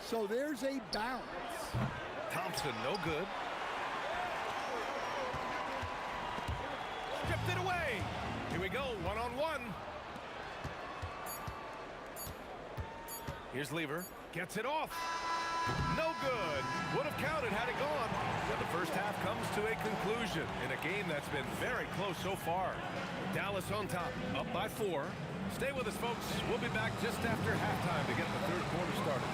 So there's a balance. Thompson, no good. Stripped it away. Here we go, one-on-one. Here's Lever. Gets it off. No good. Would have counted had it gone. But the first half comes to a conclusion in a game that's been very close so far. Dallas on top, up by 4. Stay with us, folks. We'll be back just after halftime to get the third quarter started.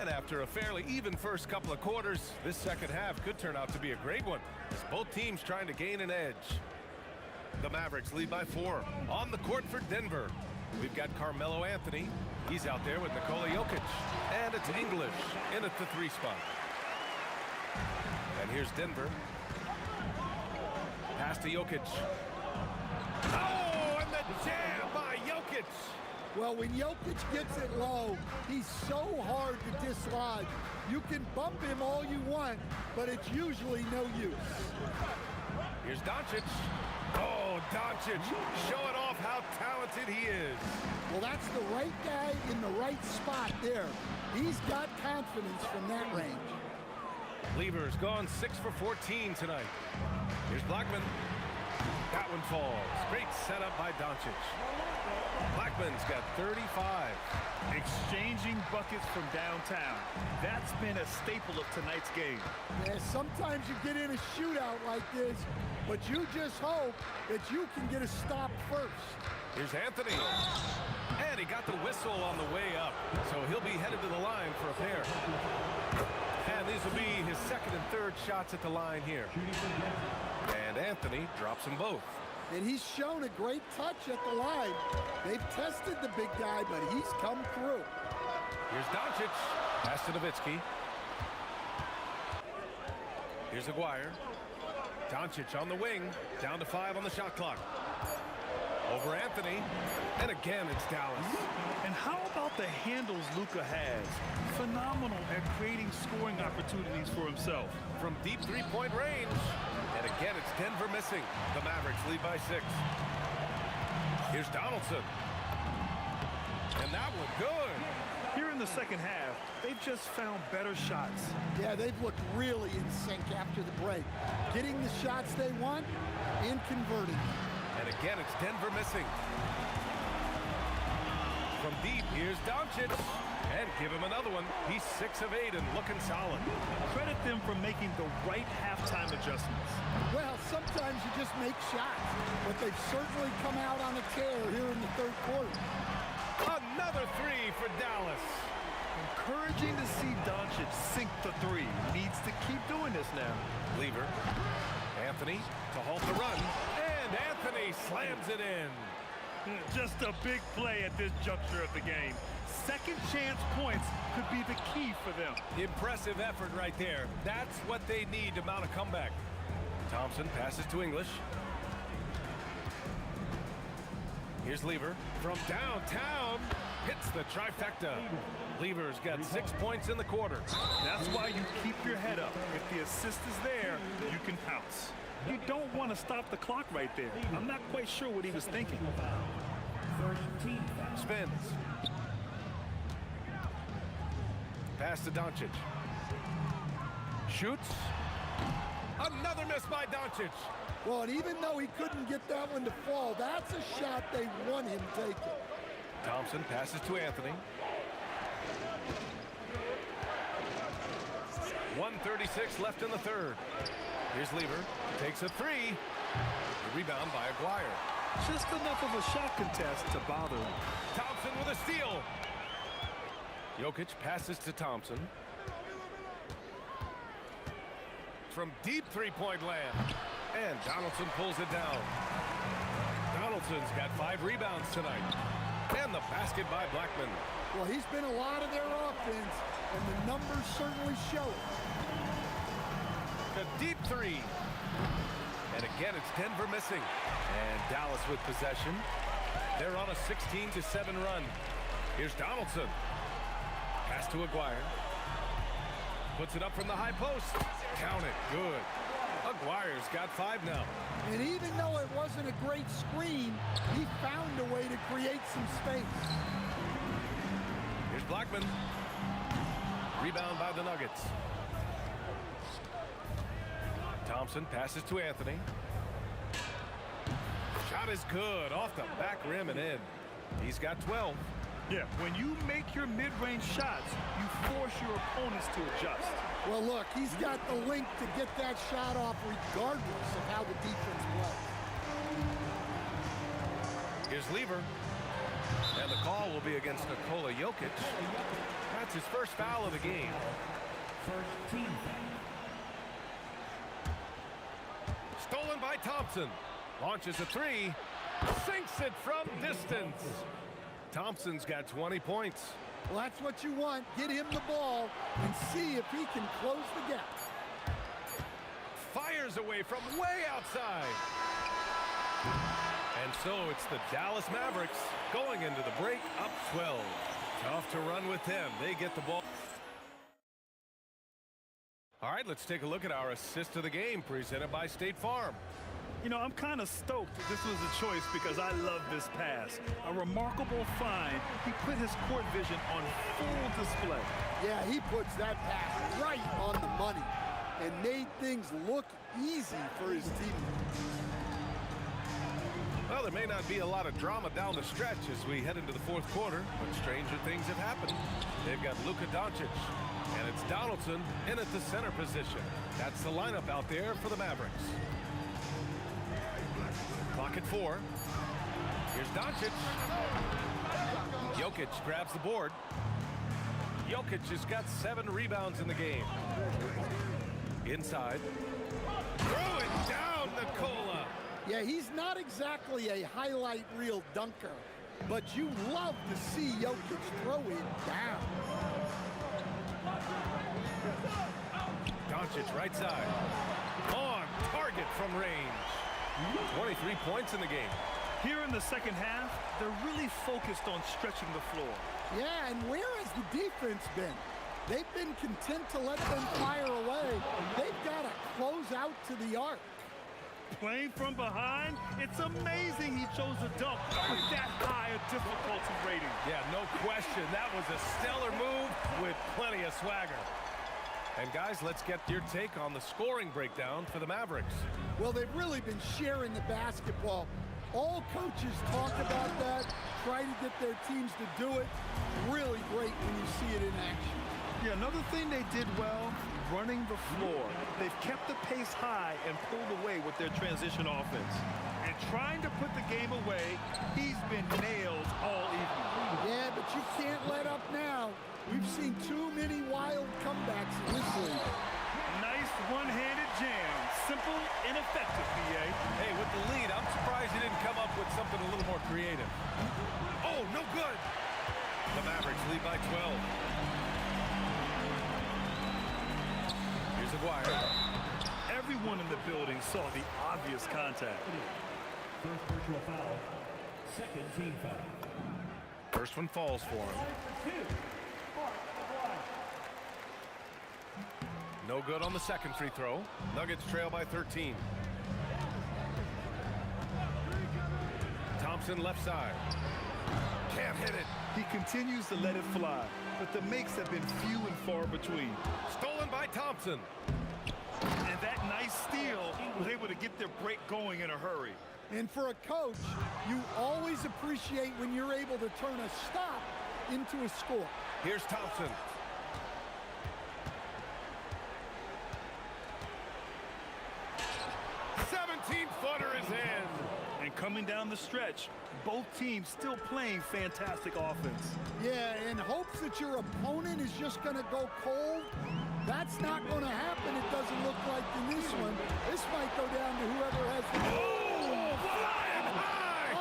And after a fairly even first couple of quarters, this second half could turn out to be a great one, as both teams trying to gain an edge. The Mavericks lead by 4. On the court for Denver, we've got Carmelo Anthony. He's out there with Nikola Jokic. And it's English in at the 3 spot. And here's Denver. Pass to Jokic. Oh, and the jam by Jokic. Well, when Jokic gets it low, he's so hard to dislodge. You can bump him all you want, but it's usually no use. Here's Doncic. Oh, Doncic showing off how talented he is. Well, that's the right guy in the right spot there. He's got confidence from that range. Lever's gone 6 for 14 tonight. Here's Blackman. That one falls. Great setup by Doncic. Blackman's got 35. Exchanging buckets from downtown. That's been a staple of tonight's game. Yeah, sometimes you get in a shootout like this, but you just hope that you can get a stop first. Here's Anthony. And he got the whistle on the way up, so he'll be headed to the line for a pair. And these will be his second and third shots at the line here. And Anthony drops them both. And he's shown a great touch at the line. They've tested the big guy, but he's come through. Here's Doncic. Pass to Nowitzki. Here's Aguirre. Doncic on the wing. Down to 5 on the shot clock. Over Anthony. And again, it's Dallas. And how about the handles Luka has? Phenomenal at creating scoring opportunities for himself. From deep three-point range. And again, it's Denver missing. The Mavericks lead by 6. Here's Donaldson. And that one good. Here in the second half, they've just found better shots. Yeah, they've looked really in sync after the break. Getting the shots they want and converting. And again, it's Denver missing. From deep, here's Doncic. And give him another one. He's 6 of 8 and looking solid. Credit them for making the right halftime adjustments. Well, sometimes you just make shots, but they've certainly come out on a tear here in the third quarter. Another 3 for Dallas. Encouraging to see Doncic sink the 3. Needs to keep doing this now. Lever. Anthony to halt the run. And Anthony slams it in. Just a big play at this juncture of the game. Second chance points could be the key for them. Impressive effort right there. That's what they need to mount a comeback. Thompson passes to English. Here's Lever from downtown. Hits the trifecta. Lever's got 6 points in the quarter. That's why you keep your head up. If the assist is there, you can pounce. You don't want to stop the clock right there. I'm not quite sure what he was thinking. Spins. Pass to Doncic. Shoots. Another miss by Doncic. Well, and even though he couldn't get that one to fall, that's a shot they want him taking. Thompson passes to Anthony. 1:36 left in the third. Here's Lever. Takes a three. The rebound by Aguirre. Just enough of a shot contest to bother him. Thompson with a steal. Jokic passes to Thompson. From deep three-point land. And Donaldson pulls it down. Donaldson's got 5 rebounds tonight. And the basket by Blackman. Well, he's been a lot of their offense, and the numbers certainly show it. The deep three. And again, it's Denver missing. And Dallas with possession. They're on a 16-7 run. Here's Donaldson. Pass to Aguirre. Puts it up from the high post. Count it. Good. Aguirre's got 5 now. And even though it wasn't a great screen, he found a way to create some space. Here's Blackman. Rebound by the Nuggets. Thompson passes to Anthony. Shot is good. Off the back rim and in. He's got 12. Yeah, when you make your mid-range shots, you force your opponents to adjust. Well, look, he's got the link to get that shot off regardless of how the defense plays. Here's Lever. And the call will be against Nikola Jokic. That's his first foul of the game. First team foul. Stolen by Thompson. Launches a three. Sinks it from distance. Thompson's got 20 points. Well, that's what you want. Get him the ball and see if he can close the gap. Fires away from way outside. And so it's the Dallas Mavericks going into the break up 12. Tough to run with them. They get the ball. All right, let's take a look at our assist of the game presented by State Farm. You know, I'm kind of stoked that this was a choice because I love this pass. A remarkable find. He put his court vision on full display. Yeah, he puts that pass right on the money and made things look easy for his teammates. Well, there may not be a lot of drama down the stretch as we head into the fourth quarter, but stranger things have happened. They've got Luka Doncic, and it's Donaldson in at the center position. That's the lineup out there for the Mavericks. Clock at 4. Here's Doncic. Jokic grabs the board. Jokic has got 7 rebounds in the game. Inside. Throwing down Nikola. Yeah, he's not exactly a highlight reel dunker, but you love to see Jokic throw it down. Doncic right side. On target from range. 23 points in the game. Here in the second half, they're really focused on stretching the floor. Yeah, and where has the defense been? They've been content to let them fire away. They've got to close out to the arc. Playing from behind, it's amazing he chose a dunk with that high a difficulty rating. Yeah, no question. That was a stellar move with plenty of swagger. And guys, let's get your take on the scoring breakdown for the Mavericks. Well, they've really been sharing the basketball. All coaches talk about that, try to get their teams to do it. Really great when you see it in action. Yeah, another thing they did well, running the floor. They've kept the pace high and pulled away with their transition offense. And trying to put the game away, he's been nailed all evening. Yeah, but you can't let up now. We've seen too many wild comebacks in this league. Nice one-handed jam. Simple and effective, PA. Hey, with the lead, I'm surprised he didn't come up with something a little more creative. Oh, no good. The Mavericks lead by 12. Here's Aguirre. Everyone in the building saw the obvious contact. First personal foul. Second team foul. First one falls for him. No good on the second free throw. Nuggets trail by 13. Thompson left side. Can't hit it. He continues to let it fly, but the makes have been few and far between. Stolen by Thompson. And that nice steal was able to get their break going in a hurry. And for a coach, you always appreciate when you're able to turn a stop into a score. Here's Thompson. 17-footer is in. And coming down the stretch, both teams still playing fantastic offense. Yeah, in hopes that your opponent is just going to go cold. That's not going to happen, it doesn't look like in this one. This might go down to whoever has the... Oh, flying high!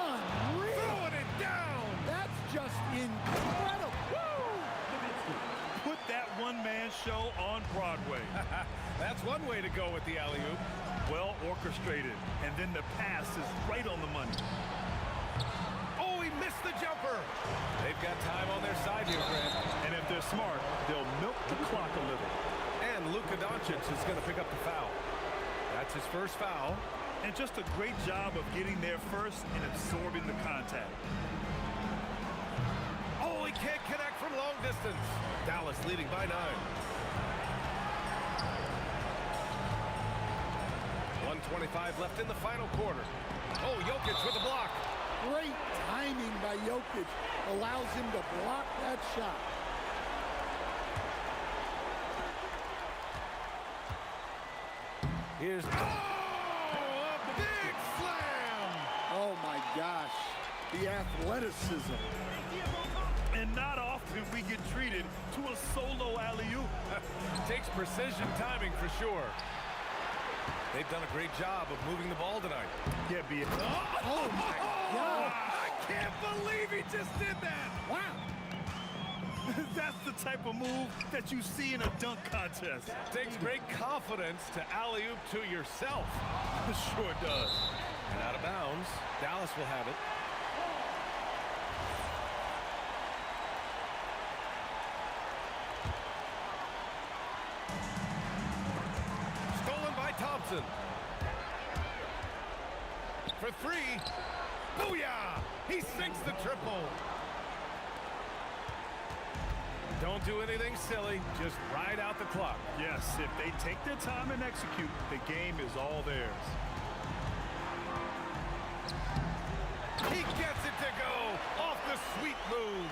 Unreal! Throwing it down! That's just incredible! Put that one-man show on Broadway. That's one way to go with the alley-oop. Well orchestrated, and then the pass is right on the money. Oh, he missed the jumper! They've got time on their side here, Grant. And if they're smart, they'll milk the clock a little. And Luka Doncic is going to pick up the foul. That's his first foul. And just a great job of getting there first and absorbing the contact. Oh, he can't connect from long distance. Dallas leading by 9. 1:25 left in the final quarter. Oh, Jokic with a block. Great timing by Jokic allows him to block that shot. Here's a big slam. Oh my gosh, the athleticism. And not often we get treated to a solo alley-oop. Takes precision timing for sure. They've done a great job of moving the ball tonight. Yeah, be it. Oh my God. I can't believe he just did that. Wow. That's the type of move that you see in a dunk contest. Takes great confidence to alley-oop to yourself. Sure does. And out of bounds, Dallas will have it. Stolen by Thompson. For 3. Booyah! He sinks the triple. Don't do anything silly. Just ride out the clock. Yes, if they take their time and execute, the game is all theirs. He gets it to go off the sweet move.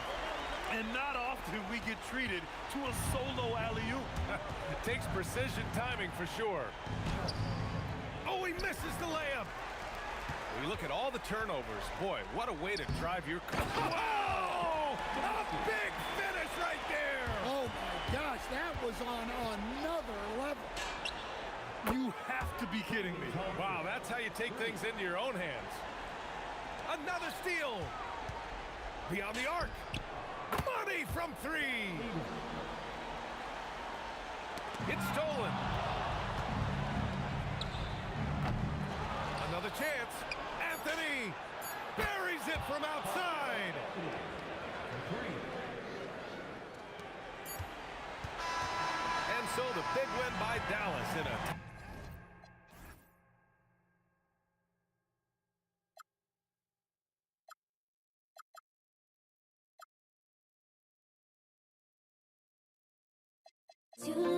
And not often we get treated to a solo alley-oop. Takes precision timing for sure. Oh, he misses the layup. When you look at all the turnovers, boy, what a way to drive your car. Whoa! A big finish right there. Oh my gosh, that was on another level. You have to be kidding me. Wow, that's how you take things into your own hands. Another steal. Beyond the arc. Money from 3. It's stolen. Another chance. Anthony buries it from outside. And so the big win by Dallas in a... You